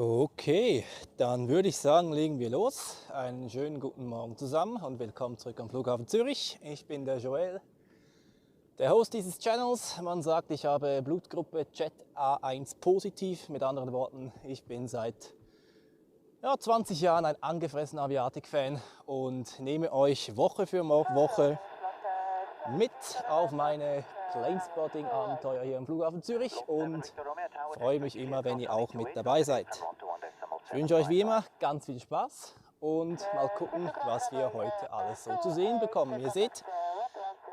Okay, dann würde ich sagen, legen wir los. Einen schönen guten Morgen zusammen und willkommen zurück am Flughafen Zürich. Ich bin der Joel, der Host dieses Channels. Man sagt, ich habe Blutgruppe Jet A1 positiv. Mit anderen Worten, ich bin seit 20 Jahren ein angefressener Aviatik-Fan und nehme euch Woche für Woche mit auf meine Planespotting-Abenteuer hier am Flughafen Zürich und freue mich immer, wenn ihr auch mit dabei seid. Ich wünsche euch wie immer ganz viel Spaß und mal gucken, was wir heute alles so zu sehen bekommen. Ihr seht,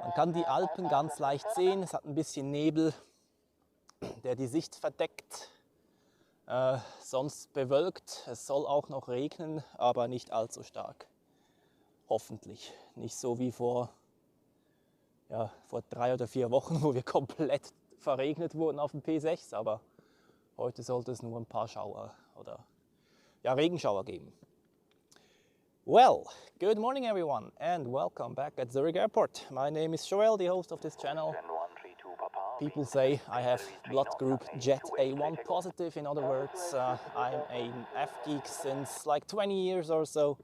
man kann die Alpen ganz leicht sehen. Es hat ein bisschen Nebel, der die Sicht verdeckt, sonst bewölkt. Es soll auch noch regnen, aber nicht allzu stark. Hoffentlich. Nicht so wie vor 3 oder 4 Wochen, wo wir komplett verregnet wurden auf dem P6, aber heute sollte es nur ein paar Schauer oder Regenschauer geben. Well, good morning everyone and welcome back at Zurich Airport. My name is Joel, the host of this channel. People say I have blood group Jet A1 positive. In other words, I'm an F-geek since like 20 years or so,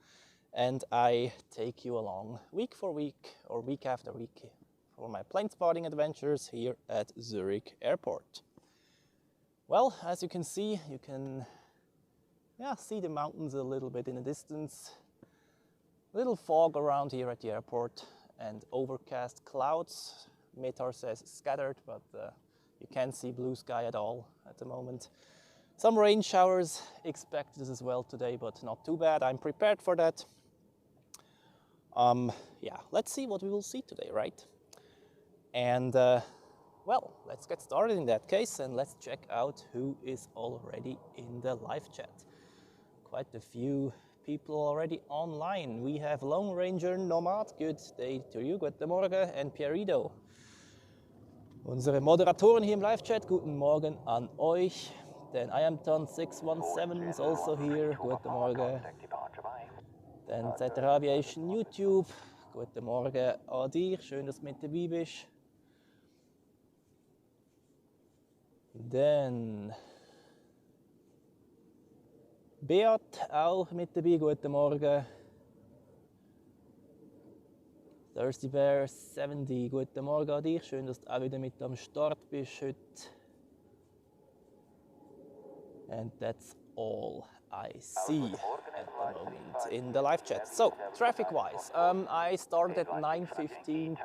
and I take you along week for week or week after week for my plane spotting adventures here at Zurich Airport. Well, as you can see the mountains a little bit in the distance. Little fog around here at the airport and overcast clouds. METAR says scattered, but you can't see blue sky at all at the moment. Some rain showers expected as well today, but not too bad. I'm prepared for that. Let's see what we will see today, right? And well, let's get started in that case and let's check out who is already in the live chat. Quite a few people already online. We have Lone Ranger Nomad, good day to you, guten Morgen, and Pierrido. Unsere Moderatoren hier im Live-Chat, guten Morgen an euch. Then I am Ton 617 is also here, guten Morgen. Then Sachtler Aviation YouTube, guten Morgen an dich, schön, dass du mit dabei bist. Then Beat auch mit dabei, guten Morgen. Thirsty Bear 70, guten Morgen an dich, schön, dass du auch wieder mit am Start bist heute. And that's all I see at the moment in the live chat. So, traffic-wise, I started at 9:15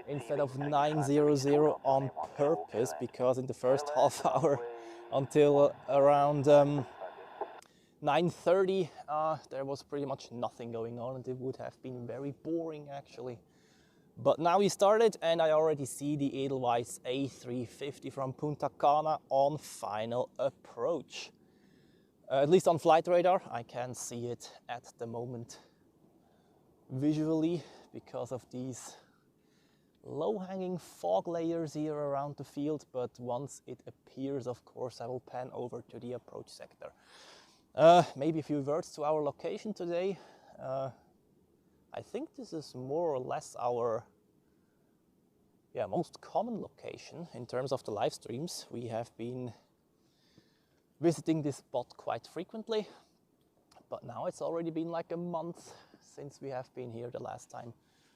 instead of 9:00 on purpose because in the first half hour until around 9:30 there was pretty much nothing going on and it would have been very boring actually. But now we started and I already see the Airbus A350 from Punta Cana on final approach. At least on flight radar, I can't see it at the moment visually because of these low-hanging fog layers here around the field, but once it appears, of course, I will pan over to the approach sector. Maybe a few words to our location today. I think this is more or less our most common location in terms of the live streams. We have been visiting this spot quite frequently, but now it's already been like a month since we have been here the last time.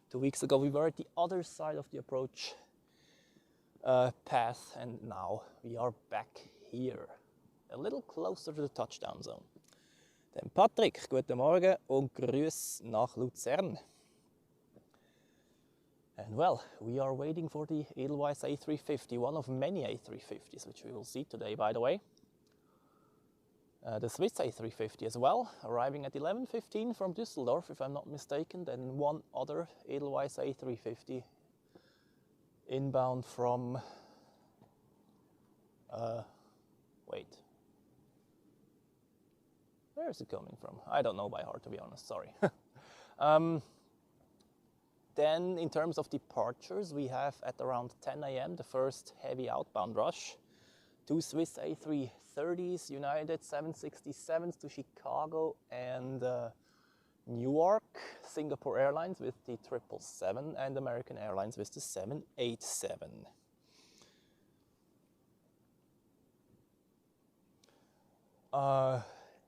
2 weeks ago we were at the other side of the approach path and now we are back here, a little closer to the touchdown zone. Then Patrick, guten Morgen und Grüß nach Luzern. And well, we are waiting for the Airbus A350, one of many A350s, which we will see today, by the way. The Swiss A350 as well, arriving at 11:15 from Düsseldorf, if I'm not mistaken. Then one other Airbus A350 inbound from, where is it coming from? I don't know by heart, to be honest, sorry. Then in terms of departures, we have at around 10 a.m. the first heavy outbound rush. 2 Swiss A330s, United 767s to Chicago and Newark, Singapore Airlines with the 777 and American Airlines with the 787.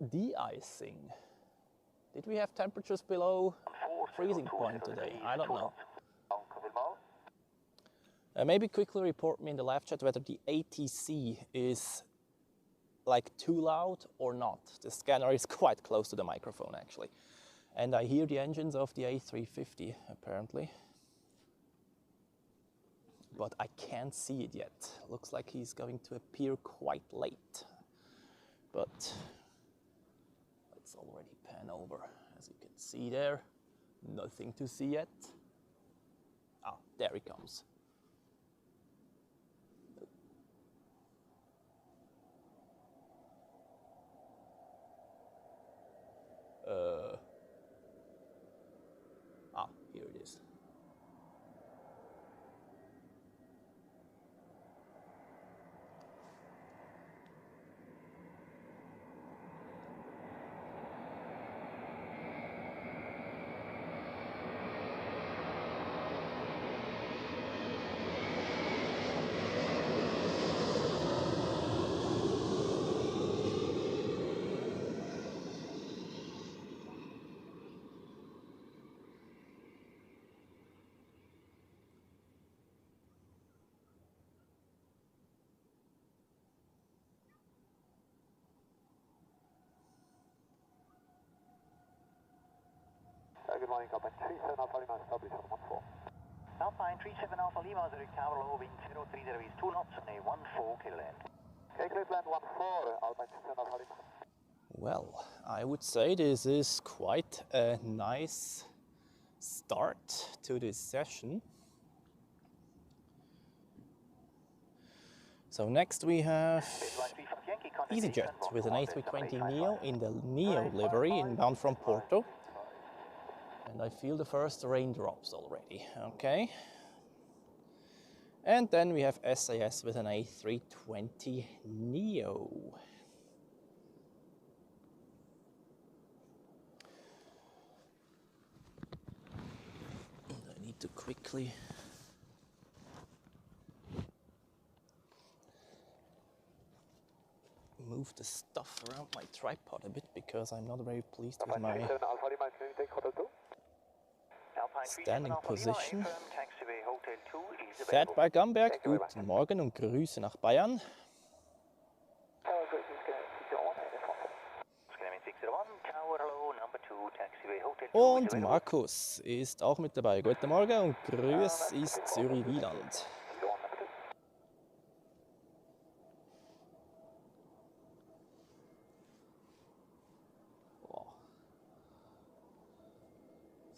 de-icing. Did we have temperatures below freezing point today? I don't know. Maybe quickly report me in the live chat whether the ATC is like too loud or not. The scanner is quite close to the microphone actually. And I hear the engines of the A350 apparently. But I can't see it yet. Looks like he's going to appear quite late. But let's already pan over. As you can see there, nothing to see yet. Ah, there he comes. Here it is. Good morning, Alpine 37 Alpha Lima, establish on 14. Alpine 37 Alpha Lima, Zurich Tower, low wind 030 is 2 knots and a 14 kiloland. Okay, clear land 14, Alpine 37 Alpha Lima. Well, I would say this is quite a nice start to this session. So next we have EasyJet with an A320neo in the Neo livery inbound from Porto. And I feel the first raindrops already, okay. And then we have SAS with an A320neo. I need to quickly move the stuff around my tripod a bit because I'm not very pleased with my standing position. Fatbike Amberg, guten Morgen und Grüße nach Bayern. Und Markus ist auch mit dabei. Guten Morgen und Grüß ist Zürich Wieland.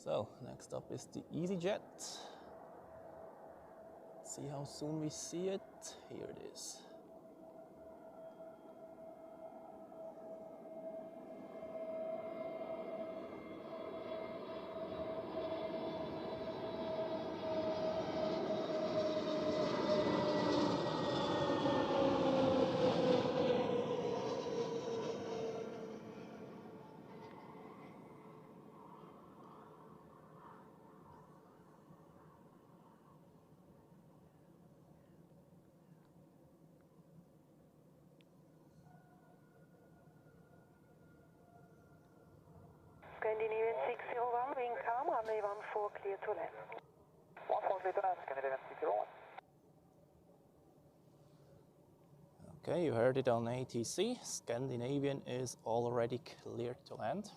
So, next up is the EasyJet. See how soon we see it. Here it is. Scandinavian 601, wing calm, runway 14 clear to land. 14 clear to land, Scandinavian 601. Okay, you heard it on ATC. Scandinavian is already cleared to land.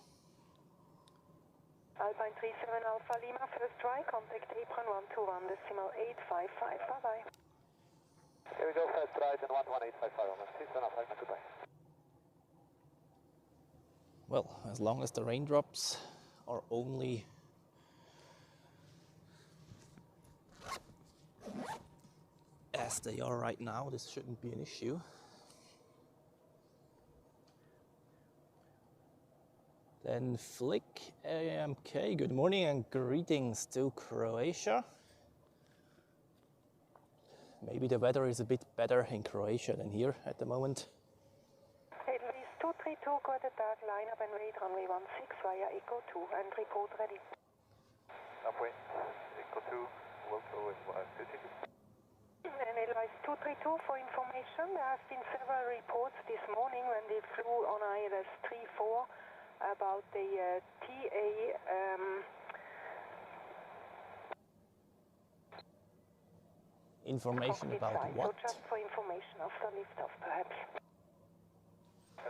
Alpine 37 Alpha Lima, first try, contact apron 121.855, bye-bye. Here we go, first right and 11855 on the 37 Alpha Lima, goodbye. Well, as long as the raindrops are only as they are right now, this shouldn't be an issue. Then Flick AMK, good morning and greetings to Croatia. Maybe the weather is a bit better in Croatia than here at the moment. 232, quarter dark, line up and wait, runway 16 via Echo 2 and report ready. Upwind, Echo 2, will go with 2 tickets. And Edelweiss 232 for information. There have been several reports this morning when they flew on ILS 34 about the TA information cockpit about side. what? So just for information after liftoff, perhaps.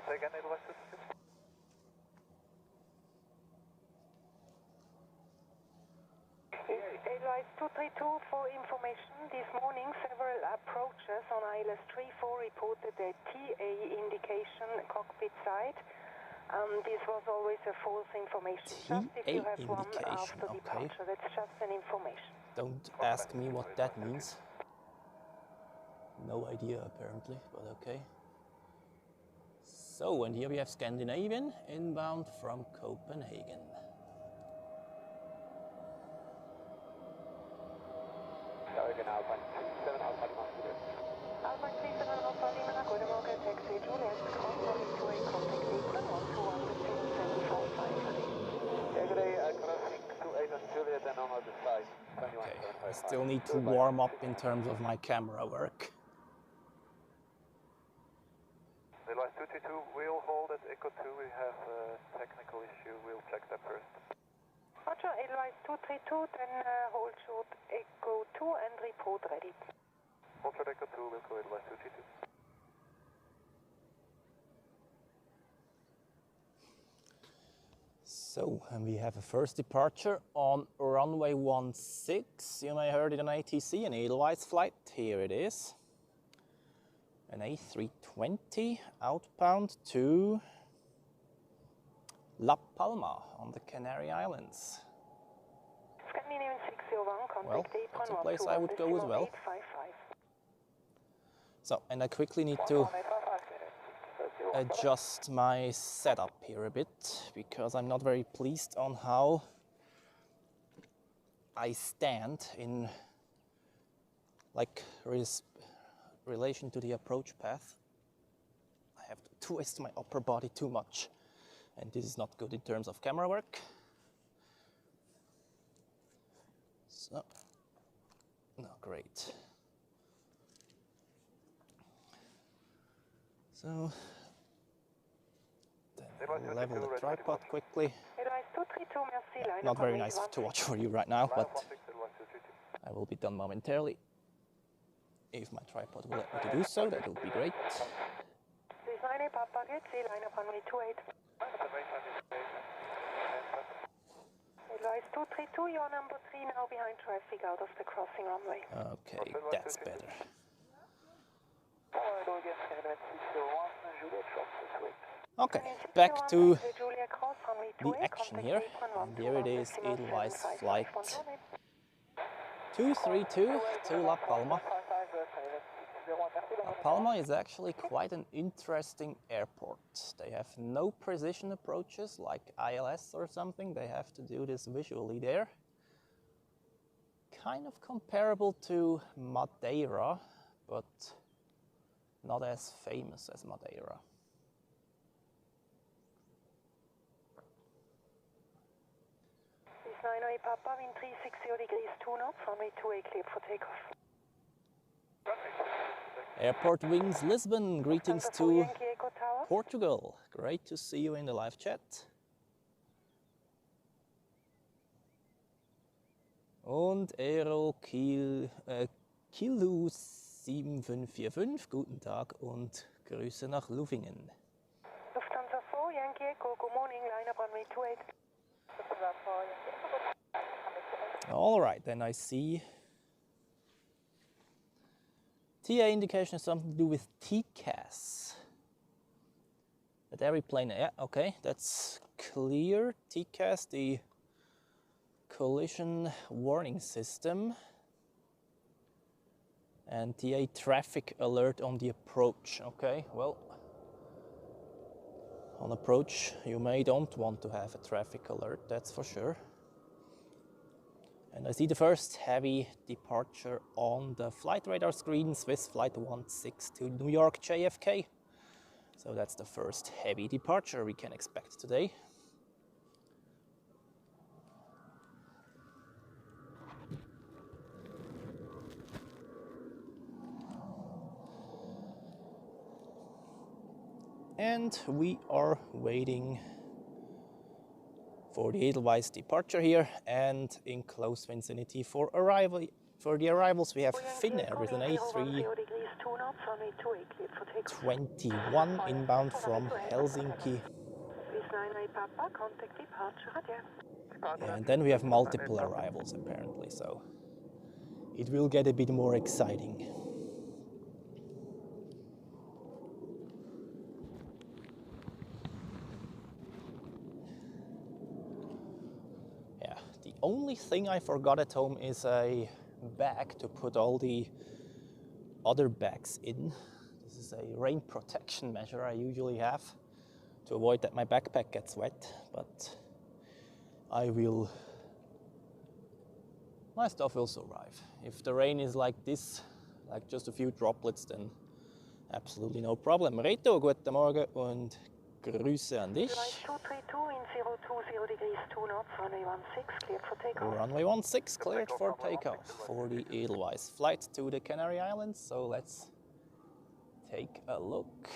Say again, Edelweiss 232. Edelweiss 232 for information. This morning, several approaches on ILS 34 reported a TA indication cockpit side. This was always a false information. Just if you have one after departure, that's just an information. Don't ask me what that means. No idea apparently, but okay. So, and here we have Scandinavian inbound from Copenhagen. Alpine 37 Alpha Lima. Alpine 37 Alpha Lima, Goedemorgen, taxi Juliet, cross runway 28, contact apron 121, Good day, crossing 28 on Juliet and on the side. Okay, I still need to warm up in terms of my camera work. Edelweiss 222, we'll hold at Echo 2. We have a technical issue. We'll check that first. Roger, Edelweiss 232, then hold short Echo 2 and report ready. Hold short Echo 2, we'll go Edelweiss 232. So, and we have a first departure on runway 16. You may have heard it on ATC, an Edelweiss flight. Here it is. An A320 outbound to La Palma on the Canary Islands. Scandinavian 601, contact Well, apron that's a place I would go as well. 855. So, and I quickly need to adjust my setup here a bit because I'm not very pleased on how I stand in relation to the approach path. I have to twist my upper body too much, and this is not good in terms of camera work. So, not great. So, then I'll level the tripod quickly. Not very nice to watch for you right now, but I will be done momentarily. If my tripod will let me to do so, that would be great. Edelweiss 232, you're number 3 now behind traffic out of the crossing runway. Okay, that's better. Okay, back to the action here. And here it is, Edelweiss flight 232 to La Palma. La Palma is actually quite an interesting airport. They have no precision approaches like ILS or something. They have to do this visually there. Kind of comparable to Madeira, but not as famous as Madeira. This 908 Papa, wind 360 degrees 2 knots, runway 28 cleared for takeoff. Airport Wings Lisbon, greetings to Portugal. Great to see you in the live chat. Und Aero Kiel, Kilu 7545, guten Tag und Grüße nach Luvingen. Lufthansa 4, Yankee Echo, good morning, line up runway 28. All right, then I see TA indication has something to do with TCAS. At every plane, yeah, okay, that's clear. TCAS, the collision warning system. And TA traffic alert on the approach. Okay, well, on approach you don't want to have a traffic alert, that's for sure. And I see the first heavy departure on the flight radar screen, Swiss Flight 16 to New York JFK. So that's the first heavy departure we can expect today. And we are waiting for the Edelweiss departure here, and in close vicinity for arrival. For the arrivals, we have Finnair with an A321 inbound from Helsinki. And then we have multiple arrivals apparently, so it will get a bit more exciting. Yeah, the only thing I forgot at home is a bag to put all the other bags in. This is a rain protection measure I usually have to avoid that my backpack gets wet, but my stuff will survive. If the rain is like this, like just a few droplets, then absolutely no problem. Reto, guten Morgen und Grüße an dich. Runway 16 cleared for takeoff for the Edelweiss flight to the Canary Islands. So let's take a look.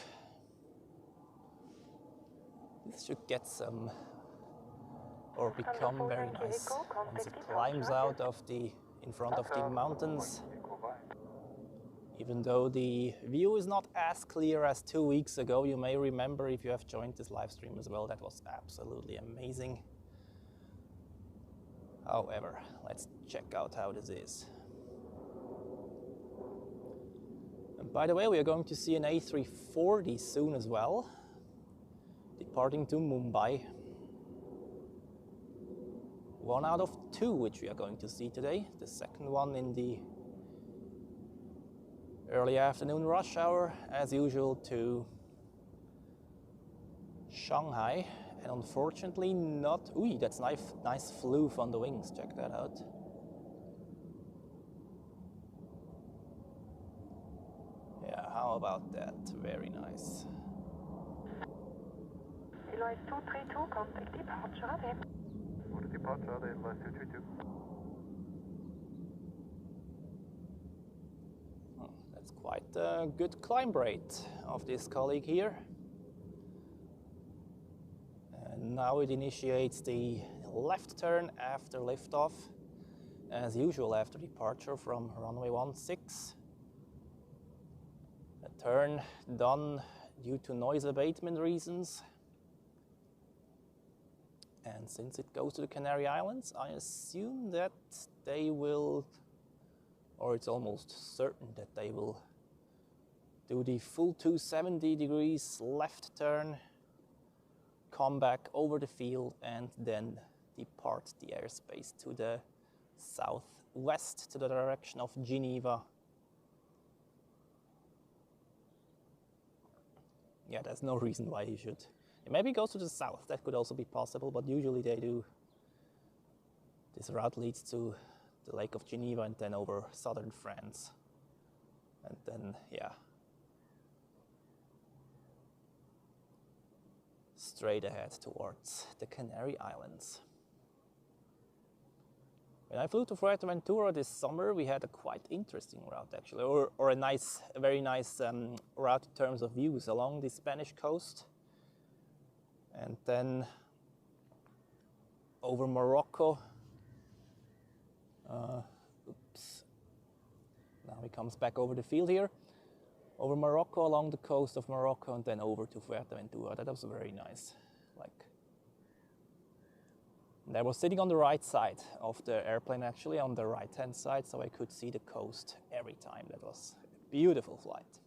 This should get some, or become very nice once it climbs out of the, in front of the mountains. Even though the view is not as clear as 2 weeks ago, you may remember if you have joined this live stream as well, that was absolutely amazing. However, let's check out how this is. And by the way, we are going to see an A340 soon as well, departing to Mumbai. 1 out of 2 which we are going to see today. The second one in the early afternoon rush hour, as usual, to Shanghai. And unfortunately not, ooh, that's nice floof on the wings, check that out. Yeah, how about that? Very nice. Edelweiss 232, contact departure ahead. For the departure, Edelweiss 232. That's quite a good climb rate of this colleague here. And now it initiates the left turn after liftoff, as usual after departure from runway 16. A turn done due to noise abatement reasons. And since it goes to the Canary Islands, I assume that they will, or it's almost certain that they will do the full 270 degrees left turn, come back over the field, and then depart the airspace to the southwest, to the direction of Geneva. Yeah, there's no reason why he should. Maybe he goes to the south, that could also be possible, but usually they do. This route leads to the Lake of Geneva and then over southern France. And then, yeah, straight ahead towards the Canary Islands. When I flew to Fuerteventura this summer, we had a quite interesting route actually, or a very nice route in terms of views along the Spanish coast. And then over Morocco. Oops. Now he comes back over the field here. Over Morocco, along the coast of Morocco, and then over to Fuerteventura. That was very nice. And I was sitting on the right side of the airplane, actually, on the right-hand side, so I could see the coast every time. That was a beautiful flight.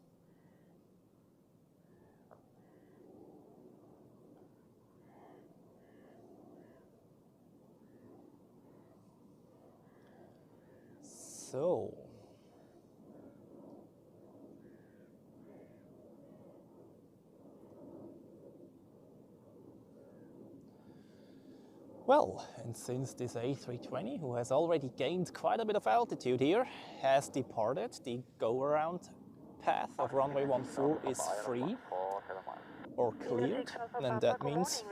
So, well, and since this A320, who has already gained quite a bit of altitude here, has departed, the go-around path of runway 14 is free or cleared, and that means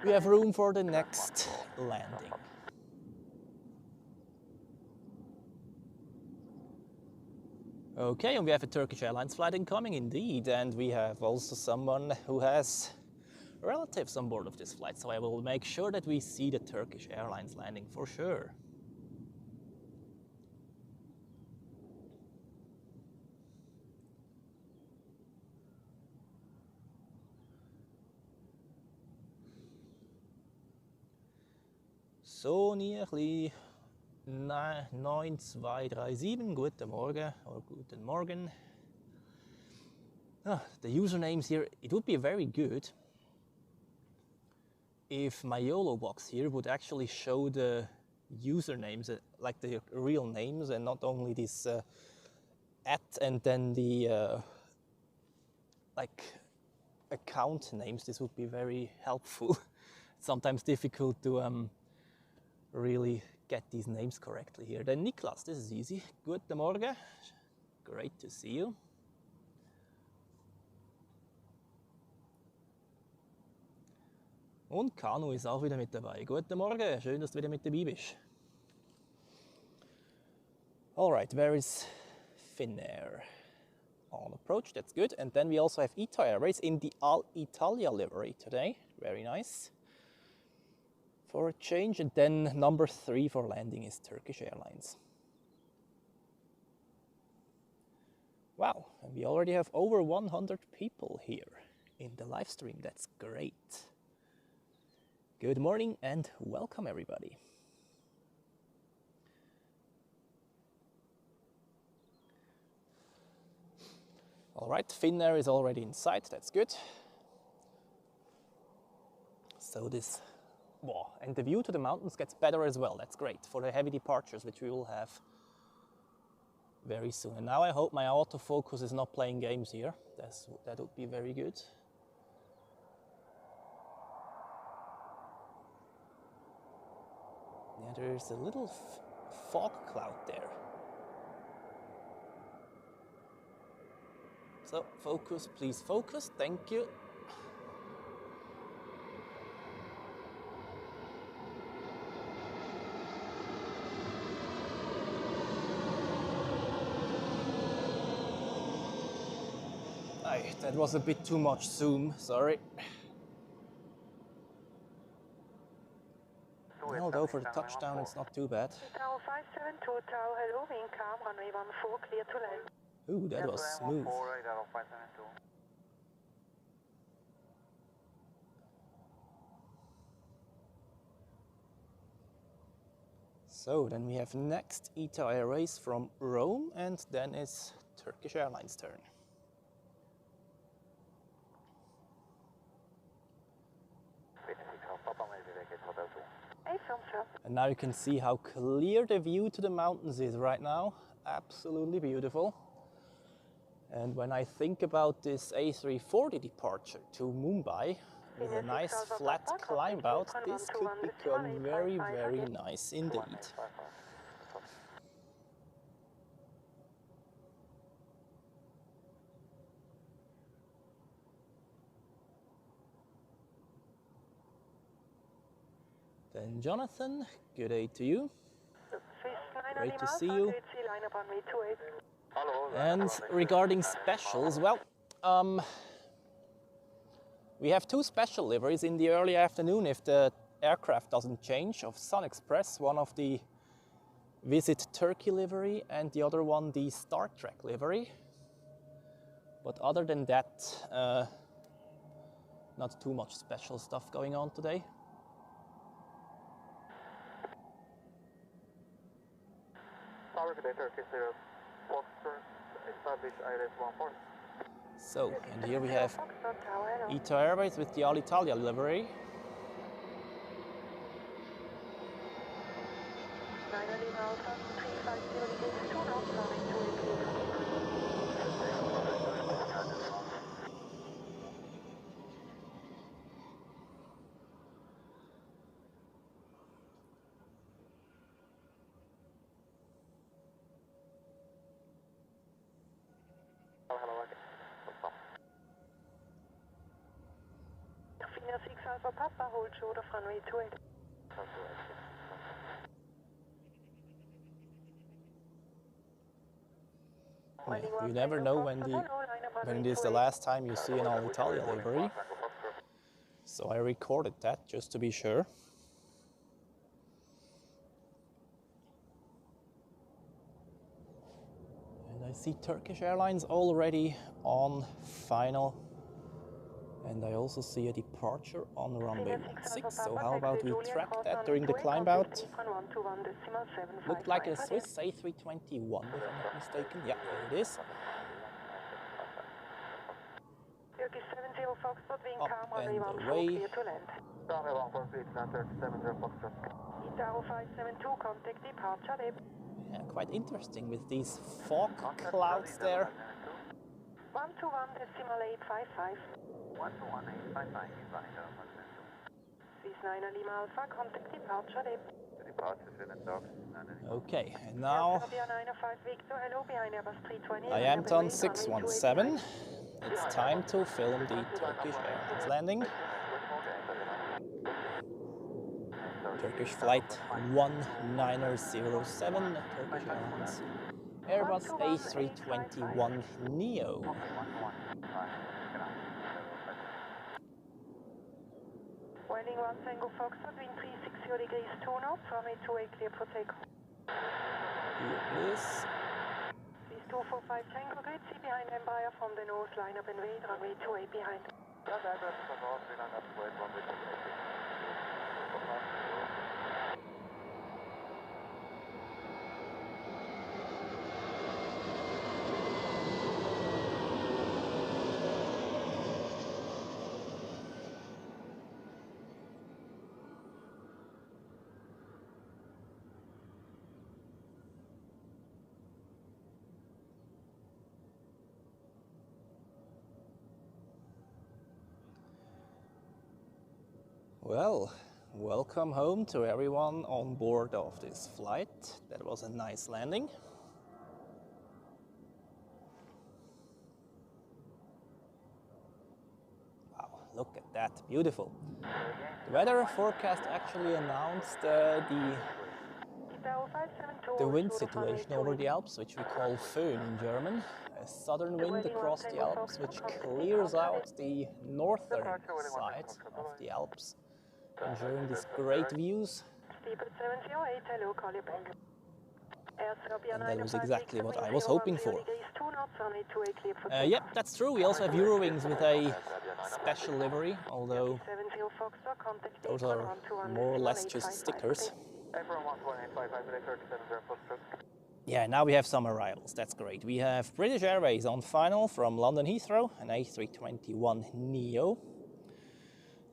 we have room for the next landing. Okay, and we have a Turkish Airlines flight incoming indeed, and we have also someone who has relatives on board of this flight, so I will make sure that we see the Turkish Airlines landing for sure. So nearly 9237, guten Morgen or guten Morgen. The usernames here, it would be very good if my Yolobox here would actually show the usernames, like the real names, and not only this at and then the like account names. This would be very helpful. It's sometimes difficult to really get these names correctly here. Then Niklas, this is easy. Guten Morgen, great to see you. Und Kanu ist auch wieder mit dabei. Guten Morgen, schön, dass du wieder mit dabei bist. Alright, where is Finnair? On approach, that's good. And then we also have ITA Airways in the Alitalia livery today. Very nice. For a change, and then number 3 for landing is Turkish Airlines. Wow, and we already have over 100 people here in the live stream. That's great. Good morning and welcome everybody. All right, Finnair is already in sight, that's good. So this, wow, and the view to the mountains gets better as well, that's great, for the heavy departures which we will have very soon. And now I hope my autofocus is not playing games here, that would be very good. Yeah, there's a little fog cloud there. So, focus, please focus, thank you. Aye, that was a bit too much zoom, sorry. Although for the touchdown it's not too bad. Tower 572, Tower, hello, wind calm, runway 14, clear to land. Ooh, that was smooth. So then we have next ITA Airways from Rome, and then it's Turkish Airlines' turn. And now you can see how clear the view to the mountains is right now. Absolutely beautiful. And when I think about this A340 departure to Mumbai, with a nice flat climb out, this could become very, very nice indeed. Then Jonathan, good day to you. Great to see you. And regarding specials, well, we have 2 special liveries in the early afternoon if the aircraft doesn't change, of Sun Express, one of the Visit Turkey livery and the other one the Star Trek livery. But other than that, not too much special stuff going on today. So, and here we have ITA Airways with the Alitalia livery. Finnair 6 Alpha Papa, hold short of runway 28. Yeah, you never know when it is the last time you see an Alitalia livery. So I recorded that just to be sure. And I see Turkish Airlines already on final. And I also see a departure on runway 16. So how about we track that during the climb out? Looked like a Swiss A321 if I'm not mistaken. Yeah, here it is. Turkish 70 Foxtrot, wind calm, Up runway and 14, away. clear to land. Runway 14, clear 70 Foxtrot. Itaú 572, contact departure lab. Yeah, quite interesting with these fog clouds there. 121.855. 121.855. Swiss 9 Lima Alpha, contact departure lab. Okay, and now Victor, hello, behind Airbus 320. I am on 617. It's time to film the Turkish Airlines landing. Turkish flight 1907, Turkish Airlines. Airbus A321 Neo. Winding 1 Tango Foxtrot, wind 360 degrees 2 knots, runway 28 clear for takeoff. Here it is. Swiss 245 Tango, grid C behind Embraer from the north, line up and wait, runway 28 behind. Well, welcome home to everyone on board of this flight. That was a nice landing. Wow, look at that, beautiful. The weather forecast actually announced the wind situation over the Alps, which we call Föhn in German. A southern wind across the Alps, which clears out the northern side of the Alps, ensuring these great views. And that was exactly what I was hoping for. Yep, that's true. We also have Eurowings with a special livery, although those are more or less just stickers. Yeah, now we have some arrivals. That's great. We have British Airways on final from London Heathrow, an A321 Neo.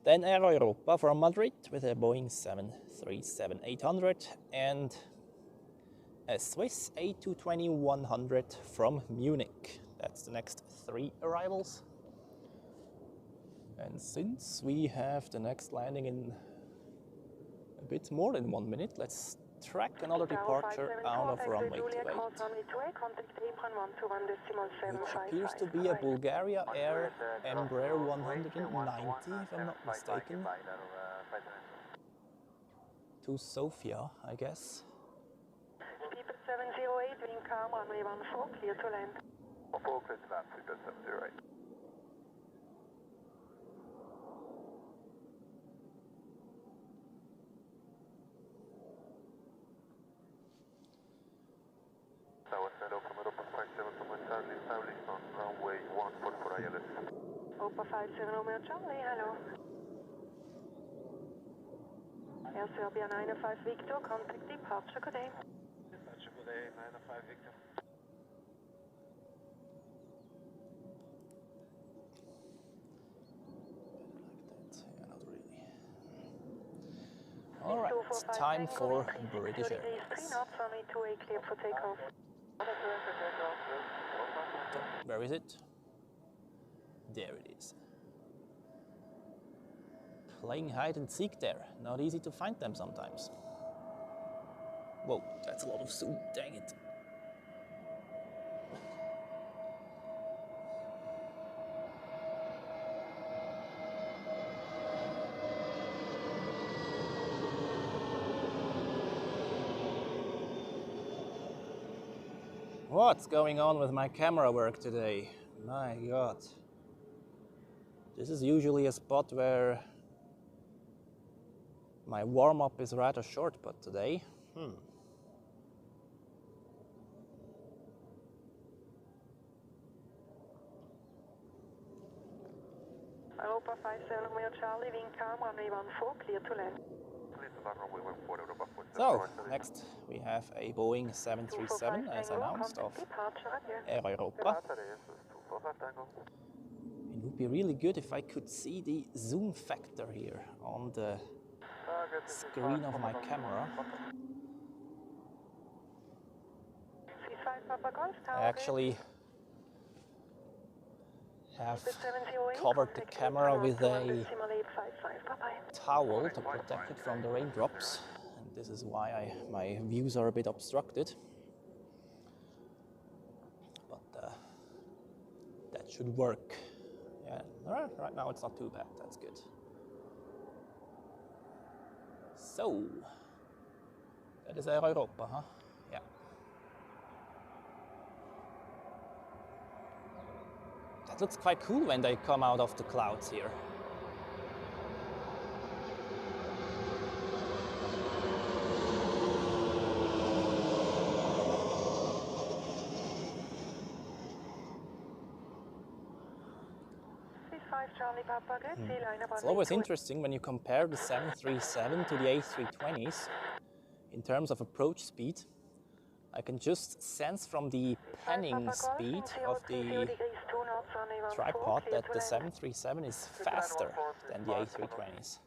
Then Air Europa from Madrid with a Boeing 737-800 and a Swiss A220-100 from Munich. That's the next 3 arrivals. And since we have the next landing in a bit more than 1 minute, let's track another departure out of runway 28, which appears to be a Bulgaria Air Embraer 190, if I'm not mistaken, to Sofia, I guess. People 708, wind calm, runway 14, clear to land. 14, clear to land, People 708. Opa 57 Romeo Charlie, hello. Air Serbia 95 Victor, contact departure, good day. Departure, good day, 95 Victor. Yeah, not really. All right, it's time for British Airways. Where is it? There it is. Playing hide and seek there. Not easy to find them sometimes. Whoa, that's a lot of zoom, dang it. What's going on with my camera work today? My God. This is usually a spot where my warm-up is rather short, but today, Europa 57 Romeo Charlie, wing calm, runway 14, clear to land. So, next we have a Boeing 737 as announced of Air Europa. It would be really good if I could see the zoom factor here on the screen of my camera. I actually have covered the camera with a towel to protect it from the raindrops, and this is why my views are a bit obstructed. But that should work. Yeah, right now it's not too bad, that's good. So, that is Air Europa, huh? Yeah. That looks quite cool when they come out of the clouds here. It's always interesting when you compare the 737 to the A320s in terms of approach speed. I can just sense from the panning speed of the tripod that the 737 is faster than the A320s.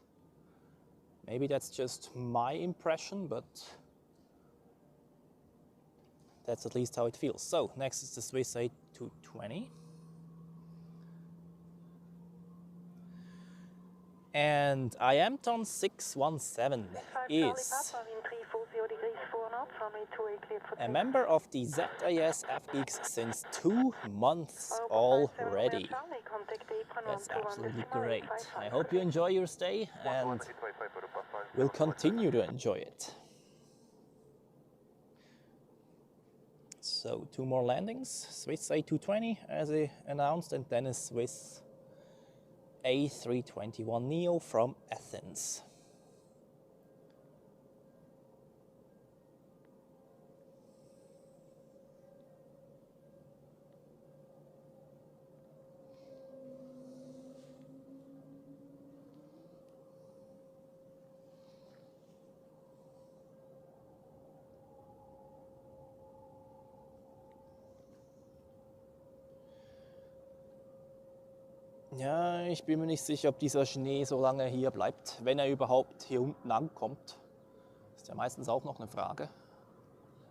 Maybe that's just my impression, but that's at least how it feels. So, next is the Swiss A220. And Iamton 617 is a member of the ZAS FGeeks since 2 months already. That's absolutely great. I hope you enjoy your stay and will continue to enjoy it. So 2 more landings, Swiss A220 as announced, and then a Swiss A321neo from Athens. Ja, ich bin mir nicht sicher, ob dieser Schnee so lange hier bleibt, wenn er überhaupt hier unten ankommt. Ist ja meistens auch noch eine Frage.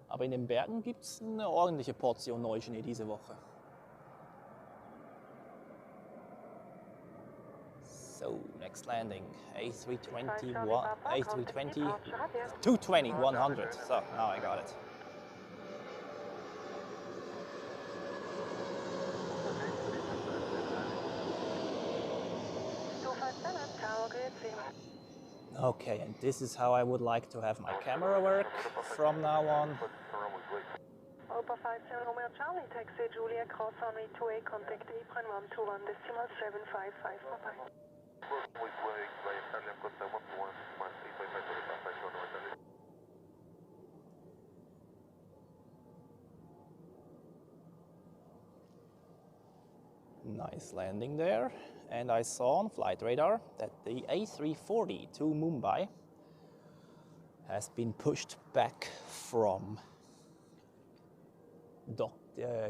Aber in den Bergen gibt es eine ordentliche Portion Neuschnee diese Woche. So, next landing, A320, 220-100. So, now I got it. Okay, and this is how I would like to have my camera work from now on. Europa 57 Romeo Charlie, taxi Julia, cross runway 28, contact apron 121.755, bye-bye. Nice landing there. And I saw on flight radar that the A340 to Mumbai has been pushed back from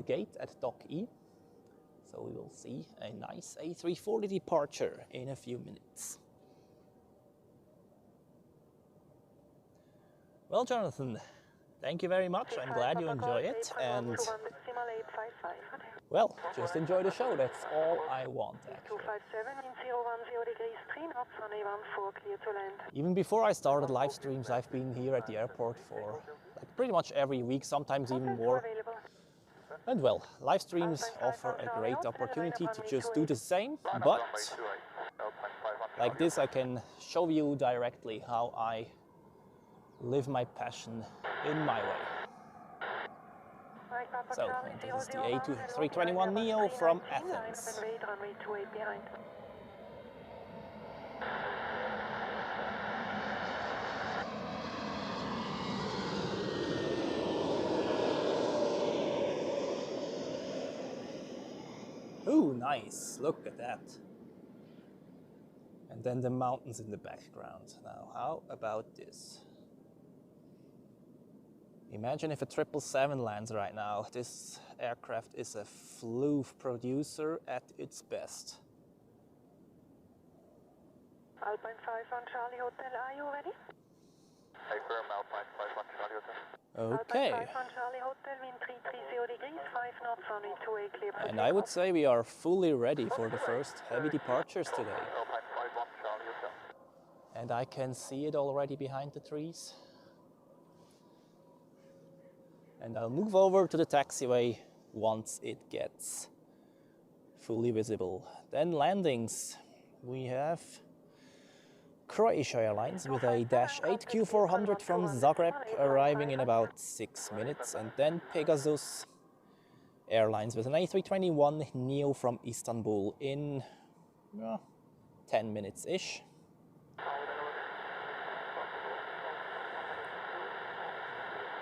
gate at Dock E. So we will see a nice A340 departure in a few minutes. Well, Jonathan, thank you very much. I'm glad you enjoy it. And well, just enjoy the show. That's all I want, actually. Even before I started live streams, I've been here at the airport for like pretty much every week, sometimes even more. And well, live streams offer a great opportunity to just do the same, but like this I can show you directly how I live my passion in my way. So, and this is the A321neo from Athens. Ooh, nice, look at that. And then the mountains in the background. Now, how about this? Imagine if a 777 lands right now. This aircraft is a floof producer at its best. Alpine 5 on Charlie Hotel, are you ready? Confirm Alpine 5 on Charlie Hotel. Okay. Alpine 5 on Charlie Hotel, wind 330 degrees, 5 knots, runway 28 clear for And I would say we are fully ready for the first heavy departures today. Alpine 5 on Charlie Hotel. And I can see it already behind the trees. And I'll move over to the taxiway once it gets fully visible. Then landings. We have Croatia Airlines with a Dash 8 Q400 from Zagreb arriving in about 6 minutes. And then Pegasus Airlines with an A321neo from Istanbul in 10 minutes-ish.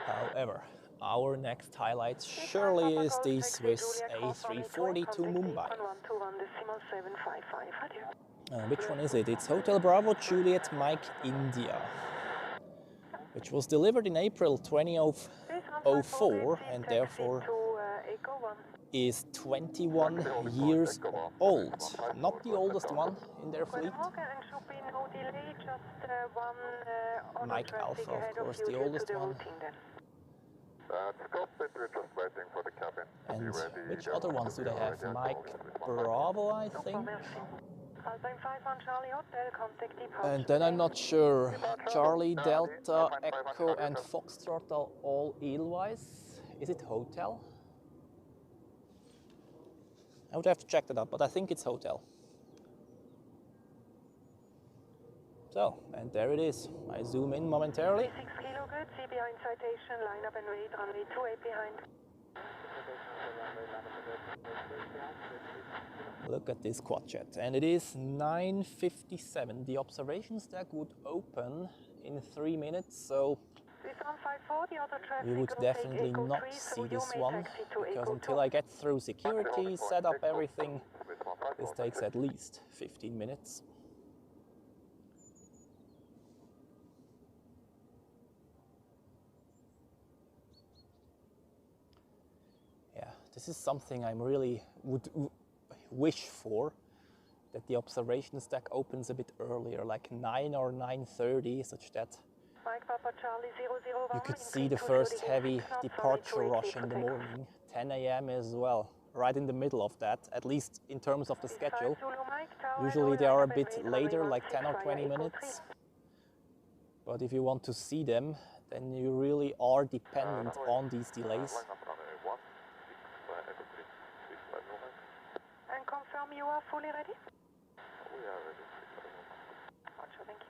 However, our next highlight surely is the Swiss A340 to Mumbai. Which one is it? It's Hotel Bravo Juliet Mike India, which was delivered in April 2004 and therefore is 21 years old. Not the oldest one in their fleet. Mike Alpha, of course, the oldest one. We're just waiting for the cabin. And which other ones do they have? Mike Bravo, I think. And then I'm not sure. Charlie, Delta, Echo, and Foxtrot are all Edelweiss. Is it Hotel? I would have to check that up, but I think it's Hotel. So, and there it is. I zoom in momentarily. 6 kilo good, see behind citation, line up and wait, runway 28 behind. Look at this quad jet, and it is 9:57. The observation stack would open in 3 minutes, so we would definitely not see this one, because until I get through security, set up everything, this takes at least 15 minutes. Yeah, this is something I really would wish for, that the observation stack opens a bit earlier, like 9 or 9:30, such that you could see the first heavy departure rush in the morning. 10 a.m. as well, right in the middle of that, at least in terms of the schedule. Usually they are a bit later, like 10 or 20 minutes. But if you want to see them, then you really are dependent on these delays. And confirm you are fully ready? We are ready. Roger, thank you.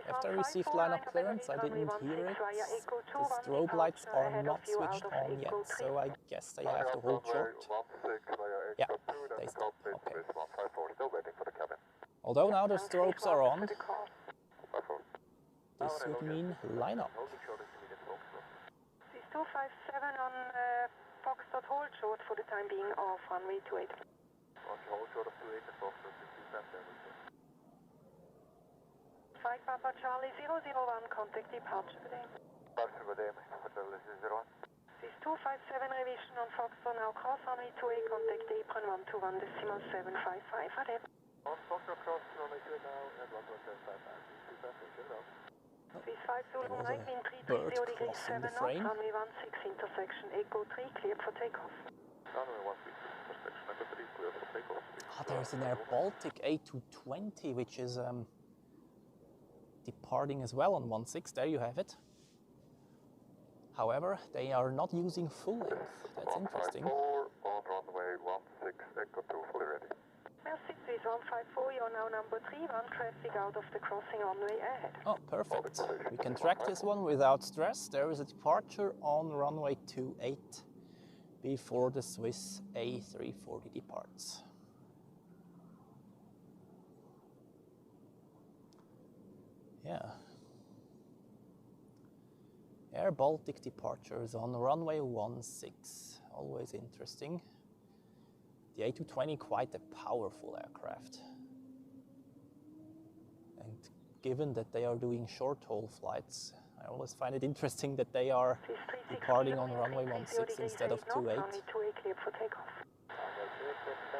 After I received lineup clearance, I didn't hear it. The strobe lights are not switched on yet, so I guess I have to hold short. Yeah, they stopped. Okay. Although now the strobes are on, this would mean lineup. 257 on Foxtrot, hold short for the time being off runway 28. Hold short of 28 and Foxtrot 5 Papa Charlie 001, contact departure today. Departure today, Hotel 001. This 257 revision on Foxtrot, now cross runway 28, contact apron 121.755, Ade. On Foxtrot cross runway 28 now and 121.755, Swiss 5 Zulu Mike, wind 330 degrees 7 knots, runway 16 intersection, Echo 3 cleared for takeoff. Runway 16 intersection, Echo 3 cleared for takeoff. Ah, there's an Air Baltic A220, which is departing as well on 16. There you have it. However, they are not using full length. That's interesting. 154 on runway 16, Echo 2 fully ready. Merci. Swiss 154, you're now number 3, one traffic out of the crossing runway ahead. Oh, perfect. We can track this one without stress. There is a departure on runway 28 before the Swiss A340 departs. Yeah. Air Baltic departures on runway 16. Always interesting. The A220, quite a powerful aircraft. And given that they are doing short-haul flights, I always find it interesting that they are departing on runway 16 instead of 28.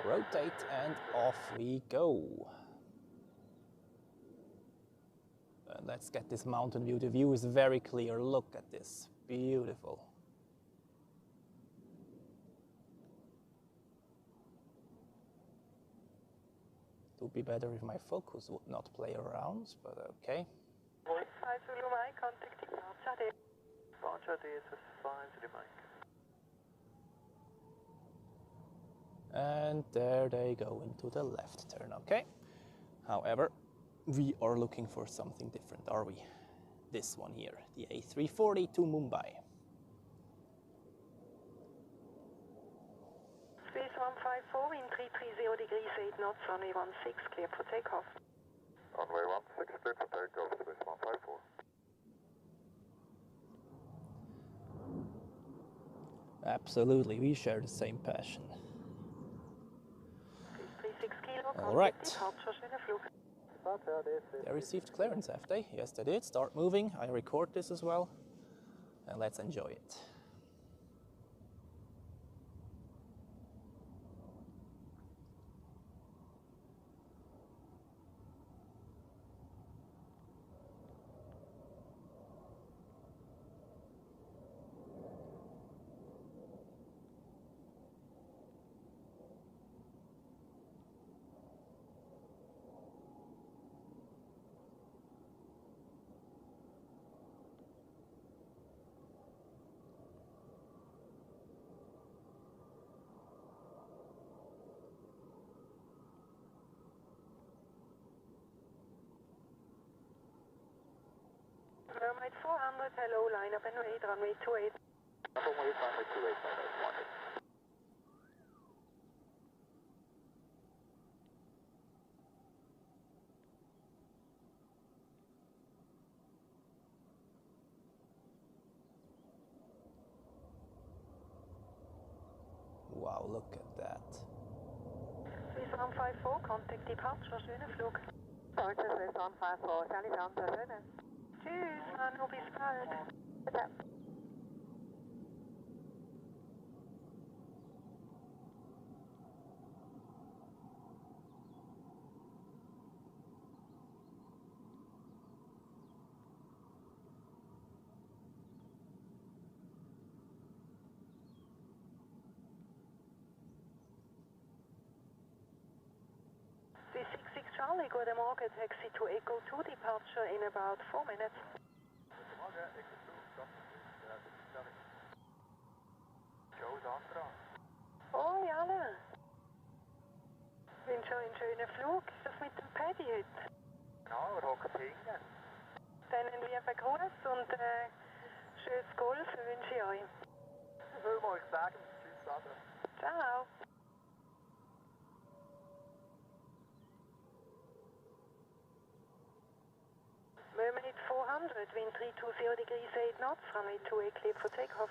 Rotate and off we go. And let's get this mountain view. The view is very clear. Look at this. Beautiful. It would be better if my focus would not play around, but okay. And there they go into the left turn, okay. However, we are looking for something different, are we? This one here, the A340 to Mumbai. Space 154, wind 330 degrees 8 knots, runway 16, clear for takeoff. Runway 16, clear for takeoff, Swiss 154. Absolutely, we share the same passion. 36 kilo, all right. They received clearance, have they? Yes, they did. Start moving. I record this as well. And let's enjoy it. Runway 400, hello, line up and wait, runway 28. Runway 28, Wow, look at that. Swiss 154, contact departure, schönen Flug. Departure Swiss 154, Sally Santa, schönen. Tschüss, Manu, bis bald. Bitte. Swiss 66 Charlie, good morning, taxi to Echo 2, departure in about 4 minutes. Oh, Janne. Ich wünsche euch einen schönen Flug. Ist das mit dem Paddy heute? Genau, er hockt hinten. Dann einen lieben Gruß und schönes Golf wünsche ich euch. Ich will mal euch sagen, tschüss, Sandra. Ciao. Moment 400, wind 320 degrees 8 knots, runway 28 clear for takeoff.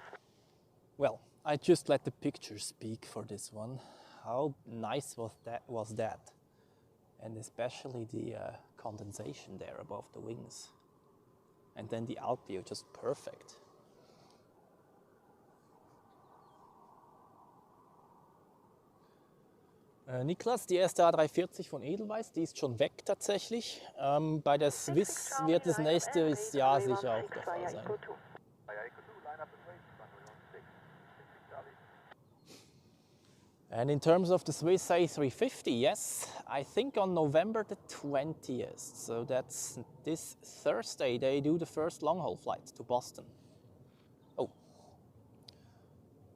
Well, I just let the picture speak for this one. How nice was that? And especially the condensation there above the wings. And then the out view, just perfect. Niklas, die erste A340 von Edelweiss, die ist schon weg tatsächlich. Bei der Swiss wird das nächstes Jahr sicher auch der Fall sein. And in terms of the Swiss A350, yes, I think on November the 20th, so that's this Thursday, they do the first long-haul flight to Boston. Oh,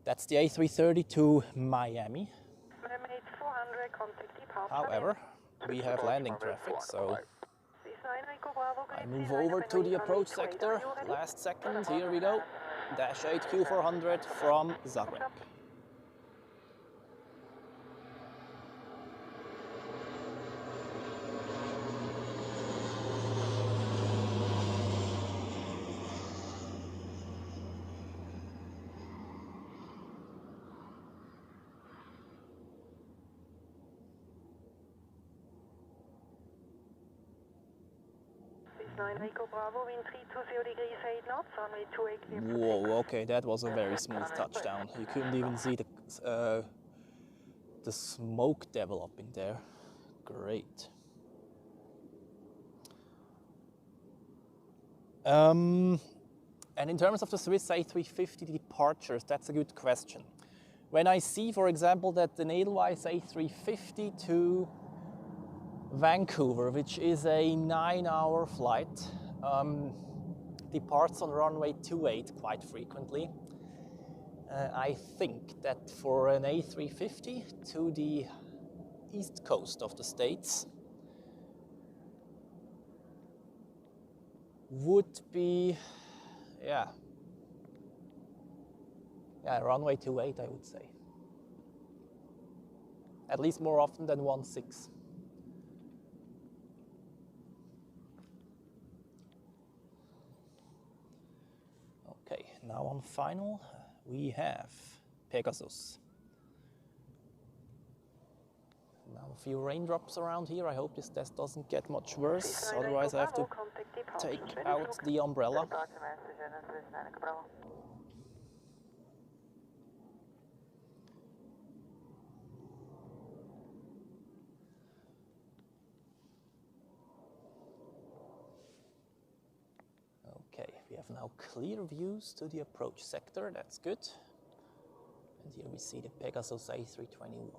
that's the A330 to Miami. Mermaid 400, However, we have landing traffic, so I move over to the approach sector. Last second, here we go. Dash 8 Q400 from Zagreb. Whoa, okay, that was a very smooth touchdown. You couldn't even see the smoke developing there. Great. And in terms of the Swiss A350 departures, that's a good question. When I see, for example, that the Edelweiss A350 to Vancouver, which is a 9-hour flight, departs on runway 28 quite frequently. I think that for an A350 to the east coast of the States would be, yeah, runway 28, I would say. At least more often than 16. Okay, now on final, we have Pegasus. Now a few raindrops around here. I hope this test doesn't get much worse. Otherwise, I have to take out the umbrella. Okay, we have now clear views to the approach sector. That's good. And here we see the Pegasus A321.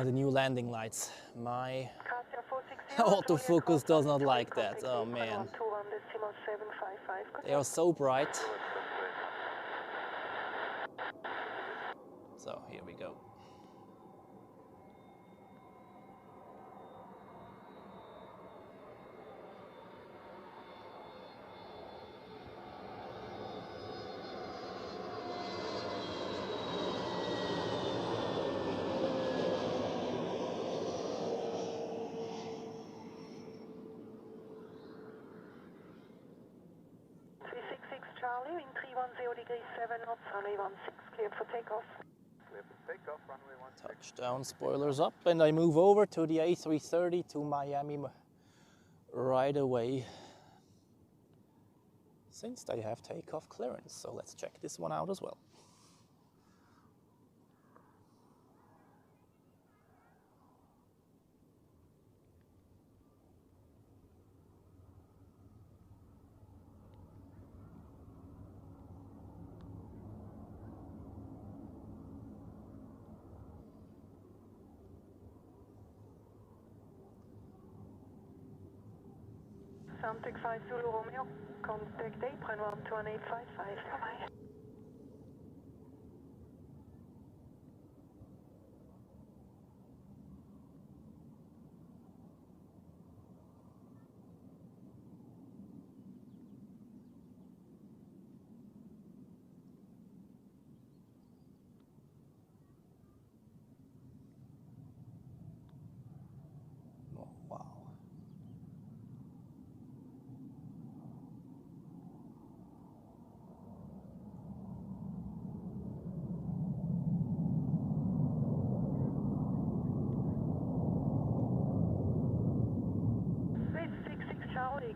The new landing lights. My autofocus does not like that. Oh man. They are so bright. So here we go. Charlie, wind 310 degrees 7 knots, runway 16, cleared for takeoff. Cleared for takeoff, runway 16. Touchdown, spoilers up, and I move over to the A330 to Miami right away, since they have takeoff clearance. So let's check this one out as well. Samtec 5 Zulu Romeo, contact apron 12855, bye-bye.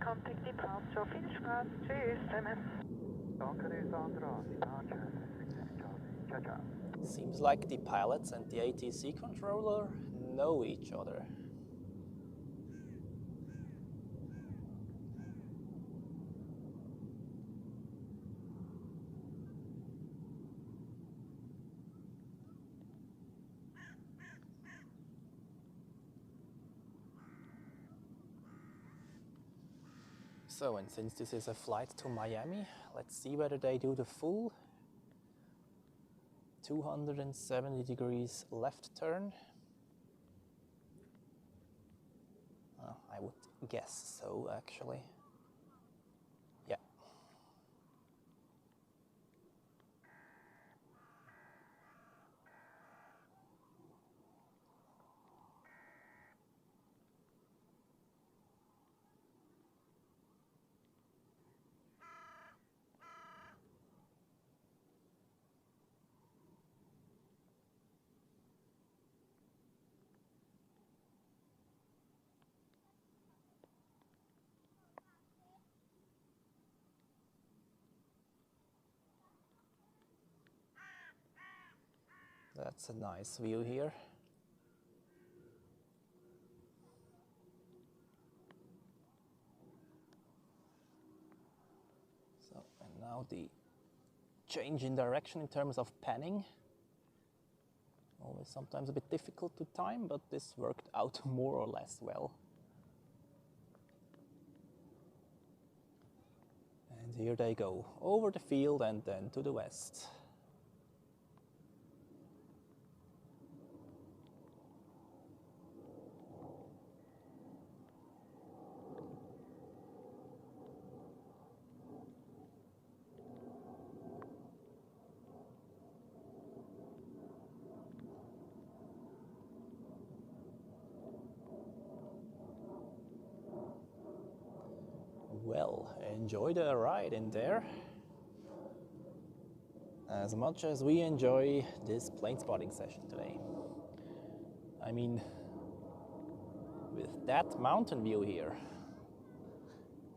Contact departure, viel Spaß, tschüss zusammen. Danke dir, Sandra. Departure, 66 Charlie. Ciao, ciao. Seems like the pilots and the ATC controller know each other. So, and since this is a flight to Miami, let's see whether they do the full 270 degrees left turn. I would guess so, actually. Yeah. That's a nice view here. So, and now the change in direction in terms of panning. Always sometimes a bit difficult to time, but this worked out more or less well. And here they go, over the field and then to the west. Well, enjoy the ride in there as much as we enjoy this plane spotting session today. I mean, with that mountain view here,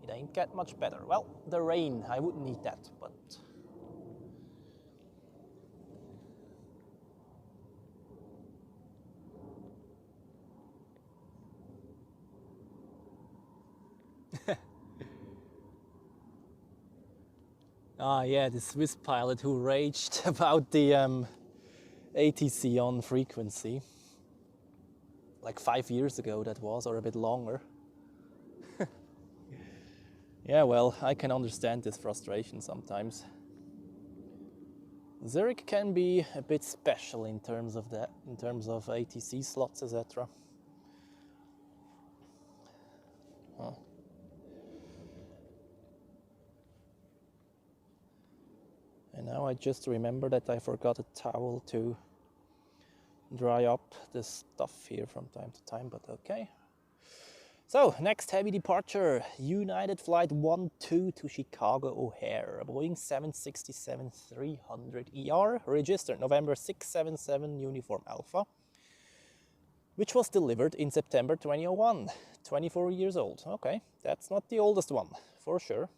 it ain't get much better. Well, the rain, I wouldn't need that, but yeah, the Swiss pilot who raged about the ATC on frequency. Like 5 years ago that was, or a bit longer. Yeah, well, I can understand this frustration sometimes. Zurich can be a bit special in terms of that, in terms of ATC slots, etc. And now I just remember that I forgot a towel to dry up the stuff here from time to time, but okay. So, next heavy departure, United Flight 12 to Chicago O'Hare, a Boeing 767-300ER, registered November 677 Uniform Alpha, which was delivered in September 2001, 24 years old. Okay, that's not the oldest one, for sure.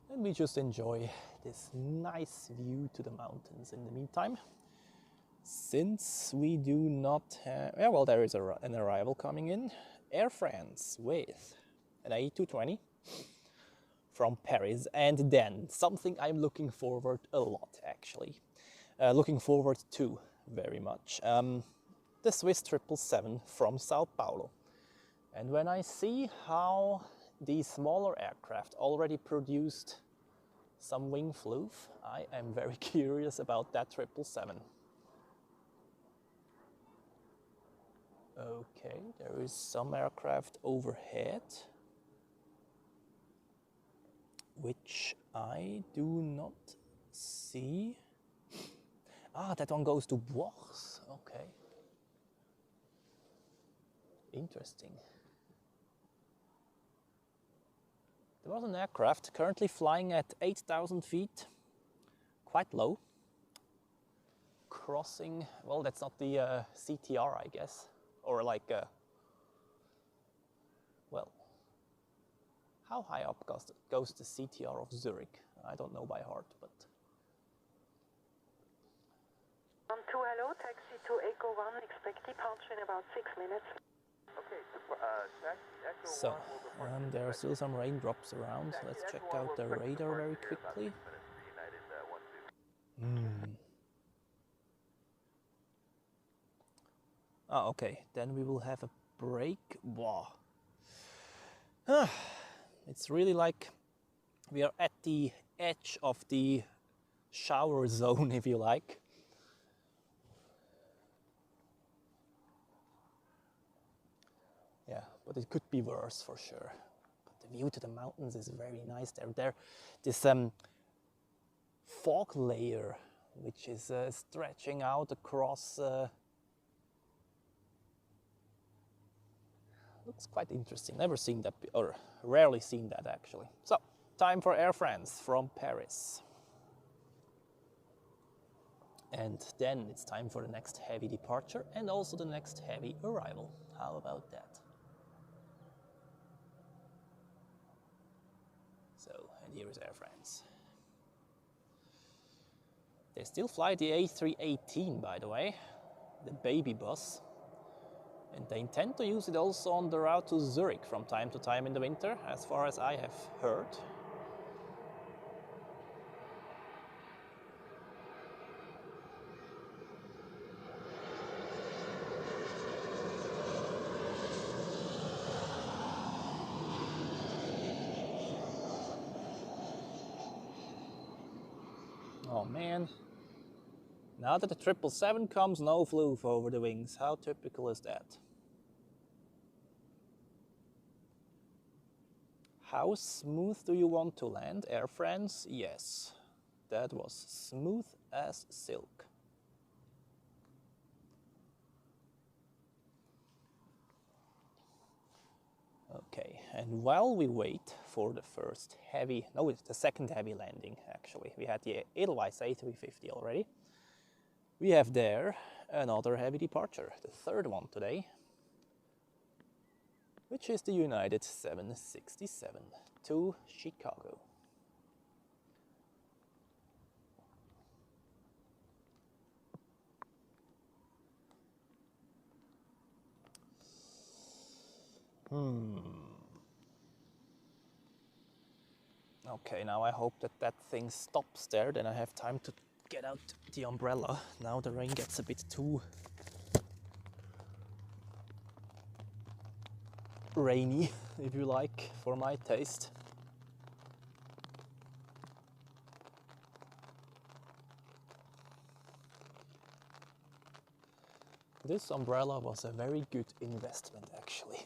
And we just enjoy this nice view to the mountains in the meantime. Since we do not have, yeah, well, there is an arrival coming in. Air France with an A220 from Paris, and then something I'm looking forward a lot, actually. Looking forward to very much. The Swiss 777 from Sao Paulo. And when I see how these smaller aircraft already produced some wing floof, I am very curious about that 777. Okay, there is some aircraft overhead, which I do not see. Ah, that one goes to Bourges. Okay. Interesting. There was an aircraft currently flying at 8,000 feet, quite low, crossing, well, that's not the CTR, I guess, or like, well, how high up goes the CTR of Zurich? I don't know by heart, but... 2, hello, taxi to Echo 1, expect departure in about 6 minutes. Okay, So, there are still some raindrops around. Let's check out the radar very quickly. Ah, okay, then we will have a break. Wow. It's really like we are at the edge of the shower zone, if you like. Yeah, but it could be worse for sure. But the view to the mountains is very nice there. This fog layer, which is stretching out across, looks quite interesting. Never seen that, or rarely seen that actually. So, time for Air France from Paris. And then it's time for the next heavy departure and also the next heavy arrival. How about that? So, and here is Air France. They still fly the A380, by the way, the baby bus. And they intend to use it also on the route to Zurich from time to time in the winter, as far as I have heard. Oh man, now that the 777 comes, no floof over the wings. How typical is that? How smooth do you want to land, Air France? Yes, that was smooth as silk. Okay, and while we wait for the the second heavy landing actually, we had the Airbus A350 already. We have there another heavy departure, the third one today, which is the United 767 to Chicago. Okay, now I hope that that thing stops there, then I have time to get out the umbrella. Now the rain gets a bit too rainy, if you like, for my taste. This umbrella was a very good investment actually.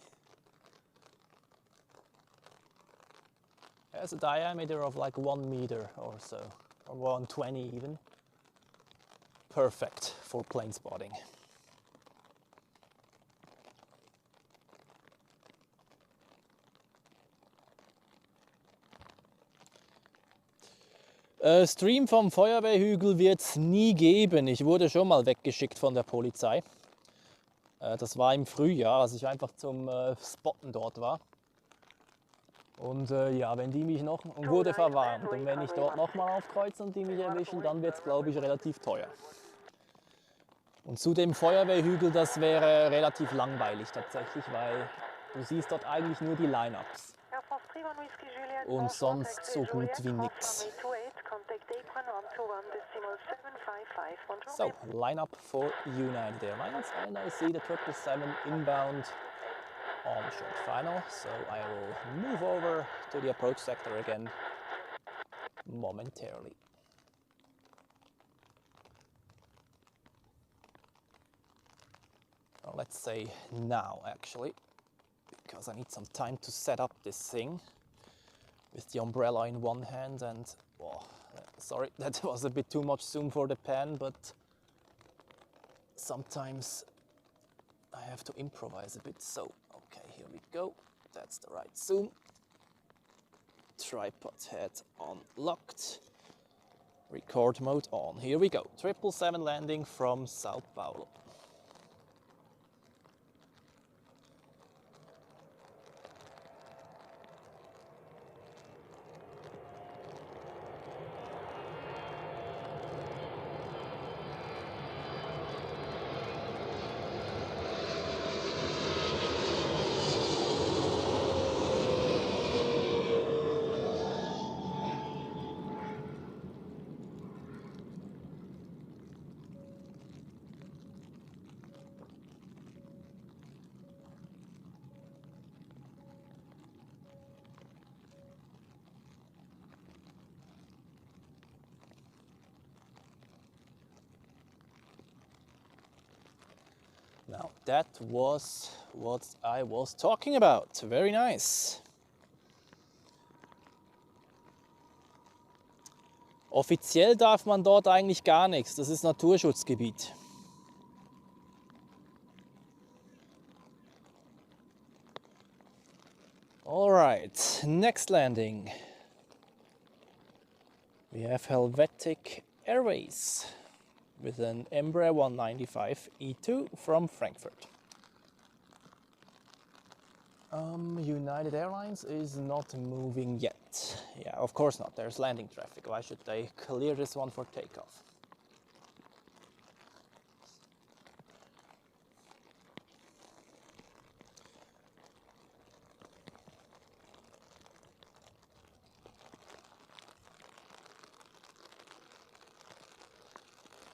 It has a diameter of like 1 meter or so, or 120 even. Perfect for plane spotting. Stream vom Feuerwehrhügel wird es nie geben. Ich wurde schon mal weggeschickt von der Polizei. Das war im Frühjahr, als ich einfach zum Spotten dort war. Und ja, wenn die mich noch, und wurde verwarnt, und wenn ich dort nochmal aufkreuze und die mich erwischen, dann wird es, glaube ich, relativ teuer. Und zu dem Feuerwehrhügel, das wäre relativ langweilig tatsächlich, weil du siehst dort eigentlich nur die Line-Ups. Und sonst so gut wie nix. So, line-up for United Airlines, and I see the 777 inbound on short final, so I will move over to the approach sector again momentarily. Well, let's say now actually, because I need some time to set up this thing with the umbrella in one hand and, oh, sorry, that was a bit too much zoom for the pan, but sometimes I have to improvise a bit. So, okay, here we go. That's the right zoom. Tripod head unlocked. Record mode on. Here we go. 777 landing from Sao Paulo. that was what I was talking about. Very nice. Offiziell darf man dort eigentlich gar nichts. Das ist Naturschutzgebiet. All right, next landing. We have Helvetic Airways with an Embraer 195 E2 from Frankfurt. United Airlines is not moving yet. Yeah, of course not. There's landing traffic. Why should they clear this one for takeoff?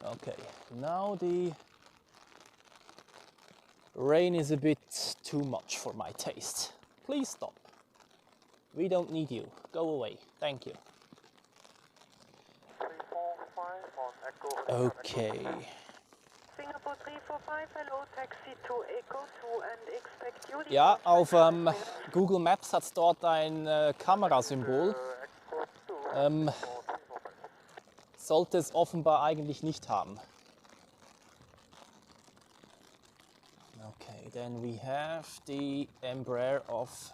Okay, now the rain is a bit too much for my taste. Please stop. We don't need you. Go away. Thank you. 345 on Echo. Okay. Singapore 345, hello, taxi to Echo 2 and expect you. Ja, auf Google Maps hat es dort ein Kamerasymbol. Sollte es offenbar eigentlich nicht haben. Okay, then we have the Embraer of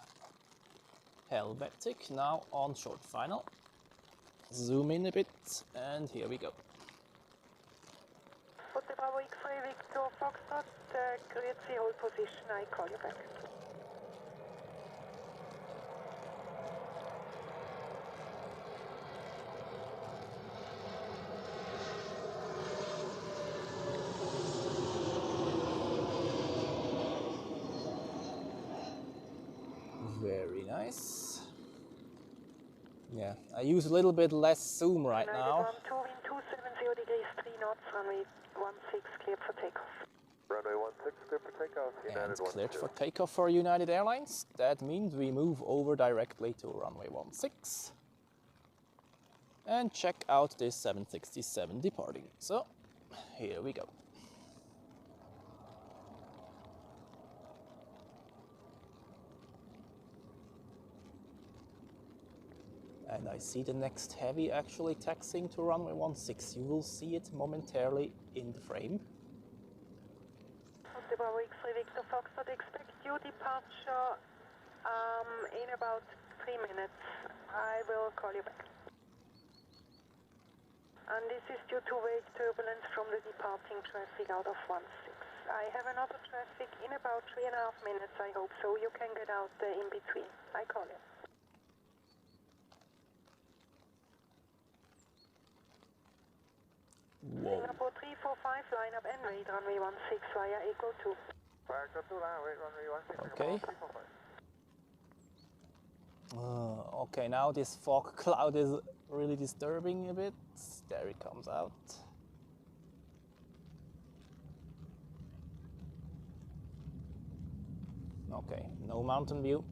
Helvetic now on short final. Zoom in a bit and here we go. Hotel Bravo X-ray Victor Foxtrot, Grüezi, hold position, I call you back. Very nice. Yeah, I use a little bit less zoom right now. 12 wind 270 degrees 3 knots, runway 16 cleared for takeoff. Runway 16 cleared for takeoff. And United cleared 12. for takeoff for United Airlines. That means we move over directly to runway 16 and check out this 767 departing. So here we go. And I see the next heavy actually taxiing to runway 16. You will see it momentarily in the frame. Hotel Bravo X-ray Victor Foxtrot, expect you departure in about 3 minutes. I will call you back. And this is due to wake turbulence from the departing traffic out of 16. I have another traffic in about 3.5 minutes, I hope, so you can get out in between. I call you. Whoa. Singapore 345, line up en route, runway 16 via Echo 2. Fire to wait, runway 16. Okay. Singapore 345. Okay, now this fog cloud is really disturbing a bit. There it comes out. Okay, no mountain view.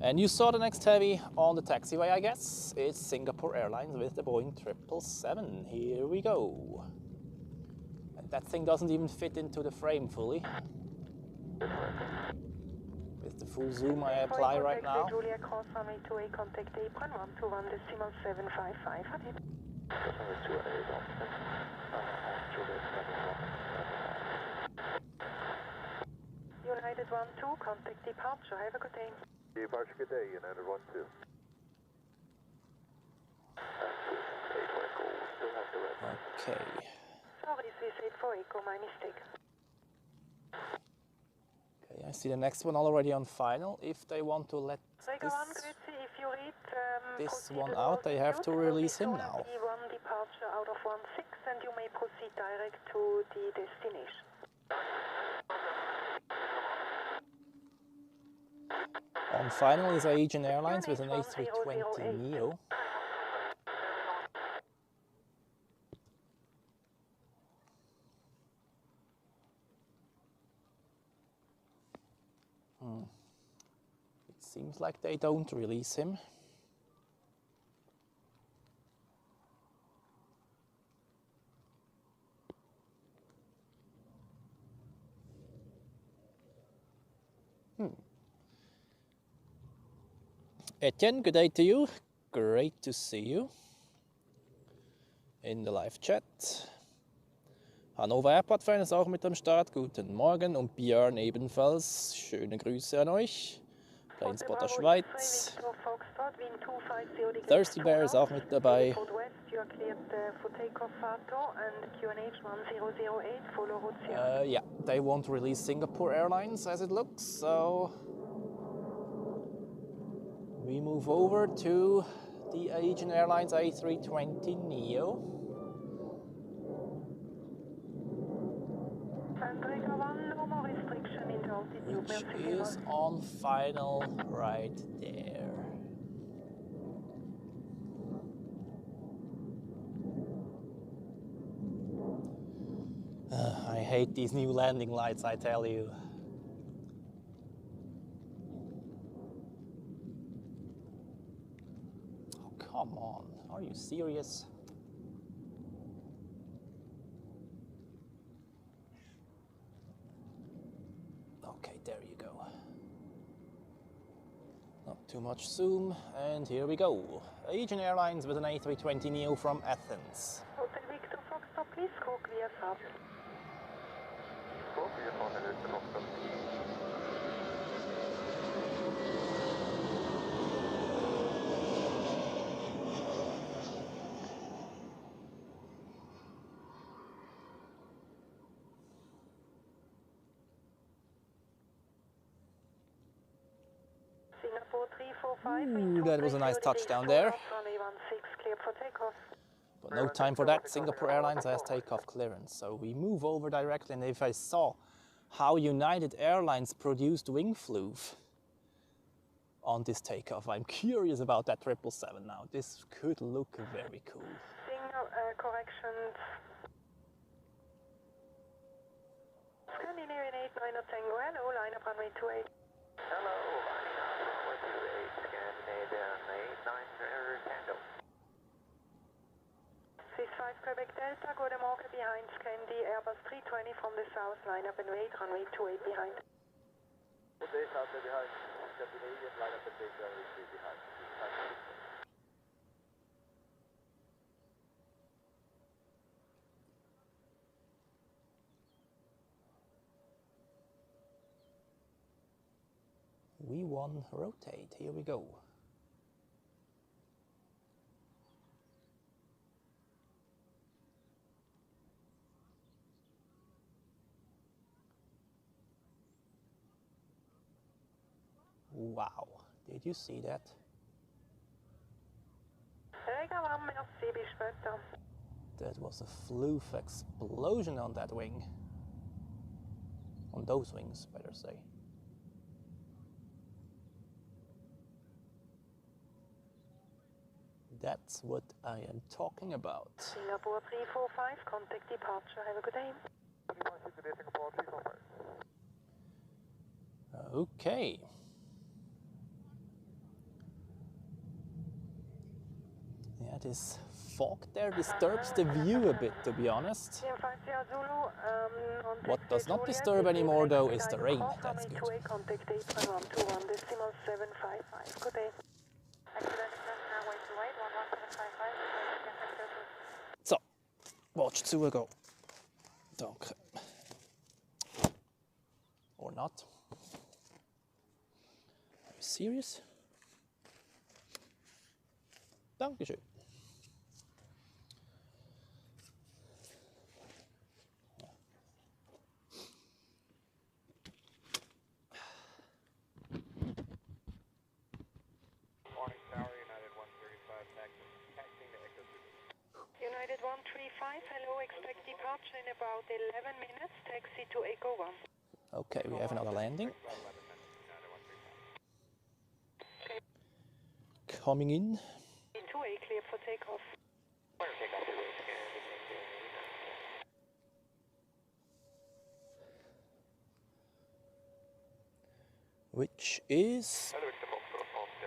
And you saw the next heavy on the taxiway, I guess. It's Singapore Airlines with the Boeing 777. Here we go. And that thing doesn't even fit into the frame fully. With the full zoom I apply right now. Julia cross runway 28, contact apron 121.755. United 12, contact departure. Have a good day. Departure, good day, United 12. Okay. Sorry, this is for Echo, my mistake. Okay, I see the next one already on final. If they want to let If you read this one out, they have to release him now. One departure out of 16, and you may proceed direct to the destination. On final is Asian Airlines with an A320 Neo. It seems like they don't release him. Etienne, good day to you. Great to see you in the live chat. Hannover Airport Fan ist auch mit am Start. Guten Morgen. Und Björn ebenfalls. Schöne Grüße an euch. Planespotter Schweiz. Thirsty Bear ist auch mit dabei. Yeah, they won't release Singapore Airlines as it looks, so we move over to the Asian Airlines A320neo. Which is on final right there. I hate these new landing lights, I tell you. Oh, come on, are you serious? Okay, there you go. Not too much zoom, and here we go. Asian Airlines with an A320neo from Athens. Hotel Victor Foxtrot, please, call clear up. Call clear for Hotel Victor Foxtrot. Ooh, that was a nice touchdown there. But no time for that. Singapore Airlines has takeoff clearance. So we move over directly. And if I saw how United Airlines produced wing floof on this takeoff, I'm curious about that 777 now. This could look very cool. Signal corrections. Scandinavian 89 Tango, hello, line up runway 28. Hello, line up runway 28, Scandinavian 89 Tango. Swiss 5 Quebec Delta, good morning behind Scandi, Airbus 320 from the south, line up and wait, runway 28 behind. Good day, south behind, Scandinavian, line up and wait, runway 28 behind. V1 rotate, here we go. Wow, did you see that? That was a floof explosion on that wing. On those wings, better say. That's what I am talking about. Singapore 345, contact departure, have a good day. Singapore 345. Okay. Yeah, this fog there disturbs the view a bit, to be honest. What does not disturb anymore, though, is the rain. That's good. Good day. So, watch zu go. Danke. Or not. Are you serious? Dankeschön. United 135, hello, expect departure in about 11 minutes, taxi to Echo 1. Okay, we have another landing. Coming in. 2A clear for takeoff. Which is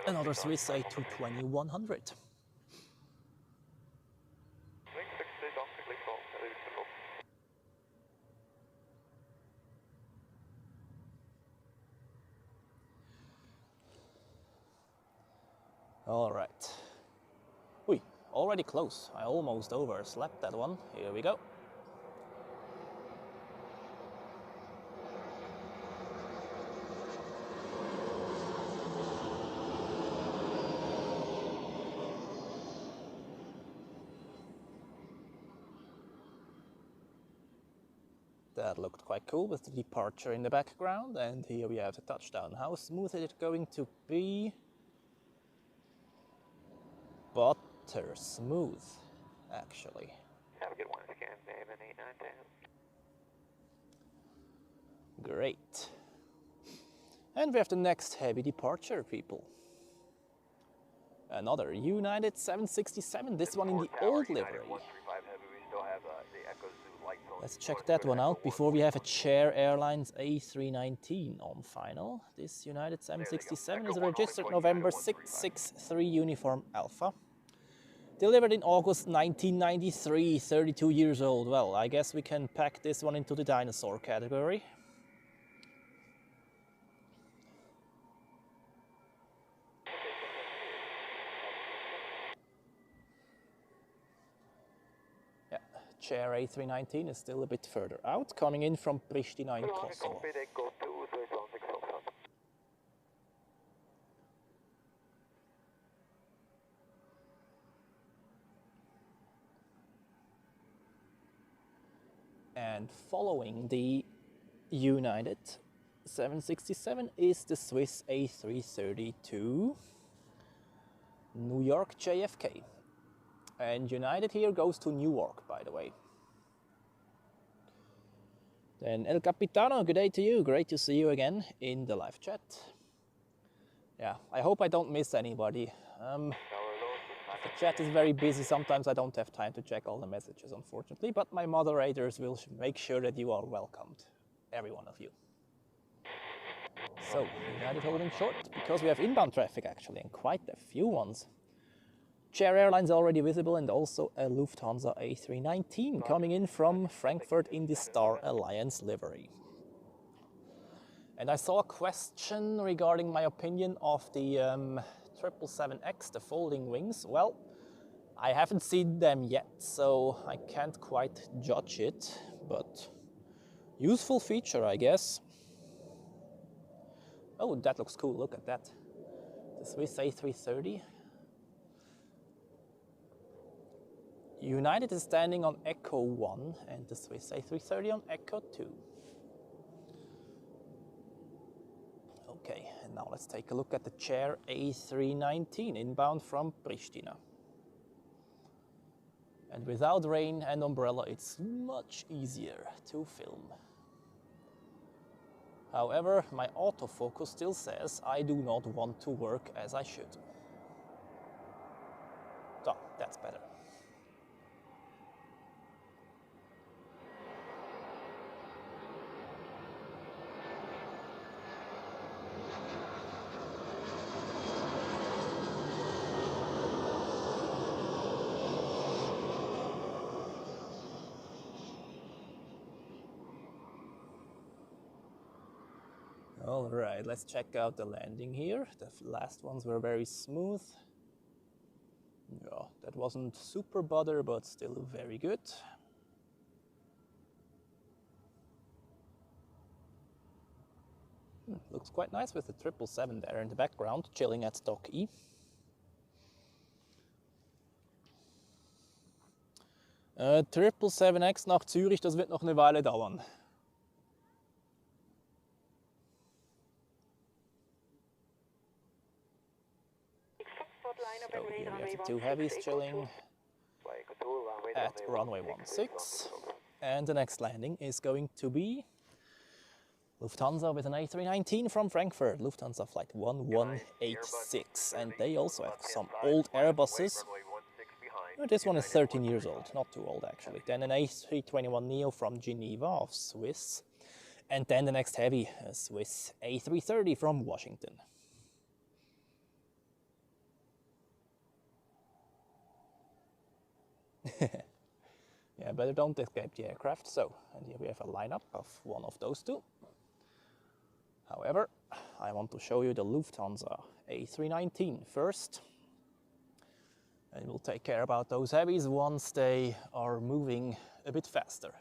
another Swiss A220-100. All right. Ui, already close. I almost overslept that one. Here we go. That looked quite cool with the departure in the background, and here we have the touchdown. How smooth is it going to be? Butter smooth, actually. Have a good one, scan, David, 892. Great. And we have the next heavy departure, people. Another United 767, this one in the old livery. Let's check that one out before we have a Chair Airlines A319 on final. This United 767 is registered November 663 Uniform Alpha. Delivered in August 1993, 32 years old. Well, I guess we can pack this one into the dinosaur category. Chair A319 is still a bit further out, coming in from Pristina in Kosovo. And following the United 767 is the Swiss A330 to New York JFK. And United here goes to Newark, by the way. Then El Capitano, good day to you. Great to see you again in the live chat. Yeah, I hope I don't miss anybody. The chat is very busy. Sometimes I don't have time to check all the messages, unfortunately. But my moderators will make sure that you are welcomed, every one of you. So, United holding short because we have inbound traffic actually, and quite a few ones. Chair Airlines already visible, and also a Lufthansa A319 coming in from Frankfurt in the Star Alliance livery. And I saw a question regarding my opinion of the 777X, the folding wings. Well, I haven't seen them yet, so I can't quite judge it, but useful feature, I guess. Oh, that looks cool, look at that. The Swiss A330. United is standing on Echo 1 and the Swiss A330 on Echo 2. Okay, and now let's take a look at the Chair A319 inbound from Pristina. And without rain and umbrella, it's much easier to film. However, my autofocus still says I do not want to work as I should. So, that's better. All right, let's check out the landing here. The last ones were very smooth. Yeah, that wasn't super butter, but still very good. Looks quite nice with the 777 there in the background, chilling at Dock E. 777X nach Zürich, das wird noch eine Weile dauern. So here we have the two heavies chilling at runway 16, and the next landing is going to be Lufthansa with an A319 from Frankfurt, Lufthansa flight 1186, and they also have some old Airbuses. This one is 13 years old, not too old actually. Then an A321neo from Geneva of Swiss, and then the next heavy, a Swiss A330 from Washington. Yeah, better don't escape the aircraft. So, and here we have a lineup of one of those two. However, I want to show you the Lufthansa A319 first. And we'll take care about those heavies once they are moving a bit faster.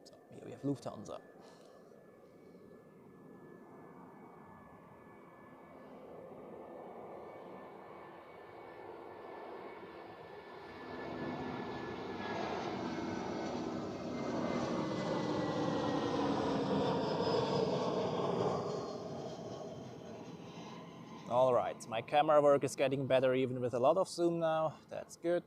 So here we have Lufthansa. All right, my camera work is getting better even with a lot of zoom now. That's good.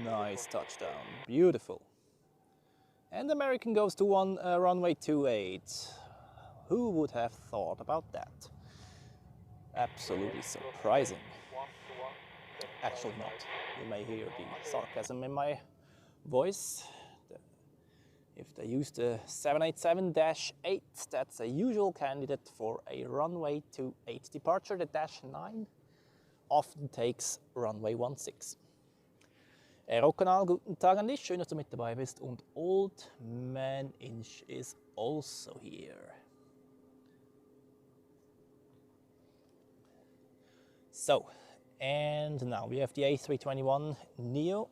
Nice touchdown, beautiful. And American goes to runway 28. Who would have thought about that? Absolutely surprising. Actually not. You may hear the sarcasm in my voice. If they use the 787-8, that's a usual candidate for a runway 28 departure. The -9 often takes runway 16. Aero-Kanal, guten Tag an dich. Schön, dass du mit dabei bist. Und Old Man Inch is also here. So, and now we have the A321 Neo.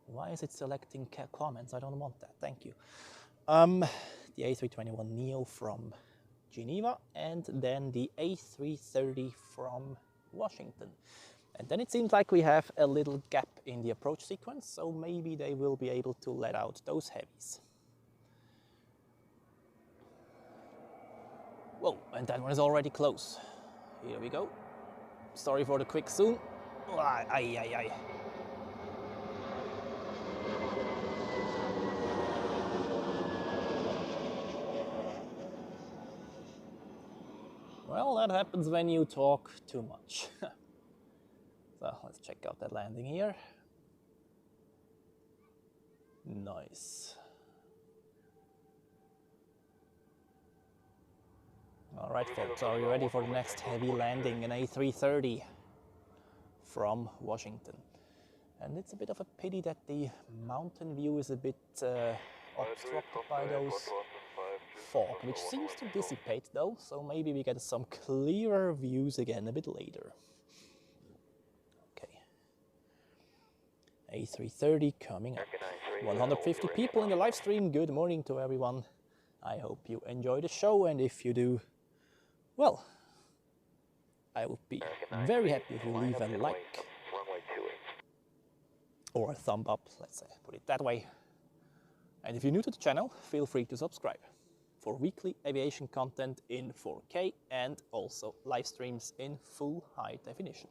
Why is it selecting comments? I don't want that, thank you. The A321 Neo from Geneva, and then the A330 from Washington. And then it seems like we have a little gap in the approach sequence, so maybe they will be able to let out those heavies. Whoa, and that one is already close. Here we go. Sorry for the quick zoom. Ay, ay, ay. Well, that happens when you talk too much. So let's check out that landing here. Nice. All right, folks, are you ready for the next heavy landing? An A330 from Washington. And it's a bit of a pity that the mountain view is a bit obstructed by those fog, which seems to dissipate though, so maybe we get some clearer views again a bit later. Okay. A330 coming up. 150 people in the live stream. Good morning to everyone. I hope you enjoy the show, and if you do, well, I would be very happy if you leave a like or a thumb up, let's say, put it that way. And if you're new to the channel, feel free to subscribe for weekly aviation content in 4K and also live streams in full high definition.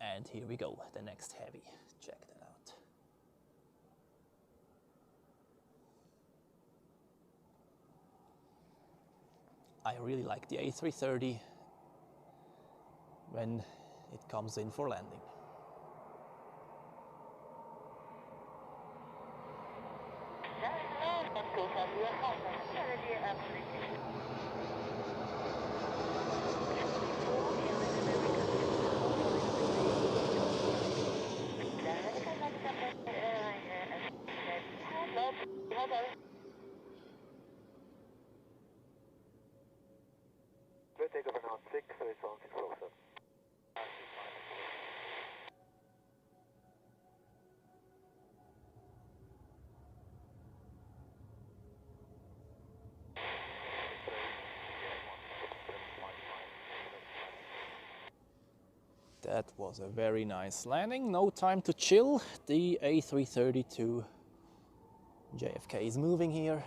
And here we go, the next heavy. Check that out. I really like the A330 when it comes in for landing. Take off now 6, so it's on 607. That was a very nice landing. No time to chill. The A330 to JFK is moving here.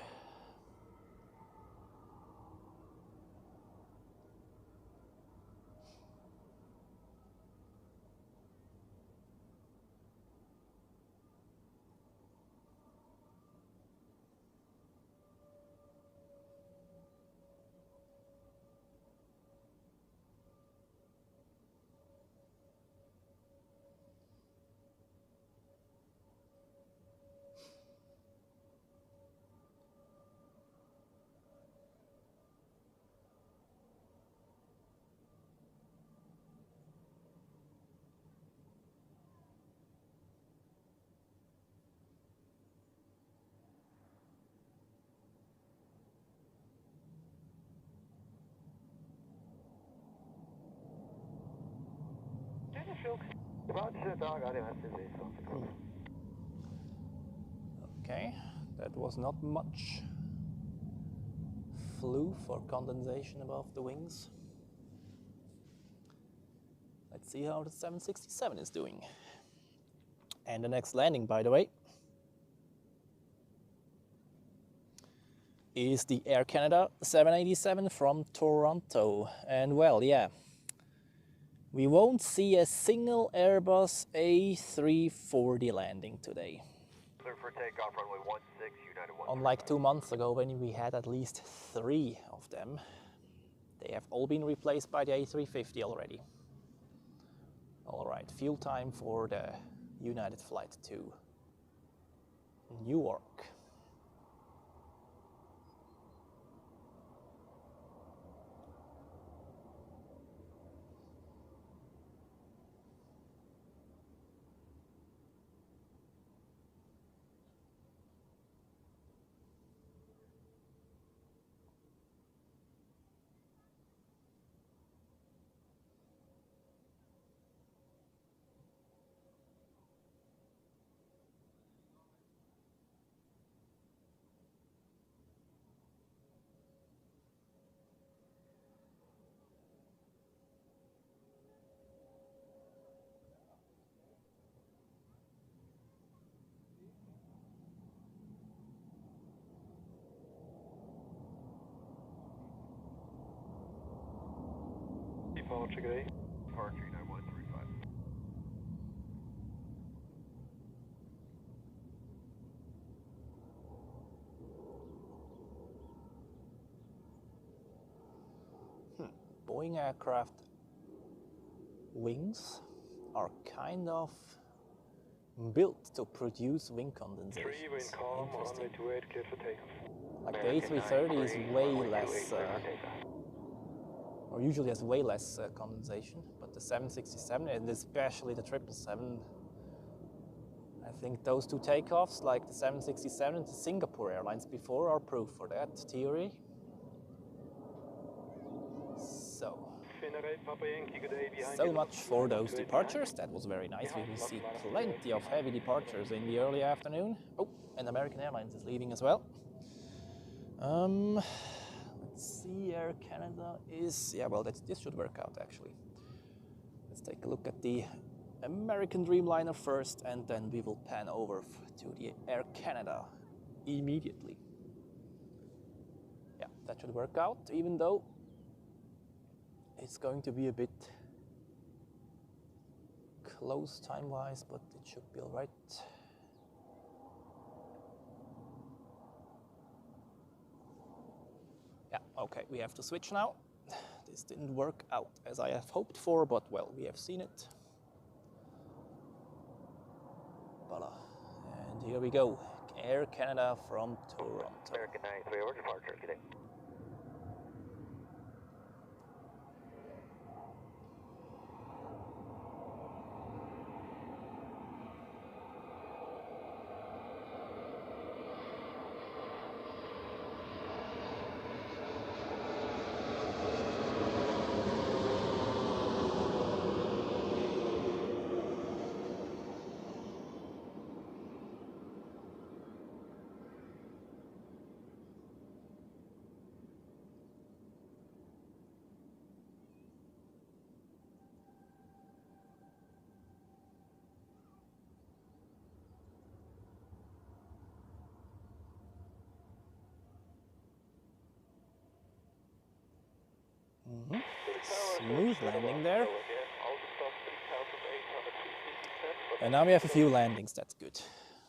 Okay, that was not much flue for condensation above the wings. Let's see how the 767 is doing. And the next landing, by the way, is the Air Canada 787 from Toronto. And well, yeah, we won't see a single Airbus A340 landing today. Clear for takeoff, runway 16, United 1. Unlike 2 months ago when we had at least 3 of them, they have all been replaced by the A350 already. All right, fuel time for the United flight to Newark. Departure gate. Departure, United 135. Boeing aircraft wings are kind of built to produce wing condensation. 3 wind calm, runway 28, clear for takeoff. Like the A330 is way less, or usually has way less condensation, but the 767 and especially the 777, I think those 2 takeoffs, like the 767 and the Singapore Airlines before, are proof for that theory. So much for those departures. That was very nice. We will see plenty of heavy departures in the early afternoon. Oh, and American Airlines is leaving as well. Let's see, Air Canada is, yeah, well, this should work out actually. Let's take a look at the American Dreamliner first, and then we will pan over to the Air Canada immediately. Yeah, that should work out, even though it's going to be a bit close time-wise, but it should be all right. Yeah, okay, we have to switch now. This didn't work out as I have hoped for, but well, we have seen it. Voila. And here we go. Air Canada from Toronto. American 93, or departure, good day. Smooth landing there. And now we have a few landings, that's good.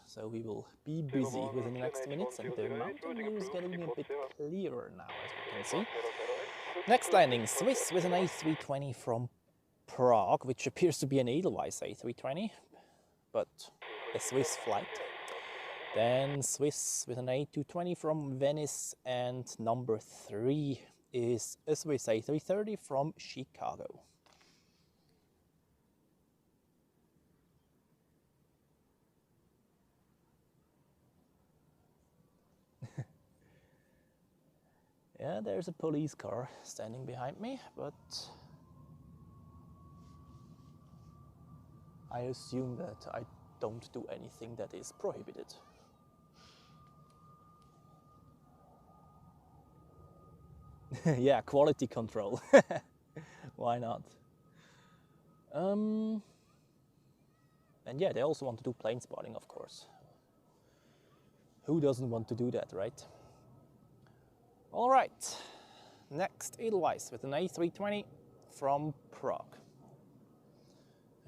So we will be busy within the next minutes, and the mountain view is getting a bit clearer now, as we can see. Next landing, Swiss with an A320 from Prague, which appears to be an Edelweiss A320, but a Swiss flight. Then Swiss with an A220 from Venice, and number 3 is a Swiss A330 from Chicago. Yeah, there's a police car standing behind me, but I assume that I don't do anything that is prohibited. Yeah, quality control. Why not? And yeah, they also want to do plane spotting, of course. Who doesn't want to do that, right? All right, next Edelweiss with an A320 from Prague.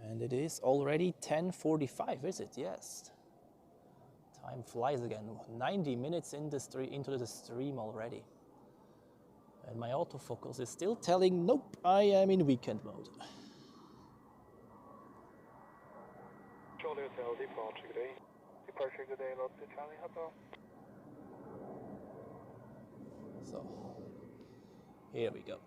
And it is already 10:45, is it? Yes. Time flies again. 90 minutes into the stream already. And my autofocus is still telling, nope, I am in weekend mode. Charlie Hotel, departure today. Departure today, lot to Charlie Hotel. So, here we go.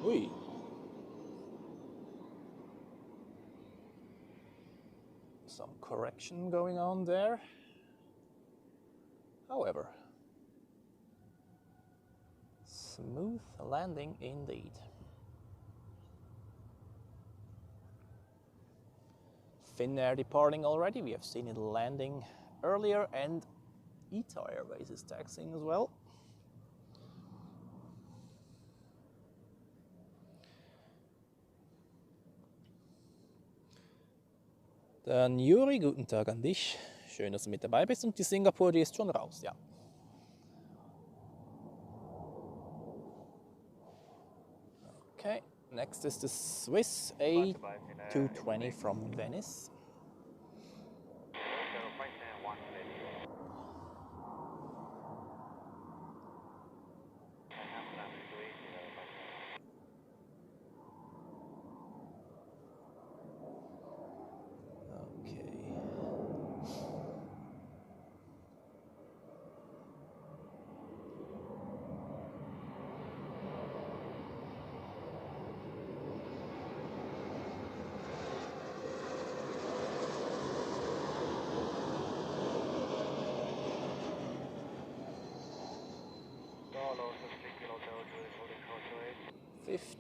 Ui. Some correction going on there. However, smooth landing indeed. Finnair departing already. We have seen it landing earlier, and ITA Airways is taxiing as well. Dann Juri, guten Tag an dich. Schön, dass du mit dabei bist. Und die Singapur, die ist schon raus, ja. Okay, next is the Swiss A220 from Venice.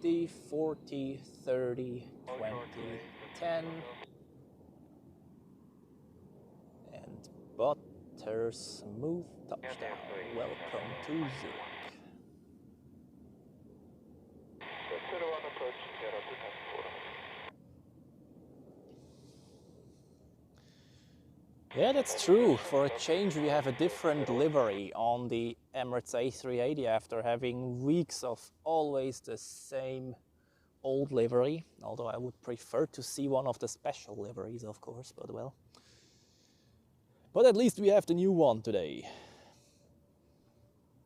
$50, $40, $30, $20, $10, and butter smooth touchdown. Welcome to Zurich. Yeah, that's true. For a change, we have a different livery on the Emirates A380 after having weeks of always the same old livery. Although I would prefer to see one of the special liveries, of course, but well. But at least we have the new one today.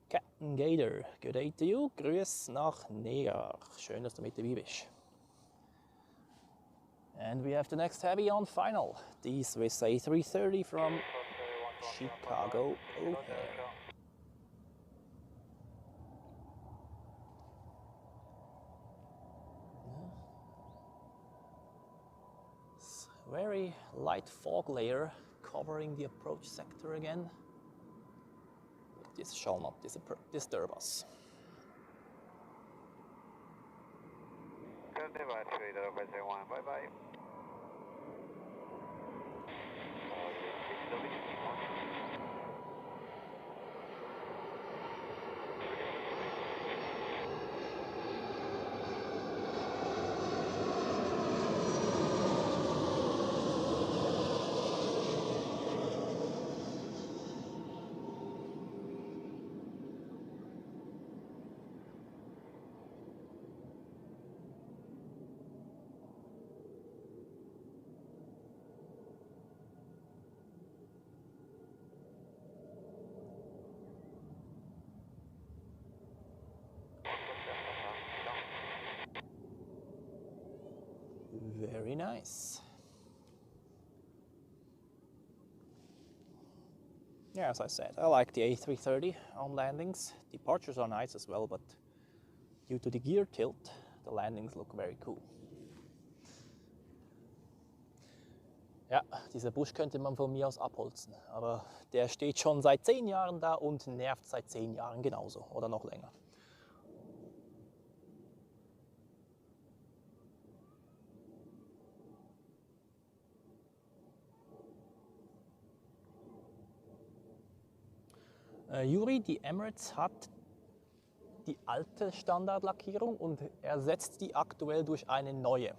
Captain Gator, good day to you. Grüß nach Negar. Schön, dass du mit dabei bist. And we have the next heavy on final, the Swiss A330 from Chicago O'Hare. Very light fog layer covering the approach sector again. But this shall not disturb us. Bye-bye. Very nice. Yeah, as I said, I like the A330 on landings. Departures are nice as well, but due to the gear tilt, the landings look very cool. Ja, dieser Busch könnte man von mir aus abholzen, aber der steht schon seit 10 Jahren da und nervt seit 10 Jahren genauso oder noch länger. Juri, die Emirates hat die alte Standardlackierung und ersetzt die aktuell durch eine neue.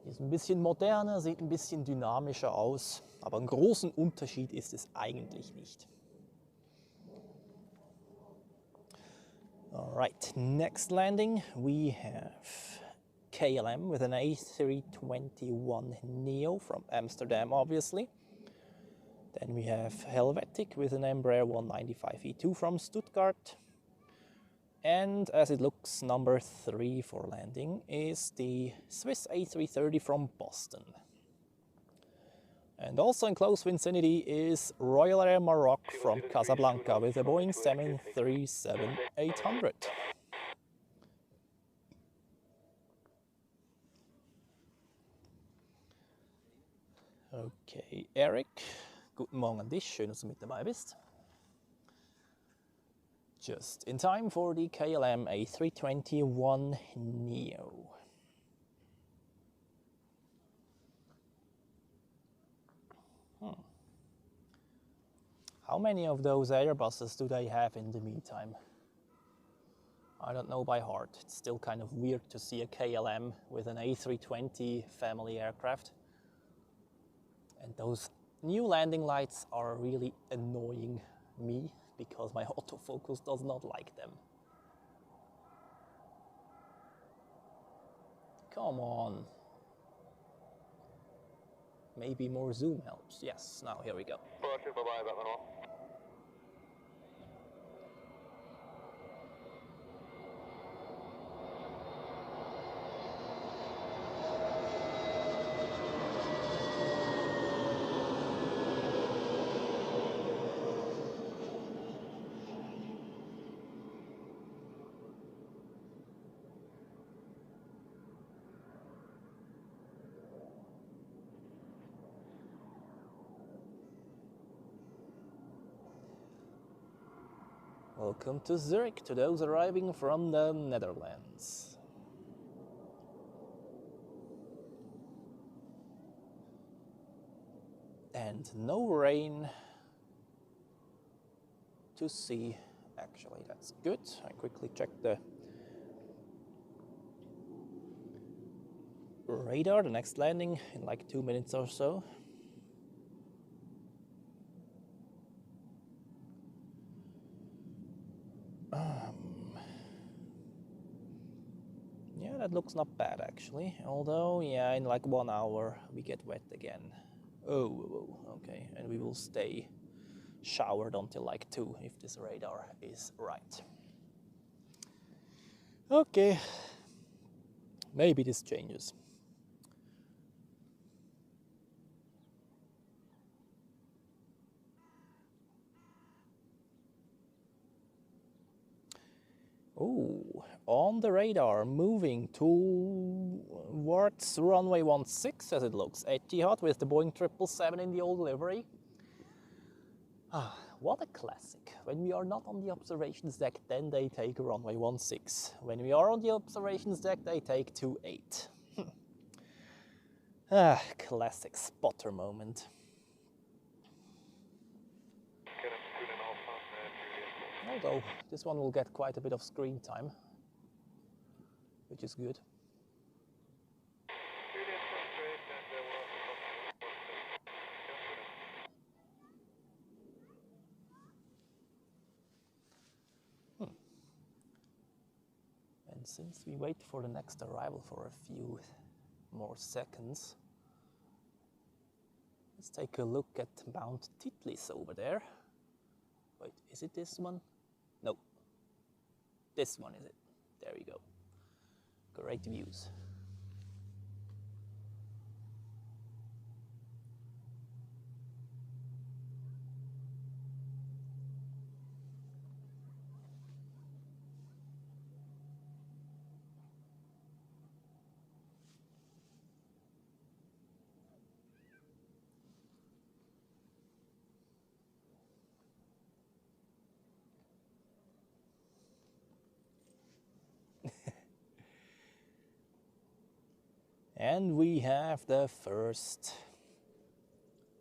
Die ist ein bisschen moderner, sieht ein bisschen dynamischer aus, aber einen großen Unterschied ist es eigentlich nicht. Alright, next landing we have KLM with an A321neo from Amsterdam, obviously. Then we have Helvetic with an Embraer 195-E2 from Stuttgart. And as it looks, number 3 for landing is the Swiss A330 from Boston. And also in close vicinity is Royal Air Maroc from Casablanca with a Boeing 737-800. Okay, Eric, guten Morgen an dich, schön, dass du mit dabei bist. Just in time for the KLM A321neo. How many of those Airbuses do they have in the meantime? I don't know by heart. It's still kind of weird to see a KLM with an A320 family aircraft. And those new landing lights are really annoying me because my autofocus does not like them. Come on. Maybe more zoom helps. Yes, now here we go. Roger, bye-bye, Batman 1. Welcome to Zurich, to those arriving from the Netherlands. And no rain to see, actually, that's good. I quickly checked the radar, the next landing in like 2 minutes or so. Yeah, that looks not bad actually. Although, yeah, in like 1 hour we get wet again. Oh, okay. And we will stay showered until like 2 if this radar is right. Okay. Maybe this changes. Oh, on the radar, moving towards runway 16 as it looks. Etihad with the Boeing 777 in the old livery. Ah, what a classic. When we are not on the observations deck, then they take runway 16. When we are on the observations deck, they take 28. Ah, classic spotter moment. Although this one will get quite a bit of screen time, which is good. And since we wait for the next arrival for a few more seconds, let's take a look at Mount Titlis over there. Wait, is it this one? No. This one is it. There we go. Great views. And we have the first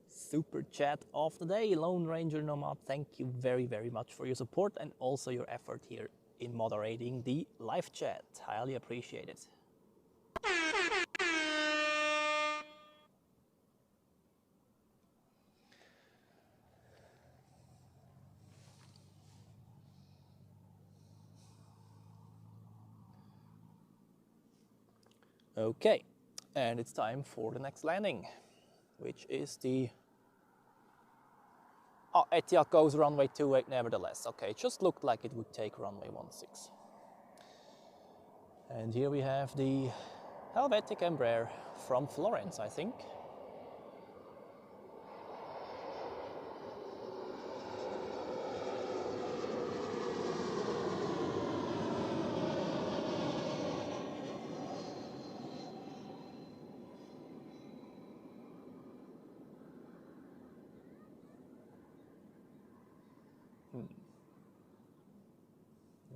super chat of the day. Lone Ranger Nomad, thank you very, very much for your support and also your effort here in moderating the live chat. Highly appreciate it. Okay, and it's time for the next landing, which is the Etihad goes runway 28 nevertheless. Okay, it just looked like it would take runway 16. And here we have the Helvetic Embraer from Florence, I think.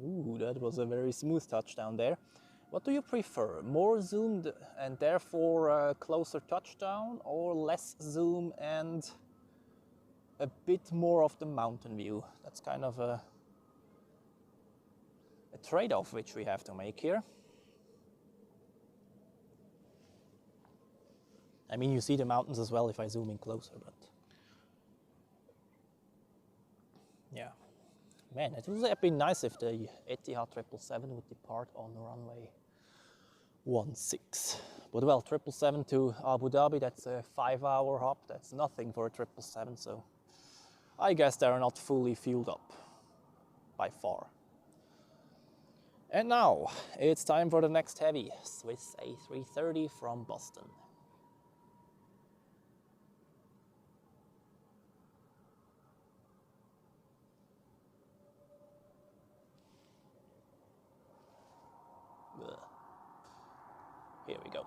Ooh, that was a very smooth touchdown there. What do you prefer? More zoomed and therefore a closer touchdown, or less zoom and a bit more of the mountain view? That's kind of a trade-off which we have to make here. I mean, you see the mountains as well if I zoom in closer, but yeah. Man, it would have been nice if the Etihad 777 would depart on runway 16. But well, 777 to Abu Dhabi, that's a 5-hour hop. That's nothing for a 777, so I guess they're not fully fueled up by far. And now it's time for the next heavy, Swiss A330 from Boston. Here we go.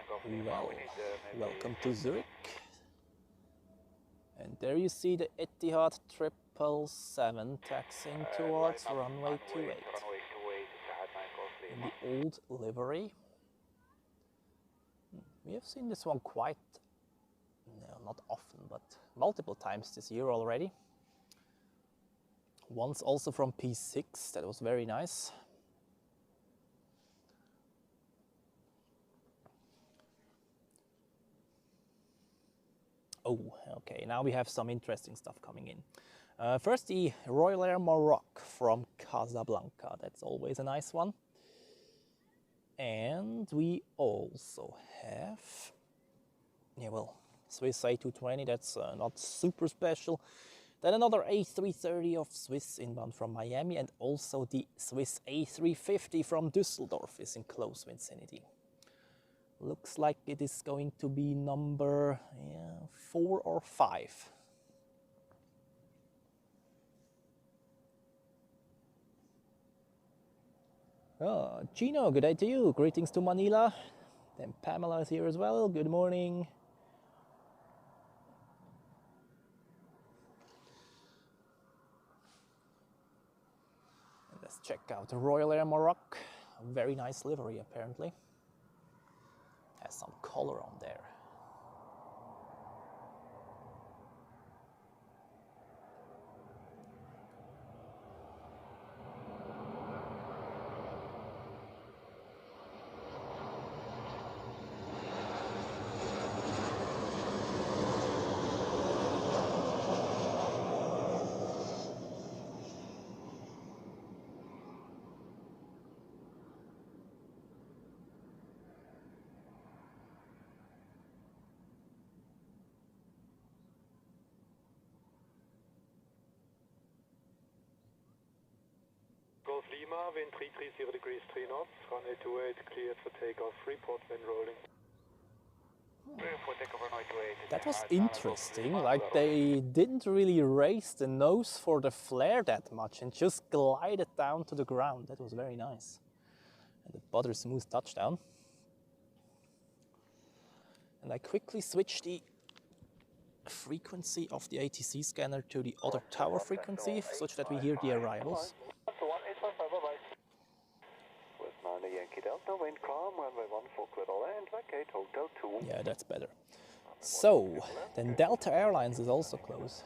Golf Lima. Well, welcome to Zurich. And there you see the Etihad 777 taxiing towards runway 28 in the old livery. We have seen this one quite, no, not often, but multiple times this year already. Once also from P6, that was very nice. Oh, okay, now we have some interesting stuff coming in. First, the Royal Air Maroc from Casablanca. That's always a nice one. And we also have, yeah, well, Swiss A220, that's not super special. Then another A330 of Swiss inbound from Miami, and also the Swiss A350 from Düsseldorf is in close vicinity. Looks like it is going to be number 4 or 5. Oh, Gino, good day to you. Greetings to Manila. Then Pamela is here as well. Good morning. And let's check out the Royal Air Maroc. Very nice livery, apparently. Has some color on there. Golf Lima, wind 330 degrees 3 knots, runway 28 cleared for takeoff, report when rolling. That was interesting, like they didn't really raise the nose for the flare that much and just glided down to the ground. That was very nice. And a butter smooth touchdown. And I quickly switched the frequency of the ATC scanner to the other tower frequency, such that we hear the arrivals. Yeah, that's better. So, then Delta Airlines is also close.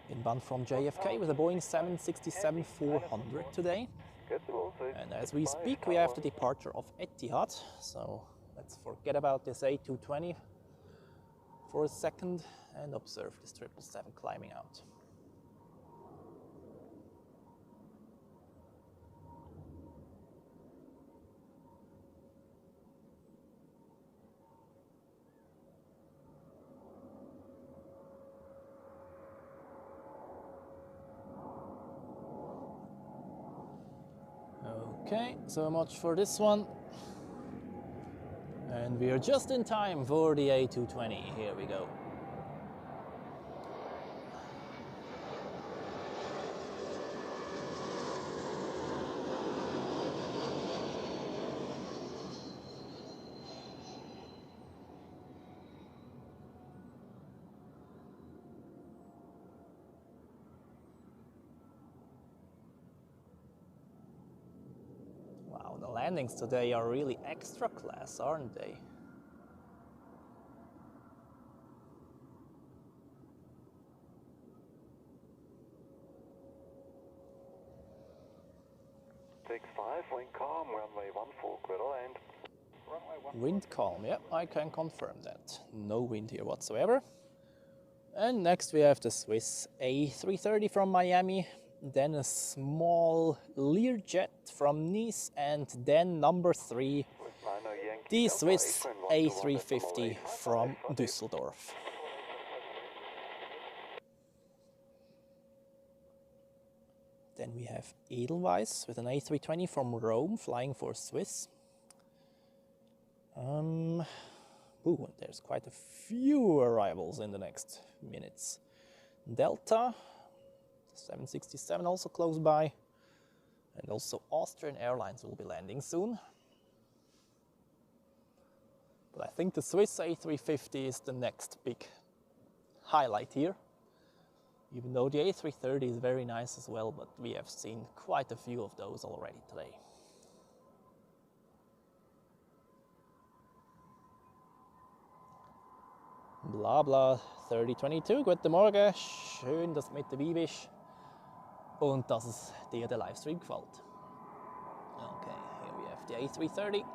Inbound from JFK with a Boeing 767-400 today. And as we speak, we have the departure of Etihad. So let's forget about this A220 for a second and observe this 777 climbing out. Okay, so much for this one. And we are just in time for the A220. Here we go. Wow, the landings today are really extra class, aren't they? Wind calm, runway 14, clear to land. Wind calm, yep, I can confirm that. No wind here whatsoever. And next we have the Swiss A330 from Miami, then a small Learjet from Nice, and then number 3, the Swiss A350 from Düsseldorf. Then we have Edelweiss with an A320 from Rome flying for Swiss. Ooh, there's quite a few arrivals in the next minutes. Delta, 767 also close by. And also Austrian Airlines will be landing soon. But I think the Swiss A350 is the next big highlight here. Even though the A330 is very nice as well, but we have seen quite a few of those already today. Blabla 3022, guten Morgen, schön, dass du mit dabei bist und dass es dir der Livestream gefällt. Okay, here we have the A330.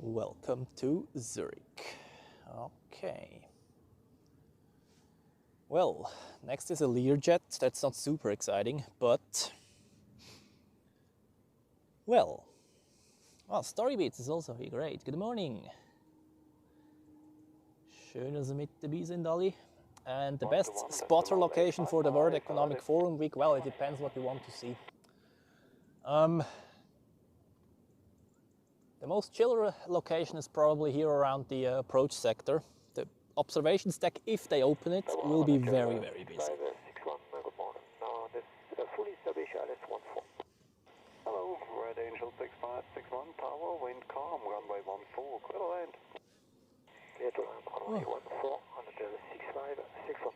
Welcome to Zurich. Okay. Well, next is a Learjet. That's not super exciting, but well, Storybeats is also here. Great. Good morning. Schön, dass Sie mit dabei sind, alle. And the best spotter location for the World Economic Forum week, well, it depends what you want to see. The most chiller location is probably here around the approach sector. The observation deck, if they open it, will be very, very busy. Hello, Red Angel 6561, tower, wind calm, runway 14, clear to land. Clear to land, runway 14, 6561.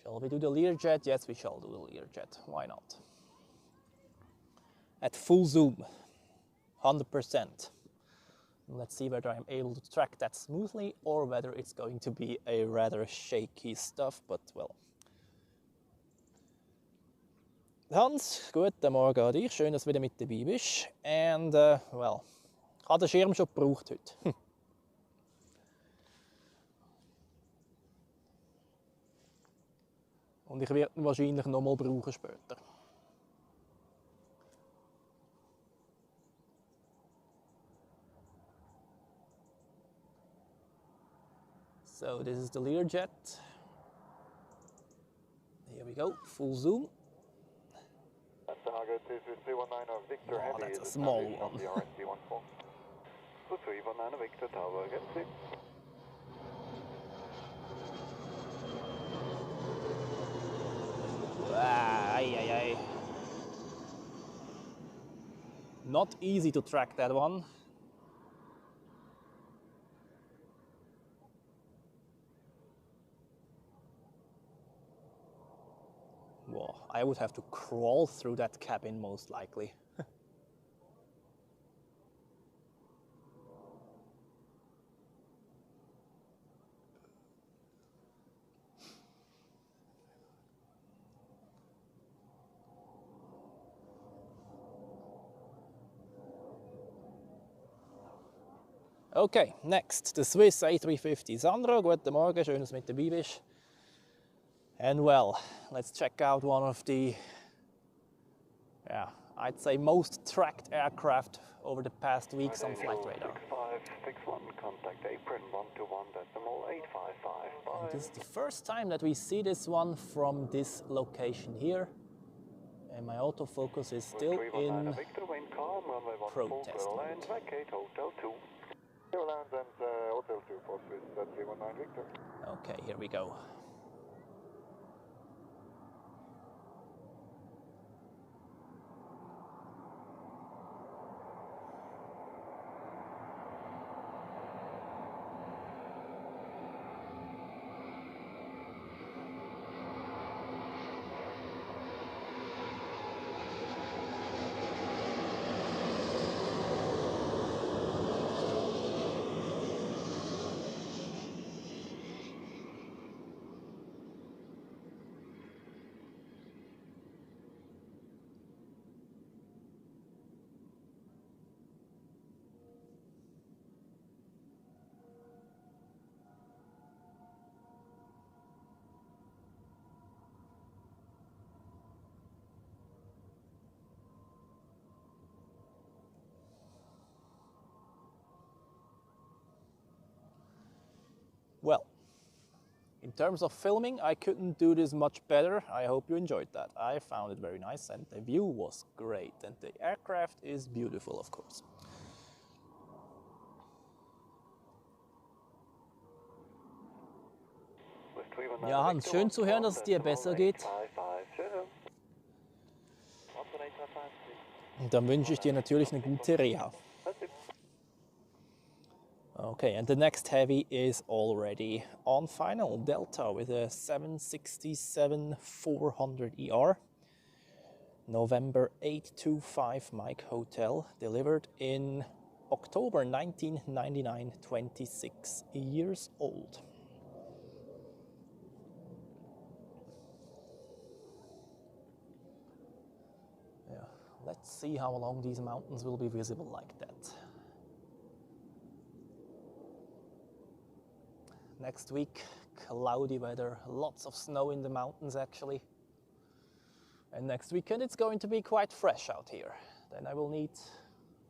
Shall we do the Learjet? Yes, we shall do the Learjet. Why not? At full zoom. 100%. Let's see whether I'm able to track that smoothly or whether it's going to be a rather shaky stuff, but well. Hans, guten Morgen an dich. Schön, dass du wieder mit dabei bist. And, well, ich habe den Schirm schon gebraucht heute. Und ich werde ihn wahrscheinlich nochmal brauchen später. So this is the Learjet. Here we go, full zoom. Target is 319 Victor Oh, Heavy. that's a small one. The RSD-14. 319 Victor Tower, get see. Ay. Not easy to track that one. Well, I would have to crawl through that cabin most likely. Okay, next, the Swiss A350. Sandro, guten Morgen, schön, dass du mit dabei bist. And well, let's check out one of the, I'd say most tracked aircraft over the past weeks on flight radar. 6561, contact apron 121.855. And this is the first time that we see this one from this location here. And my autofocus is still in protest mode. Okay, here we go. Well, in terms of filming, I couldn't do this much better. I hope you enjoyed that. I found it very nice and the view was great and the aircraft is beautiful, of course. Ja, Hans, schön zu hören, dass es dir besser geht. Und dann wünsche ich dir natürlich eine gute Reha. Okay, and the next heavy is already on final, Delta with a 767-400ER. November 825 Mike Hotel, delivered in October 1999, 26 years old. Yeah, let's see how long these mountains will be visible like that. Next week, cloudy weather, lots of snow in the mountains actually. And next weekend it's going to be quite fresh out here. Then I will need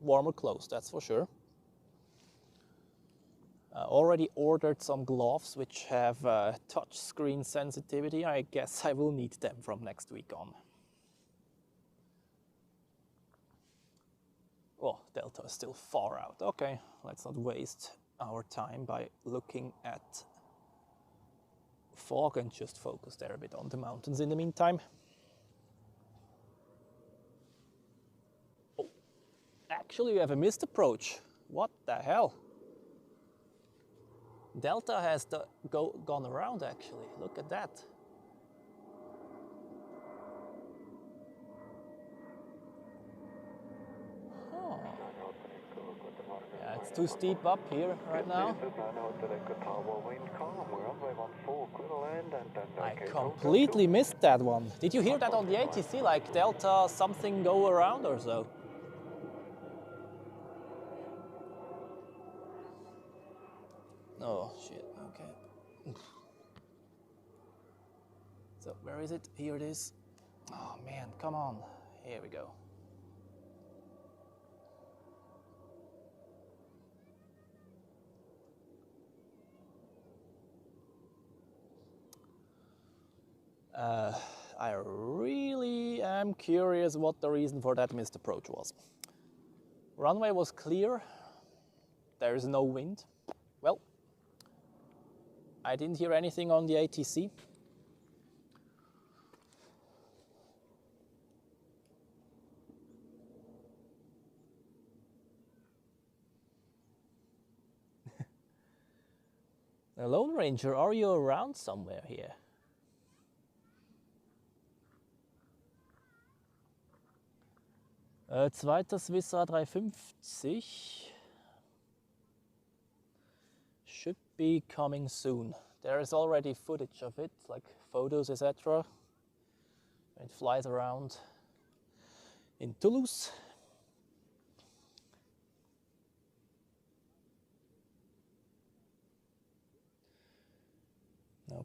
warmer clothes, that's for sure. I already ordered some gloves which have touch screen sensitivity. I guess I will need them from next week on. Oh, Delta is still far out. Okay, let's not waste our time by looking at fog and just focus there a bit on the mountains in the meantime. Oh, actually we have a missed approach. What the hell? Delta has gone around actually, look at that. too steep up here right now. I completely missed that one. Did you hear that on the ATC, like Delta something go around or so? Oh shit, okay. So where is it? Here it is. Oh man, come on. Here we go. I really am curious what the reason for that missed approach was. Runway was clear. There is no wind. Well, I didn't hear anything on the ATC. Lone Ranger, are you around somewhere here? Zweiter Swiss A350 should be coming soon. There is already footage of it, like photos, etc. It flies around in Toulouse.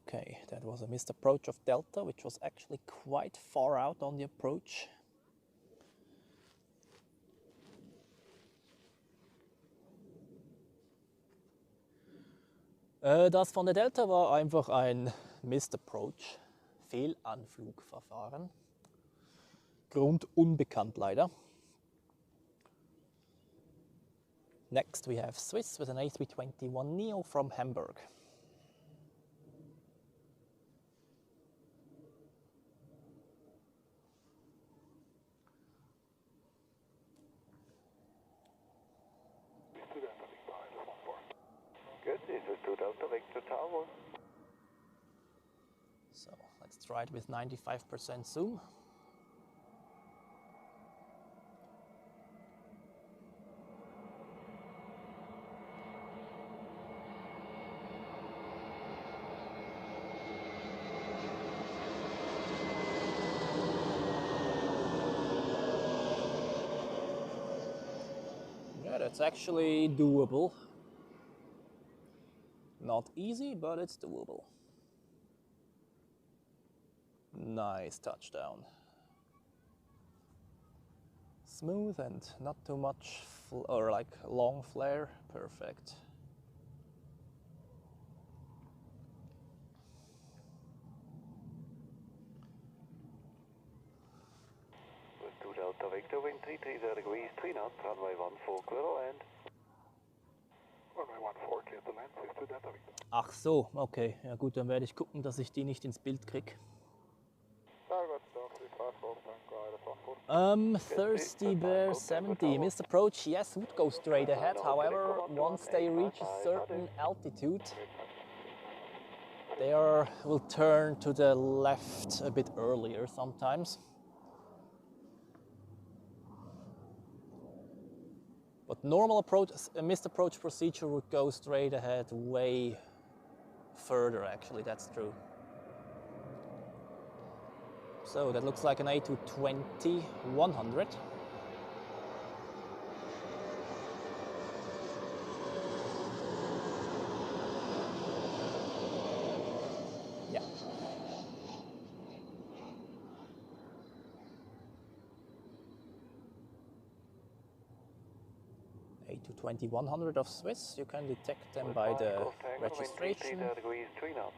Okay, that was a missed approach of Delta, which was actually quite far out on the approach. Das von der Delta war einfach ein Missed Approach, Fehlanflugverfahren. Grund unbekannt leider. Next we have Swiss with an A321neo from Hamburg. So let's try it with 95% zoom. Yeah, that's actually doable. Not easy, but it's doable. Nice touchdown. Smooth and not too much or like long flare. Perfect. To Delta Victor, wind 330 degrees, 3 knots, runway 14, clear to land. Runway 14, clear to land, please to Delta Victor. Ach so, okay. Ja gut, dann werde ich gucken, dass ich die nicht ins Bild kriege. Thirsty Bear 70, missed approach, yes, would go straight ahead. However, once they reach a certain altitude, they will turn to the left a bit earlier sometimes. But normal approach, a missed approach procedure would go straight ahead way further actually, that's true. So that looks like an A220-100. Yeah. A220-100 of Swiss, you can detect them by the registration.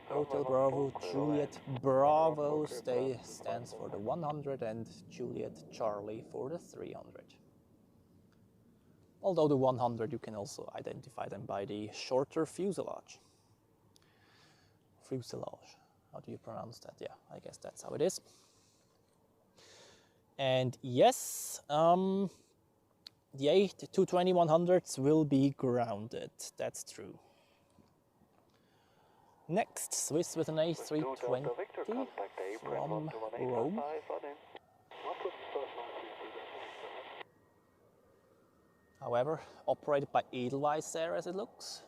Hotel Bravo, Juliet Bravo stands for the 100 and Juliet Charlie for the 300. Although the 100 you can also identify them by the shorter fuselage. Fuselage, how do you pronounce that? Yeah, I guess that's how it is. And yes, the A220-100s will be grounded, that's true. Next, Swiss with an A320 from Rome. However, operated by Edelweiss there as it looks.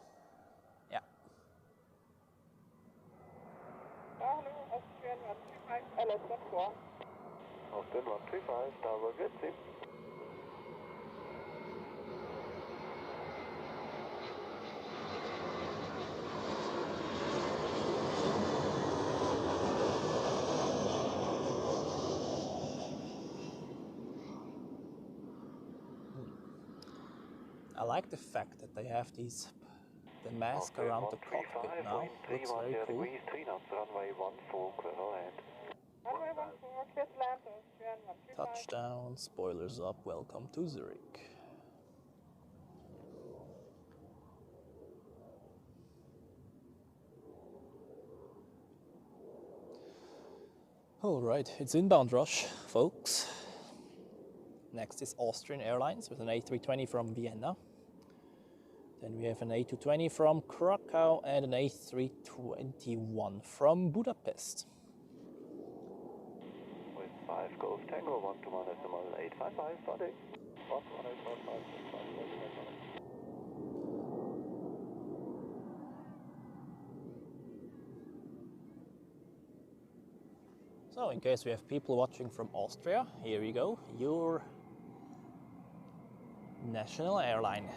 Yeah. Austin 135, Tower good, see. I like the fact that they have the mask around the cockpit now. Looks very cool. Degrees, 3 knots, runway 14, clear to land. Runway 14, clear to land, Austrian 135. Touchdown, spoilers up, welcome to Zurich. Alright, it's inbound rush, folks. Next is Austrian Airlines with an A320 from Vienna. Then we have an A220 from Krakow and an A321 from Budapest. With 5 Golf Tango, 1 to 1 decimal 855, starting. 1 to 1 855, So, in case we have people watching from Austria, here you go, your national airline.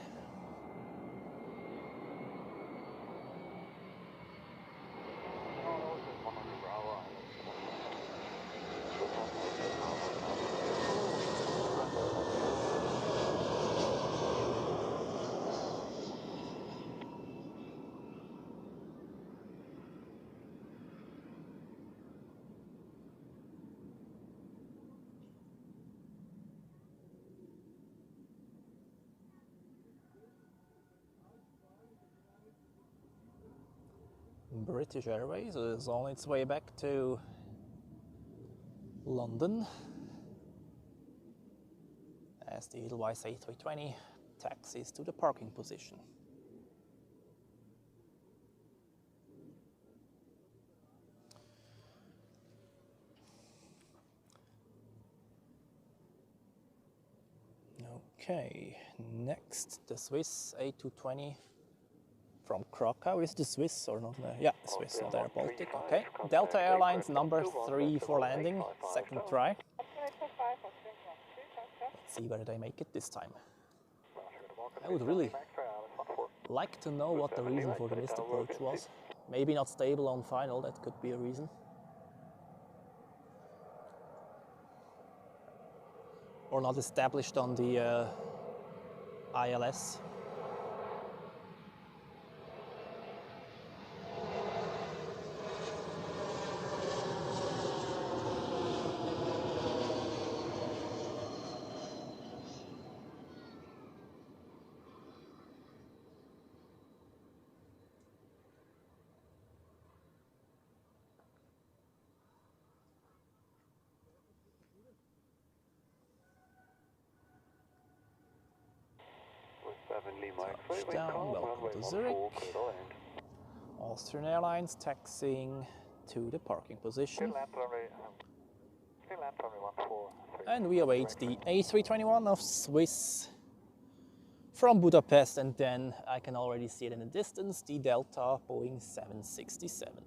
British Airways is on its way back to London as the Edelweiss A320 taxis to the parking position. Okay, next the Swiss A220 from Krakow. Is the Swiss or not? Yeah, Swiss, not Air Baltic. Okay. Delta Airlines number 3 for landing, second try. Let's see whether they make it this time. I would really like to know what the reason for the missed approach was. Maybe not stable on final, that could be a reason. Or not established on the ILS. Touchdown, welcome to Zurich. Austrian Airlines taxiing to the parking position. And we await the A321 of Swiss from Budapest, and then I can already see it in the distance, the Delta Boeing 767.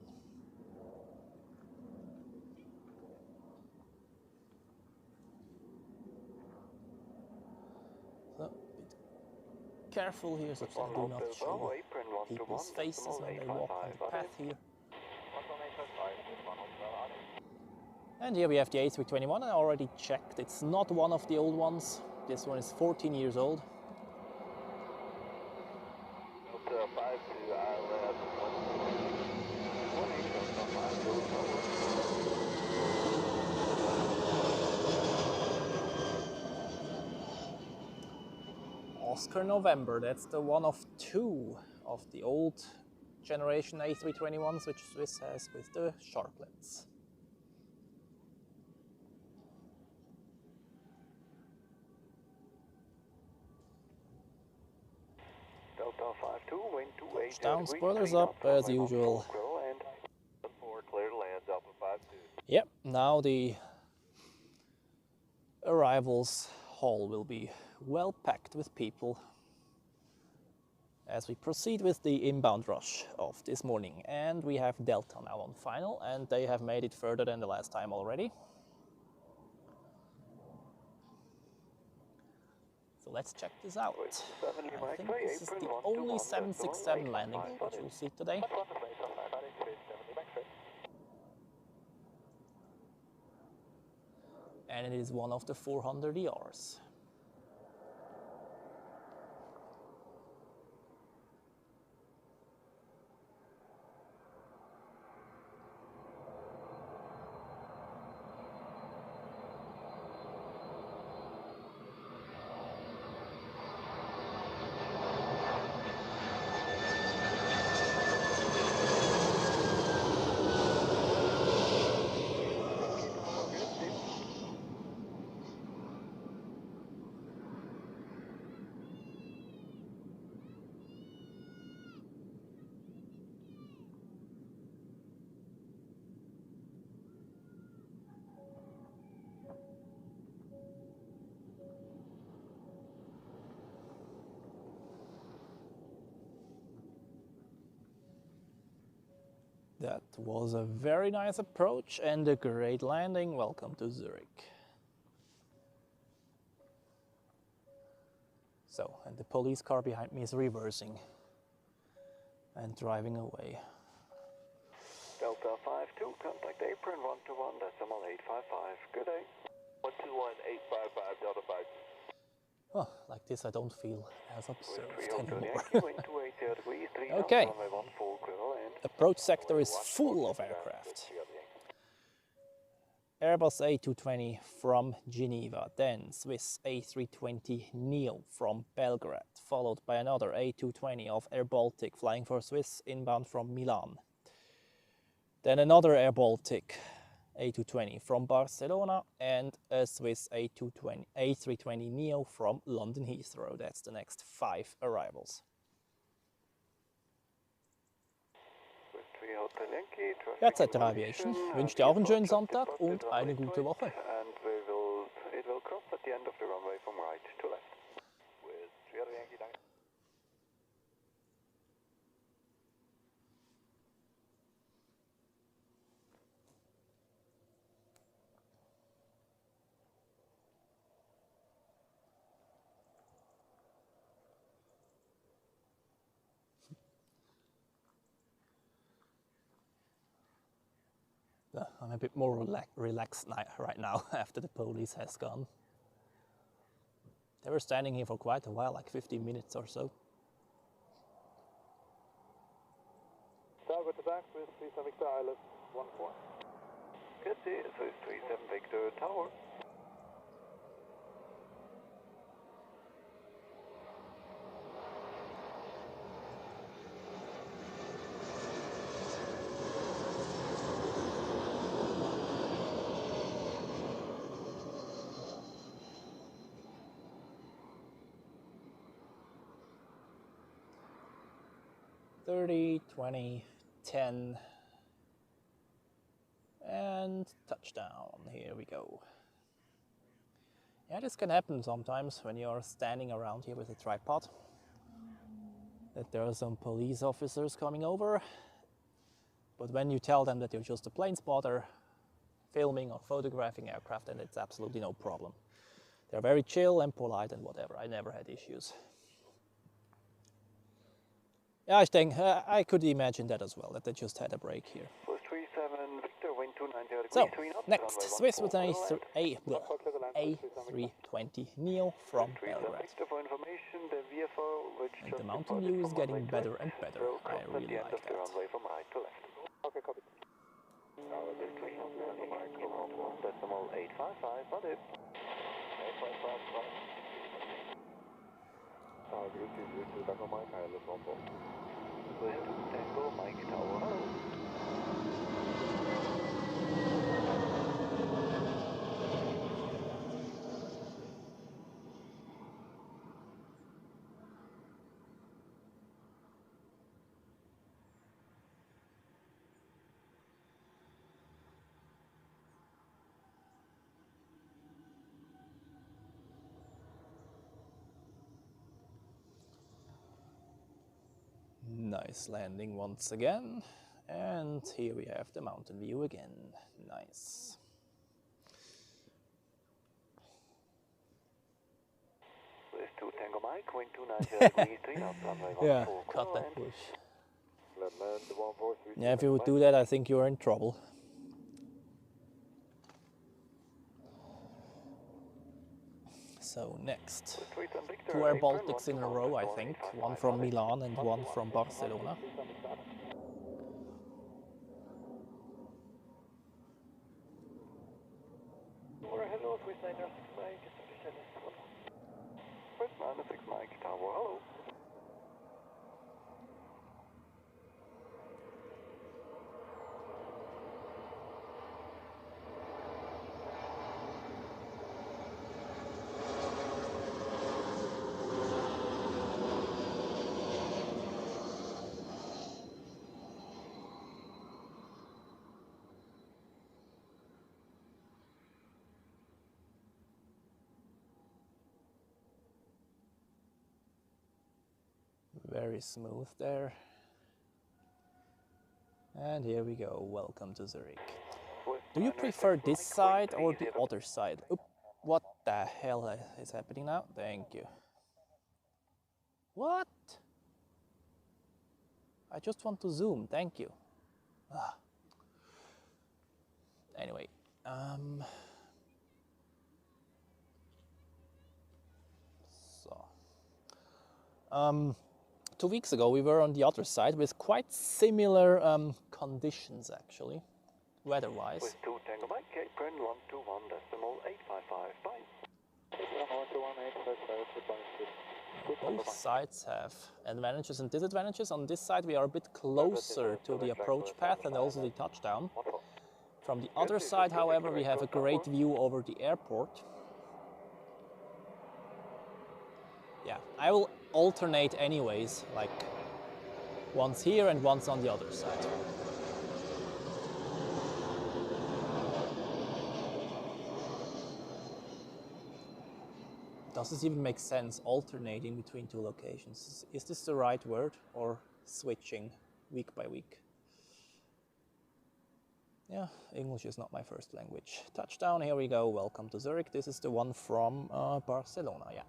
Careful here so that I do not show people's faces when they walk on the path here. And here we have the A321. I already checked, it's not one of the old ones. This one is 14 years old. Oscar November, that's the one of 2 of the old generation A321s which Swiss has with the sharplets. Delta 52, wind 28. Touchdown, spoilers up as usual. Clear to land, Delta 52. Yep, now the arrivals hall will be well packed with people as we proceed with the inbound rush of this morning. And we have Delta now on final, and they have made it further than the last time already. So let's check this out. I think this is the only 767 landing that you'll see today. And it is one of the 400 ERs. That was a very nice approach and a great landing. Welcome to Zurich. So, and the police car behind me is reversing and driving away. Delta 52, contact apron 121.855. Good day. 121.855, Delta 5. Oh, like this I don't feel as observed anymore. Degrees, 3 Okay. knots, runway 14, clear land. Approach sector is full of aircraft. Airbus A220 from Geneva, then Swiss A320 Neo from Belgrade, followed by another A220 of Air Baltic flying for Swiss inbound from Milan. Then another Air Baltic A220 from Barcelona and a Swiss A320 Neo from London Heathrow. That's the next 5 arrivals. Derzeit der Aviation wünscht dir auch einen schönen Sonntag und eine gute Woche. And it will cross at the end of the runway from right to left. With Zurich Yankee, danke. I'm a bit more relaxed right now after the police has gone. They were standing here for quite a while, like 15 minutes or so. Tower to back with 37 Victor Island 14. Good day, so it's 37 Victor Tower. .30, 20, 10, and touchdown. Here we go. Yeah, this can happen sometimes when you're standing around here with a tripod, that there are some police officers coming over, but when you tell them that you're just a plane spotter filming or photographing aircraft, then it's absolutely no problem. They're very chill and polite and whatever. I never had issues. Yeah, I think I could imagine that as well, that they just had a break here. So, next, Swiss with an A320 Neo from Belgrade. And the mountain view is getting better and better. I really like that. Okay, copy. Decimal 855, got it. 855, Tango Mike, Island 14. Tango Mike Tower. Nice landing once again. And here we have the mountain view again. Nice. With 2 Tango Mike, wind 290 degrees, 3 knots, runway 14, Yeah, clear cut to that land. bush. Land 143. Yeah, if you would do that, I think you're in trouble. So next, With 3 Tan Victor, 2 Air apron, Baltics in a 121, row, I decimal think. 855, One from sorry. Milan and one from Barcelona. Hello, Swiss 906 Mike, Swiss 906 Mike, Tower, hello. Very smooth there. And here we go. Welcome to Zurich. Do you prefer this side or the other side? Oop, what the hell is happening now? Thank you. What? I just want to zoom. Thank you. Ah. Anyway. 2 weeks ago we were on the other side with quite similar conditions actually, weather-wise. With 2 Tango Mike, apron 121, decimal 855, bye. Both sides have advantages and disadvantages. On this side we are a bit closer to the approach path and also the touchdown. From the other side, however, we have a great view over the airport. Yeah, I will alternate anyways, like once here and once on the other side. Does this even make sense, alternating between 2 locations? Is this the right word, or switching week by week? Yeah, English is not my first language. Touchdown, here we go. Welcome to Zurich. This is the one from Barcelona, yeah.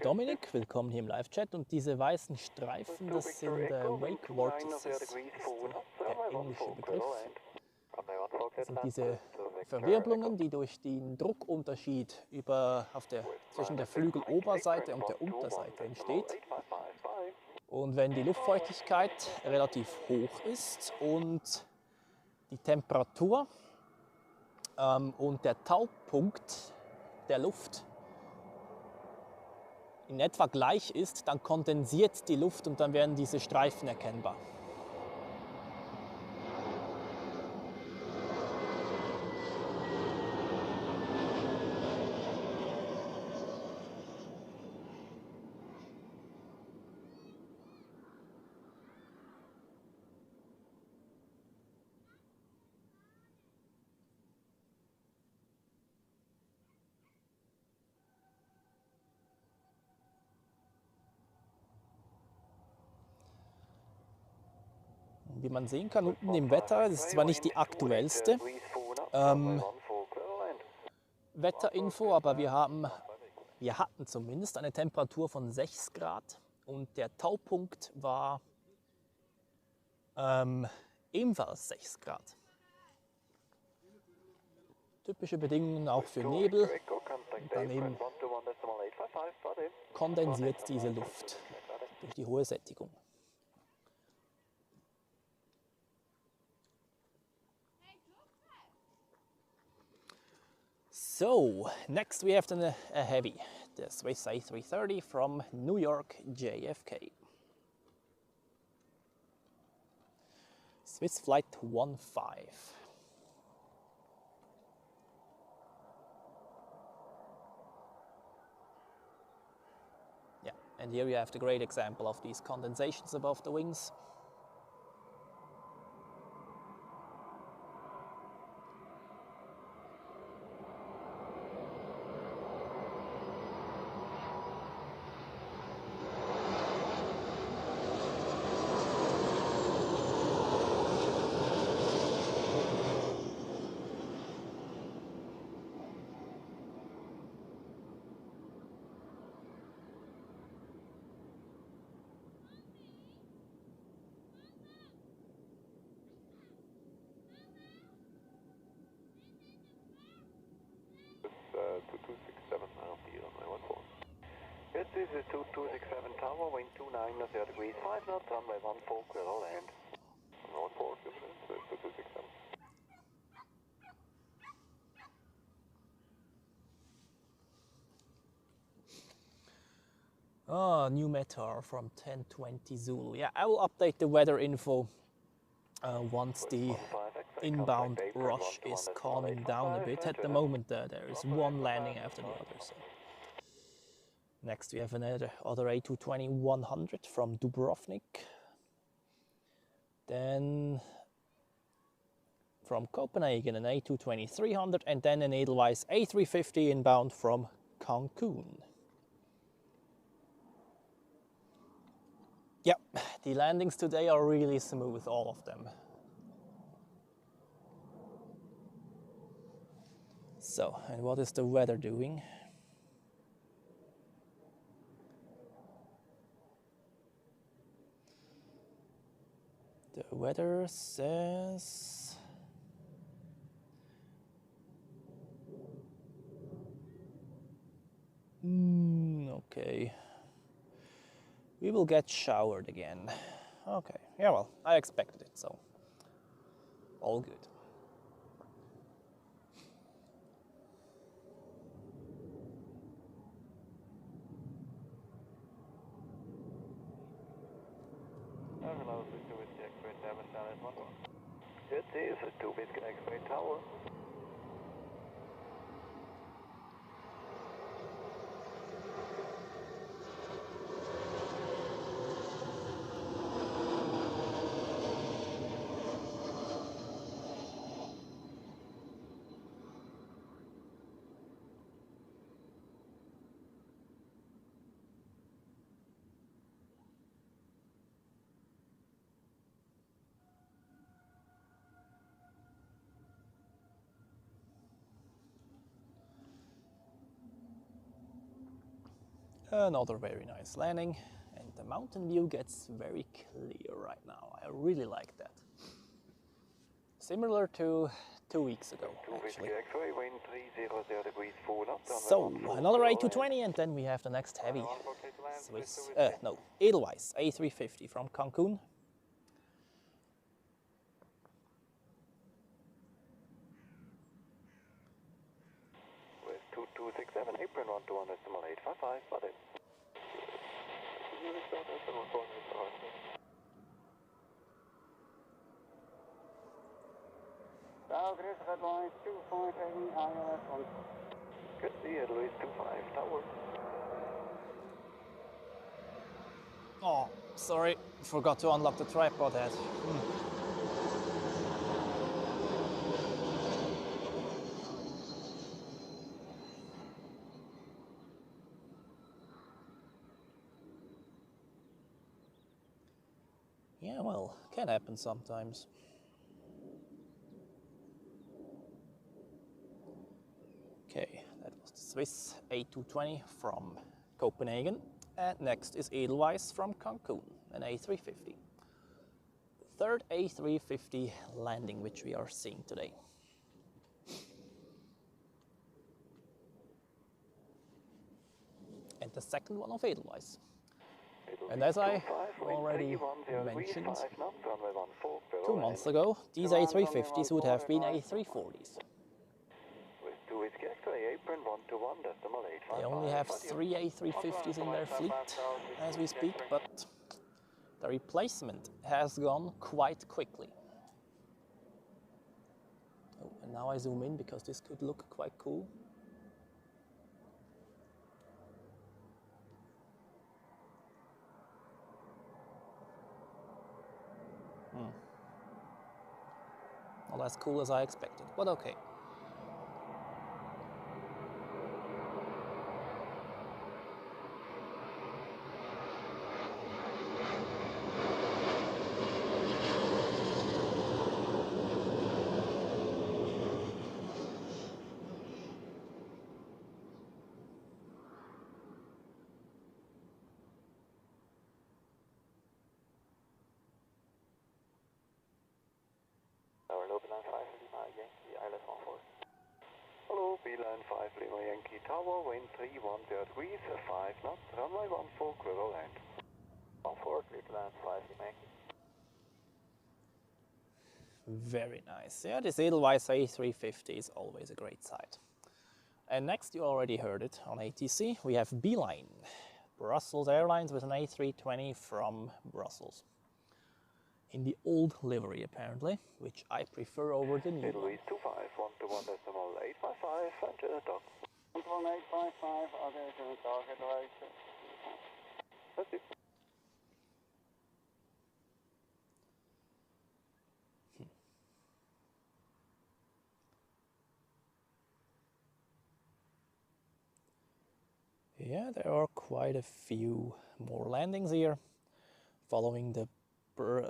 Dominik, willkommen hier im Live-Chat. Und diese weißen Streifen, das sind Wake Vortices, ist der englische Begriff. Das sind diese Verwirbelungen, die durch den Druckunterschied zwischen der Flügeloberseite und der Unterseite entsteht. Und wenn die Luftfeuchtigkeit relativ hoch ist und die Temperatur und der Taupunkt der Luft in etwa gleich ist, dann kondensiert die Luft und dann werden diese Streifen erkennbar. Wie man sehen kann, unten im Wetter, das ist zwar nicht die aktuellste Wetterinfo, aber wir hatten zumindest eine Temperatur von 6 Grad und der Taupunkt war ebenfalls 6 Grad. Typische Bedingungen auch für Nebel und dann eben kondensiert diese Luft durch die hohe Sättigung. So, next we have a heavy, the Swiss A330 from New York JFK. Swiss Flight 15. Yeah, And here you have the great example of these condensations above the wings. This is 2267 Tower, wind 29 knots, 0 degrees, 5 knots, runway 14, clear all land. North port, 2267. Oh, new METAR from 1020 Zulu. Yeah, I will update the weather info once the inbound rush is calming down a bit. At the moment, there is one landing after the other. So. Next, we have another A220-100 from Dubrovnik. Then from Copenhagen, an A220-300, and then an Edelweiss A350 inbound from Cancun. Yep, the landings today are really smooth, all of them. So, and what is the weather doing? The weather says okay. We will get showered again. Okay, yeah, well, I expected it, so all good. This is a 2 Whiskey X-ray Tower. Another very nice landing, and the mountain view gets very clear right now. I really like that. Similar to 2 weeks ago, actually. So, another A220, and then we have the next heavy Swiss, no, Edelweiss A350 from Cancun. With 2267, apron 121, decimal 855, got it. South is advice 258 ILS 1. Good, see you, Louis 25 Tower. Oh, sorry, forgot to unlock the tripod head. Yeah, well, can happen sometimes. Okay, that was the Swiss A220 from Copenhagen. And next is Edelweiss from Cancun, an A350. The third A350 landing which we are seeing today. And the second one of Edelweiss. And as I already mentioned 2 months ago, these A350s would have been A340s. They only have 3 A350s in their fleet as we speak, but the replacement has gone quite quickly. Oh, and now I zoom in because this could look quite cool. as cool as I expected, but okay. Hello, Beeline 5 Lima Yankee Tower, wind 310 degrees, 5 knots, runway 14 clear to land. 14 clear to land, 5 Lima Yankee. Very nice. Yeah, this Edelweiss A350 is always a great sight. And next, you already heard it on ATC, we have Beeline, Brussels Airlines with an A320 from Brussels. In the old livery, apparently, which I prefer over the new one. Edelweiss 25, 121.855, enter the dock. 11855, okay, to the dock, Edelweiss. That's it. Yeah, there are quite a few more landings here. Following the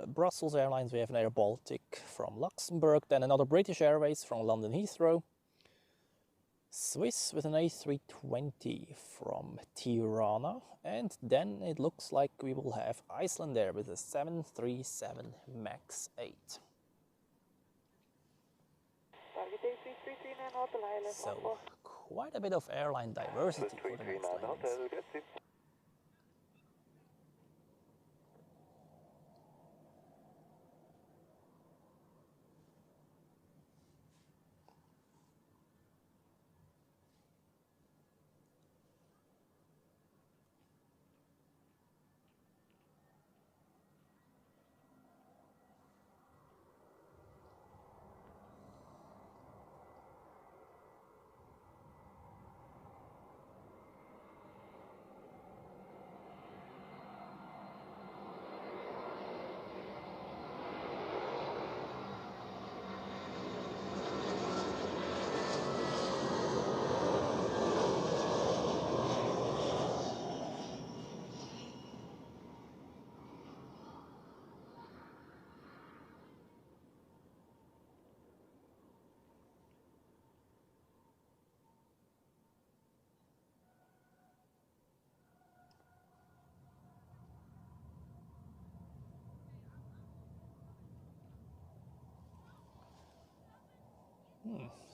Brussels Airlines, we have an Air Baltic from Luxembourg, then another British Airways from London Heathrow. Swiss with an A320 from Tirana, and then it looks like we will have Icelandair with a 737 MAX 8. So, quite a bit of airline diversity for the next landings.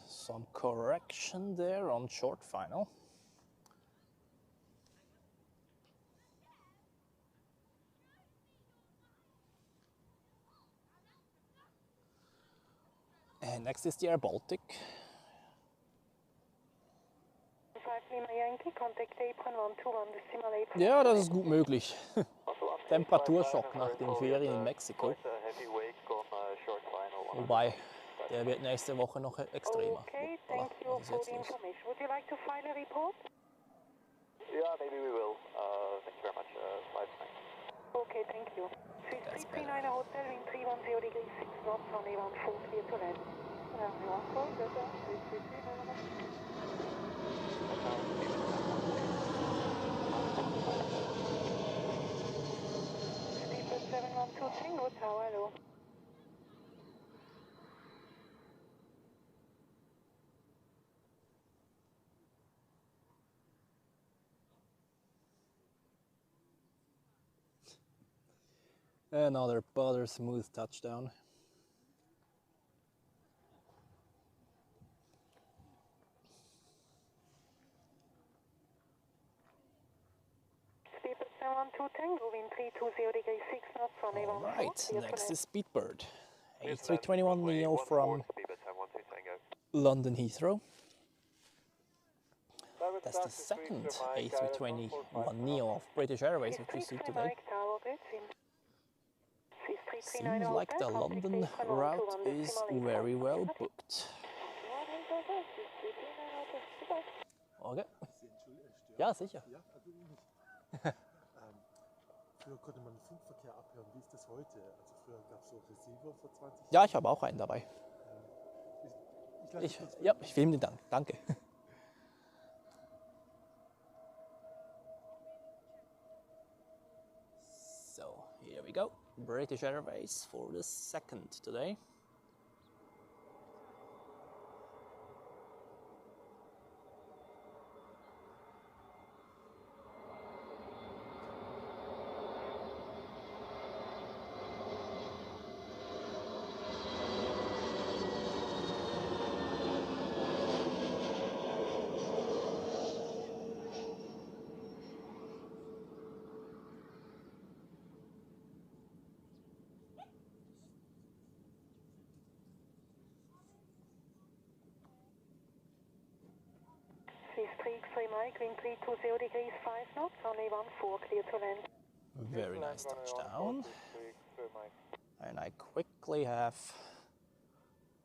Some correction there on short final. And next is the Air Baltic. Ja, das ist gut möglich. Temperaturschock nach den Ferien in Mexiko. Wobei, der wird nächste Woche noch extremer. Okay, thank you for the information. Would you like to file a report? Yeah, maybe we will. Thank you very much. 5 Okay, thank you. Swiss 339 Hotel, wind 310 degrees 6 knots, runway 14 clear to land. Runway 14, better. Swiss 339. Steeple 712 Tango Tower, hello. Another butter smooth touchdown. Steeple 712 Tango, wind 320 degrees 6 knots, runway 14 Right, clear to next land. is Speedbird. A321neo from London Heathrow. That's the second A321neo of British Airways which we see today. Seems like the London route is very well booked. Okay. Ja, sicher. Früher konnte man Funkverkehr abhören. Wie ist das heute? Also früher gab es so Receiver vor 20 Jahren. Ja, ich habe auch einen dabei. Ja, ich filme den dann. Danke. So, here we go. British Airways for the second today. Swiss 3 Mike, wind 320 degrees 5 knots, runway 14, clear to land. Very nice touchdown. And I quickly have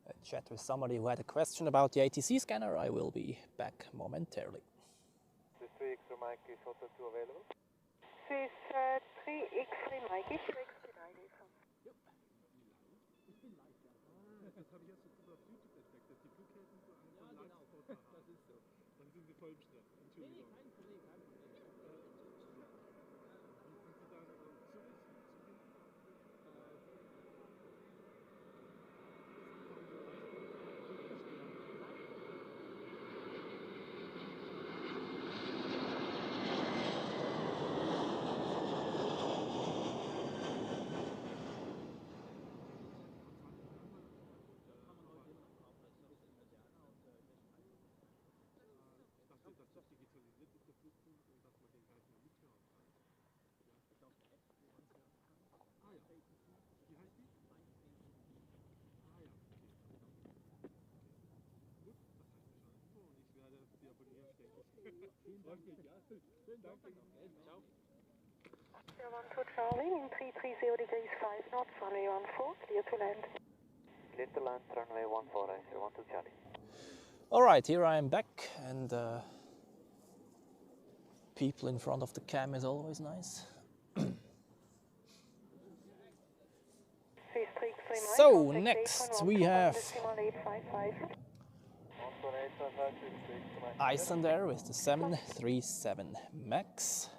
a chat with somebody who had a question about the ATC scanner. I will be back momentarily. Swiss 3 Mike is Hotel 2 available? Swiss 3 Mike, is your expedited? Das habe ich erst so auf YouTube entdeckt, dass die Flughäfen so einen Live-Spot haben. Das ist so. Dann sind sie voll bestellt. Entschuldigung. Nee, kein Problem, kein Problem. Wie sind Sie dann Zürich zu finden? Digitalisiert ist der Flugpunkt und dass man den gleich mal mithören kann. Ja, auf der App, wo man es hören kann. Ah ja. Wie heißt die? Ah ja, okay. Gut, das heißt verstanden. Und ich werde sie abonnieren, denke ich. Freut mich, ja. Schönen Dank. Ciao. Sierra 12 Charlie, wind 330 degrees 5 knots, runway 14, clear to land. Clear to land, runway 14, 12 Charlie. Alright, here I am back, and people in front of the cam is always nice. So, next we have Icelandair with the 737 MAX.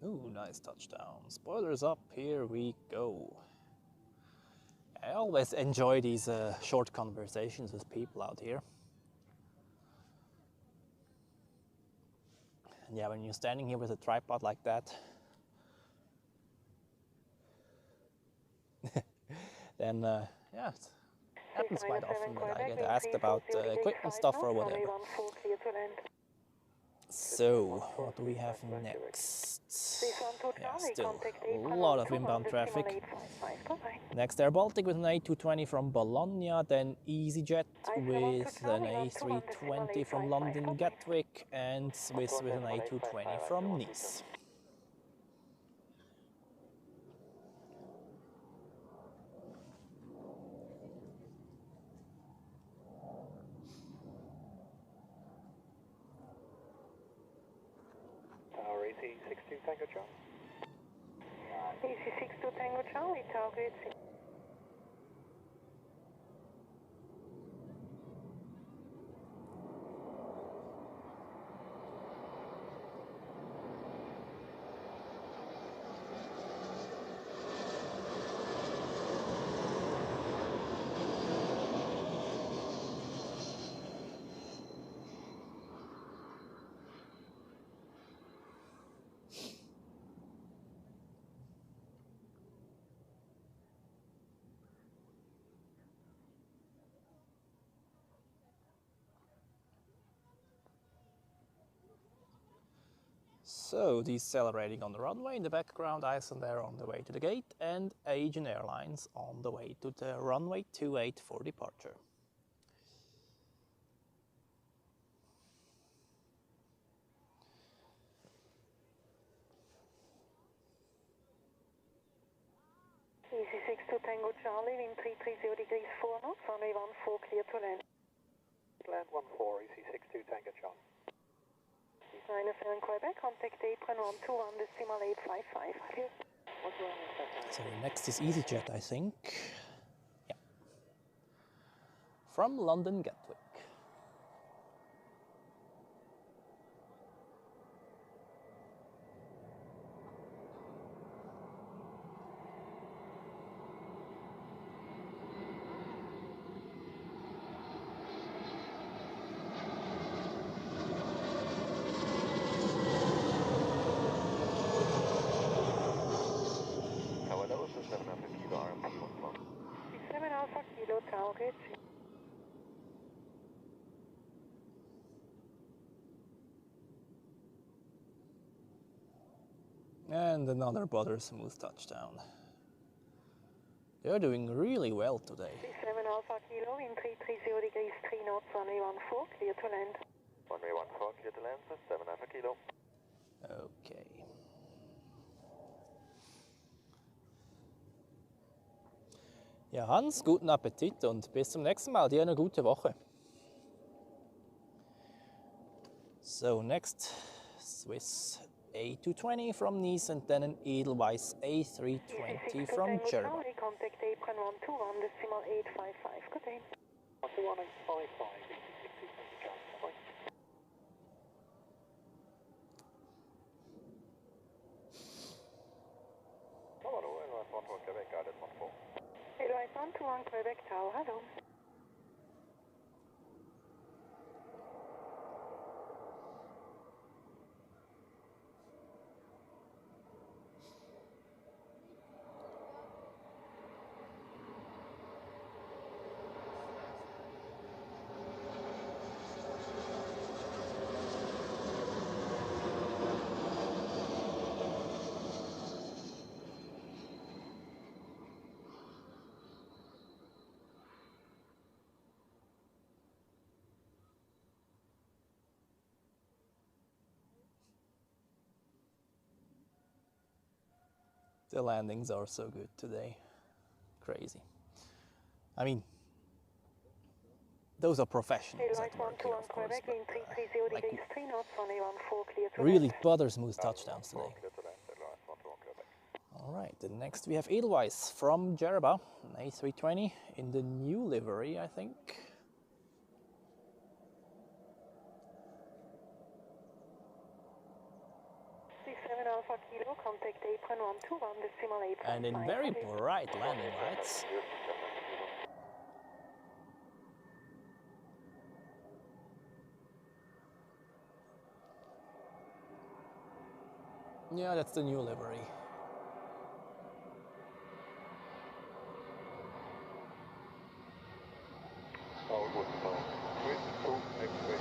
Ooh, nice touchdown. Spoilers up, here we go. I always enjoy these short conversations with people out here. And yeah, when you're standing here with a tripod like that, then yeah, it happens quite often that I get asked about equipment stuff or whatever. So, what do we have next? Yeah, still a lot of inbound traffic. Next Air Baltic with an A220 from Bologna, then EasyJet with an A320 from London Gatwick, and Swiss with an A220 from Nice. Tower AC-62 Tango Charlie. AC-62 Tango Charlie, target. So decelerating on the runway, in the background Icelandair on the way to the gate, and Asian Airlines on the way to the runway 28 for departure. Easy 62 Tango Charlie, wind 330 degrees 4 knots, runway 14 clear to land. Land 14, easy 62 Tango Charlie. 97 Quebec, contact apron 121 decimal 855. Clear. So next is EasyJet, I think. Yeah. From London Gatwick. And another butter smooth touchdown. They're doing really well today. 7 Alpha Kilo, wind 330 degrees 3 knots, runway 14 clear to land. Runway 14 clear to land, 7 Alpha Kilo. Okay. Ja, Hans, guten Appetit und bis zum nächsten Mal. Dir eine gute Woche. So next, Swiss A220 from Nice and then an Edelweiss A320 from Germany. Contact apron 121 decimal 855. Good day. 121.855, Hello, Airlines 14 Quebec, guided 14. Airlines 121 Quebec Tower, hello. The landings are so good today. Crazy. I mean, those are professionals at work here, of course, but, like, really butter smooth touchdowns today. All right, then next we have Edelweiss from Jerba, an A320 in the new livery, I think. Alpha Kilo, contact apron 121 decimal 855. And in very bright landing lights. Yeah, that's the new livery. All good, so Swiss 2 X-ray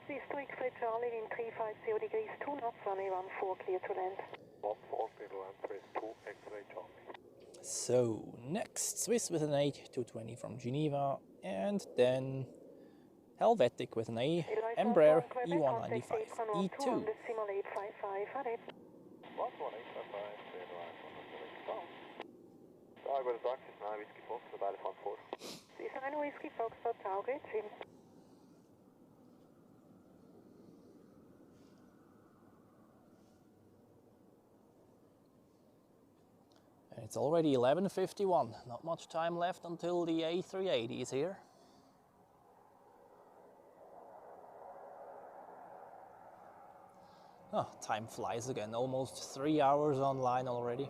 Swiss 2 X-ray Charlie, wind 350 degrees 2 knots, runway 14 clear to land. 14 clear to land, Swiss 2 X-ray Charlie. So next, Swiss with an A220 from Geneva, and then Helvetic with an Embraer E195 E2. I got a taxi, 9 Whiskey Fox, about 14. 9 Whiskey Fox, Target, Jim. And it's already 11:51, not much time left until the A380 is here. Oh, time flies again, almost 3 hours online already.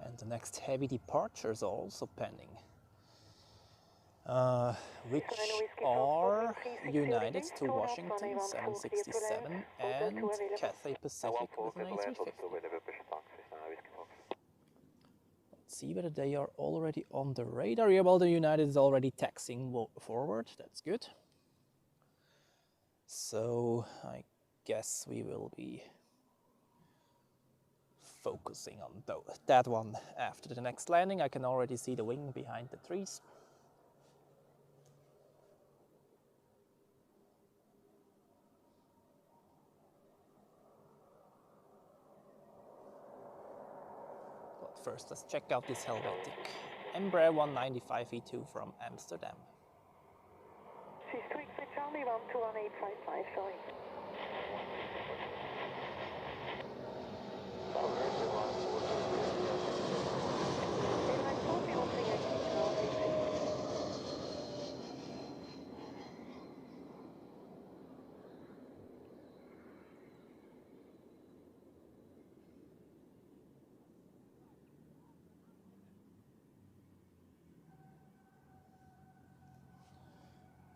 And the next heavy departures are also pending, which are United to Washington 767 and Cathay Pacific with an A350. Let's see whether they are already on the radar. Yeah, well, the United is already taxiing forward, that's good. So I guess we will be focusing on that one after the next landing. I can already see the wing behind the trees. But first, let's check out this Helvetic Embraer 195-E2 from Amsterdam. She's Zurich Charlie 121855, sorry.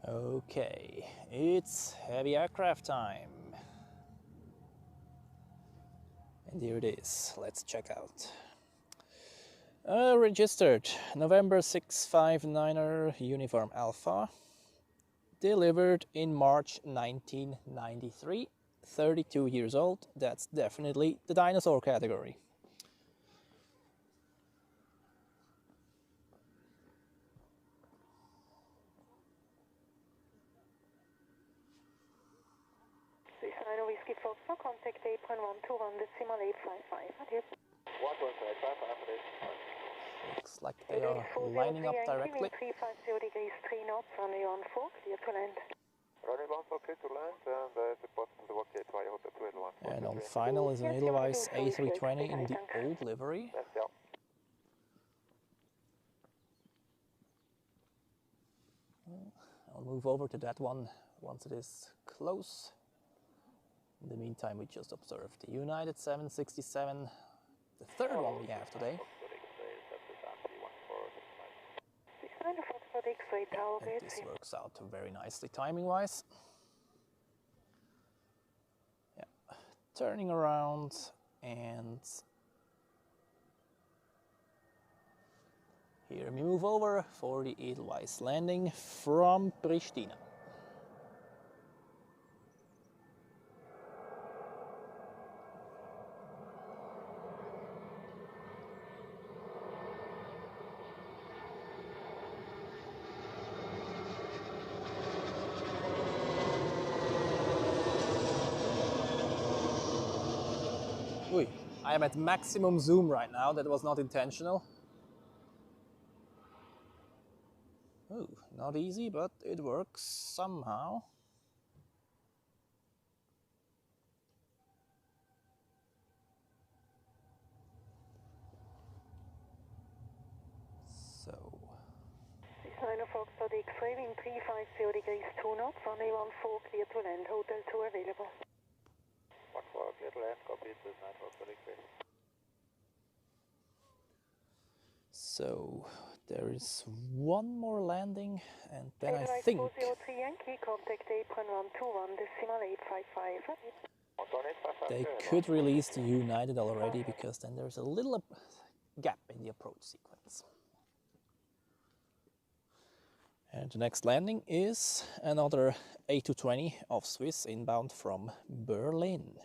Okay, it's heavy aircraft time. And here it is, let's check out. Registered November 659er Uniform Alpha, delivered in March 1993, 32 years old. That's definitely the dinosaur category. Whiskey Foxtrot, contact apron 121.855. Adieu. 121.855. Looks like they are lining up directly. 350 degrees 3 knots, runway 14, clear to land. Runway 14, clear to land, and depart from the walk gateway, Hotel 281. And on final is an Edelweiss A320 in the old livery. I'll move over to that one once it is close. In the meantime, we just observed the United 767, the third one we have today. And this works out very nicely timing-wise. Yeah, turning around and here we move over for the Edelweiss landing from Pristina. I am at maximum zoom right now. That was not intentional. Oh, not easy, but it works somehow. So. 69 Foxtrot X-ray, wind 350 degrees 2 knots, runway 14, clear to land, Hotel 2 available. 14, clear to land, copy, 29 Foxtrot X-ray. So there is one more landing, and then I think Yankee, contact apron 121.855. they could release the United already, because then there's a little gap in the approach sequence. And the next landing is another A220 of Swiss inbound from Berlin.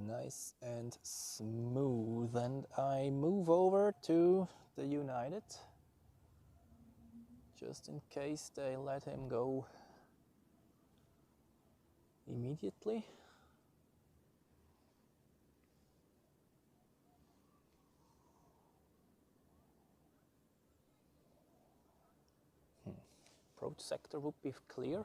Nice and smooth. And I move over to the United, just in case they let him go immediately. Approach sector would be clear.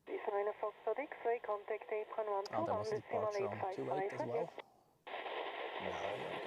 Designer Foxtrot X-ray, contact Apron 1 Oh, there was a departure on 28 as well. No, there we go.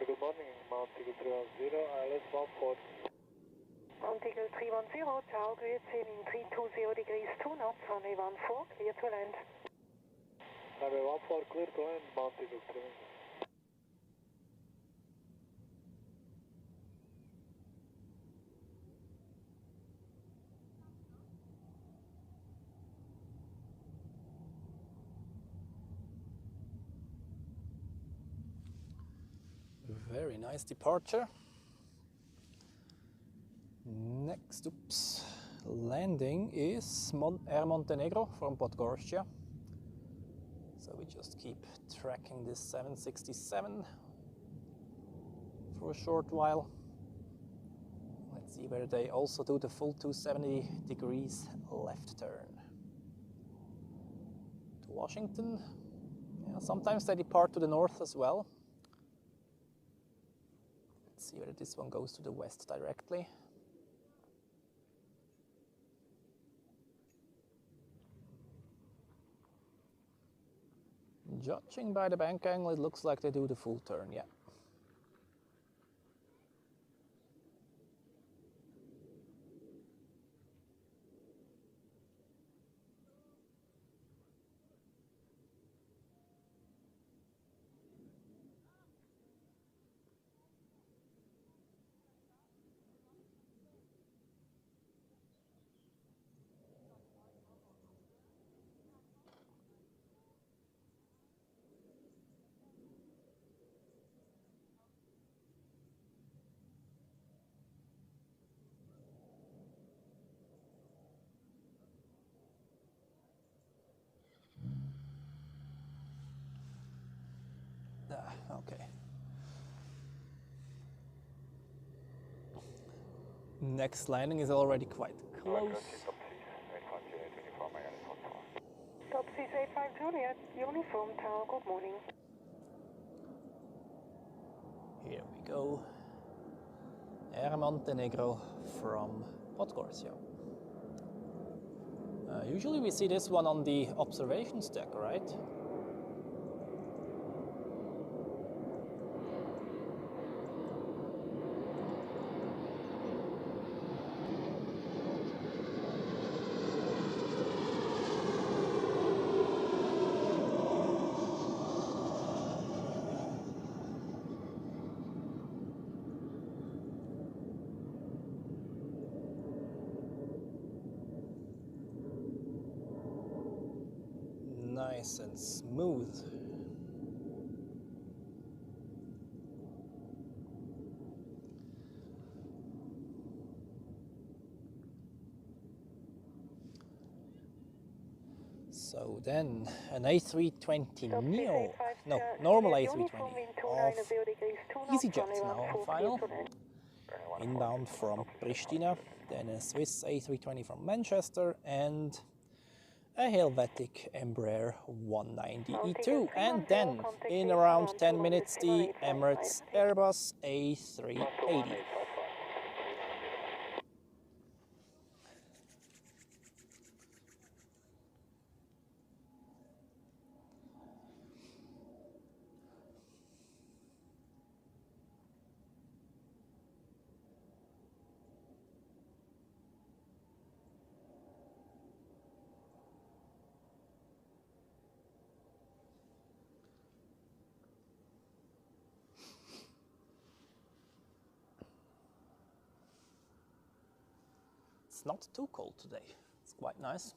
Good morning, Mount Eagle 310, ILS 14. Mount Eagle 310, tower grid sailing 320 degrees 2 knots, runway 14, clear to land. Runway 14, clear to land, Mount Eagle 310. Very nice departure. Next, landing is Air Montenegro from Podgorica. So we just keep tracking this 767 for a short while. Let's see whether they also do the full 270 degrees left turn. To Washington. Yeah, sometimes they depart to the north as well. Let's see whether this one goes to the west directly. Judging by the bank angle, it looks like they do the full turn, yeah. Okay. Next landing is already quite close. Top Seas 85 Juliet, uniform tower, good morning. Here we go. Air Montenegro from Podgorica. Usually we see this one on the observations deck, right? Nice and smooth. So then an A320 Neo, no, normal A320 off EasyJet now on final, inbound from Pristina, then a Swiss A320 from Manchester, and a Helvetic Embraer 190E2, and then in around 10 minutes the Emirates Airbus A380. it's not too cold today. It's quite nice.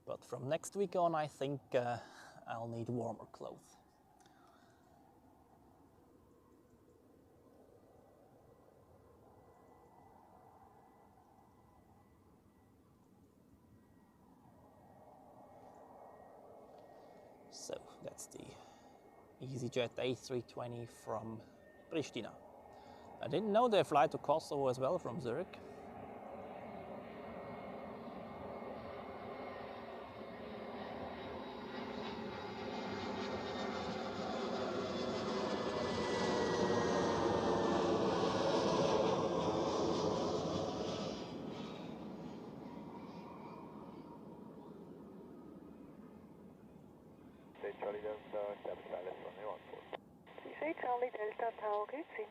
But from next week on, I think I'll need warmer clothes. So that's the EasyJet A320 from Pristina. I didn't know they fly to Kosovo as well from Zurich. Charlie Delta, Cabin Silence, runway 14. Say Charlie Delta Tower, grüezi.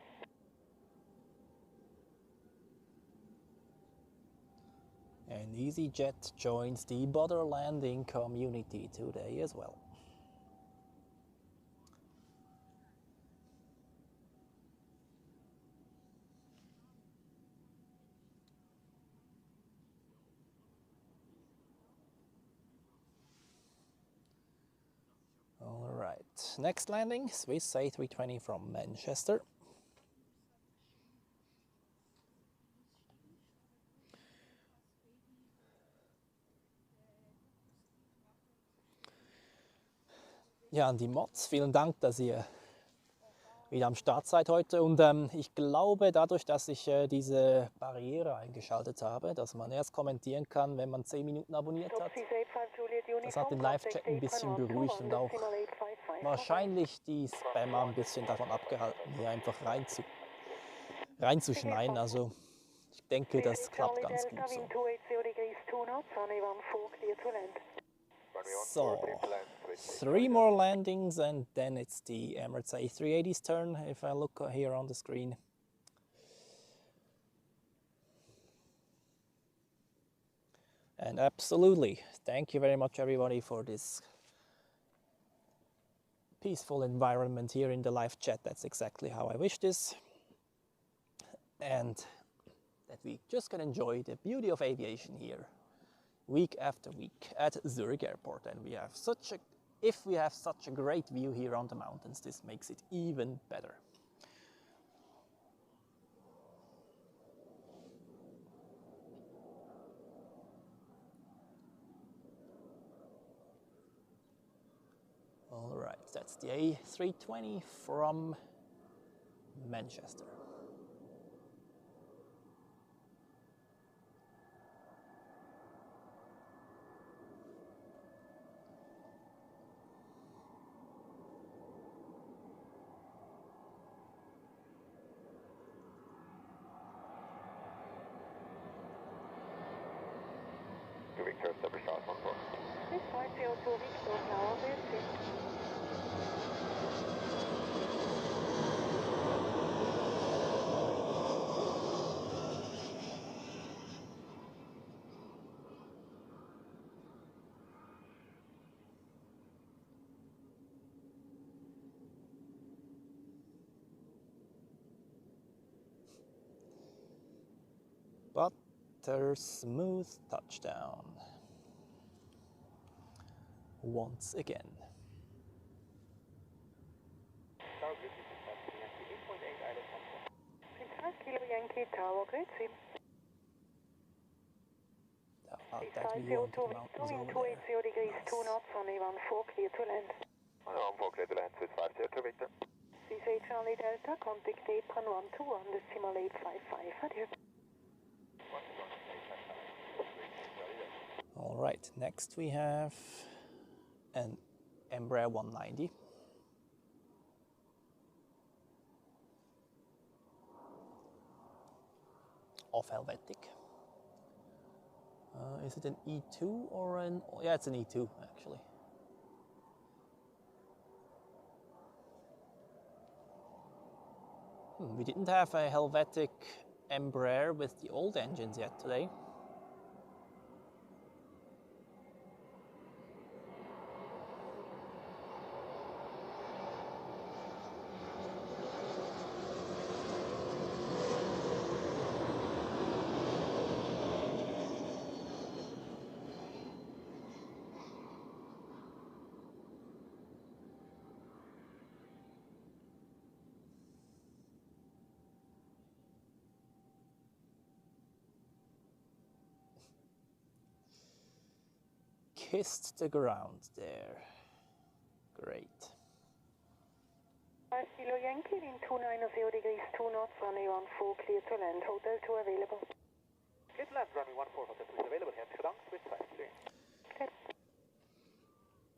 And EasyJet joins the butter landing community today as well. All right, next landing, Swiss A320 from Manchester. Ja, an die Mods, vielen Dank, dass ihr wieder am Start seid heute. Und ich glaube, dadurch, dass ich diese Barriere eingeschaltet habe, dass man erst kommentieren kann, wenn man 10 Minuten abonniert hat, das hat den Live-Chat ein bisschen beruhigt und auch wahrscheinlich die Spammer ein bisschen davon abgehalten, hier einfach reinzuschneiden. Also ich denke, das klappt ganz gut so. So, 3 more landings and then it's the Emirates A380's turn, if I look here on the screen. And absolutely, thank you very much everybody for this peaceful environment here in the live chat. That's exactly how I wish this. And that we just can enjoy the beauty of aviation here week after week at Zurich Airport. And we have if we have such a great view here on the mountains, this makes it even better. All right, that's the A320 from Manchester. Victor, Double South 14. 502 Victor Tower, grüezi. Butter smooth touchdown once again. 5 Kilo Yankee Tower, grüezi. About that view onto the mountains over there. 280 degrees, 2 knots, runway 14, clear to land. Runway 14, clear to land, Swiss 502 Victor. CSA Charlie Delta, contact apron 12 on decimal 855, adieu. All right, next we have an Embraer 190. Off Helvetic. Is it an E2 or an... Yeah, it's an E2 actually. We didn't have a Helvetic Embraer with the old engines yet today. kissed the ground there. Great. 5 Kilo Yankee, wind 290 degrees, 2 knots, runway 14, clear to land, hotel 2 available. Clear to land, runway 14, hotel 2 is available. Head Gdansk with 53.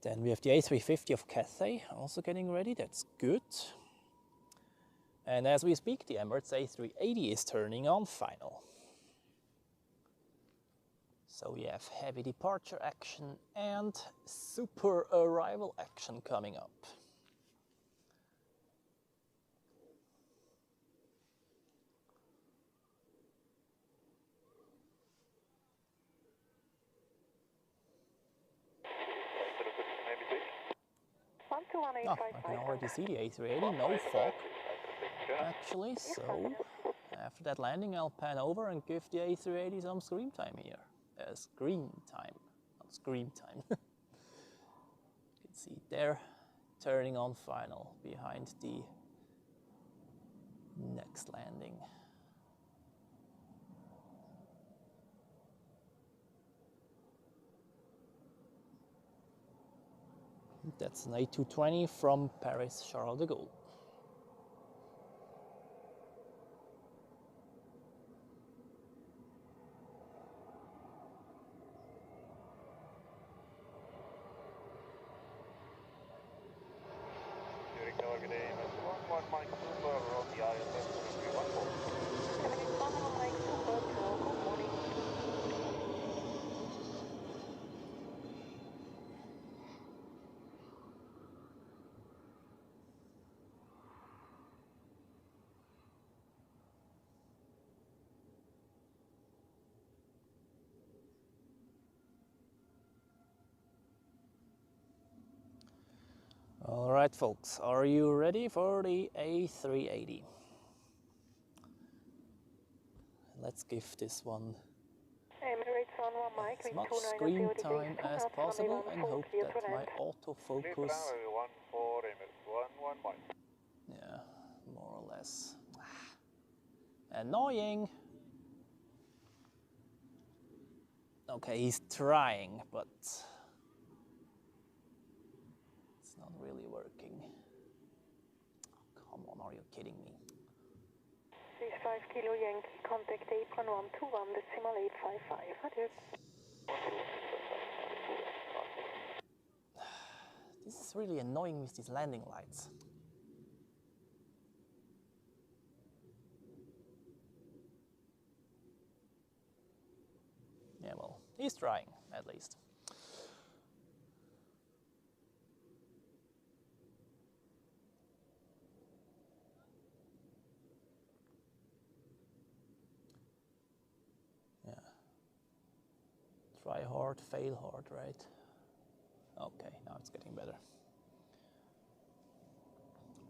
Then we have the A350 of Cathay also getting ready. That's good. And as we speak, the Emirates A380 is turning on final. So we have heavy departure action and super arrival action coming up. Oh, I can already see the A380, no fog actually, so after that landing I'll pan over and give the A380 some screen time here. Screen time, not scream time. You can see it there, turning on final behind the next landing. That's an A220 from Paris Charles de Gaulle. Zurich Tower, good day. 11 Mike Super on the ILS 314. 71 Mike Super, good morning. All right, folks, are you ready for the A380? Let's give this one Emirates on 1 Mike, as wind much 290 screen degrees, time 2 as knots, possible runway and 14, hope clear to that my land. Clear to autofocus, land, 14 Emirates, 11 Mike. yeah, more or less. Annoying. Okay, he's trying, but it's not really working. Come on, are you kidding me? 5 Kilo Yankee, contact apron 121, decimal 855. Adieu. This is really annoying with these landing lights. Yeah, well, he's trying, at least. Yeah. Try hard, fail hard, right? Okay, now it's getting better.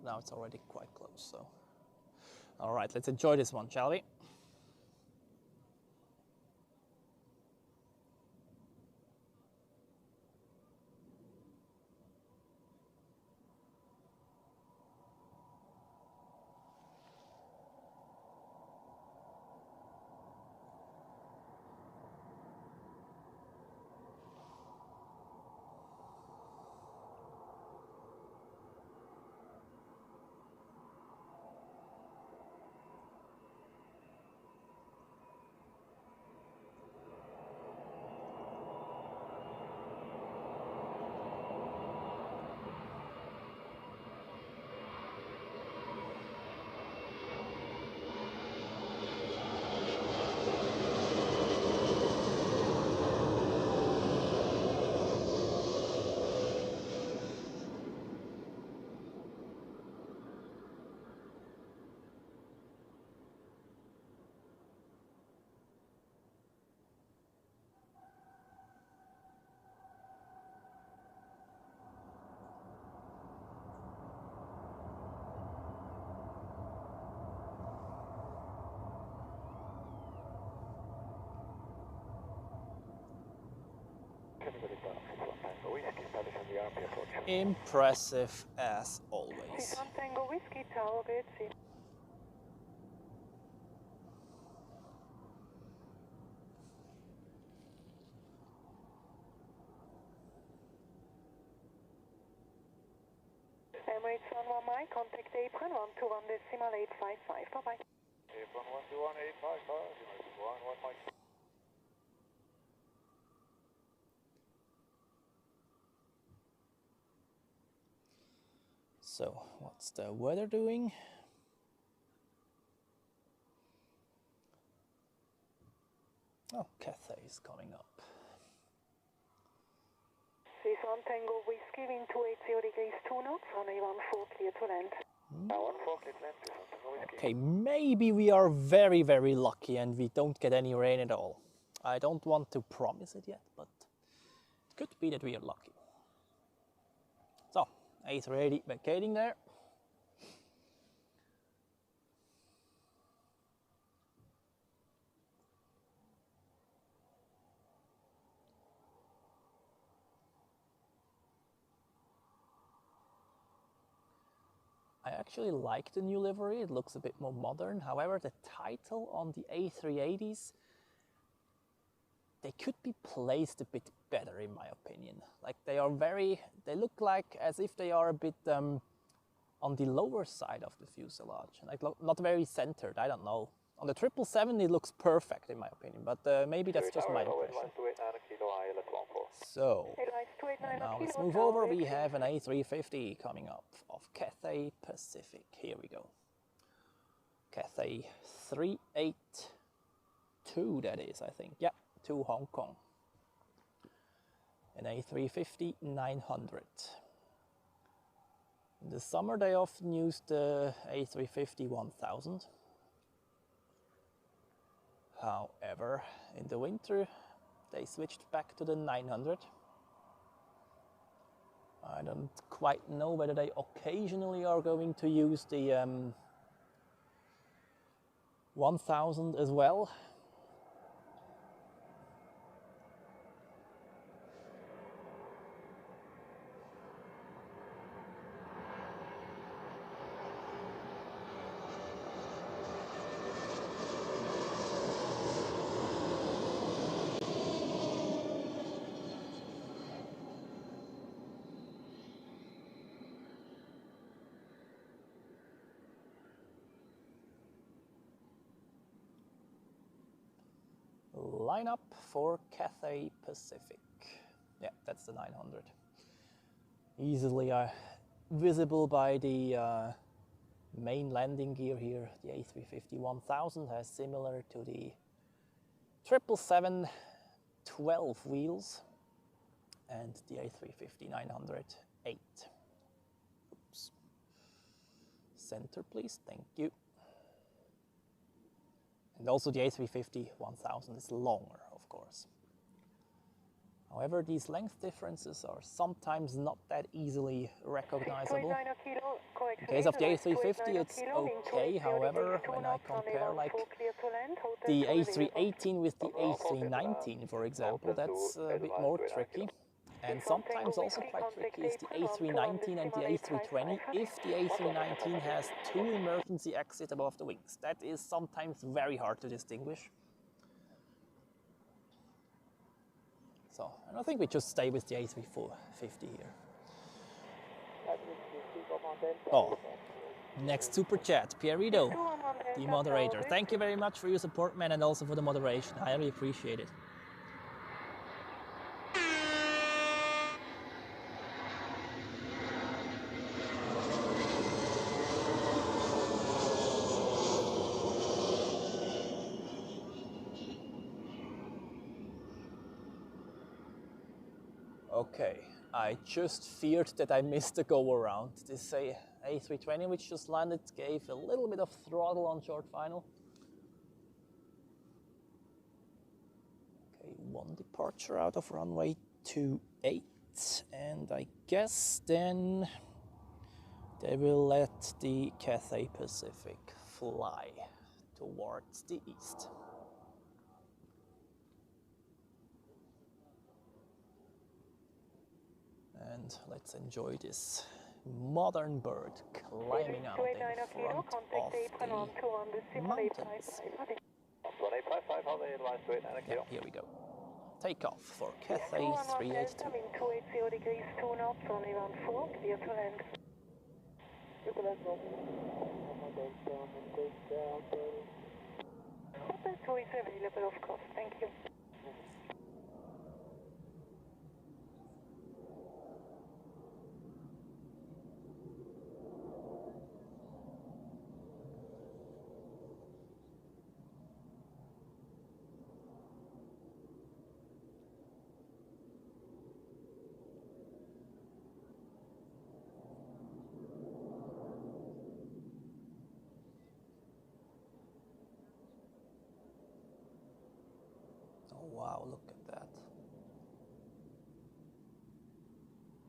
Now it's already quite close, so. All right, let's enjoy this one, shall we? Impressive as always. 61 Tango Whiskey Tower, good. Emirates 111, contact apron 121.855. Bye-bye. Apron 121.855, Emirates 111 Mike. So, what's the weather doing? Oh, Cathay is coming up. This one Tango Whiskey, wind 280 degrees 2 knots, runway 14 clear to land. 14 clear to land, this one Tango Whiskey. Okay, maybe we are very, very lucky and we don't get any rain at all. I don't want to promise it yet, but it could be that we are lucky. So, A380 vacating there. I actually like the new livery, it looks a bit more modern. However, the title on the A380s, they could be placed a bit better in my opinion. Like they look like as if they are a bit on the lower side of the fuselage, like not very centered, I don't know. On the 777 it looks perfect in my opinion, but maybe that's just my impression. So, now let's move over, we have an A350 coming up of Cathay Pacific, here we go. Cathay 382 that is, I think, yeah, to Hong Kong. An A350 900. In the summer they often used the A350 1000. However, in the winter they switched back to the 900. I don't quite know whether they occasionally are going to use the 1000 as well. Line up for Cathay Pacific. Yeah, that's the 900. Easily visible by the main landing gear here. The A350 1000 has similar to the 777 12 wheels and the A350 900 8. Oops. Center please, thank you. And also the A350 1000 is longer, of course. However, these length differences are sometimes not that easily recognizable. In case of the A350 it's okay, however, when I compare like the A318 with the A319, for example, that's a bit more tricky. And sometimes also quite tricky is the A319 and the A320 if the A319 has two emergency exits above the wings. That is sometimes very hard to distinguish. So, and I think we just stay with the A350 here. Oh, next super chat, Pierrito, the moderator. Thank you very much for your support, man, and also for the moderation. I highly appreciate it. Okay, I just feared that I missed the go around. This A320 which just landed gave a little bit of throttle on short final. Okay, one departure out of runway 28, and I guess then they will let the Cathay Pacific fly towards the east. And let's enjoy this modern bird climbing out in front of the mountains. Yeah, here we go. Take off for Cathay 382. Hotel 2 is available, of course. Thank you. Oh wow, look at that.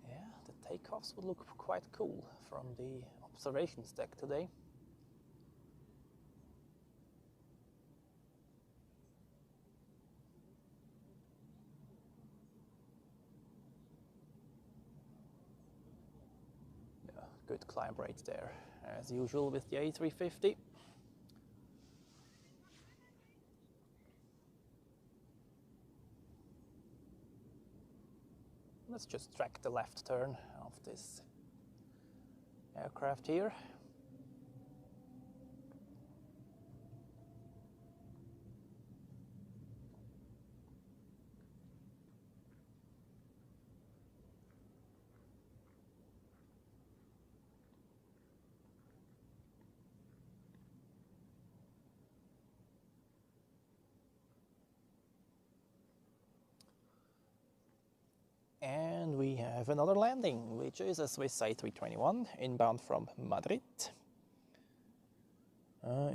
Yeah, the takeoffs would look quite cool from the observations deck today. Yeah, good climb rate there, as usual with the A350. Let's just track the left turn of this aircraft here. And we have another landing, which is a Swiss A321 inbound from Madrid.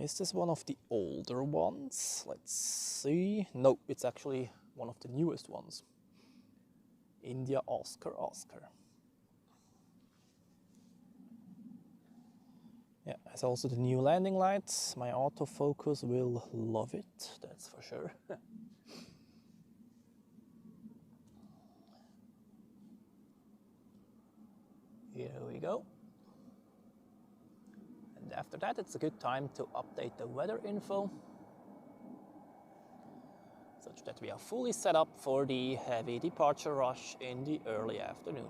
Is this one of the older ones? Let's see. No, it's actually one of the newest ones. India Oscar Oscar. Yeah, it's also the new landing lights. My autofocus will love it, that's for sure. Here we go. And after that, it's a good time to update the weather info, such that we are fully set up for the heavy departure rush in the early afternoon.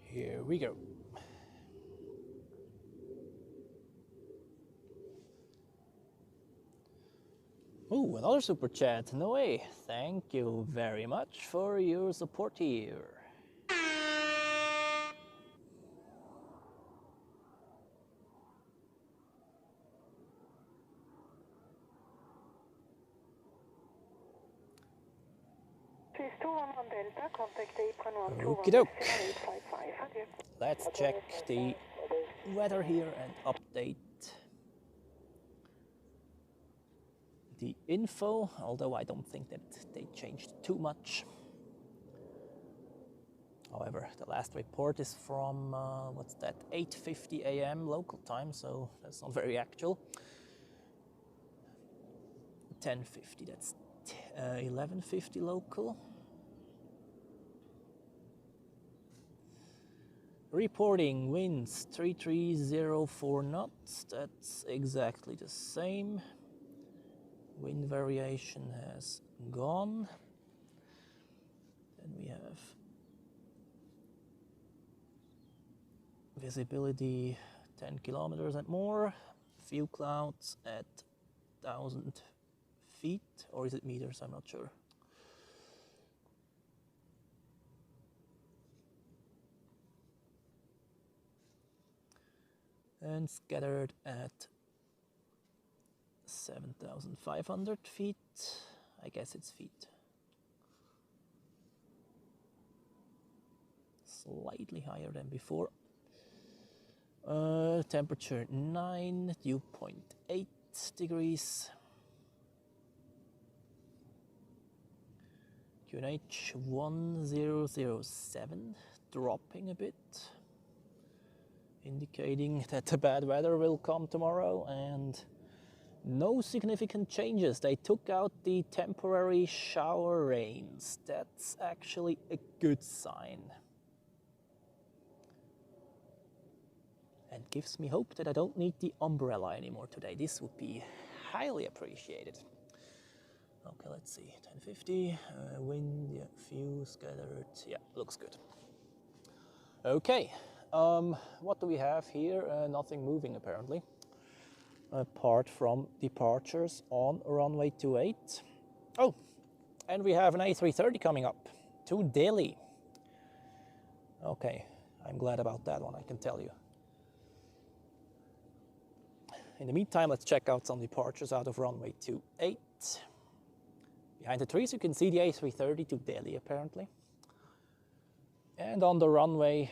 Here we go. Oh, another super chat. No way. Thank you very much for your support here. Delta, contact apron 121 Okie doke. 0855. Let's check the weather here and update the info, although I don't think that they changed too much. However, the last report is from, what's that, 8:50 a.m. local time, so that's not very actual. 10:50, that's 11:50 local. Reporting winds 3304 knots, that's exactly the same. Wind variation has gone. Then we have visibility 10 kilometers and more, few clouds at 1,000 feet, or is it meters? I'm not sure. And scattered at 7,500 feet. I guess it's feet. Slightly higher than before. Temperature 9, dew point 8 degrees. QNH 1007, dropping a bit, indicating that the bad weather will come tomorrow, and no significant changes. They took out the temporary shower rains. That's actually a good sign. And gives me hope that I don't need the umbrella anymore today. This would be highly appreciated. Okay, let's see, 1050, wind, yeah, fuse gathered, yeah, looks good. Okay, what do we have here? Nothing moving apparently, apart from departures on runway 28. Oh, and we have an A330 coming up to Delhi. Okay, I'm glad about that one, I can tell you. In the meantime, let's check out some departures out of runway 28. Behind the trees, you can see the A330 to Delhi, apparently. And on the runway,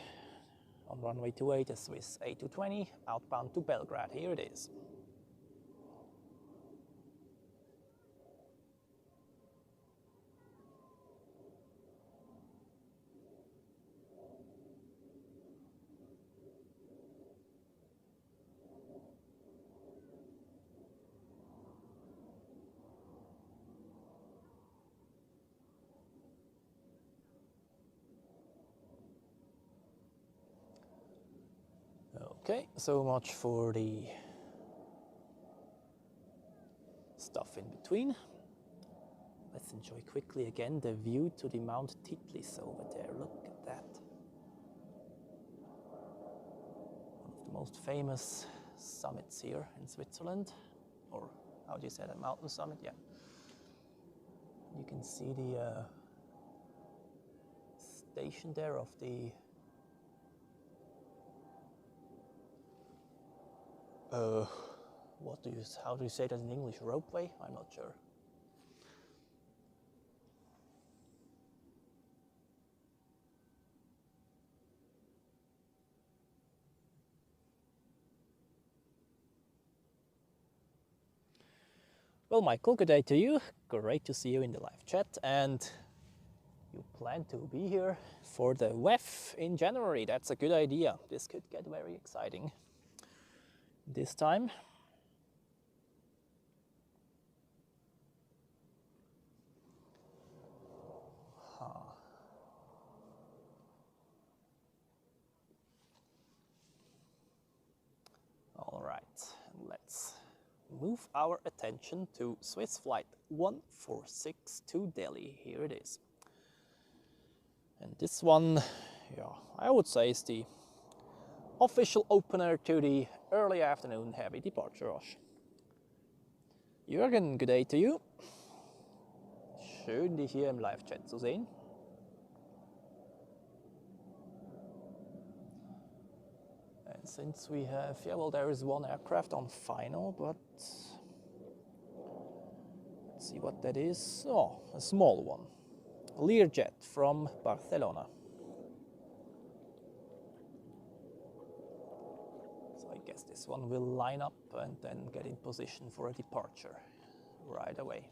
on runway 28, a Swiss A220, outbound to Belgrade. Here it is. Okay, so much for the stuff in between. Let's enjoy quickly again the view to the Mount Titlis over there. Look at that. One of the most famous summits here in Switzerland. Or how do you say that? Mountain summit? Yeah. You can see the station there of the how do you say that in English? Ropeway? I'm not sure. Well, Michael, good day to you. Great to see you in the live chat, and you plan to be here for the WEF in January. That's a good idea. This could get very exciting this time. All right, let's move our attention to Swiss flight 146 to Delhi. Here it is. And this one, yeah, I would say is the official opener to the early afternoon heavy departure rush. Jürgen, good day to you. Schön, dich hier im Live-Chat zu sehen. And since we have, yeah, well, there is one aircraft on final, but let's see what that is. Oh, a small one. Learjet from Barcelona. So I guess this one will line up and then get in position for a departure right away.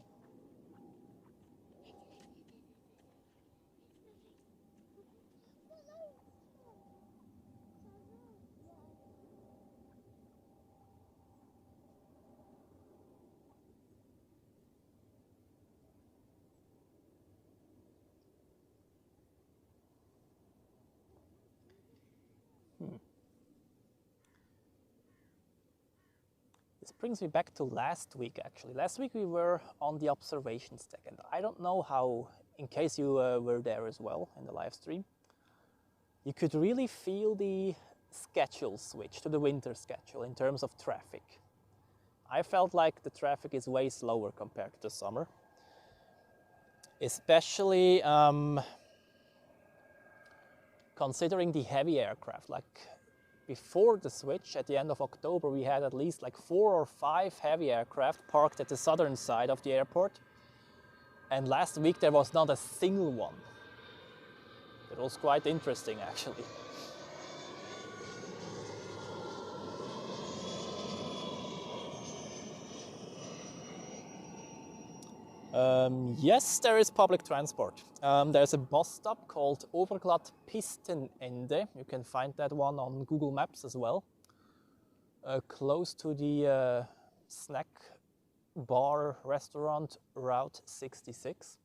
This brings me back to last week, actually. Last week we were on the observations deck, and I don't know how, in case you were there as well in the live stream, you could really feel the schedule switch to the winter schedule in terms of traffic. I felt like the traffic is way slower compared to the summer, especially considering the heavy aircraft. Like, before the switch, at the end of October, we had at least like 4 or 5 heavy aircraft parked at the southern side of the airport. And last week there was not a single one. It was quite interesting, actually. Yes, there is public transport. There's a bus stop called Oberglatt Pistenende. You can find that one on Google Maps as well. Close to the snack bar restaurant Route 66.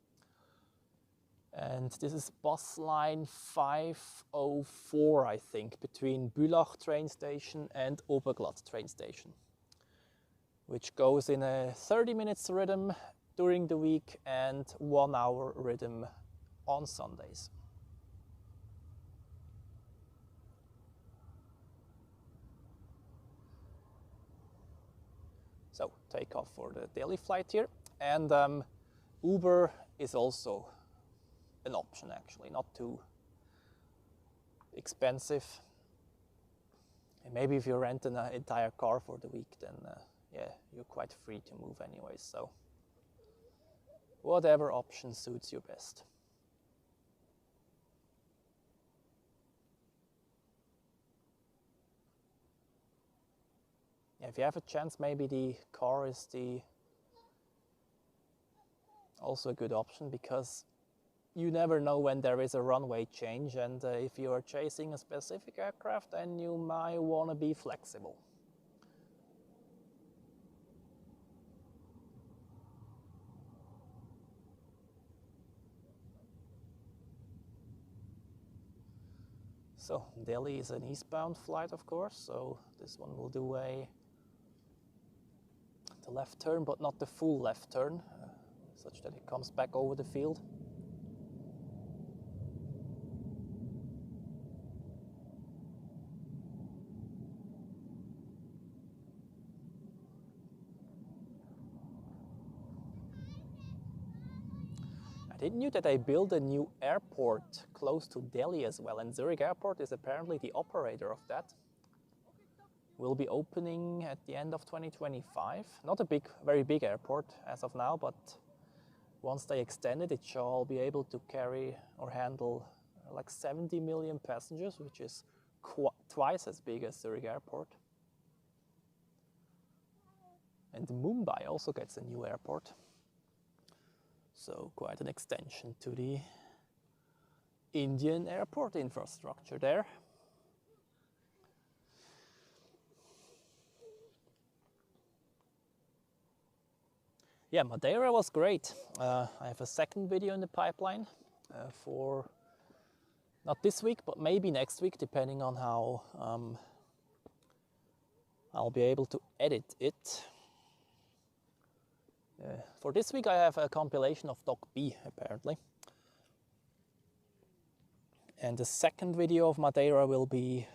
And this is bus line 504, I think, between Bülach train station and Oberglatt train station, which goes in a 30 minutes rhythm during the week and 1 hour rhythm on Sundays. So take off for the Delhi flight here, and Uber is also an option, actually, not too expensive. And maybe if you rent an entire car for the week, then yeah, you're quite free to move anyways. So whatever option suits you best. Yeah, if you have a chance, maybe the car is also a good option, because you never know when there is a runway change, and if you are chasing a specific aircraft, then you might want to be flexible. So Delhi is an eastbound flight, of course, so this one will do the left turn, but not the full left turn, such that it comes back over the field. I didn't know that they built a new airport close to Delhi as well, and Zurich Airport is apparently the operator of that. Will be opening at the end of 2025. Not a very big airport as of now, but once they extend it, it shall be able to carry or handle like 70 million passengers, which is twice as big as Zurich Airport. And Mumbai also gets a new airport. So quite an extension to the Indian airport infrastructure there. Yeah, Madeira was great. I have a second video in the pipeline for not this week, but maybe next week, depending on how I'll be able to edit it. For this week I have a compilation of Doc B, apparently. And the second video of Madeira will be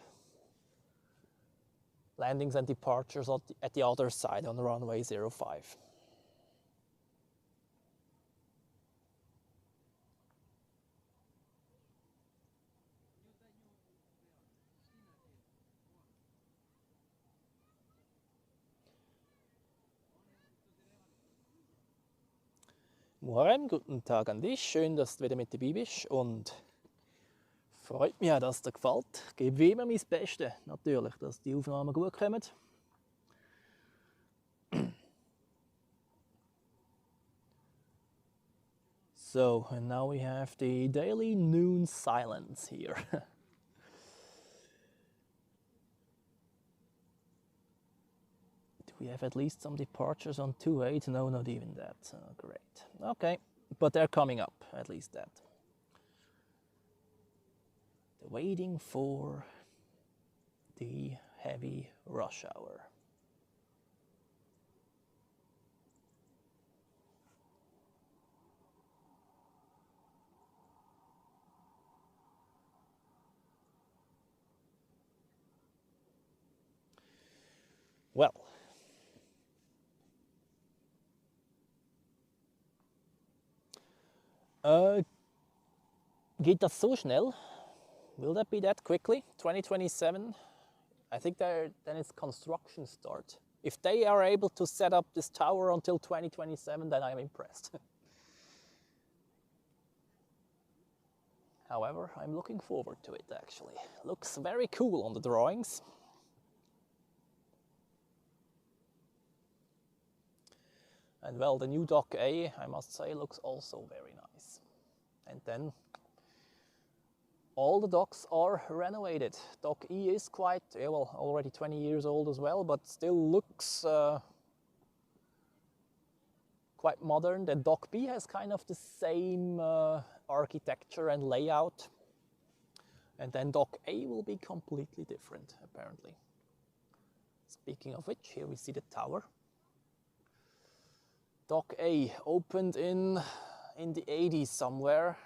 landings and departures at the other side on the runway 05. Muharrem, guten Tag an dich. Schön, dass du wieder mit dabei bist und freut mich auch, dass es dir gefällt. Ich gebe wie immer mein Bestes, natürlich, dass die Aufnahmen gut kommen. So, and now we have the daily noon silence here. We have at least some departures on 28. No, not even that. Great. Okay, but they're coming up, at least that. They're waiting for the heavy rush hour. Well, geht das so schnell? Will that be that quickly? 2027? I think then it's construction start. If they are able to set up this tower until 2027, then I'm impressed. However, I'm looking forward to it, actually. Looks very cool on the drawings. And well, the new Dock A, I must say, looks also very nice. And then all the docks are renovated. Dock E is quite, yeah, well, already 20 years old as well, but still looks quite modern. The Dock B has kind of the same architecture and layout. And then Dock A will be completely different, apparently. Speaking of which, here we see the tower. Dock A opened in the 80s somewhere,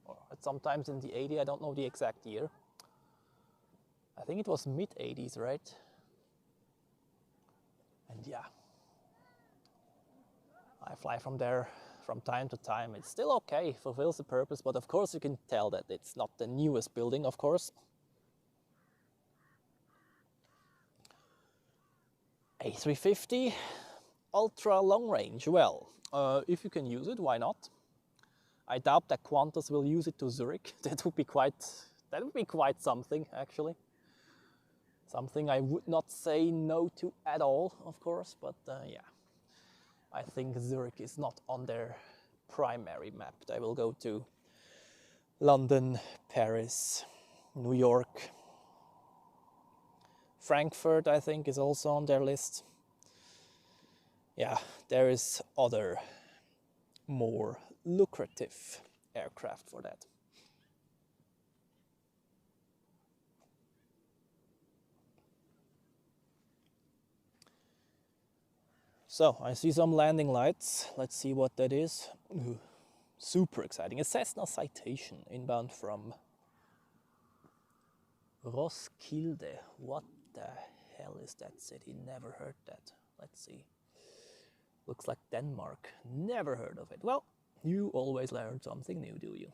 or sometimes in the 80s, I don't know the exact year. I think it was mid-80s, right? And yeah, I fly from there from time to time. It's still okay, fulfills the purpose, but of course you can tell that it's not the newest building, of course. A350 Ultra long range. Well, if you can use it, why not? I doubt that Qantas will use it to Zurich. That would be quite something, actually. Something I would not say no to at all, of course, but yeah. I think Zurich is not on their primary map. They will go to London, Paris, New York. Frankfurt, I think, is also on their list. Yeah, there is other more lucrative aircraft for that. So, I see some landing lights. Let's see what that is. Ooh, super exciting. A Cessna Citation inbound from Roskilde. What the hell is that city? Never heard that. Let's see. Looks like Denmark. Never heard of it. Well, you always learn something new, do you?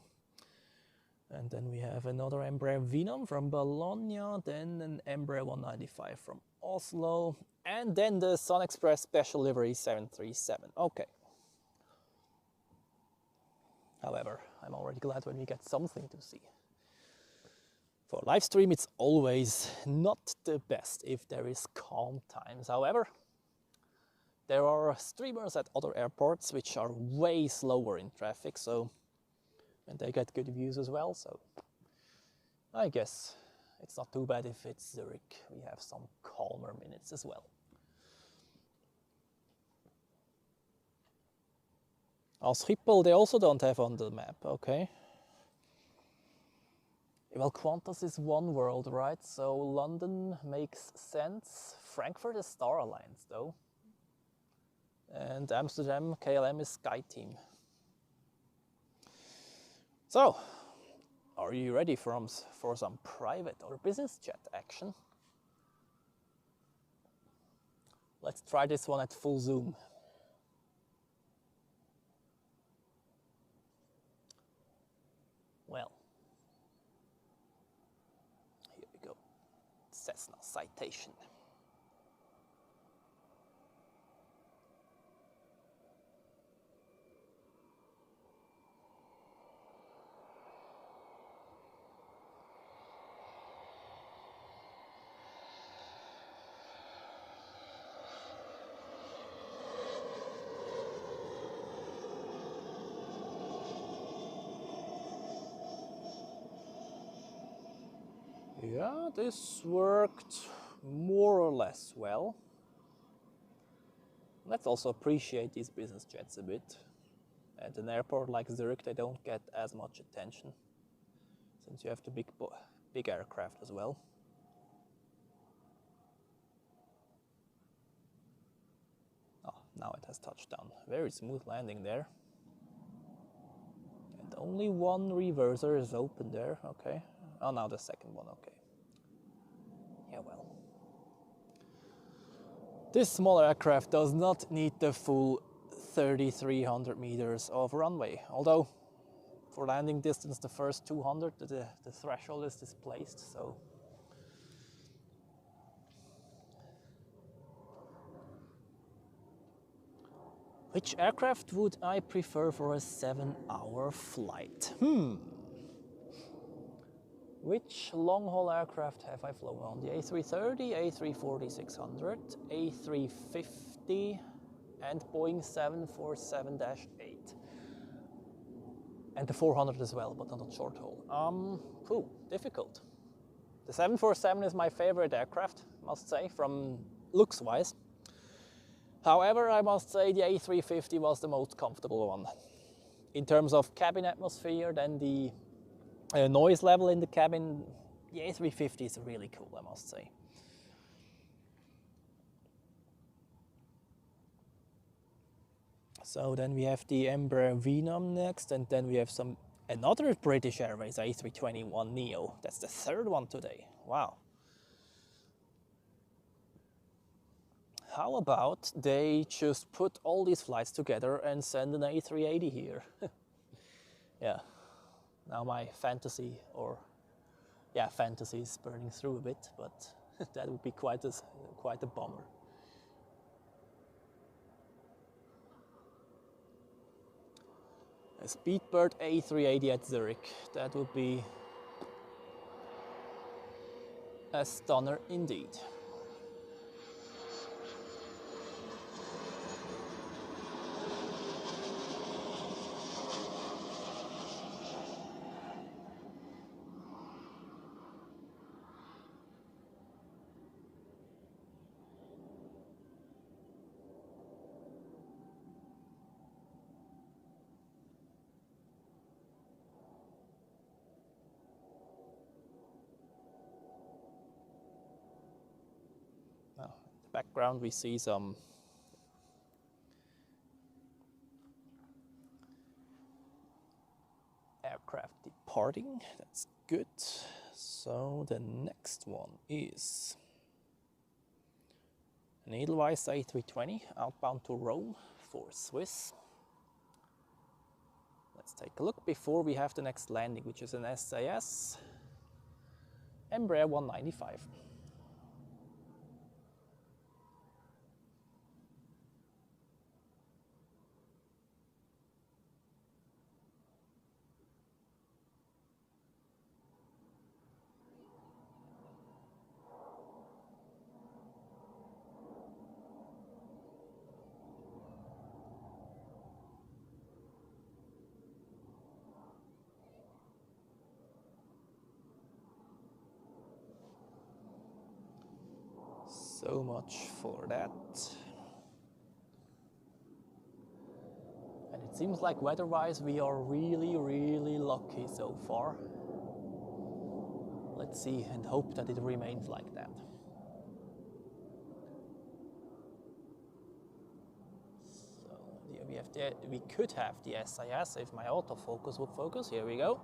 And then we have another Embraer Venom from Bologna, then an Embraer 195 from Oslo, and then the Sun Express Special Livery 737. Okay. However, I'm already glad when we get something to see. For live stream, it's always not the best if there is calm times. However, there are streamers at other airports which are way slower in traffic, so and they get good views as well, so I guess it's not too bad if it's Zurich. We have some calmer minutes as well. Schiphol they also don't have on the map, okay. Well, Qantas is one world, right? So London makes sense. Frankfurt is Star Alliance, though. And Amsterdam, KLM is SkyTeam. So, are you ready for some private or business jet action? Let's try this one at full zoom. Well, here we go. Cessna Citation. Yeah, this worked more or less well. Let's also appreciate these business jets a bit. At an airport like Zurich, they don't get as much attention, since you have the big aircraft as well. Oh, now it has touched down. Very smooth landing there. And only one reverser is open there, okay. Oh, now the second one, okay. Yeah, well. This small aircraft does not need the full 3,300 meters of runway, although for landing distance, the first 200, the threshold is displaced, so. Which aircraft would I prefer for a 7-hour flight? Which long-haul aircraft have I flown on? The A330, A340-600, A350, and Boeing 747-8. And the 400 as well, but not on short haul. Difficult. The 747 is my favorite aircraft, must say, from looks-wise. However, I must say the A350 was the most comfortable one. In terms of cabin atmosphere, then the noise level in the cabin, the A350 is really cool, I must say. So then we have the Embraer Venom next, and then we have another British Airways A321neo. That's the third one today. Wow. How about they just put all these flights together and send an A380 here? Yeah. Now my fantasy is burning through a bit, but that would be quite a bummer. A Speedbird A380 at Zurich. That would be a stunner indeed. Background we see some aircraft departing. That's good. So the next one is an Edelweiss A320 outbound to Rome for Swiss. Let's take a look before we have the next landing, which is an SAS Embraer 195. So much for that. And it seems like weather-wise we are really, really lucky so far. Let's see and hope that it remains like that. So here we could have the SAS if my autofocus would focus. Here we go.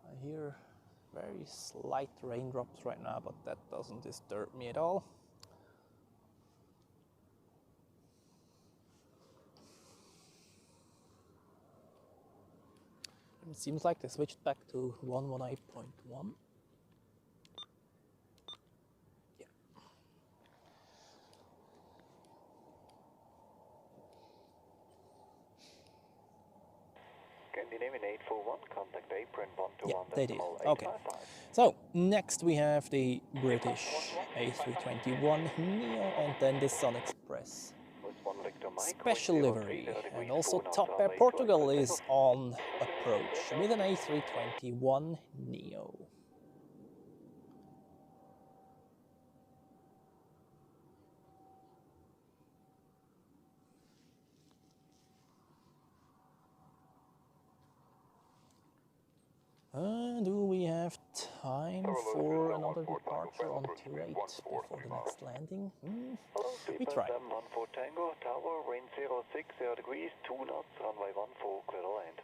I hear very slight raindrops right now, but that doesn't disturb me at all. It seems like they switched back to 118.1. Yeah. Scandinavian 841, contact apron 121. Yeah, they did. Okay. So next we have the British A321neo and then the Sun Express special livery. And also Top Air Portugal is on approach with an A321neo. Do we have time for another departure on 28 before the next landing? We try. 14 Tango, tower, wind 060 degrees, 2 knots, runway 14, clear to land.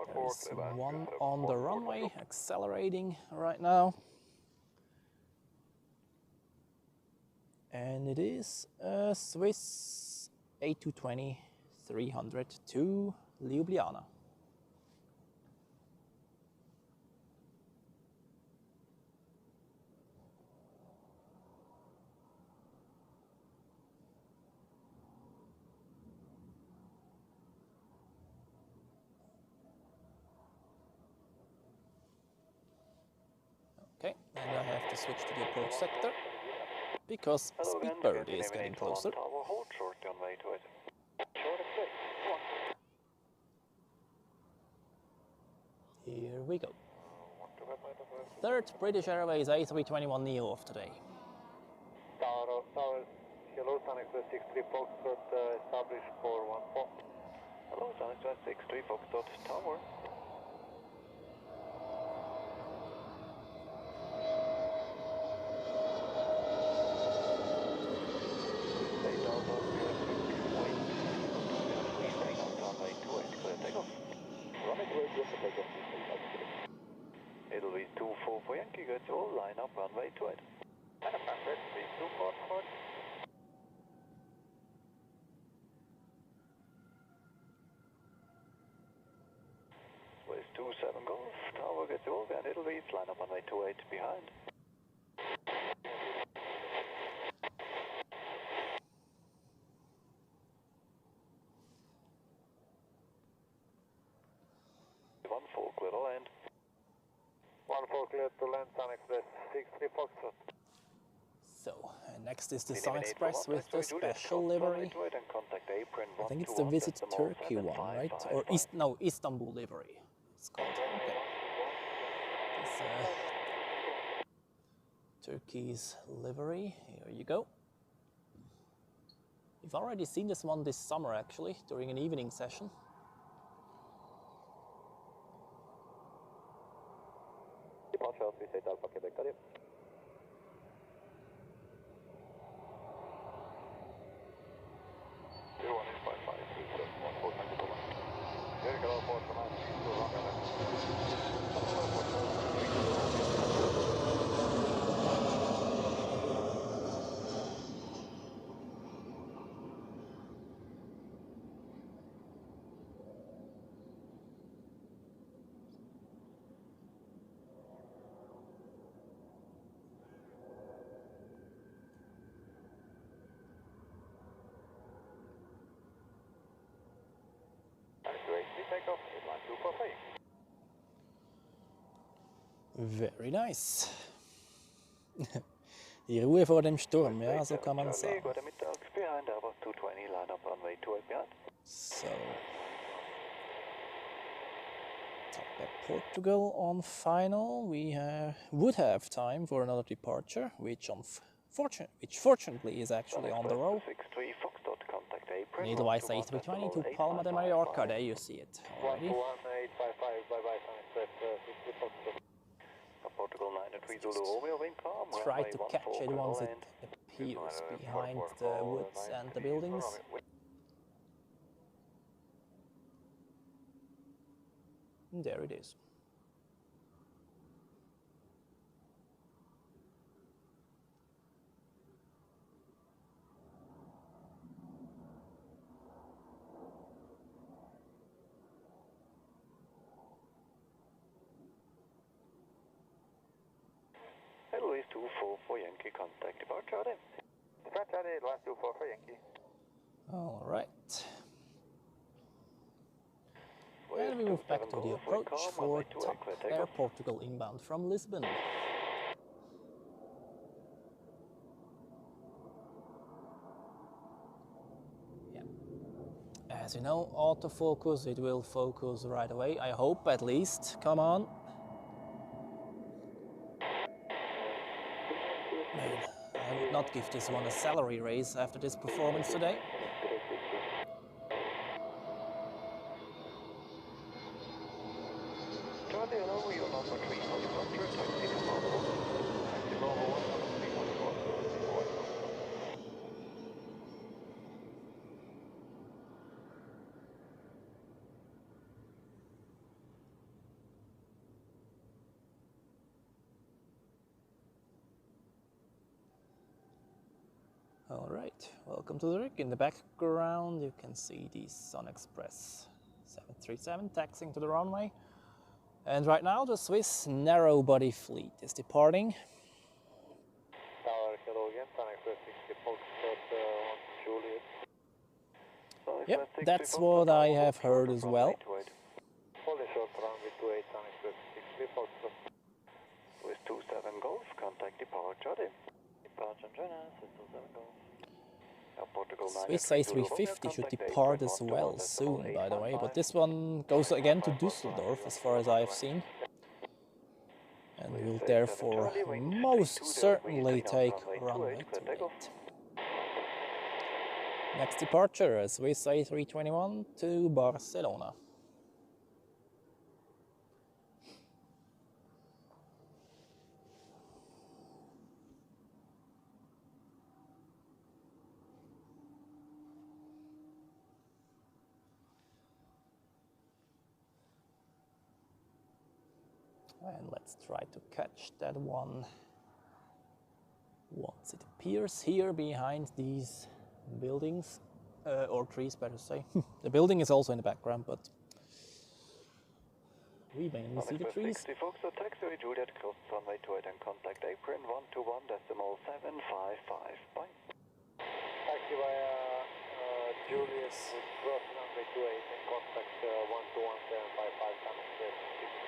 There's one on the runway, accelerating right now. And it is a Swiss A220-300 to Ljubljana. Okay, and I have to switch to the approach sector because Speedbird is getting closer. Here we go. Third British Airways A321neo of today. Tower, hello, Sun Express 63 Foxtrot, established for 14. Hello, Sun Express 63 Foxtrot, Tower. It'll be 24 for Yankee, go to all, line up, runway 28. And a perfect, 24. With 27 Golf, Tower gets all, and it'll be line up runway 28 behind. Clear to land. 14 clear to land, Sun Express 63 Foxtrot. So, and next is the Sun Express with the special livery. I think it's the Visit Turkey one, right? Or Istanbul livery. It's called. Okay. This Turkey's livery. Here you go. We've already seen this one this summer, actually, during an evening session. Very nice. Die Ruhe vor dem Sturm, ja, so kann man sagen. So, Top Air Portugal on final. We would have time for another departure, which fortunately is actually on the row. Edelweiss A320 to Palma de Mallorca. There you see it already. Let's try to catch it once it appears behind the woods and the buildings. And there it is. Louis 24 for Yankee, contact departure. Departure, Louis 24 for Yankee. All right. And we move back to the approach for Top Air Portugal inbound from Lisbon. Yeah. As you know, autofocus, it will focus right away. I hope, at least. Come on. Man, I would not give this one a salary raise after this performance today. welcome to Zurich. In the background you can see the Sun Express 737 taxiing to the runway. And right now the Swiss narrow-body fleet is departing. Tower, hello again, Sun Express 60 Foxtrot, Juliet. Yep, that's what I have heard as well. Fully short runway 28, Sun Express 60 Foxtrot. Swiss 27 Golf, contact departure. Departure Jonas, Swiss 27 Golf. Swiss A350 should depart as well soon, by the way, but this one goes again to Düsseldorf as far as I've seen. And will therefore most certainly take runway 28. Next departure, Swiss A321 to Barcelona. And let's try to catch that one once it appears here behind these buildings, or trees, better say. The building is also in the background, but we mainly see the trees. 60 Foxtrot, taxiway Juliet, cross runway 28 and contact apron 121.755. Bye. Taxiway Juliet, cross runway 28 and contact 121.755 Sun Express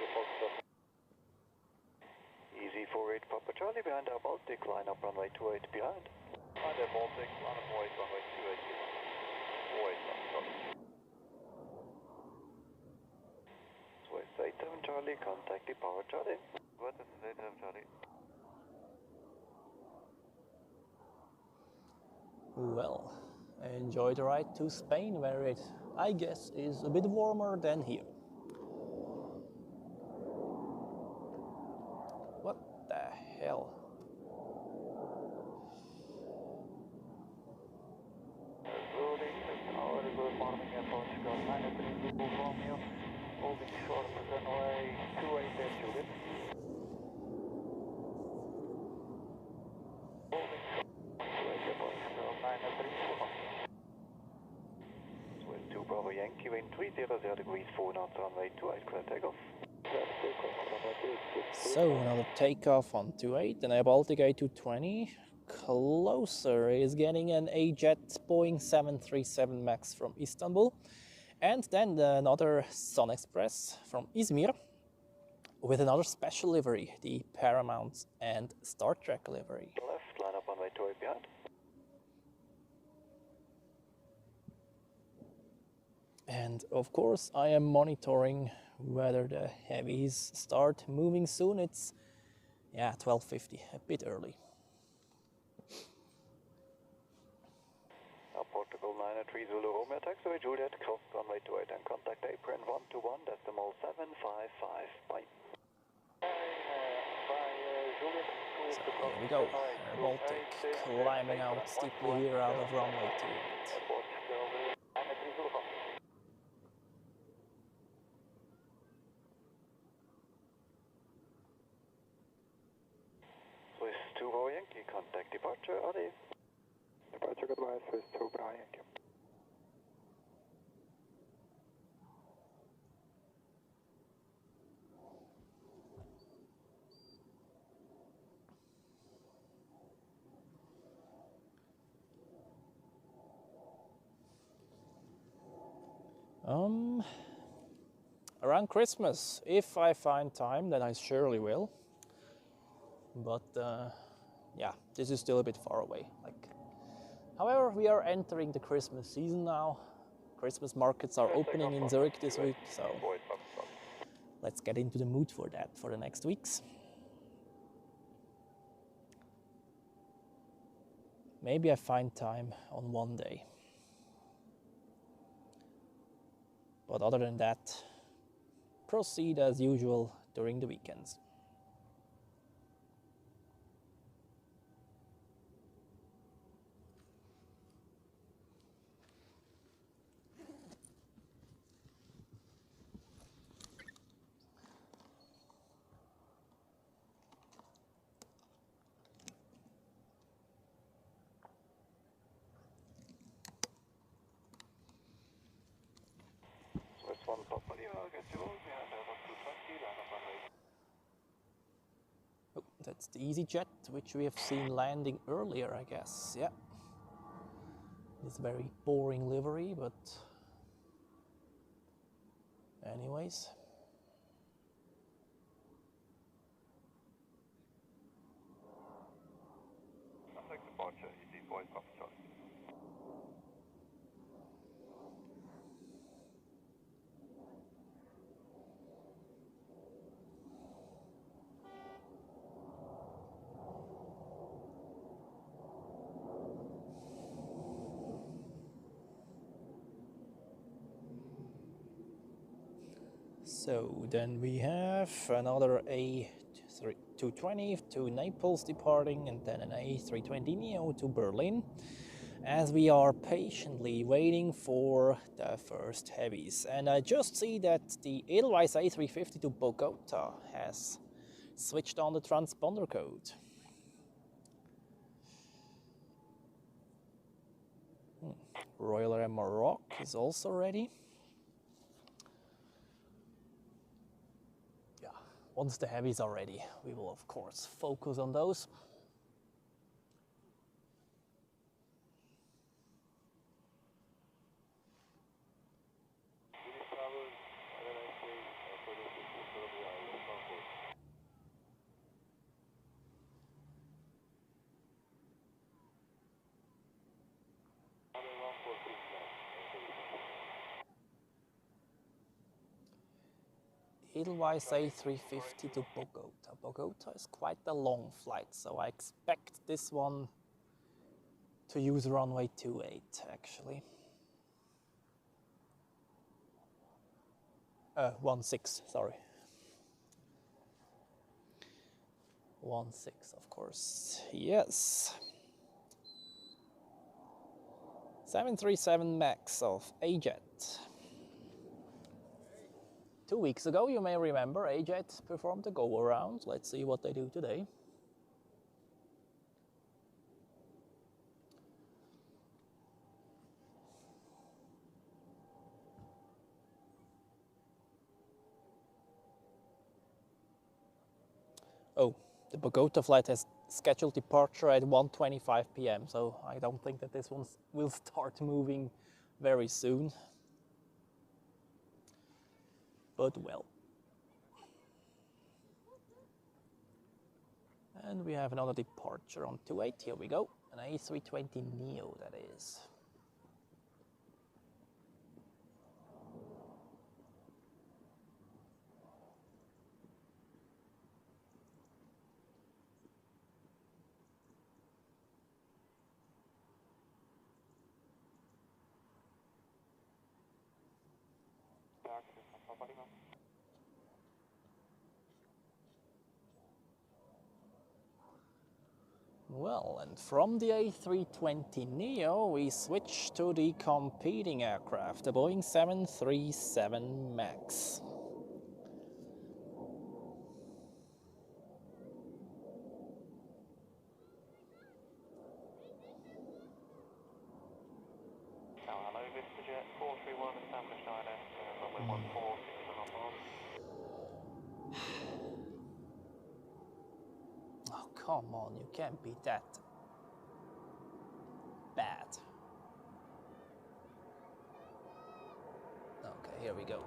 60 Foxtrot. Easy 48 Papa Charlie behind our Baltic, line up runway 28 behind. Under Baltic, line up 48, runway 28 behind. 48, Swiss 87 Charlie, contact departure Charlie. What is 87 Charlie? Well, enjoy the ride to Spain, where it, I guess, is a bit warmer than here. What the hell? Good morning, Portugal 93 Romeo, holding short runway 28 at Juliet. Holding short 28 Portugal 93 Romeo. Swiss 2 Bravo Yankee, wind 300 degrees, 4 knots, runway 28, clear takeoff. So another takeoff on 28, and a Baltic A220. Closer is getting an A-Jet Boeing 737 MAX from Istanbul, and then another Sun Express from Izmir with another special livery, the Paramount and Star Trek livery. Left, line up runway 28 behind. And of course I am monitoring whether the heavies start moving soon. It's 12:50, a bit early. Portugal 93 Zulu Romeo, taxiway Juliet, cross runway 28 and contact apron 121.755. Bye. So here we go, Air Baltic climbing out steeply here out of runway 28. Swiss 2 Bravo Yankee, contact departure, Adi. Departure goodbye, Swiss 2 Bravo Yankee. Around Christmas, if I find time, then I surely will. But this is still a bit far away. However, we are entering the Christmas season now. Christmas markets are opening in Zurich this week, so let's get into the mood for that for the next weeks. Maybe I find time on one day. But other than that, proceed as usual during the weekends. Oh, that's the EasyJet, which we have seen landing earlier, I guess. Yeah. It's a very boring livery, but anyways. So then we have another A320 to Naples departing, and then an A320neo to Berlin, as we are patiently waiting for the first heavies. And I just see that the Edelweiss A350 to Bogota has switched on the transponder code. Royal Air Maroc is also ready. Once the heavies are ready, we will of course focus on those. Edelweiss A350 to Bogota. Bogota is quite a long flight, so I expect this one to use runway 28 actually. 16, sorry. 16, of course. Yes. 737 MAX of AJet. 2 weeks ago, you may remember, AJet performed a go-around. Let's see what they do today. Oh, the Bogota flight has scheduled departure at 1:25 p.m., so I don't think that this one will start moving very soon. But well. And we have another departure on 28, here we go. An A320neo, that is. Well, and from the A320neo, we switch to the competing aircraft, the Boeing 737 MAX. Hello, VistaJet 431 established ILS, runway 14, 6.5 miles. Oh, come on, you can't be that bad. Okay, here we go.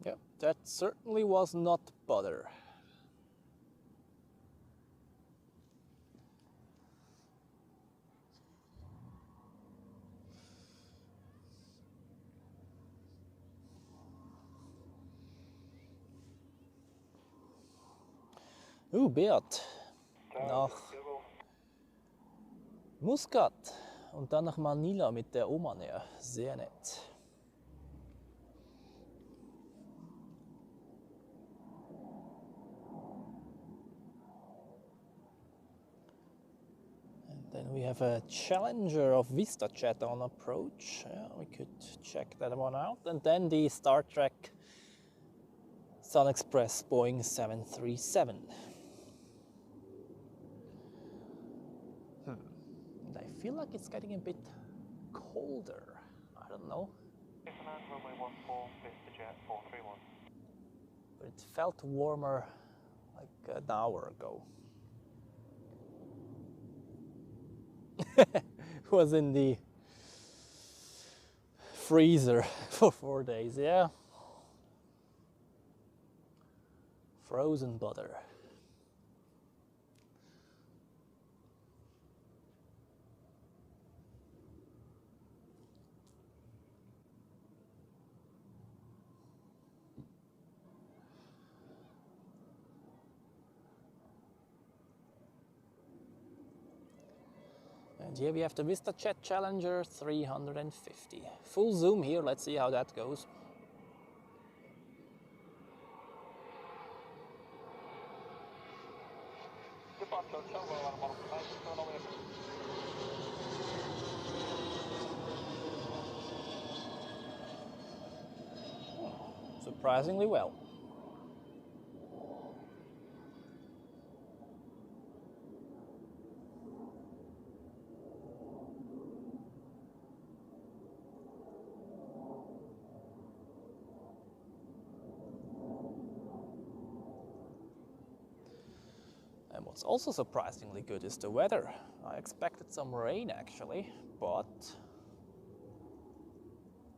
Yep, that certainly was not butter. Beat. Nach Muscat und dann nach Manila mit der Oman Air. Sehr nett. We have a Challenger of VistaJet on approach. Yeah, we could check that one out. And then the Star Trek Sun Express Boeing 737. And I feel like it's getting a bit colder. I don't know. Runway 14, VistaJet 431. But it felt warmer like an hour ago. Was in the freezer for 4 days, yeah. Frozen butter. And here we have the VistaJet Challenger 350. Full zoom here, let's see how that goes. Surprisingly well. And what's also surprisingly good is the weather. I expected some rain actually, but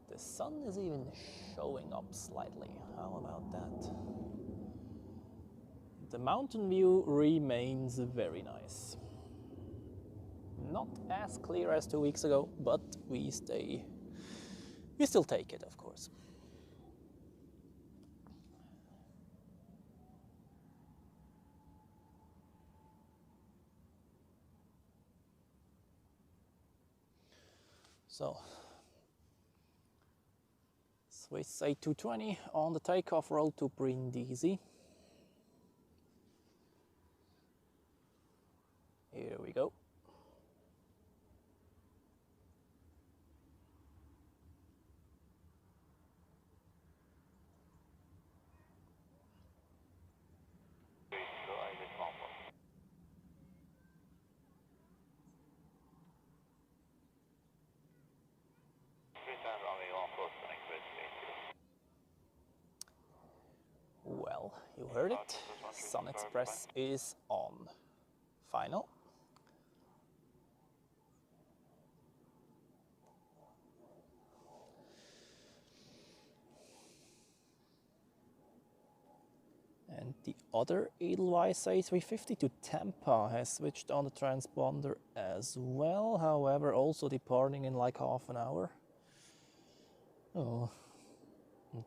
the sun is even showing up slightly. How about that? The mountain view remains very nice. Not as clear as 2 weeks ago, but we still take it, of course. So, Swiss A220 on the takeoff roll to Brindisi. Here we go. Well, you heard it. Sun Express is on final. And the other Edelweiss A350 to Tampa has switched on the transponder as well, however also departing in like half an hour. Oh,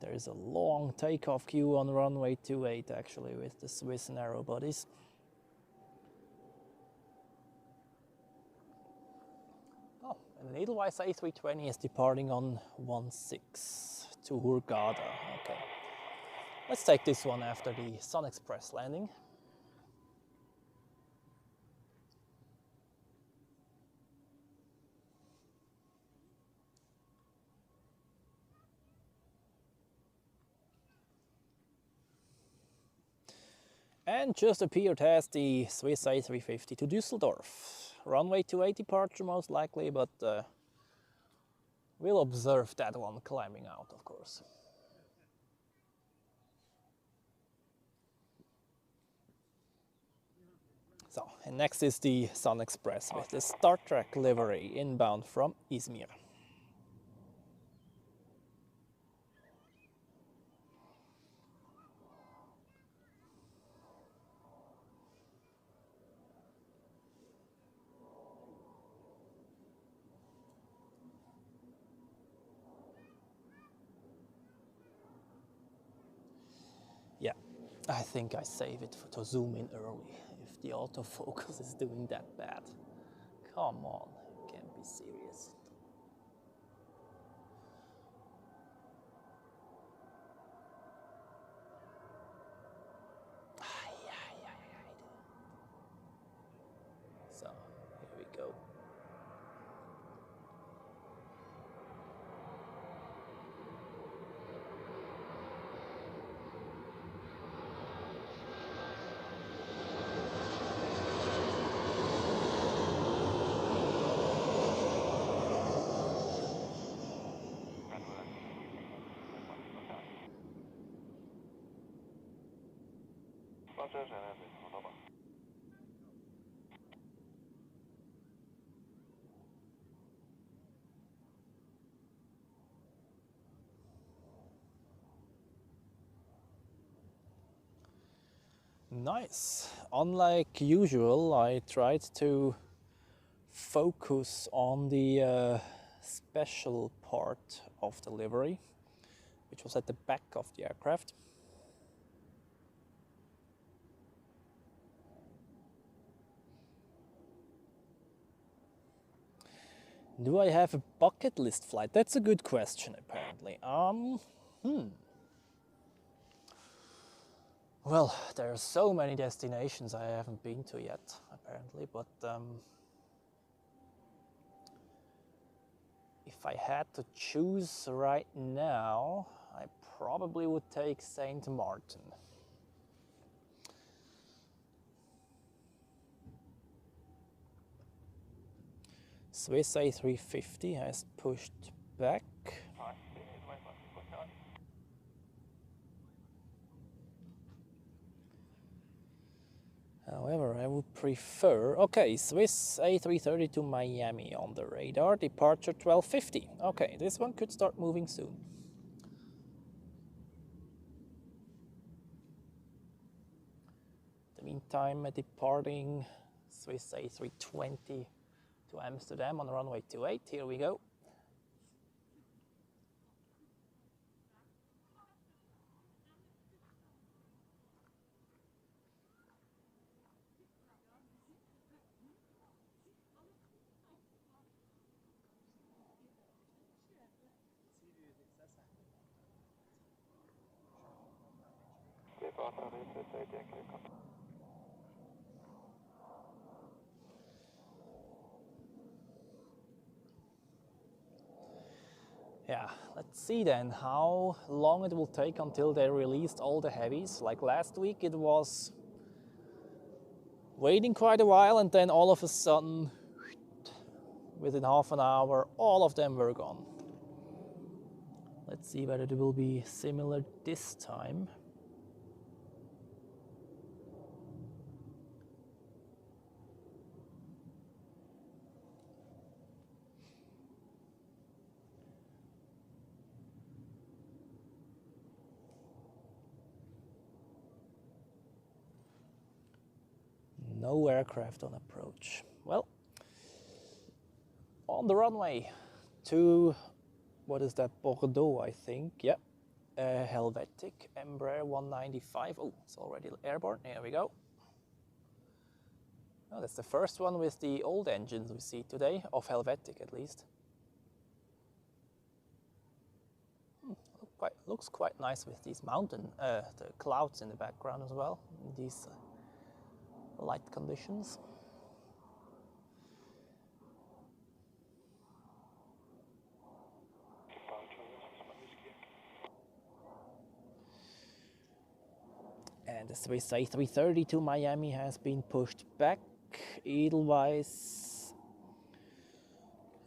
there's a long takeoff queue on runway 28 actually with the Swiss narrow bodies. Oh, and an Edelweiss A320 is departing on 16 to Hurghada. Okay. Let's take this one after the Sun Express landing. And just appeared as the Swiss A350 to Düsseldorf. Runway 28 departure most likely, but we'll observe that one climbing out, of course. So, and next is the Sun Express with the Star Trek livery inbound from Izmir. Yeah, I think I save it to zoom in early if the autofocus is doing that bad. Come on, you can't be serious. So, here we go. Roger, Genesis, wunderbar. Nice. Unlike usual, I tried to focus on the special part of the livery, which was at the back of the aircraft. Do I have a bucket list flight? That's a good question, apparently. Well, there are so many destinations I haven't been to yet, apparently, but if I had to choose right now, I probably would take St. Martin. Swiss A350 has pushed back. However, I would prefer... Okay, Swiss A330 to Miami on the radar, departure 12:50. Okay, this one could start moving soon. In the meantime, departing Swiss A320 to Amsterdam on runway 28. Here we go. Yeah, let's see then how long it will take until they released all the heavies. Like last week it was waiting quite a while, and then all of a sudden, within half an hour, all of them were gone. Let's see whether it will be similar this time. No aircraft on approach. Well, on the runway to, what is that, Bordeaux, I think. Yep, Helvetic Embraer 195. Oh, it's already airborne. Here we go. Oh, that's the first one with the old engines we see today, of Helvetic at least. Looks quite nice with these the clouds in the background as well, in these light conditions. And the Swiss A330 to Miami has been pushed back. Edelweiss,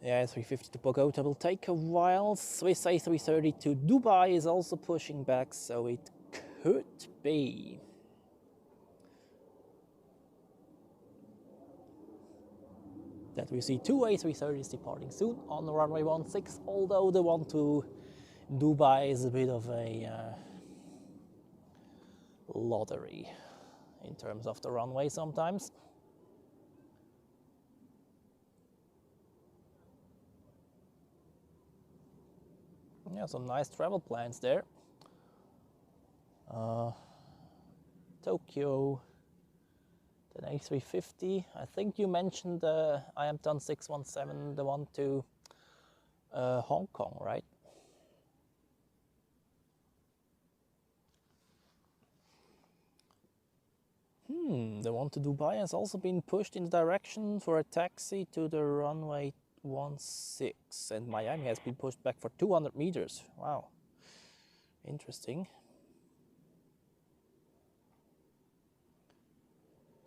yeah, A350 to Bogota will take a while. Swiss A330 to Dubai is also pushing back, so it could be that we see two A330s departing soon on the runway 16, although the one to Dubai is a bit of a lottery in terms of the runway sometimes. Yeah, some nice travel plans there. Tokyo, then A350. I think you mentioned I am done 617, the one to Hong Kong, right? The one to Dubai has also been pushed in the direction for a taxi to the runway 16, and Miami has been pushed back for 200 meters. Wow, interesting.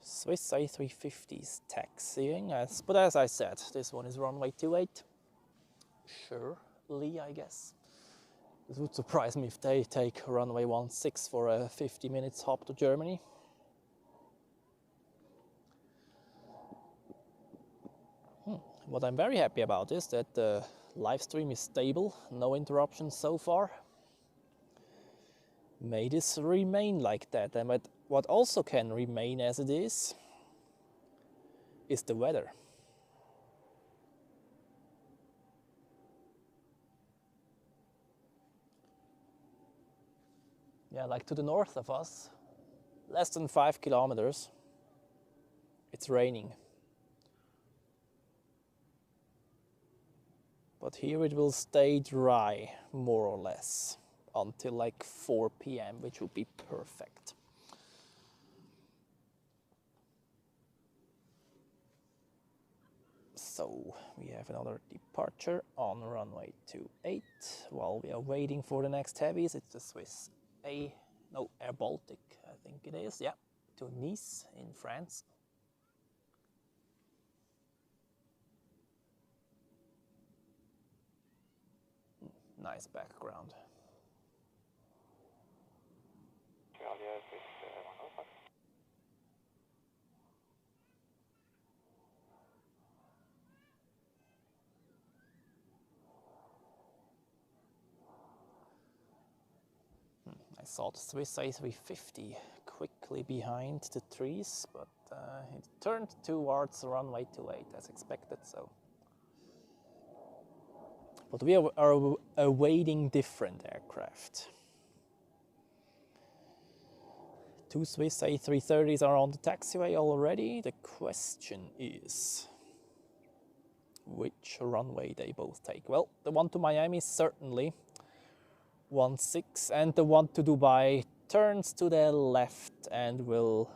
Swiss A350s taxiing, but as I said, this one is runway 28. Surely, I guess. This would surprise me if they take runway 16 for a 50 minutes hop to Germany. What I'm very happy about is that the live stream is stable, no interruptions so far. May this remain like that, and what also can remain as it is the weather. Yeah, like to the north of us, less than 5 kilometers, it's raining. But here it will stay dry, more or less, until like 4 p.m., which would be perfect. So we have another departure on runway 28. While we are waiting for the next heavies, it's the Swiss Air Baltic, I think it is, yeah, to Nice in France. Nice background. I saw the Swiss A350 quickly behind the trees, but it turned towards runway 28 as expected. So, but we are awaiting different aircraft. 2 Swiss A330s are on the taxiway already. The question is which runway they both take. Well, the one to Miami certainly 16, and the one to Dubai turns to the left and will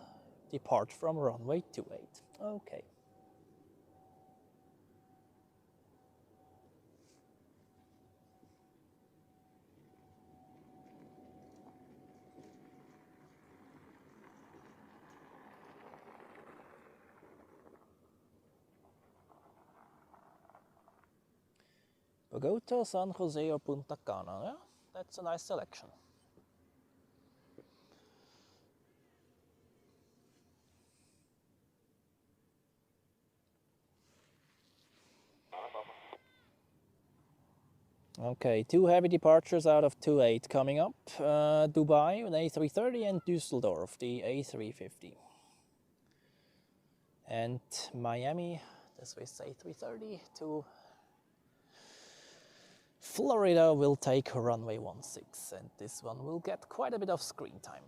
depart from runway 28. Okay. Bogota, San Jose or Punta Cana, yeah? That's a nice selection. Okay, 2 heavy departures out of 28 coming up. Dubai, an A330, and Düsseldorf, the A350. And Miami, the Swiss A330 to Florida will take runway 16, and this one will get quite a bit of screen time.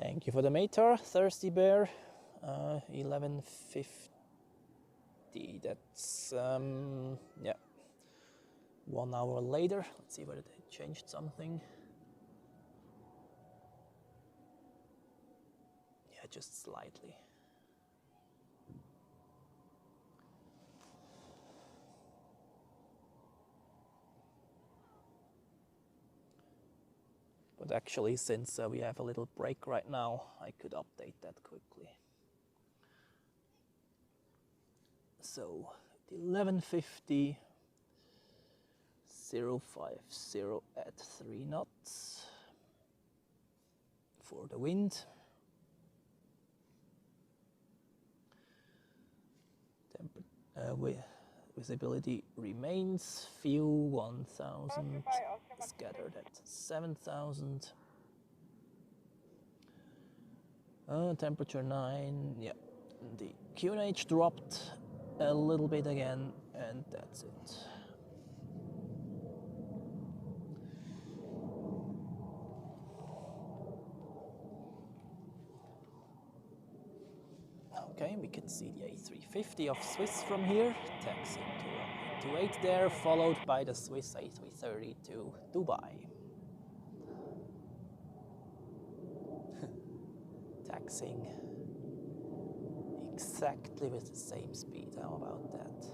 Thank you for the Matar, Thirsty Bear, 11:50. That's yeah, 1 hour later. Let's see whether they changed something. Yeah, just slightly. But actually, since we have a little break right now, I could update that quickly. So, 11:50, 050 at 3 knots for the wind. Visibility remains, view 1000, scattered at 7000. Temperature 9, yeah. The QNH dropped a little bit again, and that's it. Okay, we can see the A350 of Swiss from here, taxiing to runway 28 there, followed by the Swiss A330 to Dubai. Taxiing exactly with the same speed, how about that?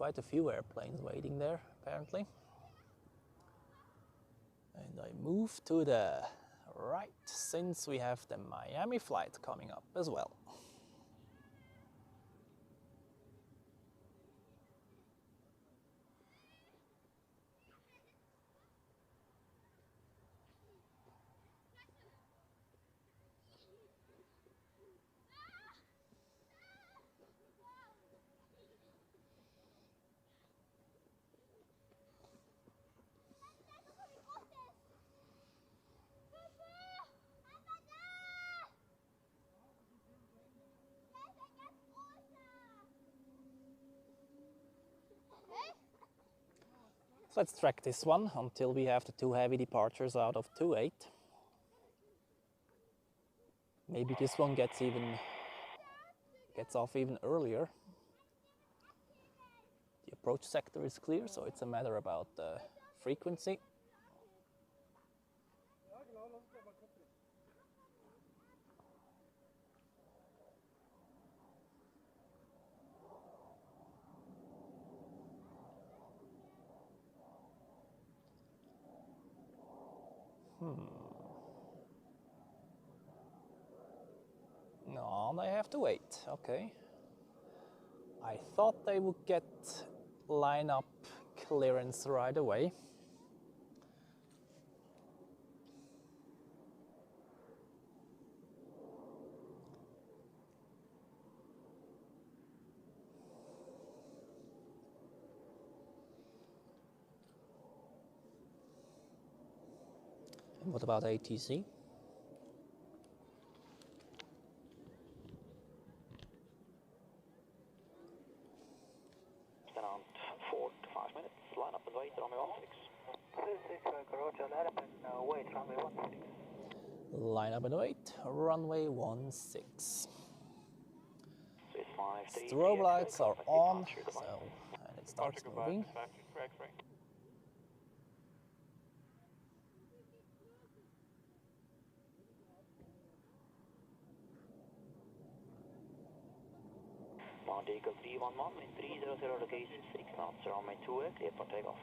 quite a few airplanes waiting there, apparently. And I move to the right, since we have the Miami flight coming up as well. So let's track this one until we have the 2 heavy departures out of 2.8. Maybe this one gets off even earlier. The approach sector is clear, so it's a matter about the frequency. No, they have to wait. Okay. I thought they would get line up clearance right away. And what about ATC? Around 4 to 5 minutes. Line up and wait, runway 16. 36, Roger, line up and wait, runway 16. Line up and wait, runway 16. Strobe lights are on, so and it starts moving. Bond Eagle 311 in 300 location 6 knots, runway 28, clear for takeoff.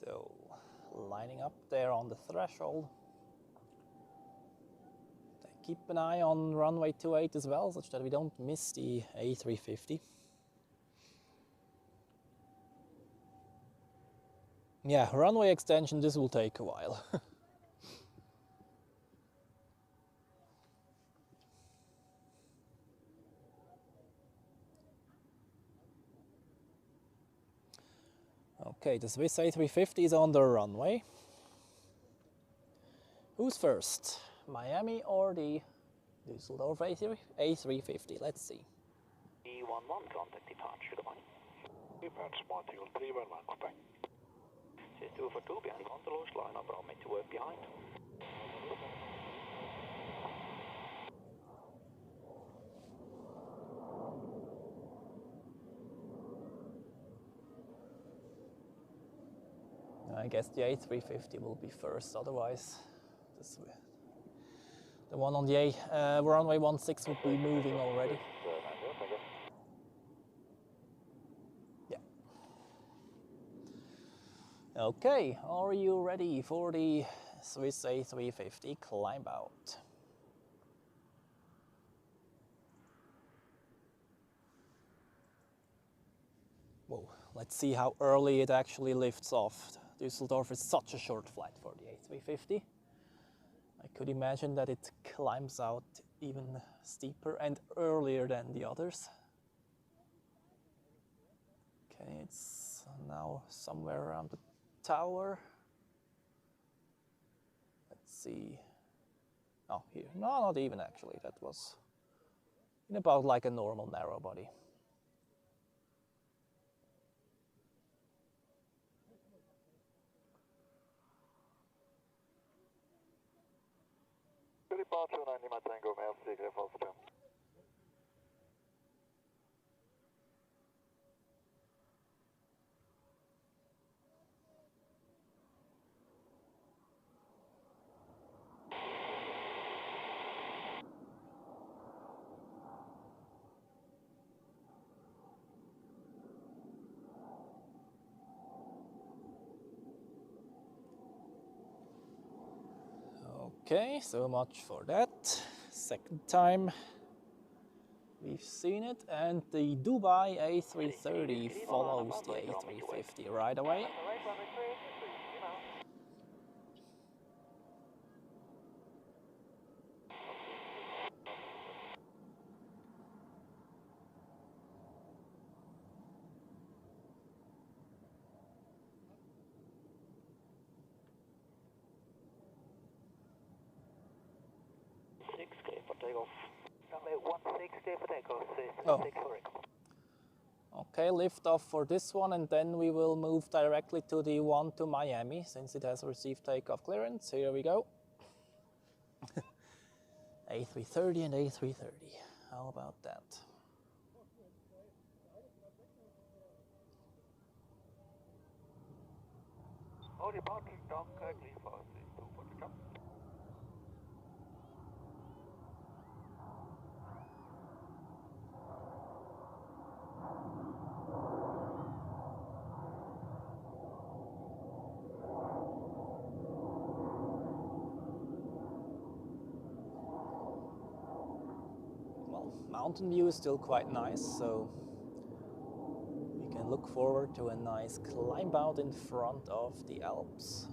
So, lining up there on the threshold. Keep an eye on runway 28 as well, such that we don't miss the A350. Yeah, runway extension, this will take a while. Okay, the Swiss A350 is on the runway. Who's first? Miami or the Düsseldorf A350? Let's see. 311, contact departure, goodbye. Departure, Montiel 311, goodbye. 242, behind controllers, line up, runway 28 behind. I guess the A350 will be first, otherwise the one on the runway 16 would be moving already. Yeah. Okay, are you ready for the Swiss A350 climb out? Whoa, let's see how early it actually lifts off. Düsseldorf is such a short flight for the A350. I could imagine that it climbs out even steeper and earlier than the others. Okay, it's now somewhere around the tower. Let's see. Oh, here. No, not even actually. That was in about like a normal narrow body. departure 9 Lima Tango, merci, Grey Foster. Okay, so much for that. Second time we've seen it, and the Dubai A330 follows the A350 right away. For takeoff. Runway 16 for takeoff. Oh. 6 for it. Okay, lift off for this one, and then we will move directly to the one to Miami since it has received takeoff clearance. Here we go. A330 and A330. How about that? Oh, departure down correctly for 2 for the jump. Well, mountain view is still quite nice, so we can look forward to a nice climb out in front of the Alps.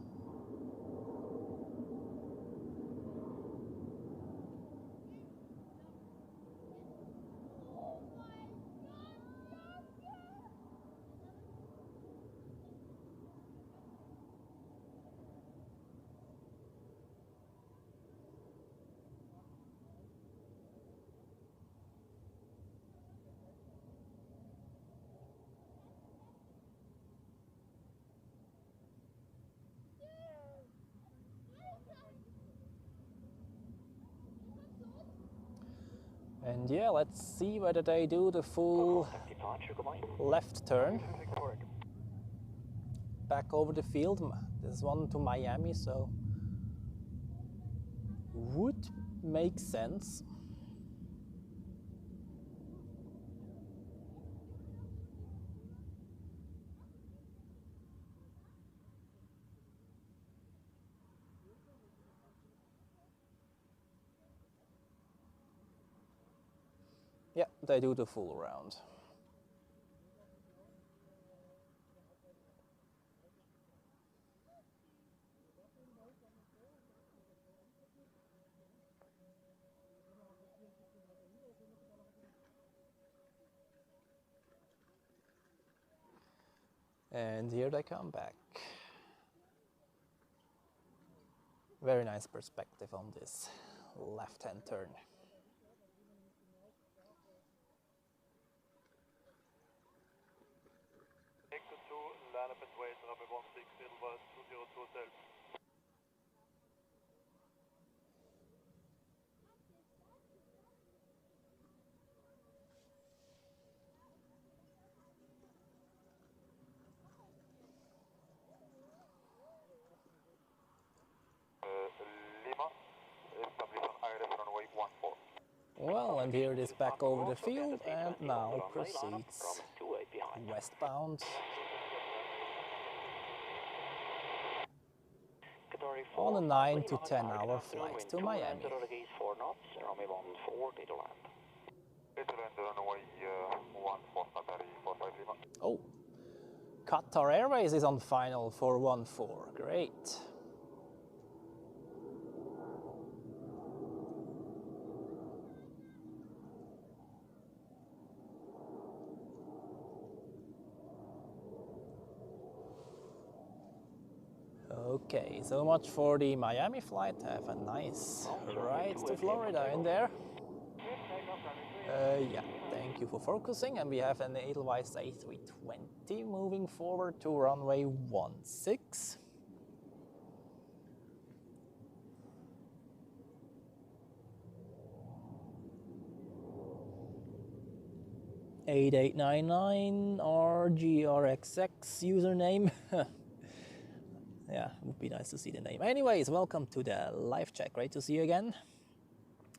And yeah, let's see whether they do the full left turn back over the field. This one to Miami, so would make sense. Yeah, they do the full round. And here they come back. Very nice perspective on this left-hand turn. Exit 2, line up and wait, runway 16, Airbus 202 self. Lima, establish on ILS runway 14. Well, and here it is back over the field, and now proceeds westbound. On a 9 to 10 hour flight to Miami. 4 knots, runway 14 to land. It's runway 14, Qatari 45 Lima. Oh, Qatar Airways is on final for 14. Great. Okay, so much for the Miami flight. Have a nice ride to Florida in there. Yeah, thank you for focusing. And we have an Edelweiss A320 moving forward to runway 16. 8899 RGRXX username. Yeah, would be nice to see the name. Anyways, welcome to the live chat. Great to see you again.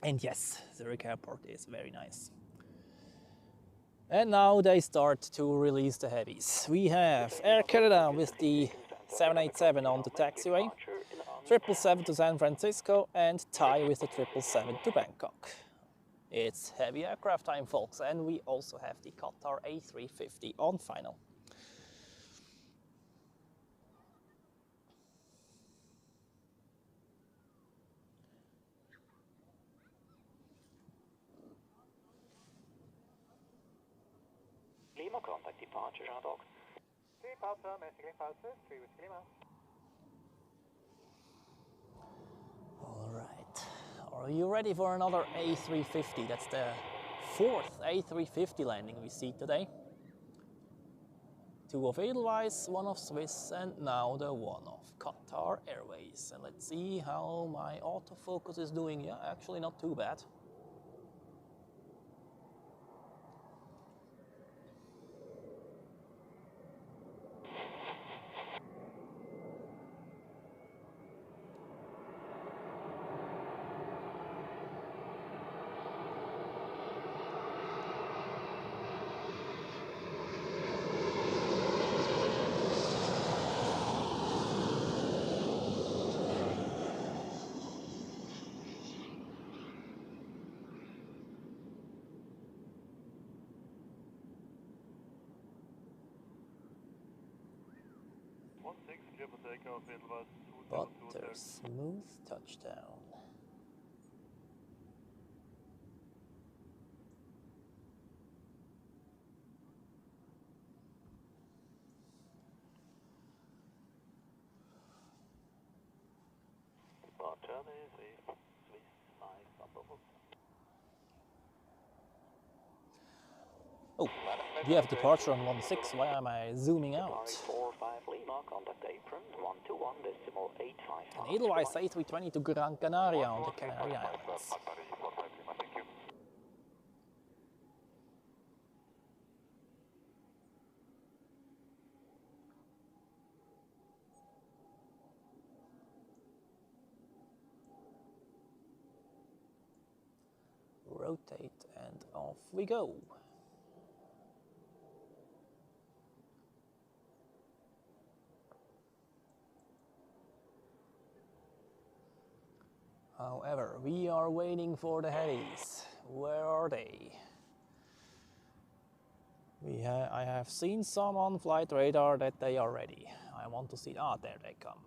And yes, Zurich Airport is very nice. And now they start to release the heavies. We have Air Canada with the 787 on the taxiway, 777 to San Francisco, and Thai with the 777 to Bangkok. It's heavy aircraft time, folks, and we also have the Qatar A350 on final. Lima, contact departure, Jean-Doc. Departure, Mexico Impulse, 3 with Lima. All right, are you ready for another A350? That's the 4th A350 landing we see today. 2 of Edelweiss, 1 of Swiss, and now the 1 of Qatar Airways. And let's see how my autofocus is doing. Yeah, actually not too bad. Butter smooth touchdown. Departure is Swiss 5 Papa. Oh, we have departure on 16. Why am I zooming out? 45 Lima, contact apron 121.855. An Edelweiss A320 to Gran Canaria on the Canary Islands. Rotate and off we go. However, we are waiting for the heavies. Where are they? I have seen some on flight radar that they are ready. I want to see. Ah, there they come.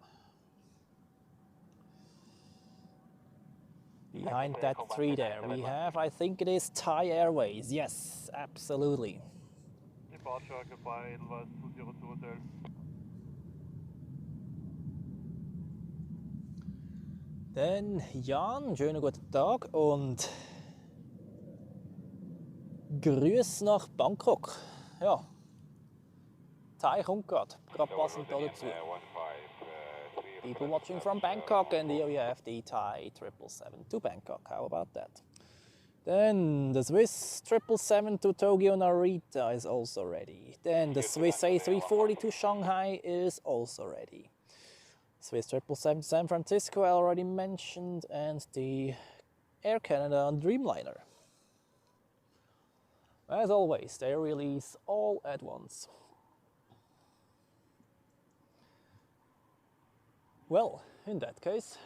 Behind that 3 there, we have, I think it is Thai Airways. Yes, absolutely. Departure, goodbye, Edelweiss 202 Hotel. Dann Jan, schönen guten Tag und Grüß nach Bangkok. Ja, Thai kommt gerade passend dazu. People watching from Bangkok, and here we have the Thai 777 to Bangkok. How about that? Then the Swiss 777 to Tokyo Narita is also ready. Then the Swiss A340 to Shanghai is also ready. Swiss 777 San Francisco I already mentioned, and the Air Canada Dreamliner. As always, they release all at once. Well, in that case,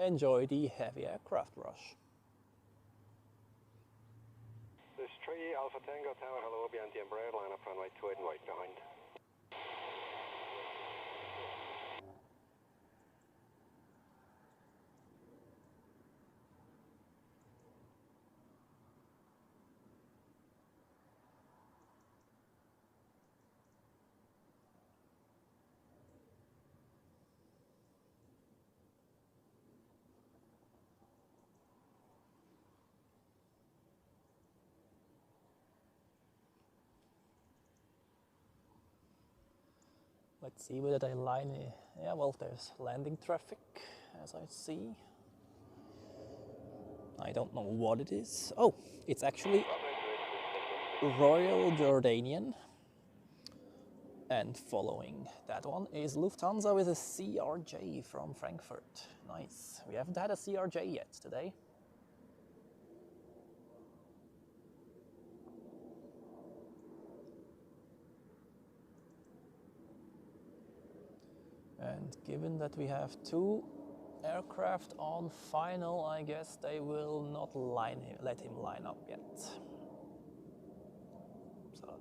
enjoy the heavy aircraft rush. This 3 Alpha Tango Tower, hello, behind the Embraer, line up runway 28 and right behind. Let's see whether they line it. Yeah, well, there's landing traffic, as I see. I don't know what it is. Oh, it's actually Royal Jordanian. And following that one is Lufthansa with a CRJ from Frankfurt. Nice. We haven't had a CRJ yet today. And given that we have two aircraft on final, I guess they will not let him line up yet. So,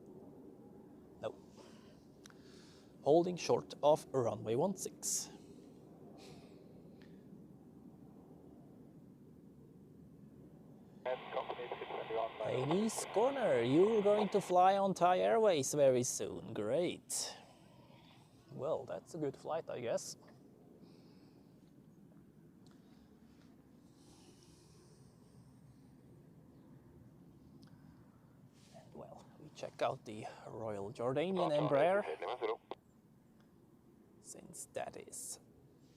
no. Holding short of runway 16. Hey, Nice Corner, you're going to fly on Thai Airways very soon. Great. Well, that's a good flight, I guess. And well, we check out the Royal Jordanian Embraer, since that is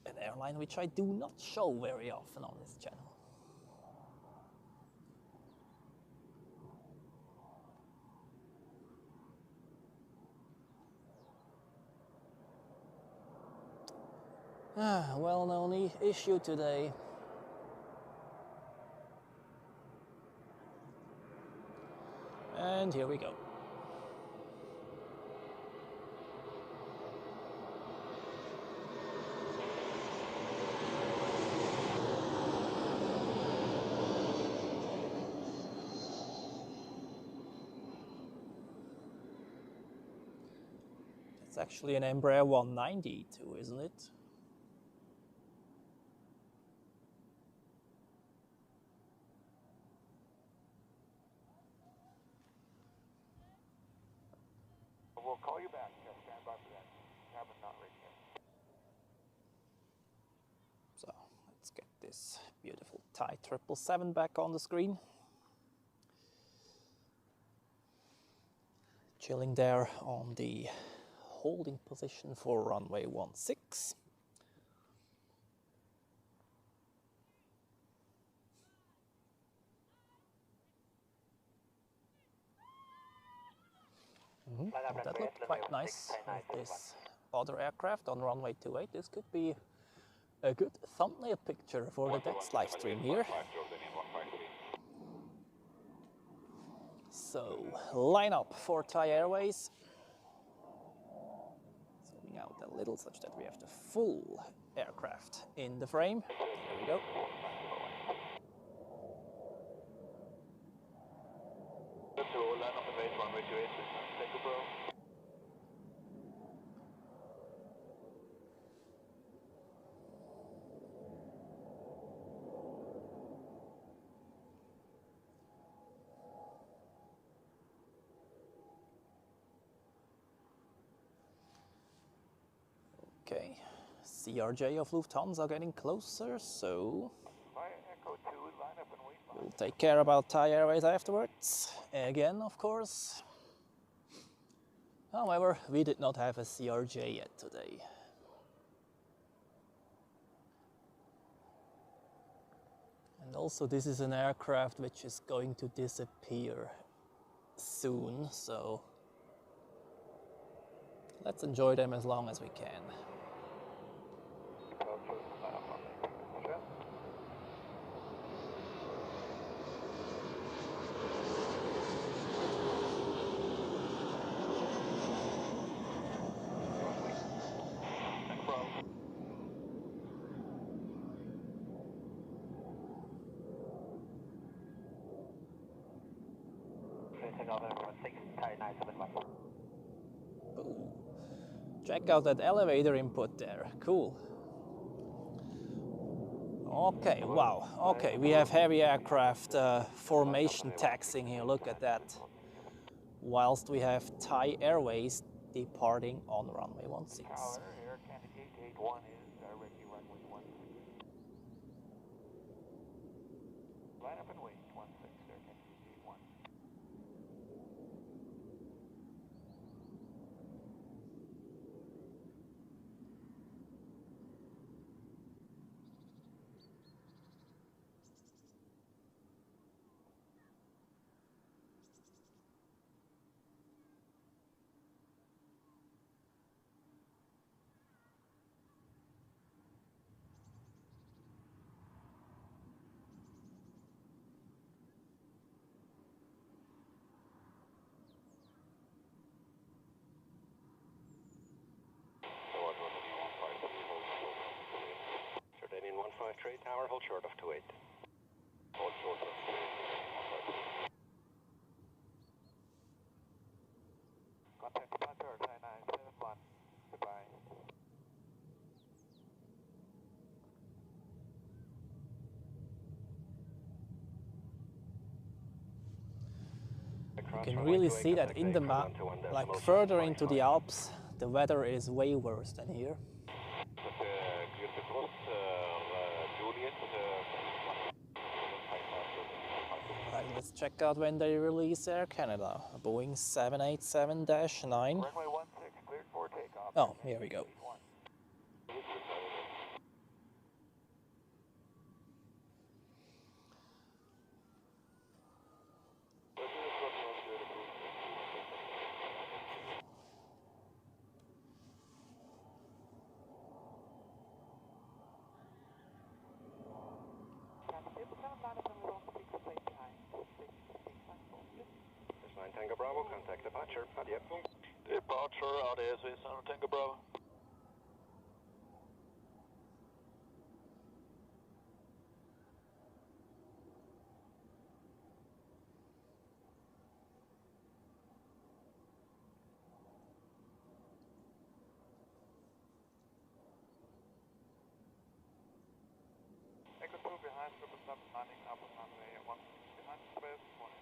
an airline which I do not show very often on this channel. Well, no issue today. And here we go. It's actually an Embraer 190 too, isn't it? We'll call you back. Just stand by for that. Cabin not ready yet. So let's get this beautiful Thai 777 back on the screen. Chilling there on the holding position for runway 16. That looked quite nice with this other aircraft on runway 28. This could be a good thumbnail picture for the next live stream here. So, line up for Thai Airways. Zooming out a little such that we have the full aircraft in the frame. There we go. Okay, CRJ of Lufthansa getting closer, so we'll take care about Thai Airways afterwards. Again, of course. However, we did not have a CRJ yet today. And also this is an aircraft which is going to disappear soon, so let's enjoy them as long as we can. Ooh. Check out that elevator input there, cool. Okay, wow, okay, we have heavy aircraft formation taxing here, look at that. Whilst we have Thai Airways departing on runway 16. Line up and wait, 16, Air Canada 81. runway 3 tower, hold short of 28. Hold short of 28. Contact departure 9971. Goodbye. You can really see that in the map, like further into the Alps, the weather is way worse than here. Right, let's check out when they release Air Canada. A Boeing 787-9. Runway 16 cleared for takeoff. Oh, here we go. Tango Bravo, contact departure. Adieu. Departure out ASV, Tango Bravo. Echo 2 behind 777, landing up on runway 1 behind Swiss, morning.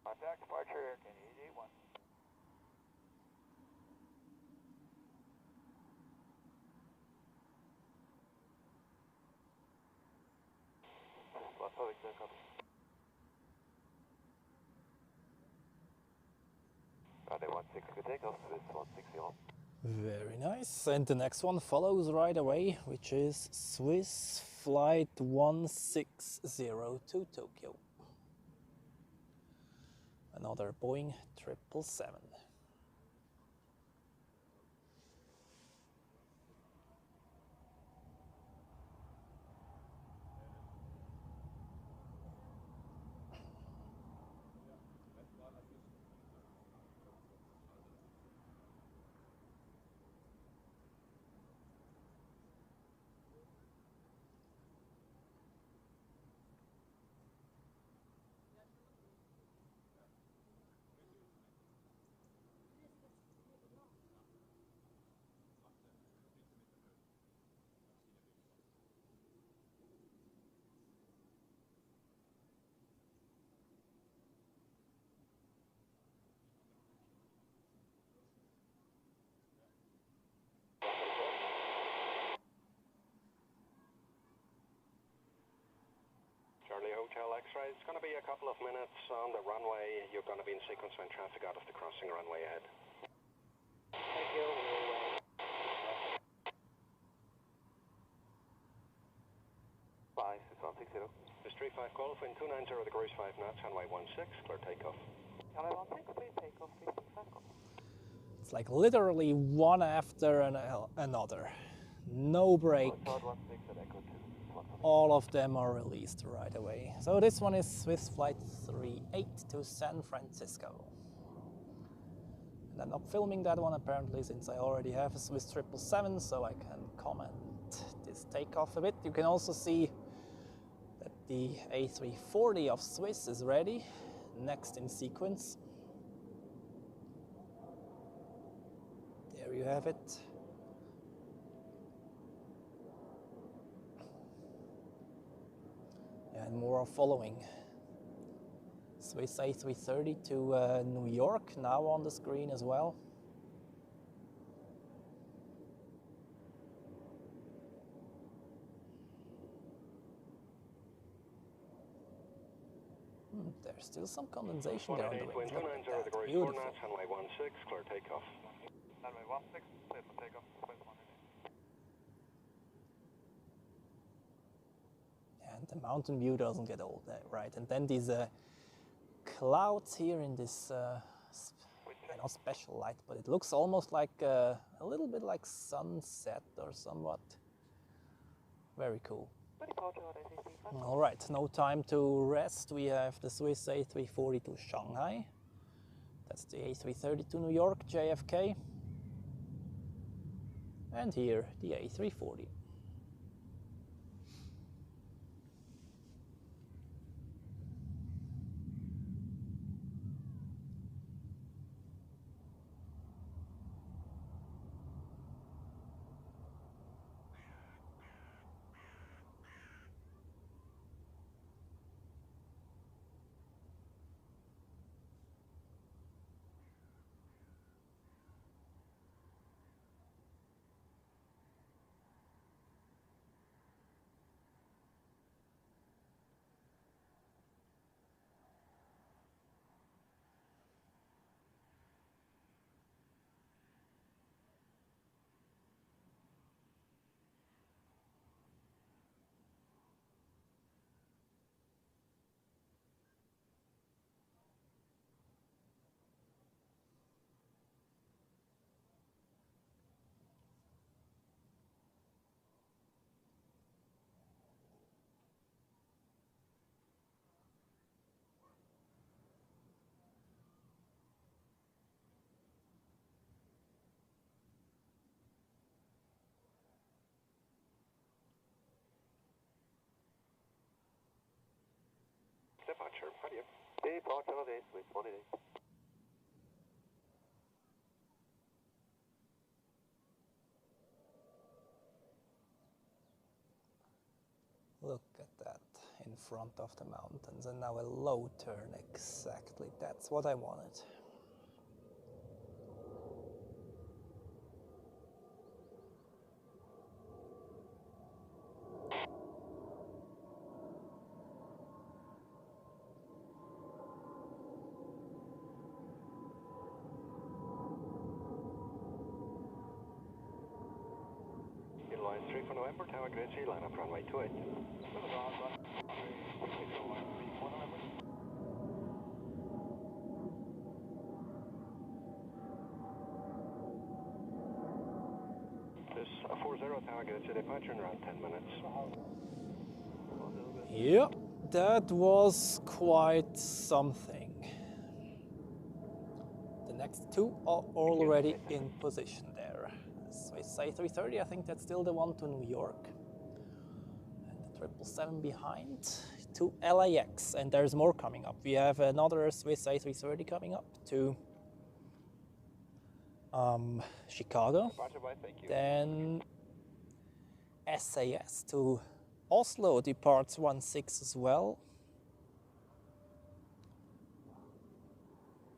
Contact departure Air Canada 1. Last public copy. Runway 16, good takeoff, Swiss 160. Very nice. And the next one follows right away, which is Swiss Flight 160 to Tokyo. Another Boeing 777. Charlie Hotel X-ray. It's going to be a couple of minutes on the runway. You're going to be in sequence when traffic out of the crossing runway ahead. Thank you. Bye, 6160. This 35 call, wind 290 degrees 5 knots, runway 16, clear takeoff. Runway 16, please takeoff, 15 call. It's like literally one after another. No break. All of them are released right away. So this one is Swiss Flight 38 to San Francisco. And I'm not filming that one apparently since I already have a Swiss 777, so I can comment this takeoff a bit. You can also see that the A340 of Swiss is ready, next in sequence. There you have it. And more are following. Swiss A330 to New York, now on the screen as well. There's still some condensation there on the wings. Look at that. Beautiful. Runway 16, clear takeoff. Runway 16, clear for takeoff, Swiss 188. And the mountain view doesn't get old, right? And then these clouds here in this, not special light, but it looks almost like a little bit like sunset or somewhat. Very cool. All right, no time to rest. We have the Swiss A340 to Shanghai. That's the A330 to New York, JFK. And here, the A340. Departure, radio. Departure of ACE with 188. Look at that in front of the mountains, and now a low turn, exactly. That's what I wanted. Line 3 for November, Tower Grade C, line up runway 28. This 40 Tower Grade C departure in around 10 minutes. Yep, that was quite something. The next two are already in position there. Swiss A330, I think that's still the one to New York. And the 777 behind to LAX, and there's more coming up. We have another Swiss A330 coming up to Chicago. Then SAS to Oslo departs 16 as well.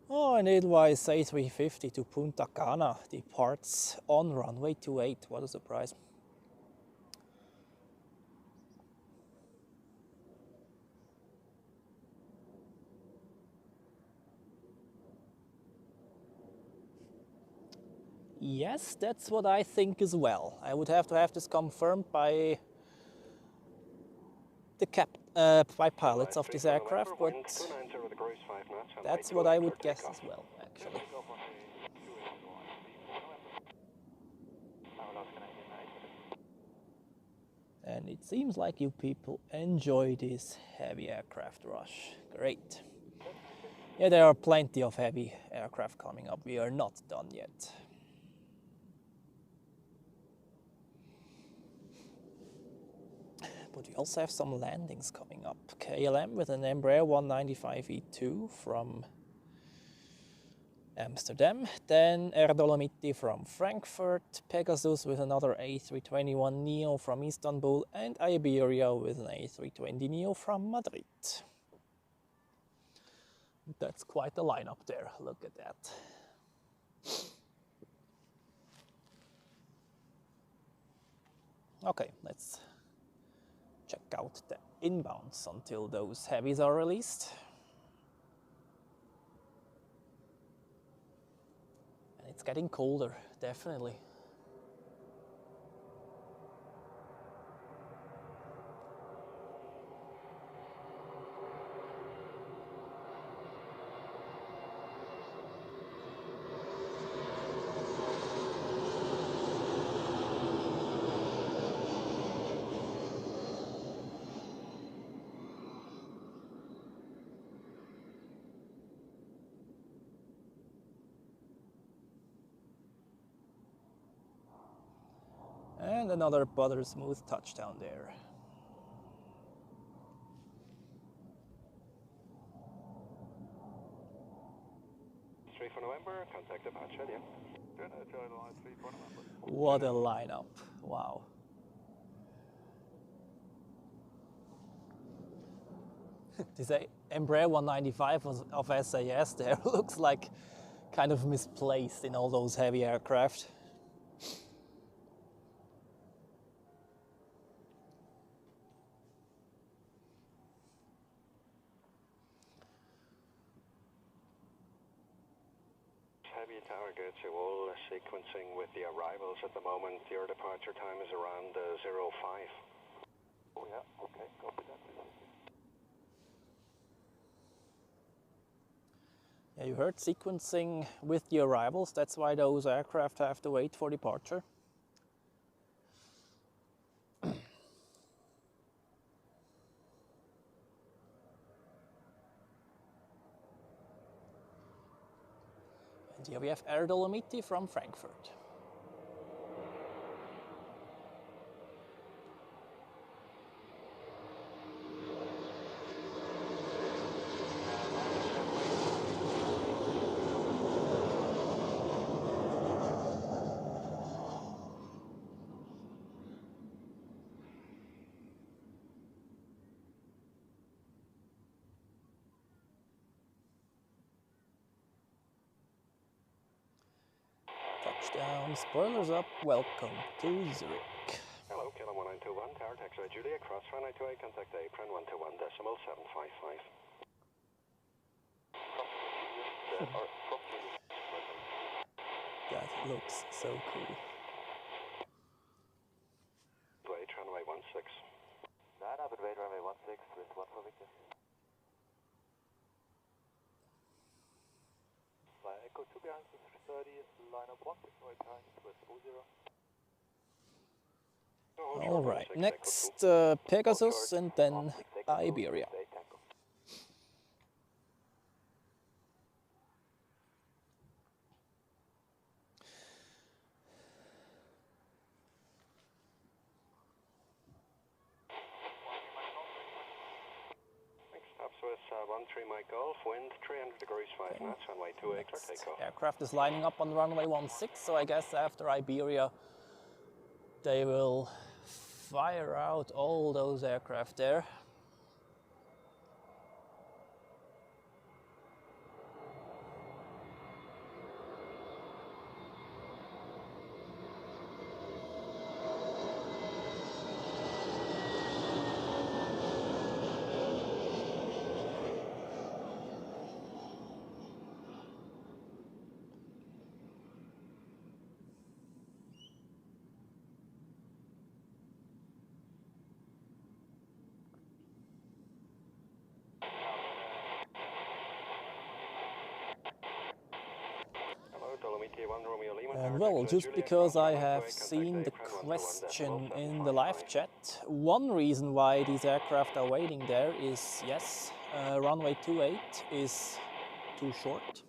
Oh, and Airbus A350 to Punta Cana departs on runway 28. What a surprise. Yes, that's what I think as well. I would have to have this confirmed by the by pilots of this aircraft, but that's what I would guess as well, actually. And it seems like you people enjoy this heavy aircraft rush. Great. Yeah, there are plenty of heavy aircraft coming up. We are not done yet. But we also have some landings coming up. KLM with an Embraer 195-E2 from Amsterdam. Then Air Dolomiti from Frankfurt. Pegasus with another A321neo from Istanbul. And Iberia with an A320neo from Madrid. That's quite a lineup there. Look at that. Okay, let's check out the inbounds until those heavies are released. And it's getting colder, definitely. And another butter smooth touchdown there. 3 for November, contact departure, yeah. Charlie line 3 for November. What a lineup, wow. This Embraer 195 of SAS there looks like kind of misplaced in all those heavy aircraft. Heavy targets are all sequencing with the arrivals at the moment. Your departure time is around 05. Oh yeah, okay, copy that. Yeah, you heard sequencing with the arrivals, that's why those aircraft have to wait for departure. And here we have Air Dolomiti from Frankfurt. Touchdown, spoilers up, welcome to Zurich. Hello, Kilo 1921, tower taxi Julia, cross runway 28, contact apron 121.755. That looks so cool. Wait, runway 16. 9 up at wait, runway 16 with 1 for Victor. Echo 2 behind 30, line up 16, right behind with 40. All right, next Pegasus and then Iberia. Swiss 13 Mike Golf, wind 300 degrees 5 knots, runway 28, clear takeoff. Aircraft is lining up on runway 16, so I guess after Iberia they will fire out all those aircraft there. Well, just because I have seen the question in the live chat, one reason why these aircraft are waiting there is, yes, runway 28 is too short.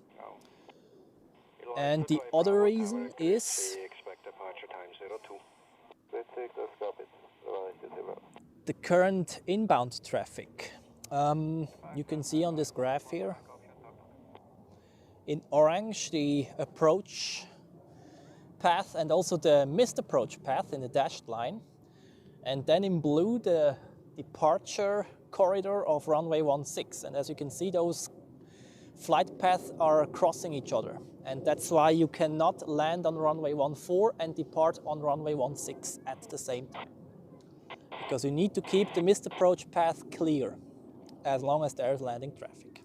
And the other reason is the current inbound traffic. You can see on this graph here, in orange, the approach path and also the missed approach path in the dashed line. And then in blue, the departure corridor of runway 16. And as you can see, those flight paths are crossing each other. And that's why you cannot land on runway 14 and depart on runway 16 at the same time. Because you need to keep the missed approach path clear as long as there is landing traffic.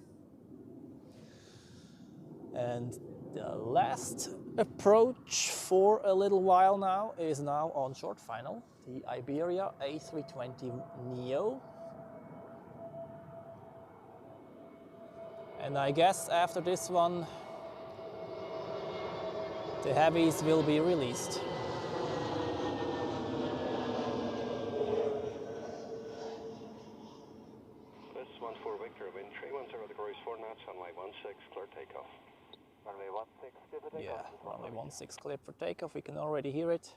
And the last approach for a little while now is now on short final, the Iberia A320 Neo. And I guess after this one, the heavies will be released. This 14 Victor, wind 310 degrees 4 knots, runway 16, clear takeoff. Runway 16, clear for takeoff. Yeah, runway 16 cleared for takeoff. We can already hear it.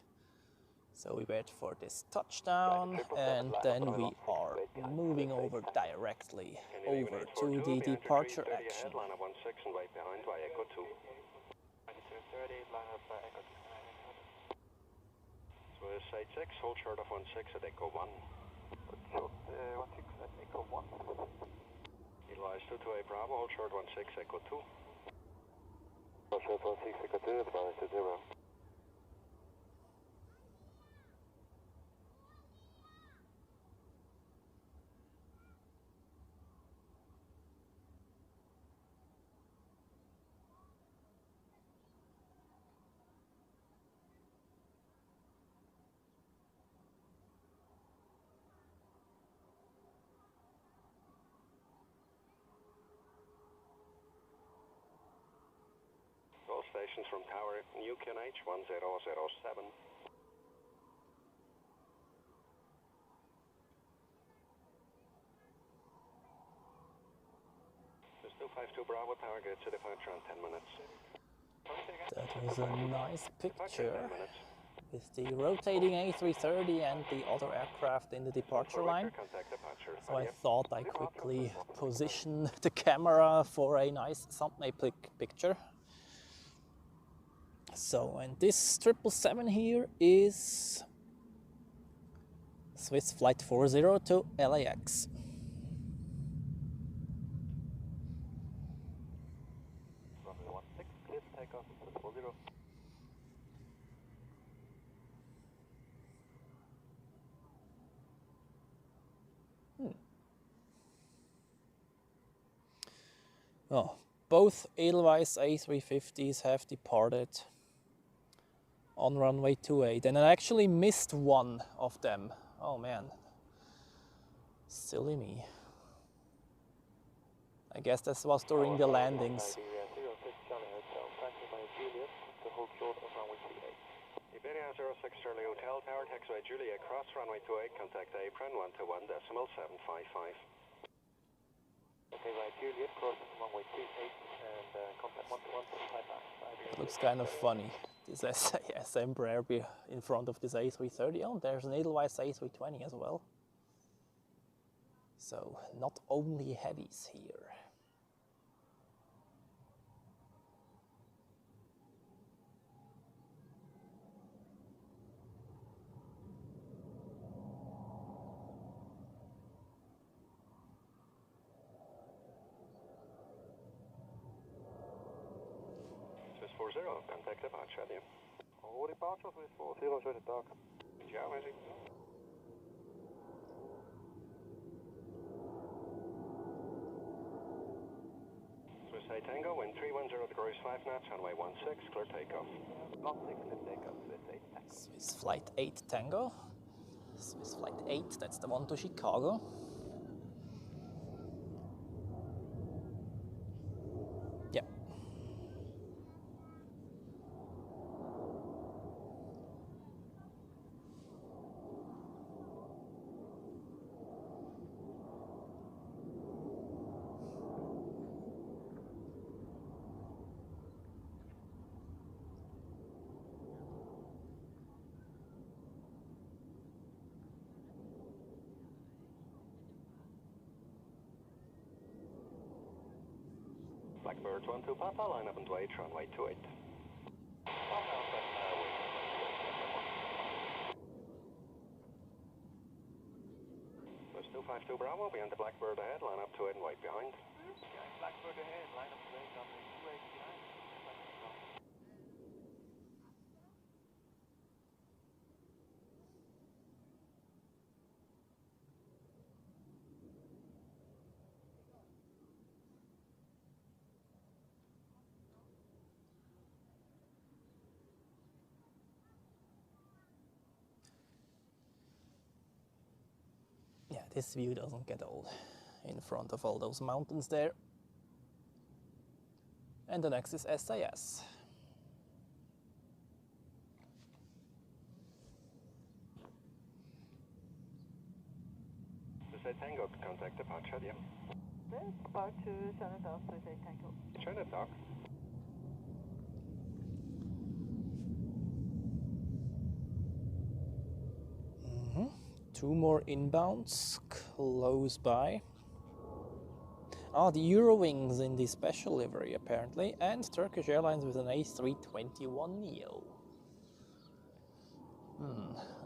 So we wait for this touchdown, and then we are moving over directly over to the departure action. Line up 16 and right behind by Echo 2. 2230, line up Echo 2. So it's side 6, hold short of 16 at Echo 1. Short 16 at Echo 1. Advise 228 Bravo, hold short 16 Echo 2. Hold short 16 Echo 2, advise to 0. All stations from Tower UQNH 1007. This 252 Bravo Tower gets to departure on 10 minutes. That was a nice picture with the rotating A330 and the other aircraft in the departure line. So I thought I quickly position the camera for a nice thumbnail picture. So, and this 777 here is Swiss Flight 40 to LAX. Runway 16, clear to take off, 40. Oh, both Edelweiss A350s have departed on runway 28, and I actually missed one of them. Oh man, silly me. I guess this was during the landings. Iberia 06 Charlie Hotel Tower, taxiway Julia, cross runway 28, contact apron 121.755. Okay, right, Juliet, crossing runway 28 and contact 121.755. It looks kind of funny. This SAS Embraer in front of this A330. Oh, there's an Edelweiss A320 as well. So, not only heavies here. Swiss 40, contact departure, dear. Oh, departure Swiss 40, show the dark. Ciao, Messi. Swiss A Tango, wind 310 degrees 5 knots, runway 16, clear takeoff. 16, clear takeoff, Swiss 8 Tango. Swiss Flight 8 Tango. Swiss Flight 8, that's the one to Chicago. Yep. Blackbird 12 Papa, line up and wait, runway 28. Swiss 252 Bravo, behind the Blackbird ahead, line up 28 and wait behind. Blackbird ahead, line up 28, runway 28 behind. Yeah, this view doesn't get old in front of all those mountains there. And the next is SAS. Swiss A Tango, contact departure, dear. About to China Dock, Swiss A Tango. China Dock. 2 more inbounds close by. Ah, the Eurowings in the special livery apparently, and Turkish Airlines with an A321neo.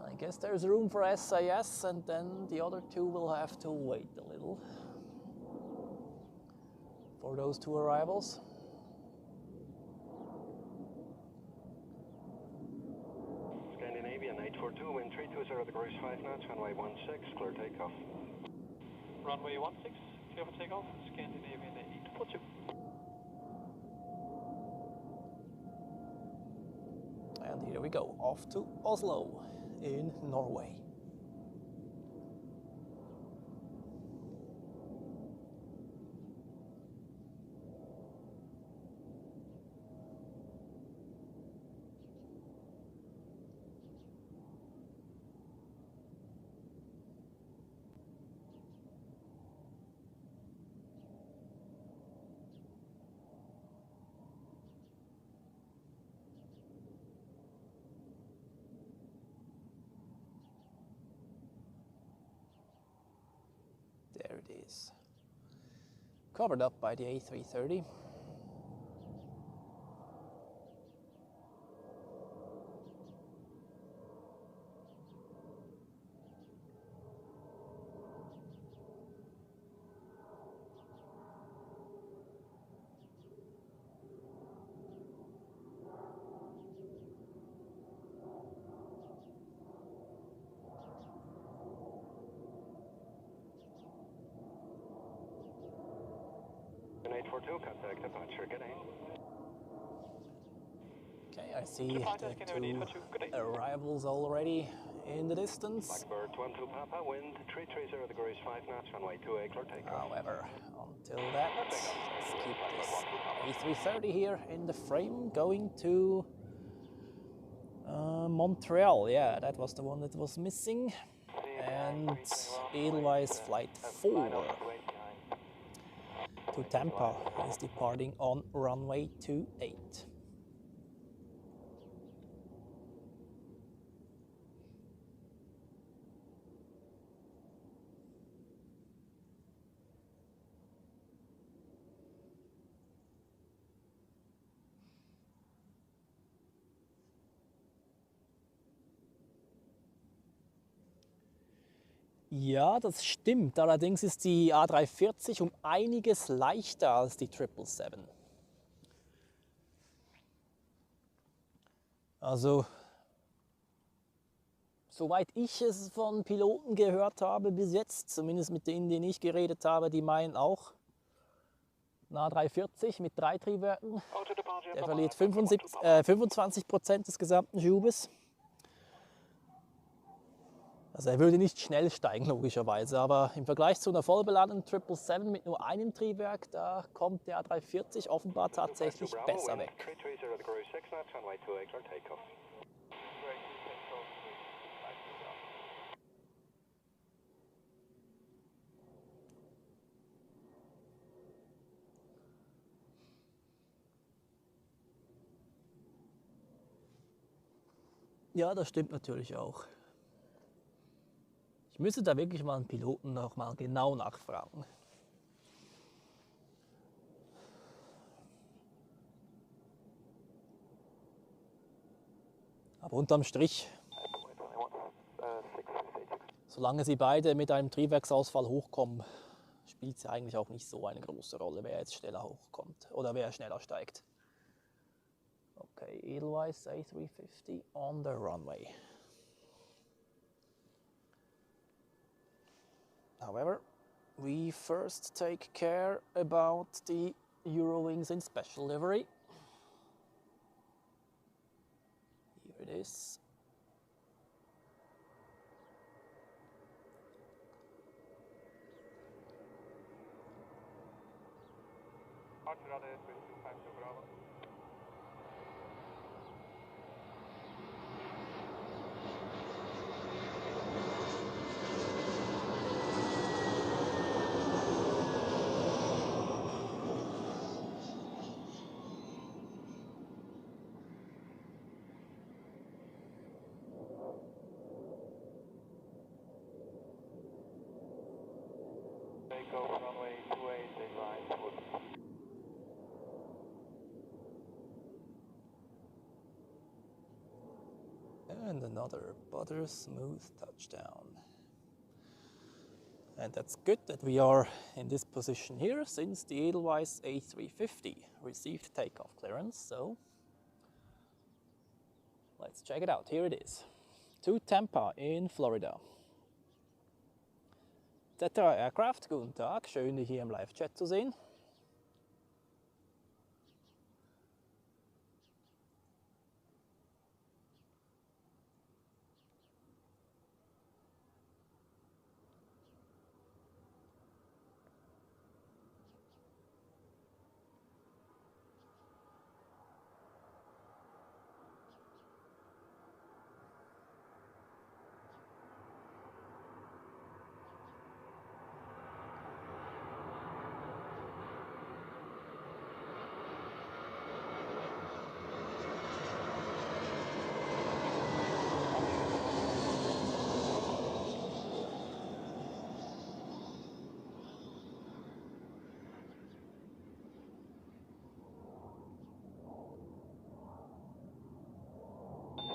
I guess there's room for SAS, and then the other two will have to wait a little for those two arrivals. Scandinavian 842, wind 320 degrees 5 knots, runway 16, clear takeoff. Runway 16, clear for takeoff, Scandinavian 842. And here we go, off to Oslo in Norway. There it is. Covered up by the A330. An 842, contact departure, good day. Okay, I see the two arrivals already in the distance. Blackbird 12 Papa, wind 330 degrees 5 knots, runway 28, clear takeoff. However, until that, let's keep this A330 here in the frame, going to Montreal. Yeah, that was the one that was missing. And Edelweiss Flight 4 to Tampa is departing on runway 28. Ja, das stimmt. Allerdings ist die A340 um einiges leichter als die 777. Also, soweit ich es von Piloten gehört habe bis jetzt, zumindest mit denen, denen ich geredet habe, die meinen auch, eine A340 mit 3 Triebwerken, der verliert 25% des gesamten Schubes. Also er würde nicht schnell steigen, logischerweise, aber im Vergleich zu einer vollbeladenen 777 mit nur einem Triebwerk, da kommt der A340 offenbar tatsächlich besser weg. Ja, das stimmt natürlich auch. Ich müsste da wirklich mal einen Piloten noch mal genau nachfragen. Aber unterm Strich, solange sie beide mit einem Triebwerksausfall hochkommen, spielt es eigentlich auch nicht so eine große Rolle, wer jetzt schneller hochkommt oder wer schneller steigt. Okay, Edelweiss A350 on the runway. However, we first take care about the Eurowings in special livery. Here it is. go for runway 28, they line towards. And another butter smooth touchdown. And that's good that we are in this position here, since the Edelweiss A350 received takeoff clearance. So let's check it out. Here it is. To Tampa in Florida. Sachtler Aircraft, guten Tag, schön dich hier im Live-Chat zu sehen.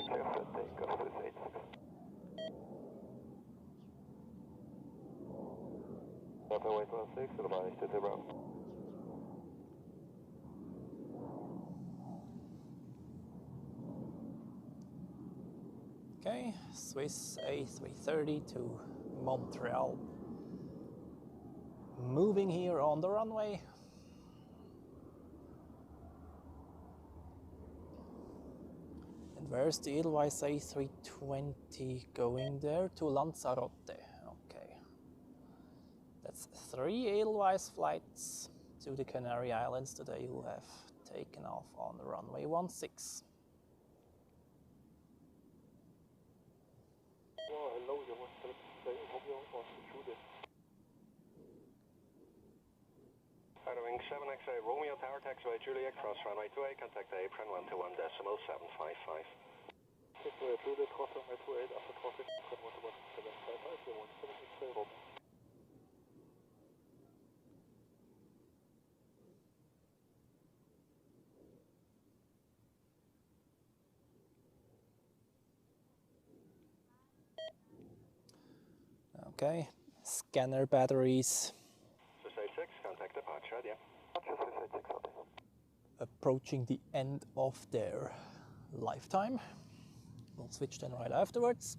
Clear for takeoff with 86. Runway 16, advise to 0. Okay, Swiss A330 to Montreal. Moving here on the runway. And where's the Edelweiss A320 going there? To Lanzarote. Okay. That's 3 Edelweiss flights to the Canary Islands today who have taken off on the runway 16. Hello, you want to say, hope you want to shoot it. Wing 7XA Romeo Tower, taxiway Juliet, cross runway 28, contact apron 121.755. Taxiway Juliet, cross runway 28, after traffic, 121.755, you want 7XA Romeo. Okay, scanner batteries. Swiss 86, contact departure, yeah. Swiss 86, okay. Approaching the end of their lifetime. We'll switch then right afterwards.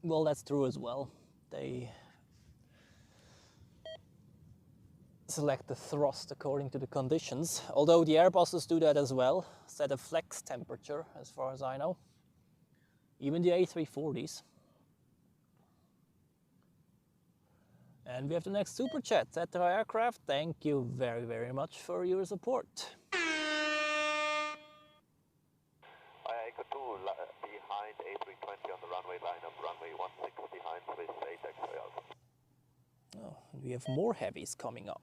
Well, that's true as well. They select the thrust according to the conditions, although the Airbuses do that as well, set a flex temperature as far as I know. Even the A340s. And we have the next super chat. Sachtler Aircraft, thank you very, very much for your support. I could do behind A320 on the runway line of runway 16 behind Swiss 8 X-ray Alpha. Oh, we have more heavies coming up,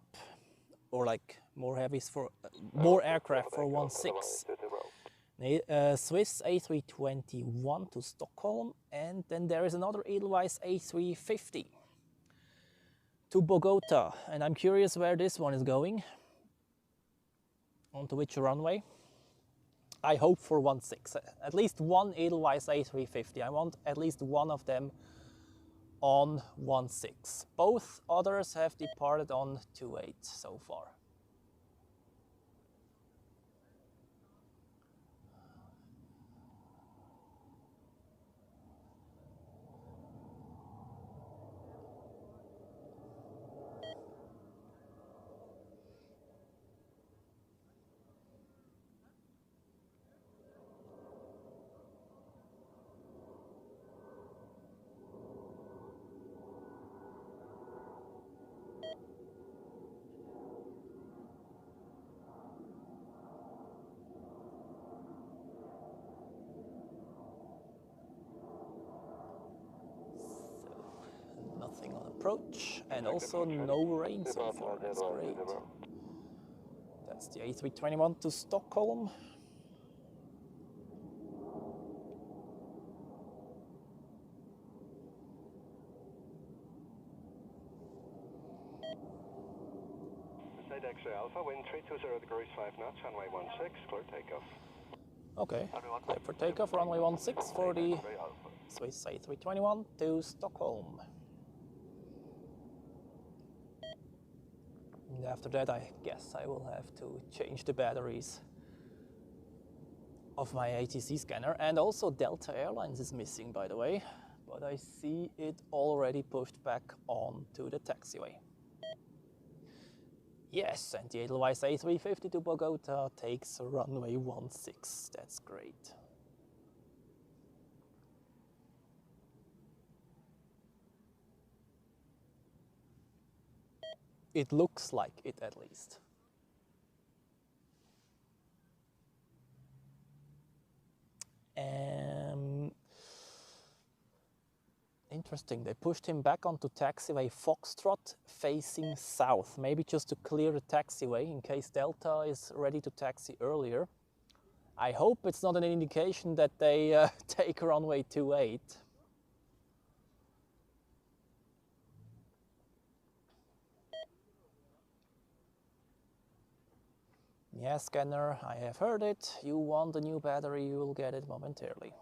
or like more heavies for more aircraft for 16. Swiss A321 to Stockholm, and then there is another Edelweiss A350 to Bogota, and I'm curious where this one is going, onto which runway. I hope for 16, at least one Edelweiss A350. I want at least one of them on 16. Both others have departed on 28 so far. Approach, and also no rain so far. That's great. That's That's the A321 to Stockholm. X-ray Alpha, wind 320 degrees 5 knots, runway 16, clear takeoff. Okay, clear for takeoff, runway 16 for the Swiss A321 to Stockholm. And after that, I guess I will have to change the batteries of my ATC scanner. And also Delta Airlines is missing, by the way, but I see it already pushed back onto the taxiway. Yes, and the Edelweiss A350 to Bogota takes runway 16. That's great. It looks like it, at least. Interesting, they pushed him back onto taxiway Foxtrot facing south, maybe just to clear the taxiway in case Delta is ready to taxi earlier. I hope it's not an indication that they take runway 28. Yeah, scanner, I have heard it. You want a new battery, you will get it momentarily.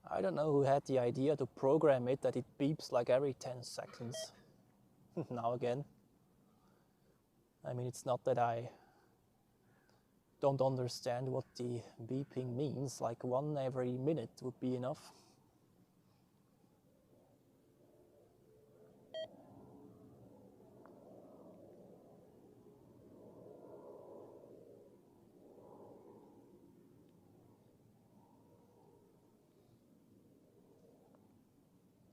I don't know who had the idea to program it that it beeps like every 10 seconds. Now again. I mean, it's not that I don't understand what the beeping means, like one every minute would be enough.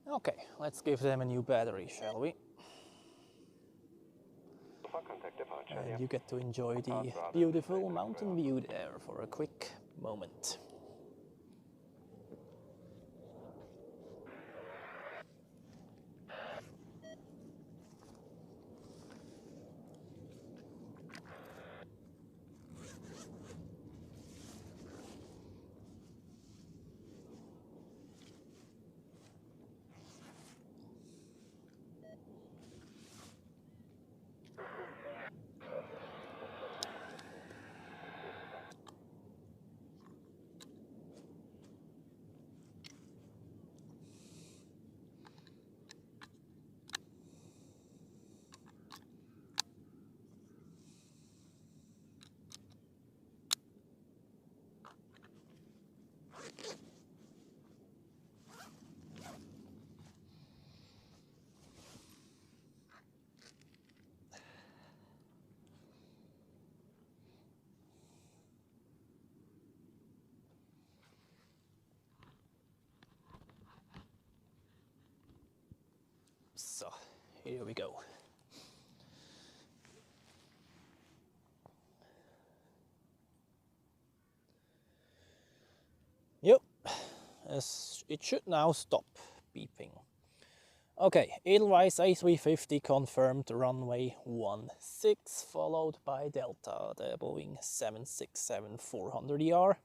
Okay, let's give them a new battery, shall we? And you get to enjoy the beautiful mountain view there for a quick moment. So, here we go. Yep, it should now stop beeping. Okay, Edelweiss A350 confirmed runway 16, followed by Delta, the Boeing 767-400ER.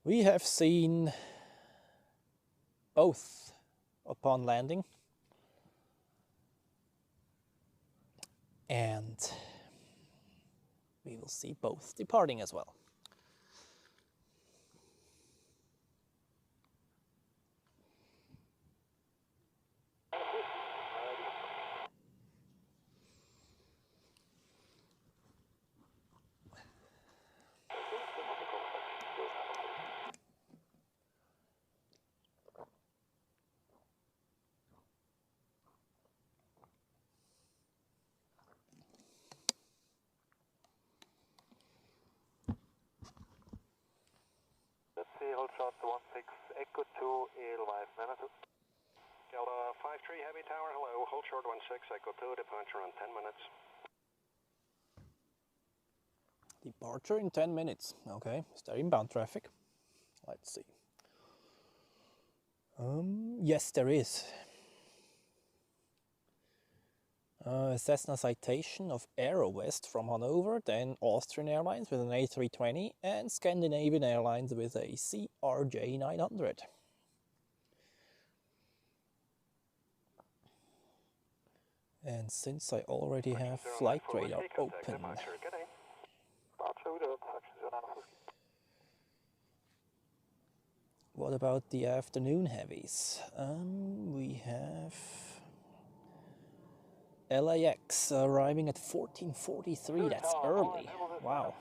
We have seen both upon landing, and we will see both departing as well. Hold short 16 Echo 2 Edelweiss Manitou. Delta 53 Heavy Tower, hello, hold short 16 Echo 2, departure in 10 minutes. Departure in 10 minutes. Okay, is there inbound traffic? Let's see. Yes, there is. Cessna Citation of Aerowest from Hanover, then Austrian Airlines with an A320 and Scandinavian Airlines with a CRJ900. And since I already have flight radar open, what about the afternoon heavies? We have LAX arriving at 14:43, that's early, wow.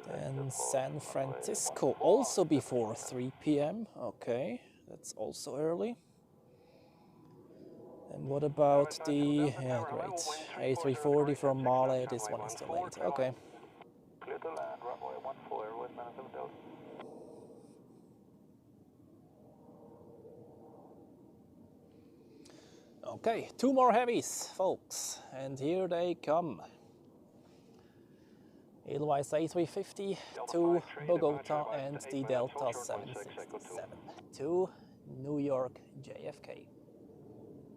Then San Francisco also before 3 p.m, okay, that's also early. And what about the, yeah great, A340 from Male, this one is still late, okay. Clear to land, runway 14, airways 97 Delta. Okay, 2 more heavies, folks, and here they come. Airbus A350 to Bogota and the Delta 767 to New York JFK.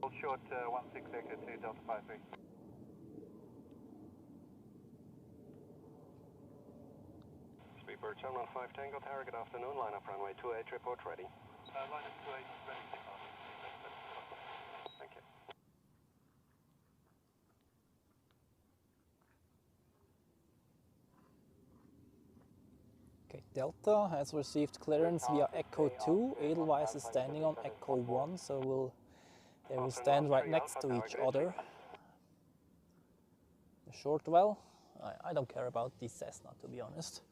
Hold short 16 exit to Delta 53. Speedbird 715 Tango Tower, good afternoon, line up runway 28, report ready. Line up 28, ready to take off. Thank you. Okay, Delta has received clearance via Echo 2. Edelweiss is standing on Echo 1, so they will stand right next to each other. The Shortwell, I don't care about the Cessna, to be honest.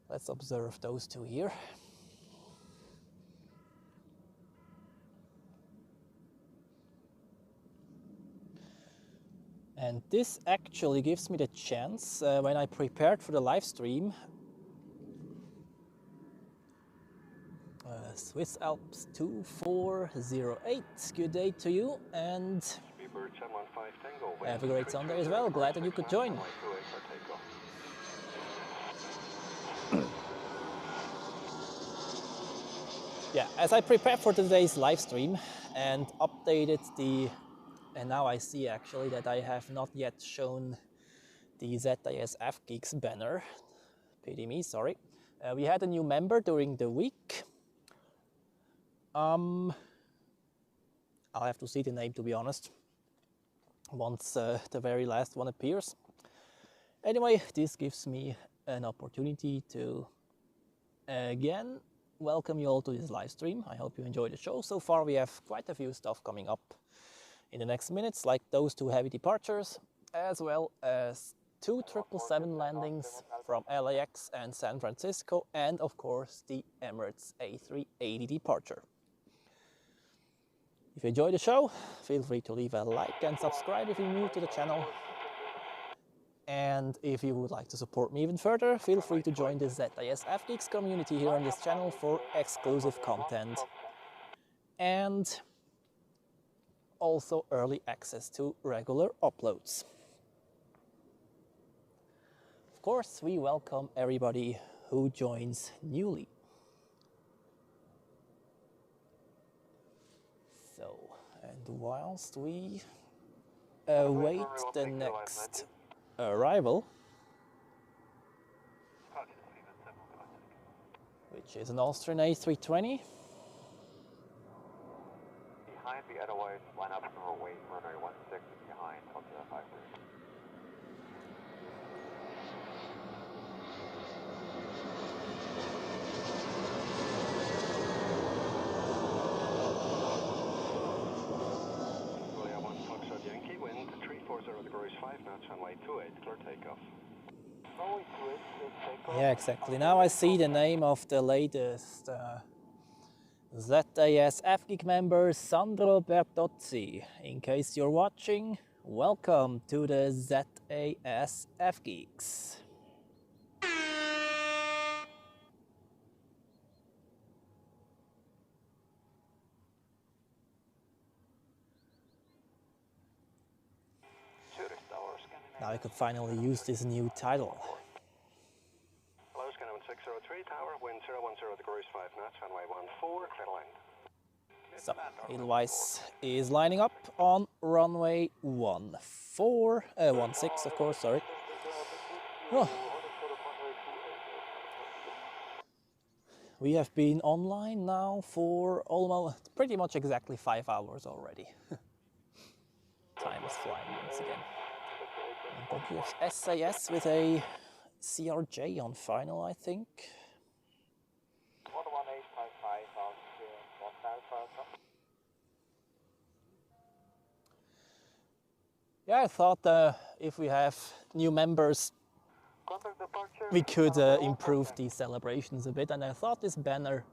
Let's observe those two here. And this actually gives me the chance, when I prepared for the live stream, Swiss Alps 2408, good day to you, and have a great Sunday as well, glad that you could join. Yeah, as I prepared for today's live stream and updated the, and now I see actually that I have not yet shown the ZAS FGeeks banner, pity me, sorry. We had a new member during the week. I'll have to see the name, to be honest, once the very last one appears. Anyway, this gives me an opportunity to again welcome you all to this live stream. I hope you enjoy the show. So far we have quite a few stuff coming up in the next minutes, like those 2 heavy departures, as well as 2 777 landings from LAX and San Francisco, and of course the Emirates A380 departure. If you enjoy the show, feel free to leave a like and subscribe if you're new to the channel. And if you would like to support me even further, feel free to join the ZAS FGeeks community here on this channel for exclusive content and also early access to regular uploads. Of course, we welcome everybody who joins newly. So, and whilst we await the next arrival, which is an Austrian A320. Behind the Edelweiss, line up number weight, runway 16 behind, Delta 53. Julia 1 Foxtrot Yankee, wind 340 degrees 5 knots, runway 28, clear takeoff. Yeah, exactly. Now I see the name of the latest ZAS FGeek member, Sandro Bertozzi. In case you're watching, welcome to the ZAS FGeeks. Now I could finally use this new title. Hello, Scanner 603 Tower, wind 010 degrees 5 knots, runway 14, clear to land. So, Edelweiss is lining up on runway 16, of course, sorry. Oh. We have been online now for almost pretty much exactly 5 hours already. Time is flying once again. And then here's SAS with a CRJ on final, I think. Yeah, I thought if we have new members, we could improve these celebrations a bit, and I thought this banner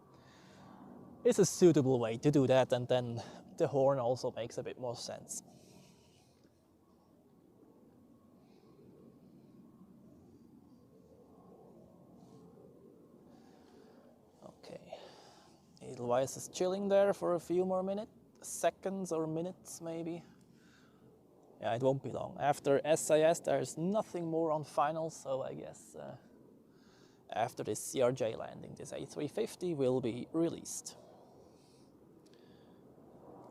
is a suitable way to do that, and then the horn also makes a bit more sense. Okay, Edelweiss is chilling there for a few more minutes, seconds or minutes maybe. Yeah, it won't be long. After SAS, there's nothing more on final, so I guess after this CRJ landing, this A350 will be released.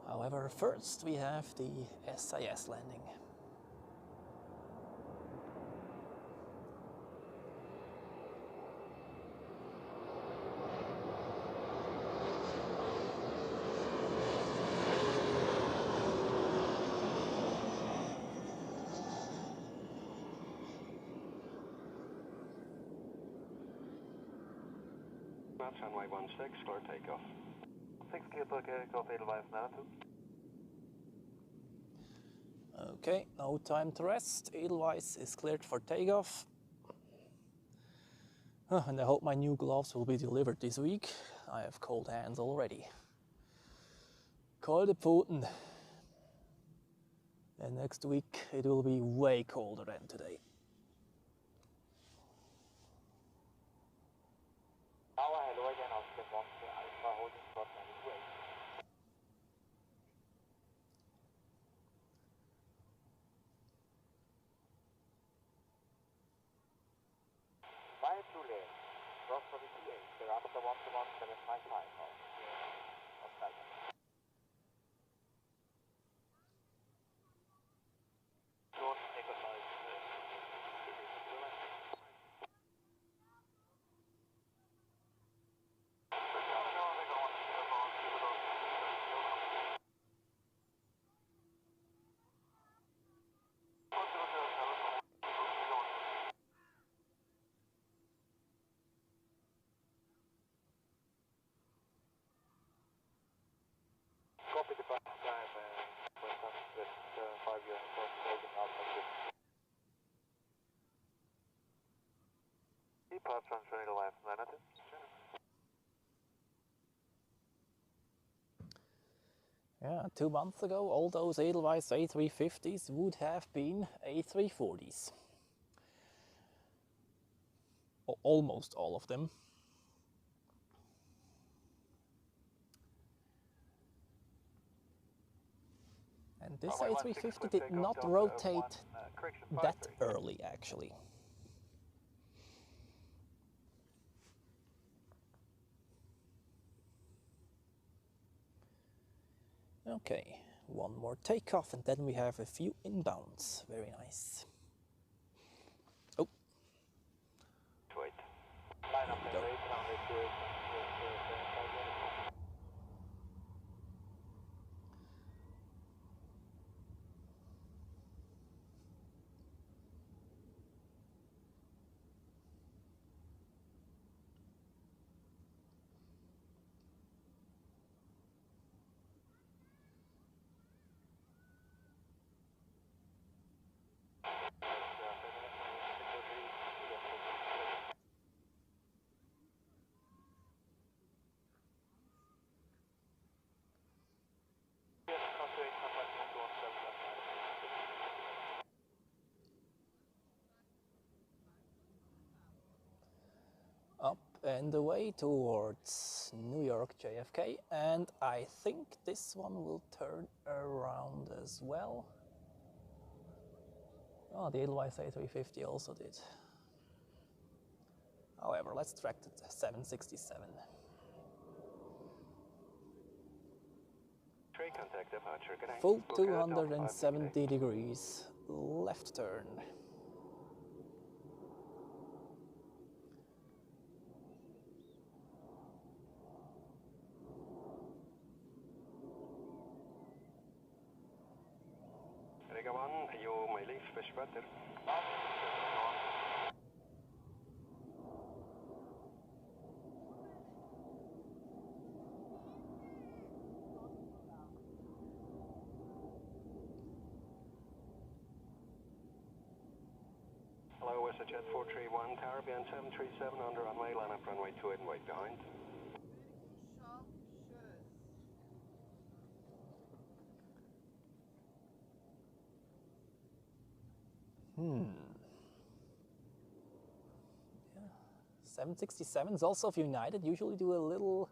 However, first we have the SAS landing. Runway 16, clear takeoff. 6 clear for takeoff, Edelweiss now too. Okay, no time to rest. Edelweiss is cleared for takeoff. And I hope my new gloves will be delivered this week. I have cold hands already. Kalte Pfoten. And next week it will be way colder than today. Hello again, Oscar 1 Alpha holding short 92. Via Juliet, cross for the TA, thereafter 121.755 of Sachtler. George Nicholas, copy the bus time with 5 years holding out like this. Departure on Edelweiss 92. Yeah, 2 months ago, all those Edelweiss A350s would have been A340s. Almost all of them. And this A350 did not rotate that early, actually. Okay, one more takeoff and then we have a few inbounds. Very nice. Oh. Wait. Line up Go. and rate runway 28. Up and away towards New York JFK, and I think this one will turn around as well. Oh, the Edelweiss A350 also did. However, let's track the 767. contact departure. Good night. Full Look out, 270 degrees left turn. Riga 1, you may leave fish butter. Hello, Jet 431, Tower BN 737 on the runway, line up runway 28 and wait behind. Yeah. 767s also of United usually do a little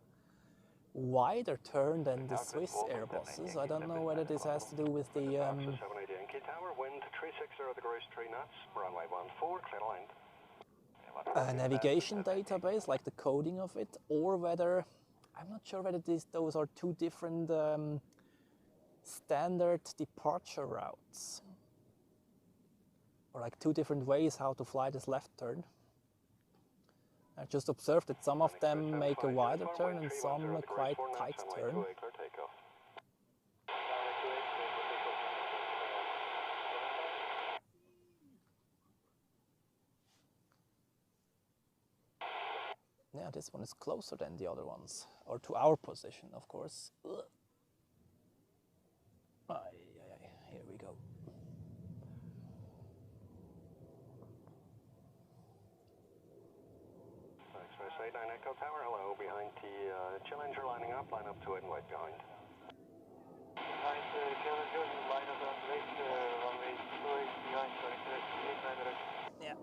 wider turn than the Swiss Airbuses. I don't know whether this has to do with the 780 Yankee Tower, wind 360 degrees 3 knots, runway 14, clear line. Navigation database, like the coding of it, or whether, I'm not sure whether those are two different standard departure routes, or like two different ways how to fly this left turn. I just observed that some of them make a wider turn and some a quite tight turn. Yeah, this one is closer than the other ones, or to our position, of course. Ugh. Here we go. Express 89 Echo Tower, hello, behind the Challenger lining up, line up 28 and wait behind. Behind the Challenger, line up and wait, runway 28 behind, correct, 89 direction. Yeah.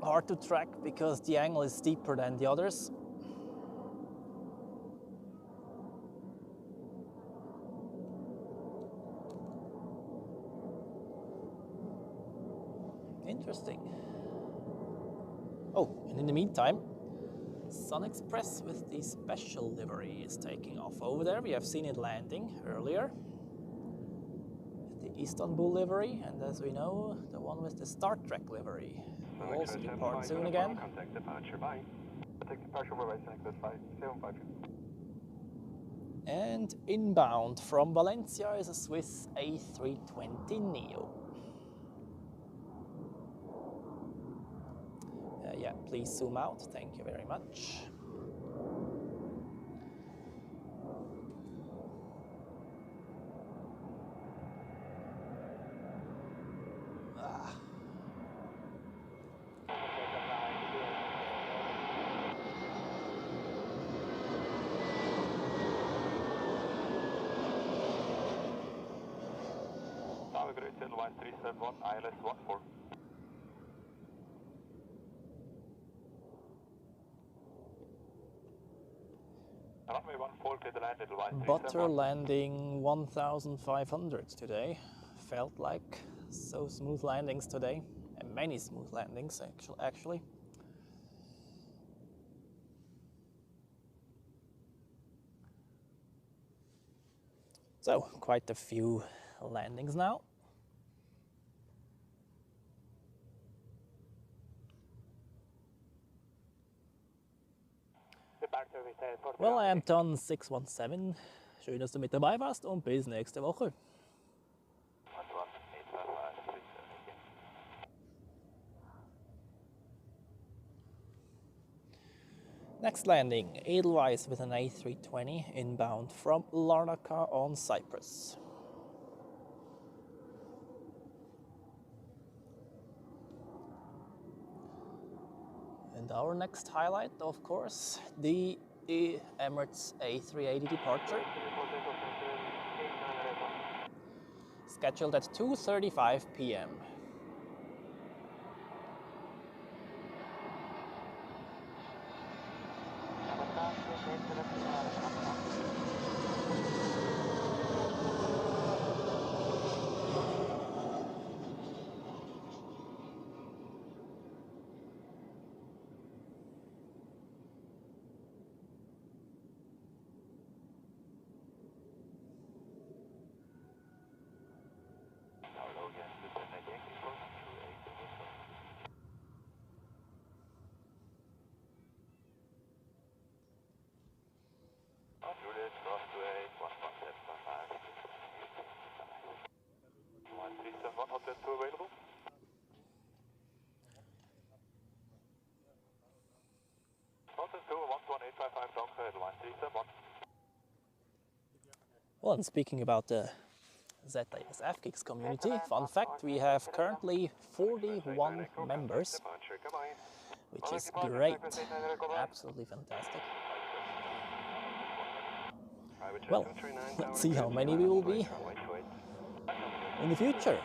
Hard to track because the angle is steeper than the others. Interesting. Oh, and in the meantime, Sun Express with the special livery is taking off over there. We have seen it landing earlier. The Istanbul livery, and as we know, the one with the Star Trek livery will also depart soon again. Contact departure, bye. Take departure by Sun Express 575. And inbound from Valencia is a Swiss A320 Neo. Yeah, please zoom out. Thank you very much. Tower Grid 137 ILS 14. Runway 14, clear the land, little white. Butter landing 1,500 today. Felt like so smooth landings today, and many smooth landings actually. So quite a few landings now. Well, I am done 617. Schön, dass du mit dabei warst und bis nächste Woche. Next landing, Edelweiss with an A320 inbound from Larnaca on Cyprus. And our next highlight, of course, the Emirates A380 departure. Scheduled at 2:35 p.m. cross 28, 117.5. 1371, Hotel 2 available. Hotel 2, 11855, down clear, line 371. Well, and speaking about the ZAS FKIX community, fun fact, we have currently 41 members, which is great, absolutely fantastic. Well, let's see how many we will be in the future.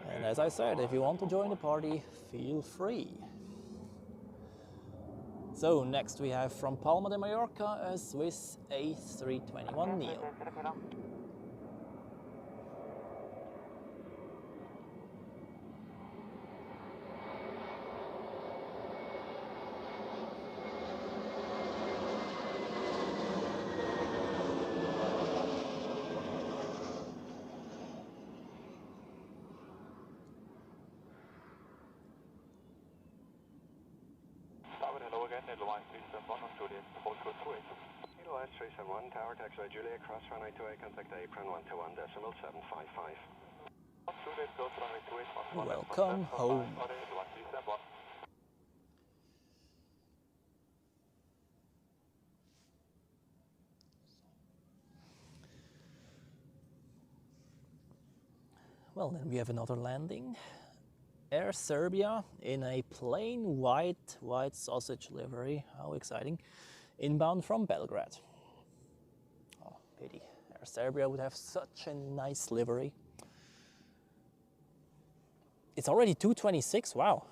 And as I said, if you want to join the party, feel free. So next we have from Palma de Mallorca a Swiss A321neo. Hello again, Edelweiss 371 on Juliet, postcode 28. Edelweiss 371, tower taxiway Juliet, cross runway 28, contact apron 121.755. Juliet, close runway 28, Welcome home. Edelweiss 371. Well, then we have another landing. Air Serbia in a plain white sausage livery. How exciting. Inbound from Belgrade. Oh, pity. Air Serbia would have such a nice livery. It's already 2:26, wow.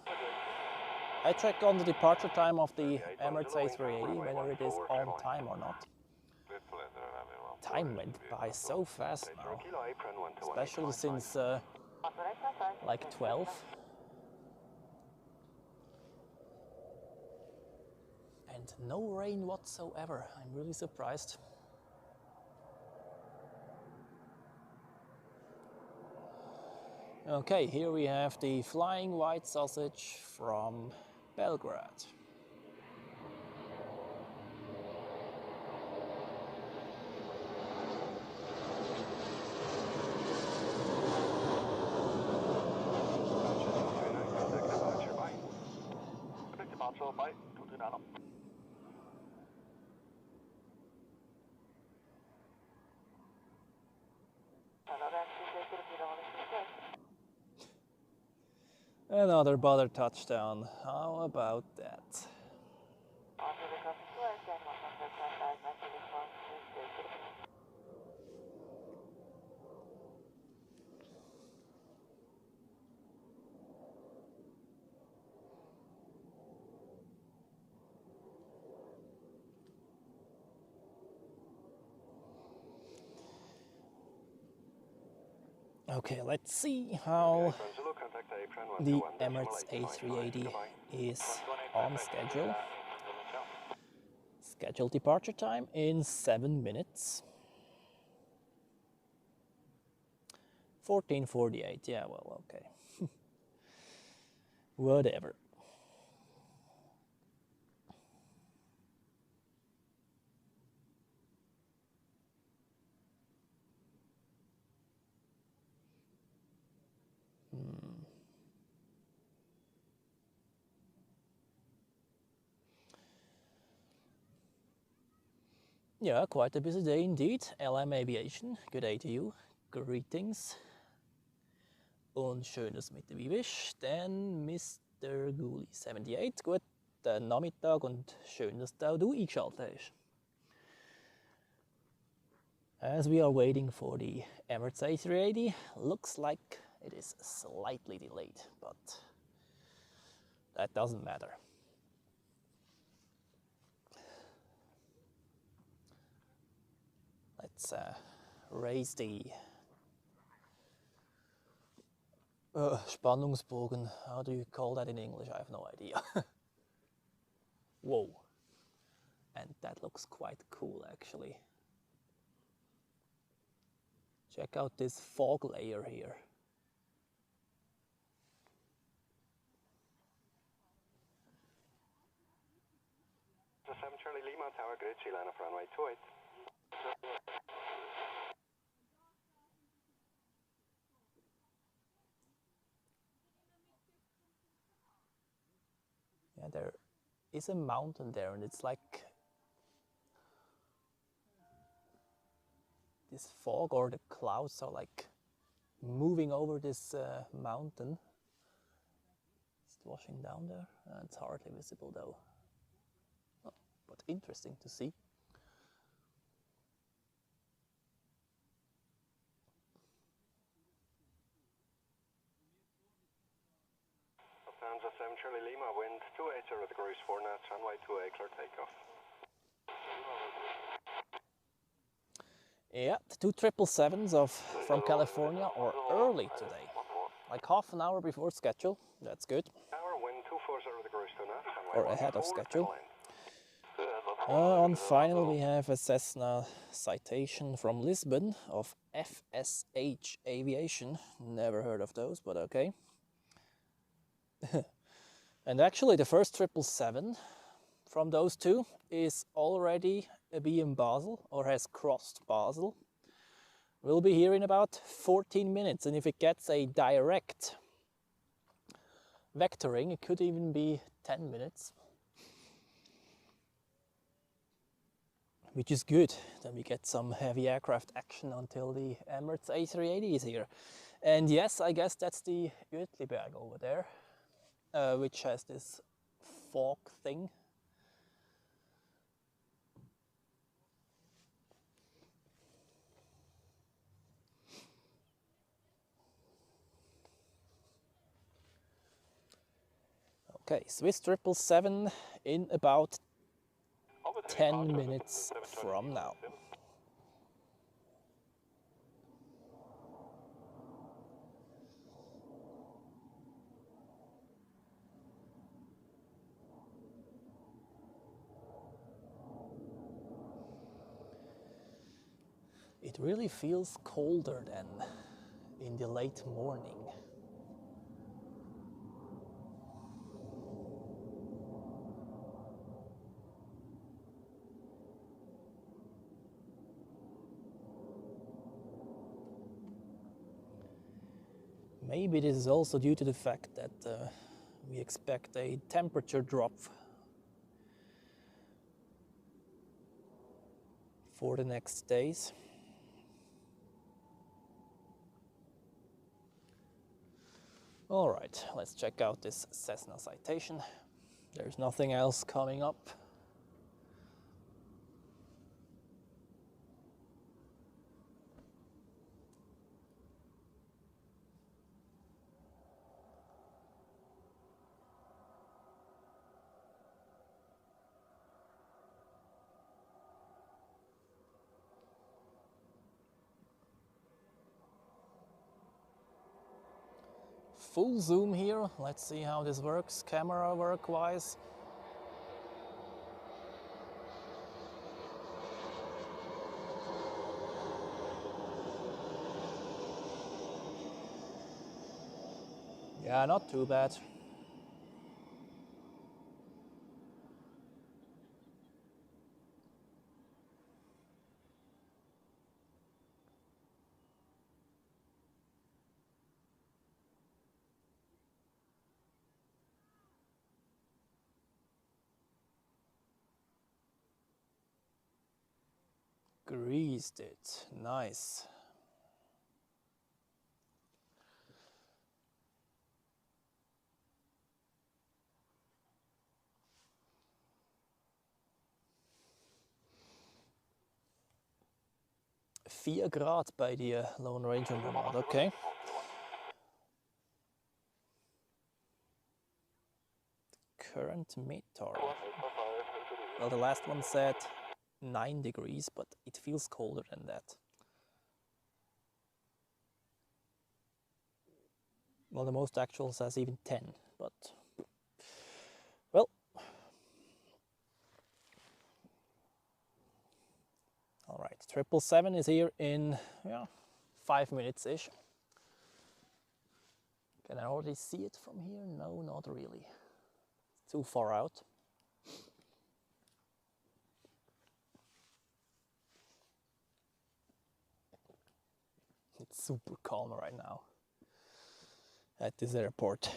I check on the departure time of the Emirates A380, whether it is on time or not. Time went by so fast now, especially since like 12. And no rain whatsoever. I'm really surprised. Okay, here we have the flying white sausage from Belgrade. Bye. 239. Another butter touchdown. How about that? Okay, let's see how the Emirates A380 is on schedule. Scheduled departure time in 7 minutes. 14:48, yeah, well, okay. Whatever. Yeah, quite a busy day indeed. LM Aviation, good day to you. Greetings. Und schönes Mittagewisch. Dann Mr. Guli 78. Guten Nachmittag und schön, dass du eingeschaltet hast. As we are waiting for the Emirates A380, looks like it is slightly delayed, but that doesn't matter. Let's raise the Spannungsbogen. How do you call that in English? I have no idea. Whoa. And that looks quite cool actually. Check out this fog layer here. 7 Charlie Lima, tower grid, sea line of runway 28. Yeah, there is a mountain there, and it's like this fog, or the clouds are like moving over this mountain. It's washing down there. It's hardly visible though. Oh, but interesting to see. Lufthansa 7 Charlie Lima, wind 280 degrees 4 knots, runway 28, clear takeoff. Yeah, the two 777s from California are early today, like half an hour before schedule. That's good. Tower, wind 240 degrees 2 knots, Or runway ahead of 14, schedule. line. On final, we have a Cessna citation from Lisbon of FSH Aviation. Never heard of those, but okay. And actually, the first 777 from those two is already a be in Basel, or has crossed Basel. We'll be here in about 14 minutes, and if it gets a direct vectoring, it could even be 10 minutes. Which is good. Then we get some heavy aircraft action until the Emirates A380 is here. And yes, I guess that's the Uetliberg over there, which has this fog thing. Okay, Swiss 777 in about 10 minutes from now. It really feels colder than in the late morning. Maybe this is also due to the fact that we expect a temperature drop for the next days. All right, let's check out this Cessna citation. There's nothing else coming up. Full zoom here. Let's see how this works camera work wise. Yeah, not too bad. Greased it. Nice. Vier Grad bei die Lone Ranger Nomad, okay. Current METAR. Well, the last one said 9 degrees, but it feels colder than that. Well, the most actual says even 10, but well. All right, 777 is here in 5 minutes-ish. Can I already see it from here? No, not really. It's too far out. It's super calm right now at this airport.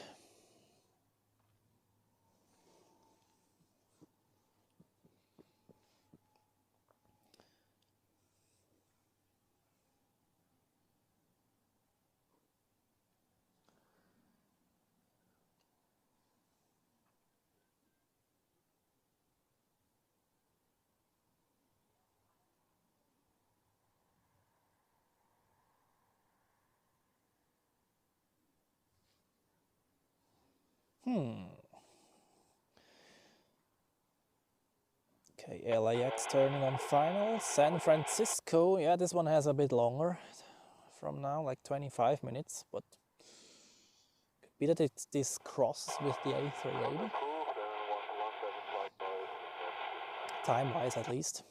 Okay, LAX turning on final. San Francisco, yeah, this one has a bit longer from now, like 25 minutes, but could be that this crosses with the A380. Time-wise, at least.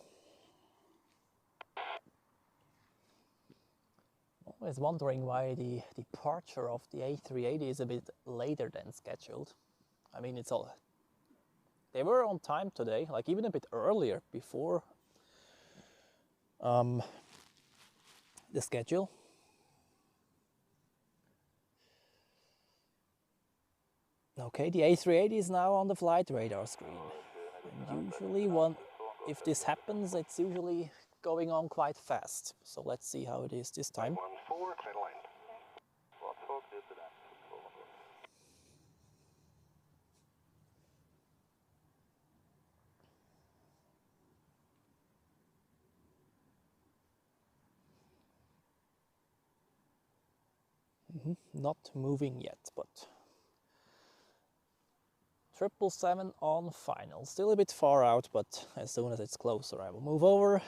Always wondering why the departure of the A380 is a bit later than scheduled. I mean, it's all... They were on time today, like even a bit earlier before the schedule. Okay, the A380 is now on the flight radar screen. And usually if this happens, it's usually going on quite fast. So let's see how it is this time. Not moving yet, but 777 on final. Still a bit far out, but as soon as it's closer, I will move over.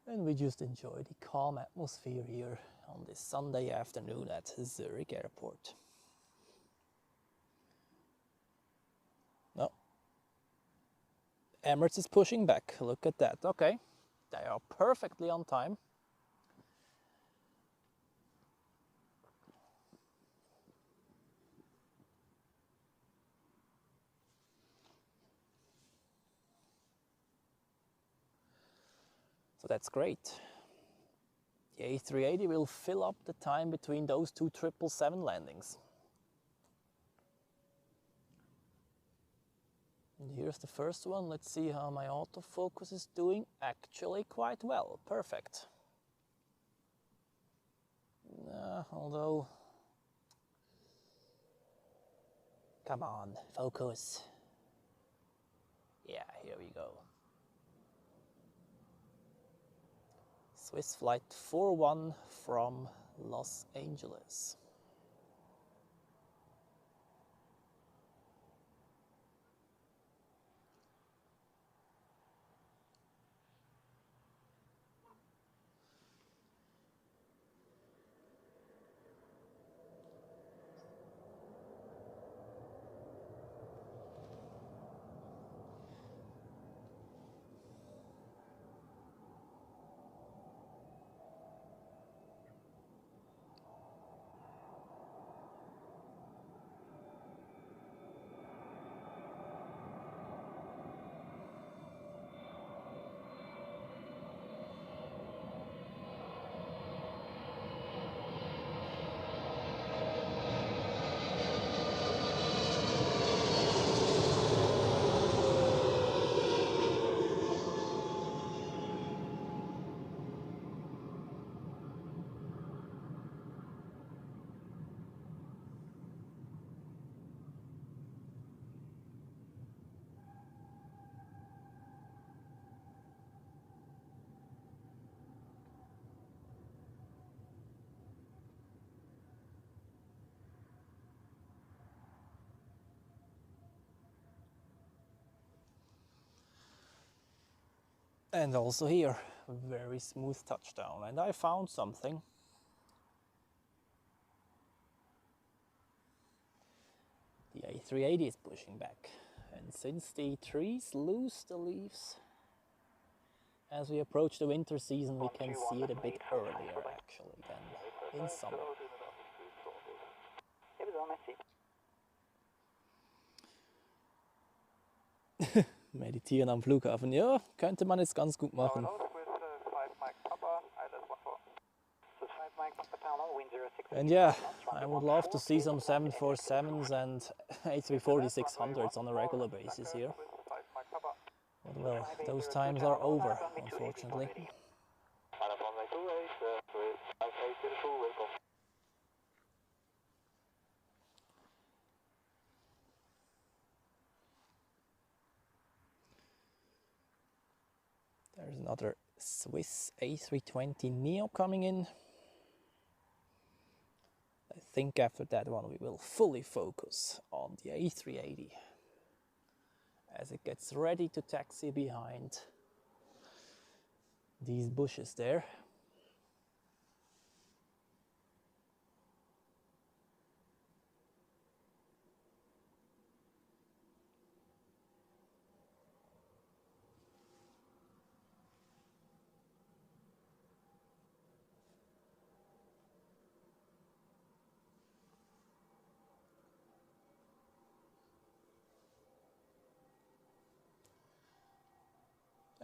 And we just enjoy the calm atmosphere here on this Sunday afternoon at Zurich Airport. No. Emirates is pushing back. Look at that. Okay. They are perfectly on time. So that's great. The A380 will fill up the time between those two 777 landings. And here's the first one. Let's see how my autofocus is doing. Actually quite well. Perfect. Although... Come on, focus. Yeah, here we go. Swiss flight 41 from Los Angeles. And also here, very smooth touchdown. And I found something. The A380 is pushing back. And since the trees lose the leaves, as we approach the winter season, we can see it a bit earlier actually than in summer. Meditieren am Flughafen, ja, könnte man jetzt ganz gut machen. And yeah, I would love to see some 747s and A340-600s on a regular basis here. But well, those times are over, unfortunately. There's another Swiss A320neo coming in. I think after that one we will fully focus on the A380 as it gets ready to taxi behind these bushes there.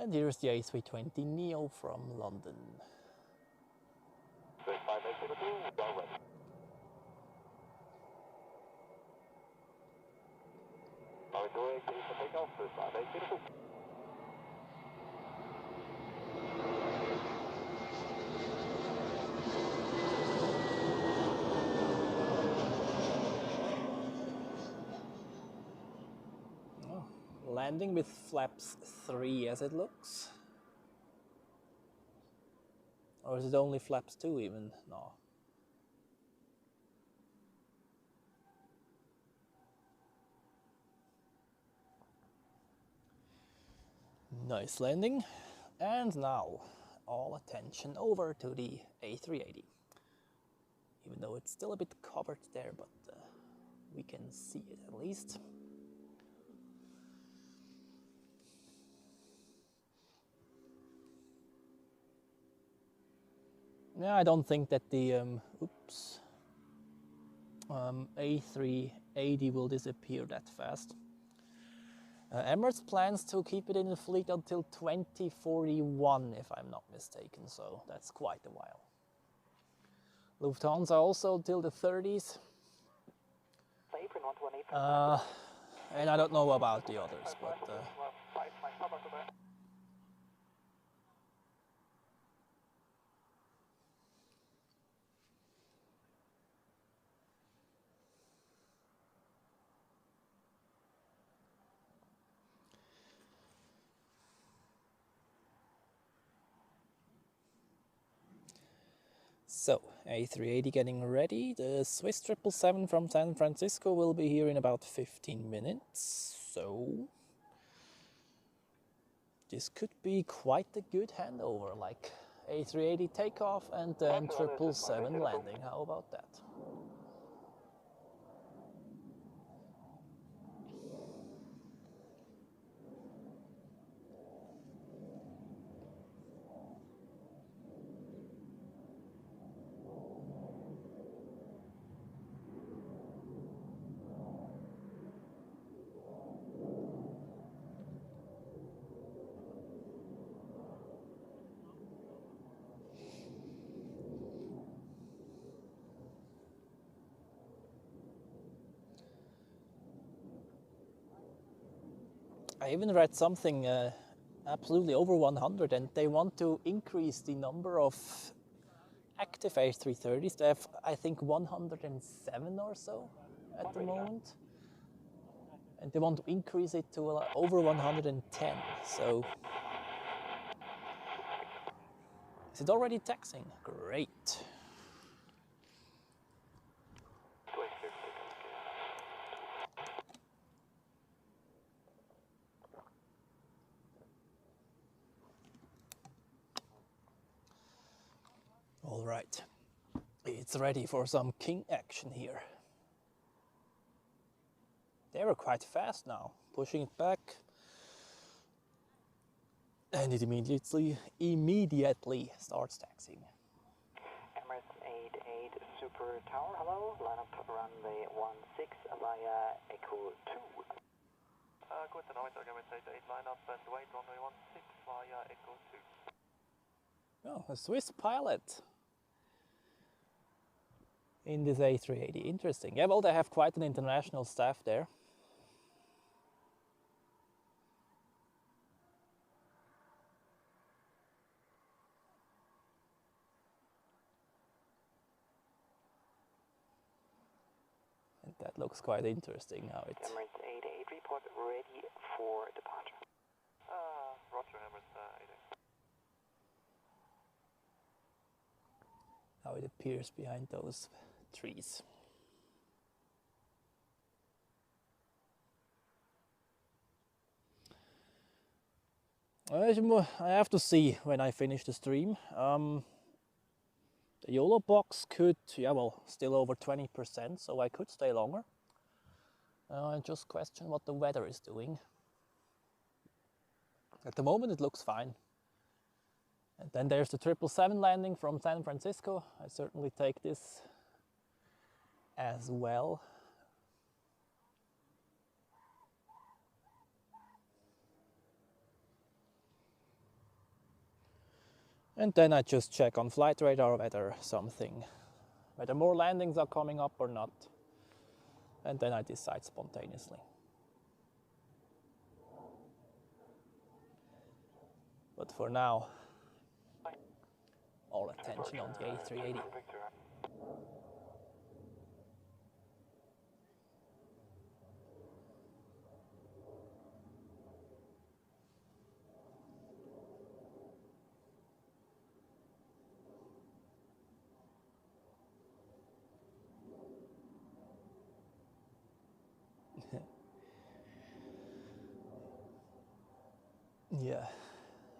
And here's the A320neo from London. Landing with flaps 3 as it looks. Or is it only flaps 2 even? No. Nice landing. And now all attention over to the A380. Even though it's still a bit covered there, but we can see it at least. Yeah, I don't think that the A380 will disappear that fast. Emirates plans to keep it in the fleet until 2041, if I'm not mistaken, so that's quite a while. Lufthansa also till the 30s. And I don't know about the others, but... So, A380 getting ready. The Swiss 777 from San Francisco will be here in about 15 minutes. So, this could be quite a good handover, like A380 takeoff and then 777 landing. How about that? I even read something absolutely over 100, and they want to increase the number of active A330s. They have, I think, 107 or so at the moment. And they want to increase it to over 110. So, is it already taxing? Great. All right, it's ready for some king action here. They were quite fast now, pushing it back. And it immediately starts taxiing. Emirates 88 Super Tower, hello. Line up runway 16 via Echo 2. Guten Nachmittag, mit 8 lineup and wait runway 16 via Echo 2. Oh, a Swiss pilot in this A380. Interesting. Yeah, well, they have quite an international staff there. And that looks quite interesting how it... Emirates 88 report ready for departure. Roger, Emirates 88. how it appears behind those trees. I have to see when I finish the stream. The Yolobox could, yeah, well, still over 20%, so I could stay longer. I just question what the weather is doing. At the moment it looks fine. And then there's the 777 landing from San Francisco. I certainly take this as well. And then I just check on flight radar whether more landings are coming up or not. And then I decide spontaneously. But for now, all attention on the A380. Yeah,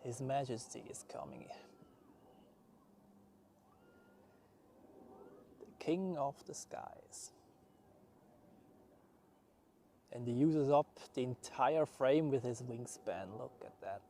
His Majesty is coming. The King of the Skies. And he uses up the entire frame with his wingspan. Look at that.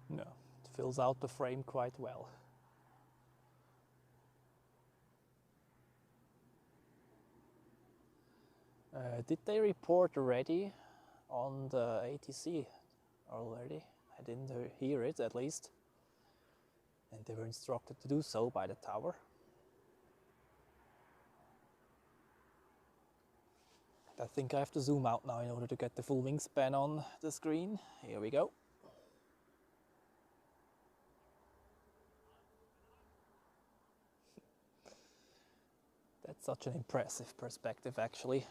No, it fills out the frame quite well. Did they report already on the ATC already? I didn't hear it, at least. And they were instructed to do so by the tower. I think I have to zoom out now in order to get the full wingspan on the screen. Here we go. That's such an impressive perspective, actually.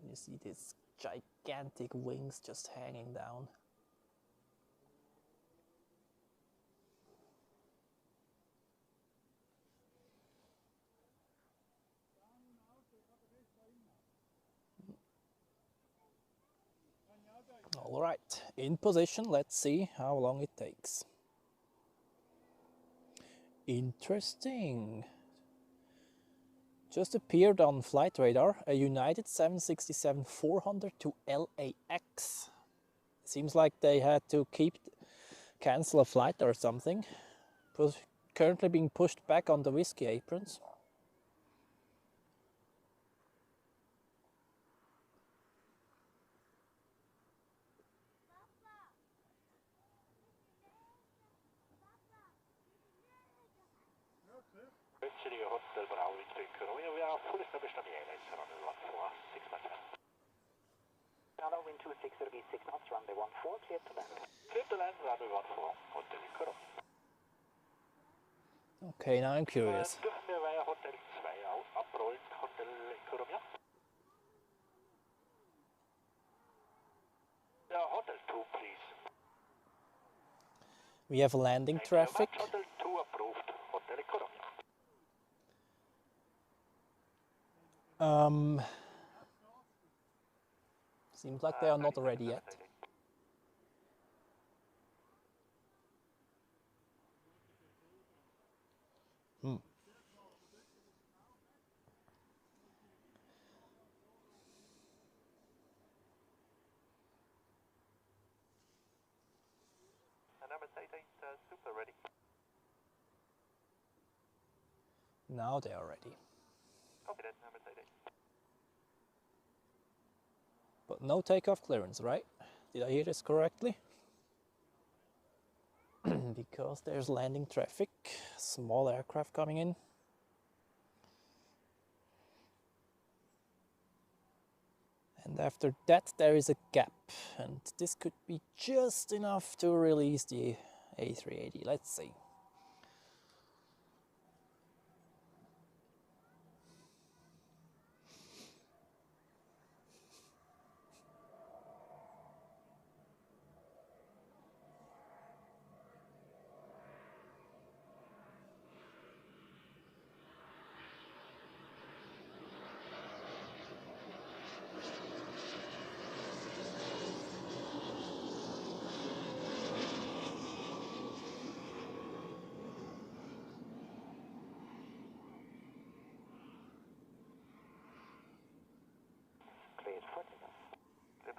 You see these gigantic wings just hanging down. All right, in position. Let's see how long it takes. Interesting. Just appeared on flight radar, a United 767-400 to LAX. Seems like they had to cancel a flight or something. Currently being pushed back on the whiskey aprons. Julia Hotel Bravo Victor Romeo, we are full established on the airlines, runway 14, 6 knots. Now wind 26, it'll be 6 knots, runway 14, clear to land. Clear to land, runway 14, Hotel Victor Romeo. Okay, now I'm curious. Dürfen wir via Hotel 2 abrollen, Hotel Victor Romeo? Yeah, Hotel 2, please. We have landing traffic. Hotel 2 approved, Hotel Victor Romeo. Seems like they are not ready yet. Airbus A380 super ready. Now they are ready. Copy that, Airbus A380. But no takeoff clearance, right? Did I hear this correctly? Because there's landing traffic, small aircraft coming in. And after that there is a gap, and this could be just enough to release the A380. Let's see.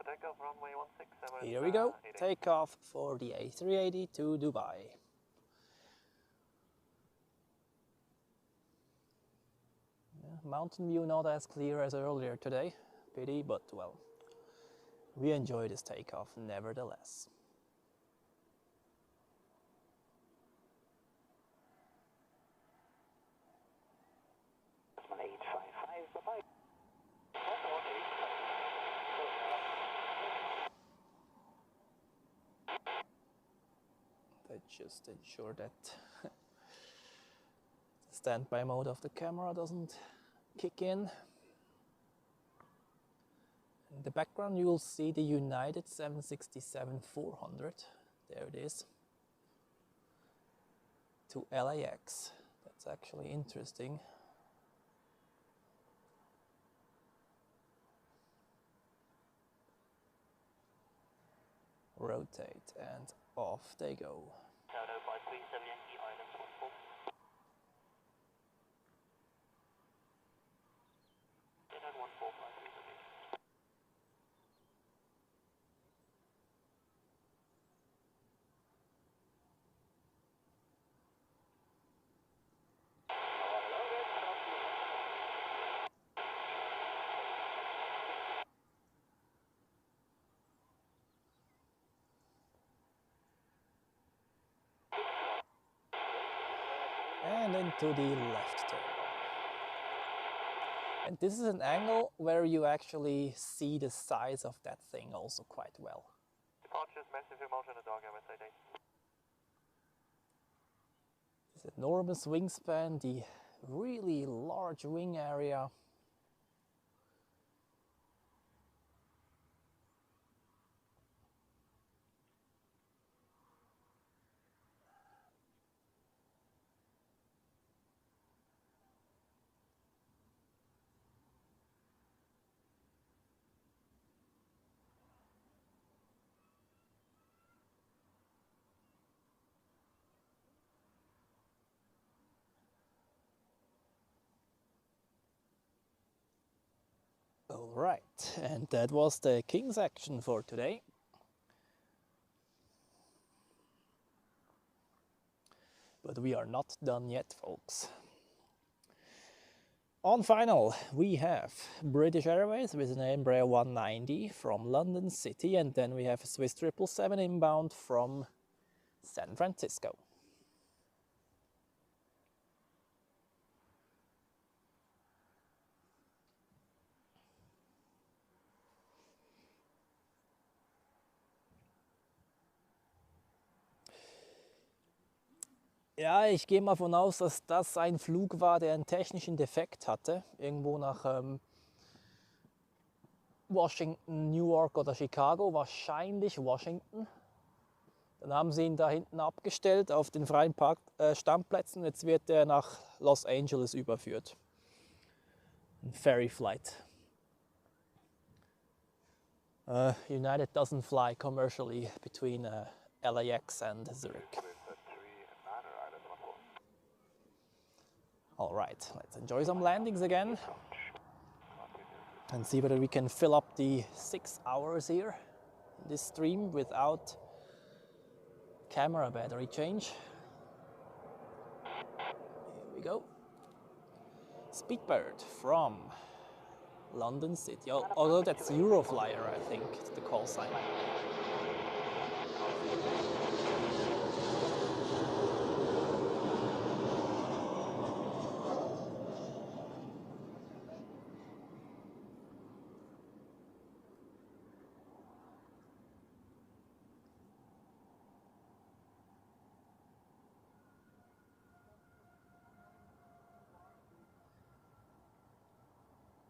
Takeoff, runway 16. Here we go. Takeoff for the A380 to Dubai. Yeah, mountain view not as clear as earlier today. Pity, but well, we enjoy this takeoff nevertheless. Just ensure that the standby mode of the camera doesn't kick in. In the background you will see the United 767-400, there it is, to LAX. That's actually interesting. Rotate and off they go. Shadow by 37 Yankee Islands 14. Inland 145 and into the left turn. And this is an angle where you actually see the size of that thing also quite well. Departures, massive emotion, a dog, MSA. This enormous wingspan, the really large wing area. Alright, and that was the King's action for today. But we are not done yet, folks. On final, we have British Airways with an Embraer 190 from London City, and then we have a Swiss 777 inbound from San Francisco. Ja, ich gehe mal von aus, dass das ein Flug war, der einen technischen Defekt hatte. Irgendwo nach Washington, Newark oder Chicago, wahrscheinlich Washington. Dann haben sie ihn da hinten abgestellt auf den freien Standplätzen. Jetzt wird er nach Los Angeles überführt. Ein Ferry Flight. United doesn't fly commercially between LAX and Zurich. All right, let's enjoy some landings again and see whether we can fill up the 6 hours here in this stream without camera battery change. Here we go. Speedbird from London City, although that's Euroflyer, I think, it's the call sign.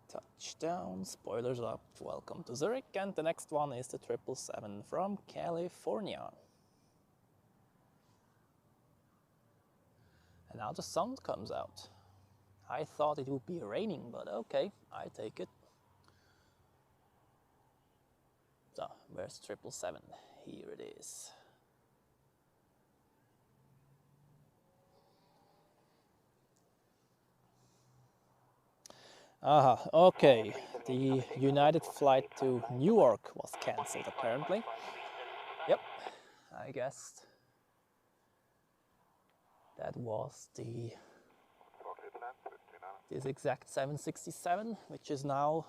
Touchdown, spoilers up, welcome to Zurich, and the next one is the 777 from California. And now the sun comes out. I thought it would be raining, but okay, I take it. So, where's 777? Here it is. Aha, okay. The United flight to Newark was cancelled apparently. Yep, I guessed. That was this exact 767, which is now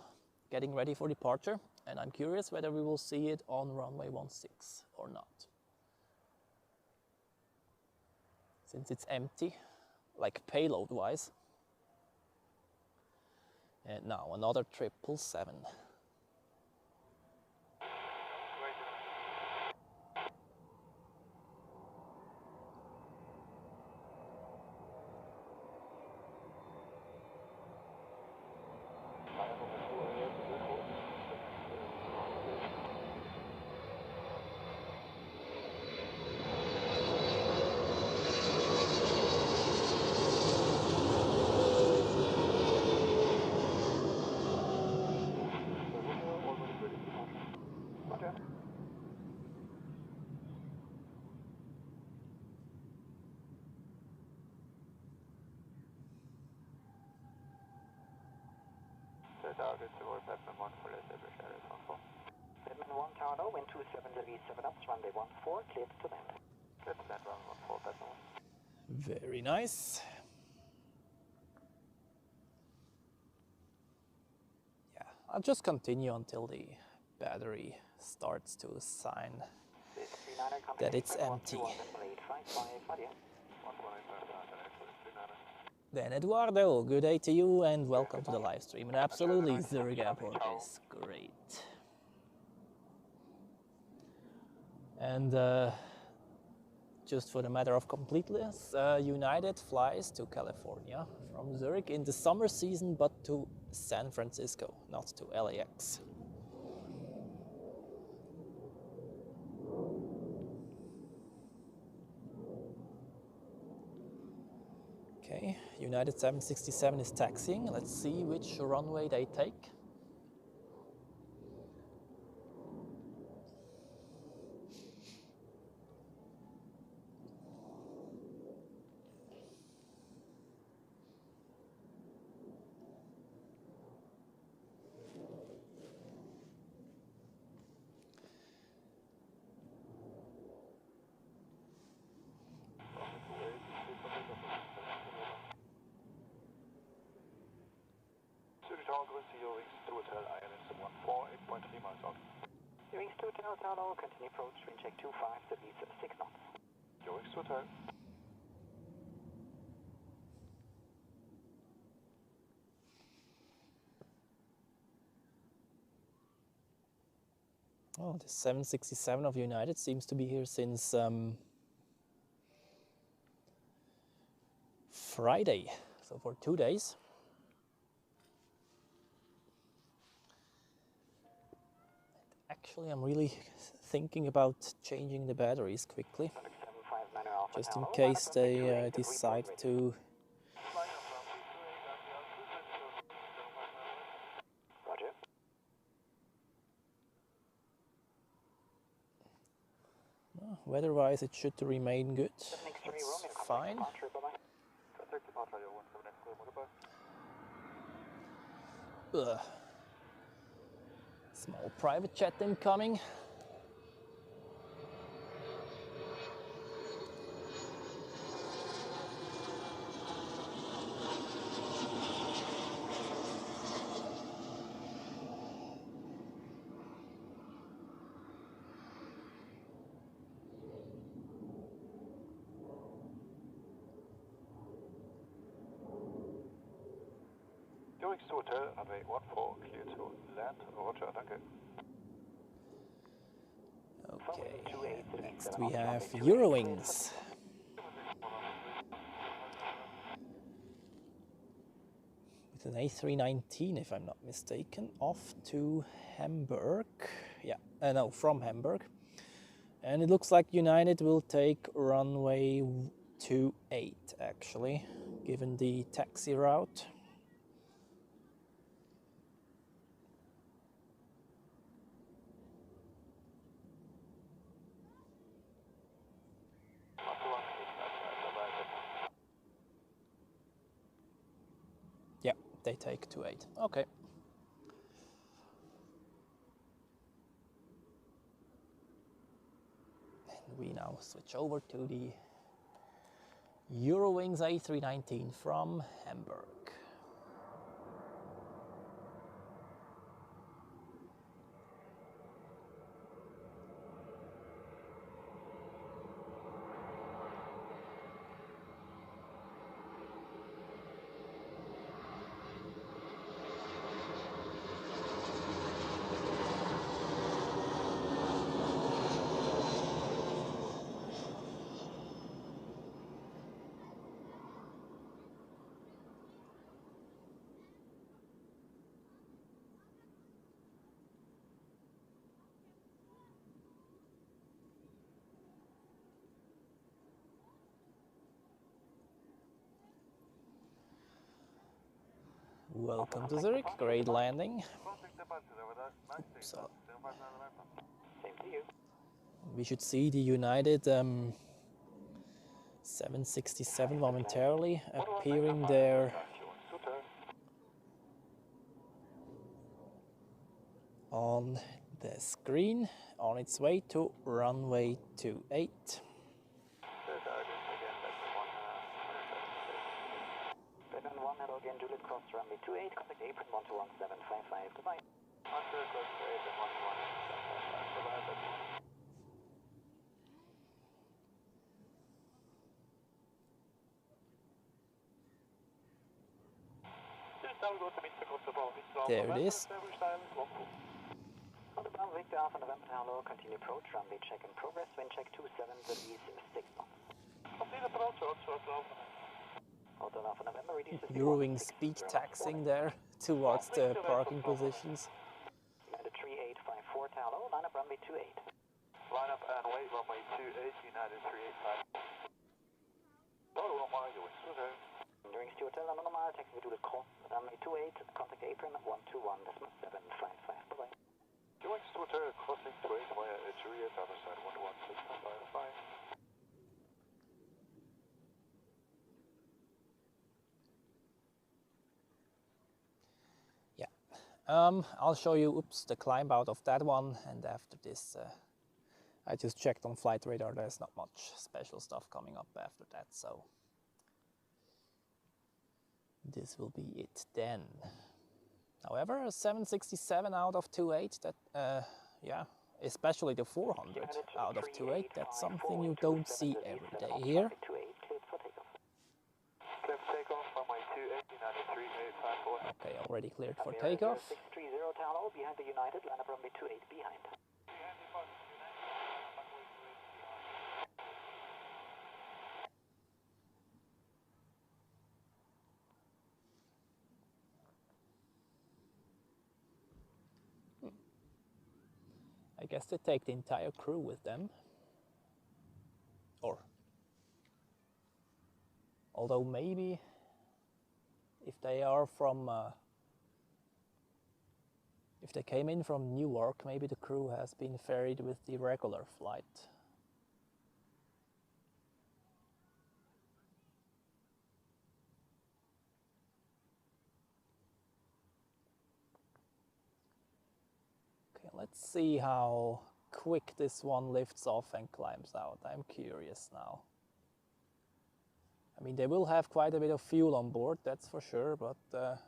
getting ready for departure. And I'm curious whether we will see it on runway 16 or not. Since it's empty, like payload-wise. And now another 777. Batman 1 Tower, wind 27 7 ups, runway 14, cleared to land. Cleared to land, runway 14, Batman 1. Very nice. Yeah, I'll just continue until the battery starts to sign that it's empty. Then Eduardo, good day to you and welcome to the live stream. And absolutely, Zurich Airport is great. And just for the matter of completeness, United flies to California from Zurich in the summer season, but to San Francisco, not to LAX. Okay, United 767 is taxiing. Let's see which runway they take. Continue approach, wind check 25, that leads 6 knots. Zurich to hotel. Oh, the 767 of United seems to be here since Friday, so for 2 days. Actually, I'm really thinking about changing the batteries quickly, just in case they decide to weather-wise, it should remain good. It's fine. Ugh. Small private jet incoming. Zurich Hotel, runway 14, clear to land. Roger, danke. Okay, next we have Eurowings. With an A319, if I'm not mistaken, off to Hamburg. Yeah, no, from Hamburg. And it looks like United will take runway 28, actually, given the taxi route. Yeah, they take 28. Okay. And we now switch over to the Eurowings A319 from Hamburg. Welcome to Zurich, great landing. Oops, Same to you. we should see the United 767 momentarily appearing there on the screen on its way to runway 28. Again, Juliet cross runway 28, contact apron 121.755, goodbye. There it is. On the ground, Victor Alpha November Tower, continue approach, runway check in progress, wind check 27, that is 6 knots. Eurowings speed taxing there towards the parking positions. United 3854 Tower, line up runway 28. Line up and wait, runway 28, United 385. During Stewart Hotel, London Mile, taxi to the cross, runway 28, contact apron 121.755, bye-bye. During Stewart Hotel, crossing 28 via Juliet, other side 116.55. I'll show you, the climb out of that one, and after this, I just checked on flight radar, there's not much special stuff coming up after that, so this will be it then. However, a 767 out of 28, that, yeah, especially the 400 out of 28, that's something you don't see every day here. Okay, already cleared for takeoff. 630 Tower, behind the United, line up runway 28 behind. I guess they take the entire crew with them. Or, although maybe if they are from, if they came in from Newark, maybe the crew has been ferried with the regular flight. Okay, let's see how quick this one lifts off and climbs out. I'm curious now. I mean, they will have quite a bit of fuel on board, that's for sure, but okay,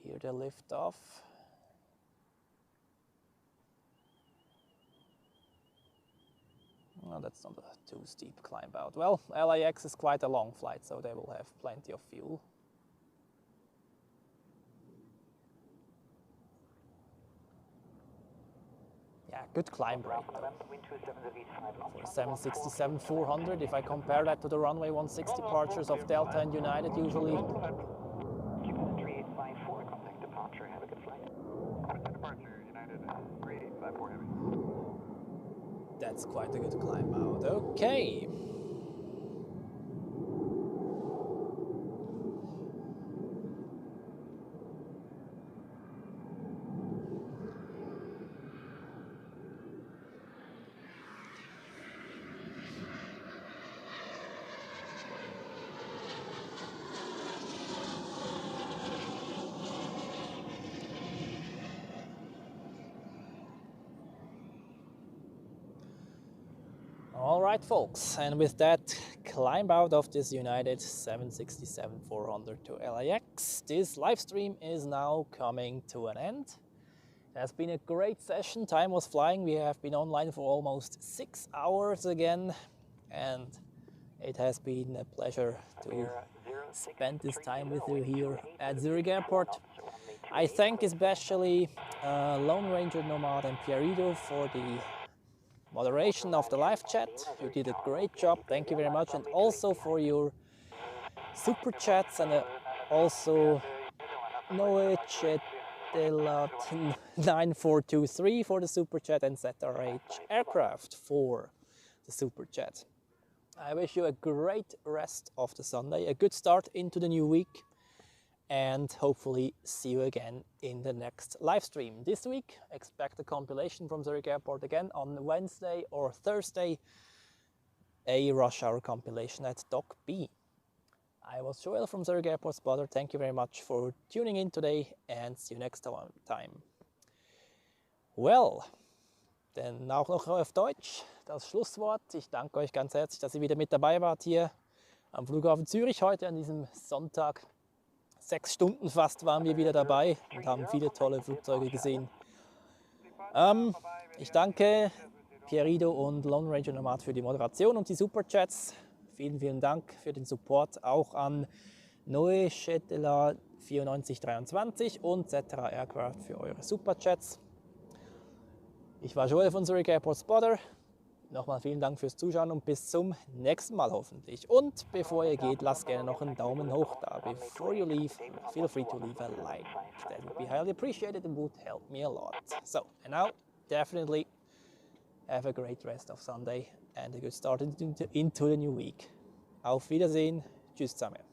here they lift off. No, that's not a too steep climb out. Well, LAX is quite a long flight, so they will have plenty of fuel. Yeah, good climb rate though. For 767-400, if I compare that to the runway 160 departures of Delta and United usually. That's quite a good climb out. Okay. All right, folks, and with that climb out of this United 767-400 to LAX, this live stream is now coming to an end. It has been a great session. Time was flying. We have been online for almost 6 hours again, and it has been a pleasure to spend this time with you here at Zurich Airport. I thank especially Lone Ranger Nomad and Pierrido for the moderation of the live chat. You did a great job, thank you very much, and also for your super chats, and also Noe Chetela 9423 for the super chat, and ZRH Aircraft for the super chat. I wish you a great rest of the Sunday, a good start into the new week, and hopefully see you again in the next live stream. This week, expect a compilation from Zurich Airport again on Wednesday or Thursday, a rush hour compilation at Dock B. I was Joel from Zurich Airport Spotter. Thank you very much for tuning in today, and see you next time. Well, dann auch noch auf Deutsch das Schlusswort. Ich danke euch ganz herzlich, dass ihr wieder mit dabei wart hier am Flughafen Zürich heute an diesem Sonntag. 6 Stunden fast waren wir wieder dabei und haben viele tolle Flugzeuge gesehen. Ich danke Pierrido und Lone Ranger Nomad für die Moderation und die Superchats. Vielen, vielen Dank für den Support auch an Noe Chetela 9423 und ZRH Aircraft für eure Superchats. Ich war Joel von Zurich Airport Spotter. Nochmal vielen Dank fürs Zuschauen und bis zum nächsten Mal hoffentlich. Und bevor ihr geht, lasst gerne noch einen Daumen hoch da. Before you leave, feel free to leave a like. That would be highly appreciated and would help me a lot. So, and now, definitely have a great rest of Sunday and a good start into the new week. Auf Wiedersehen. Tschüss zusammen.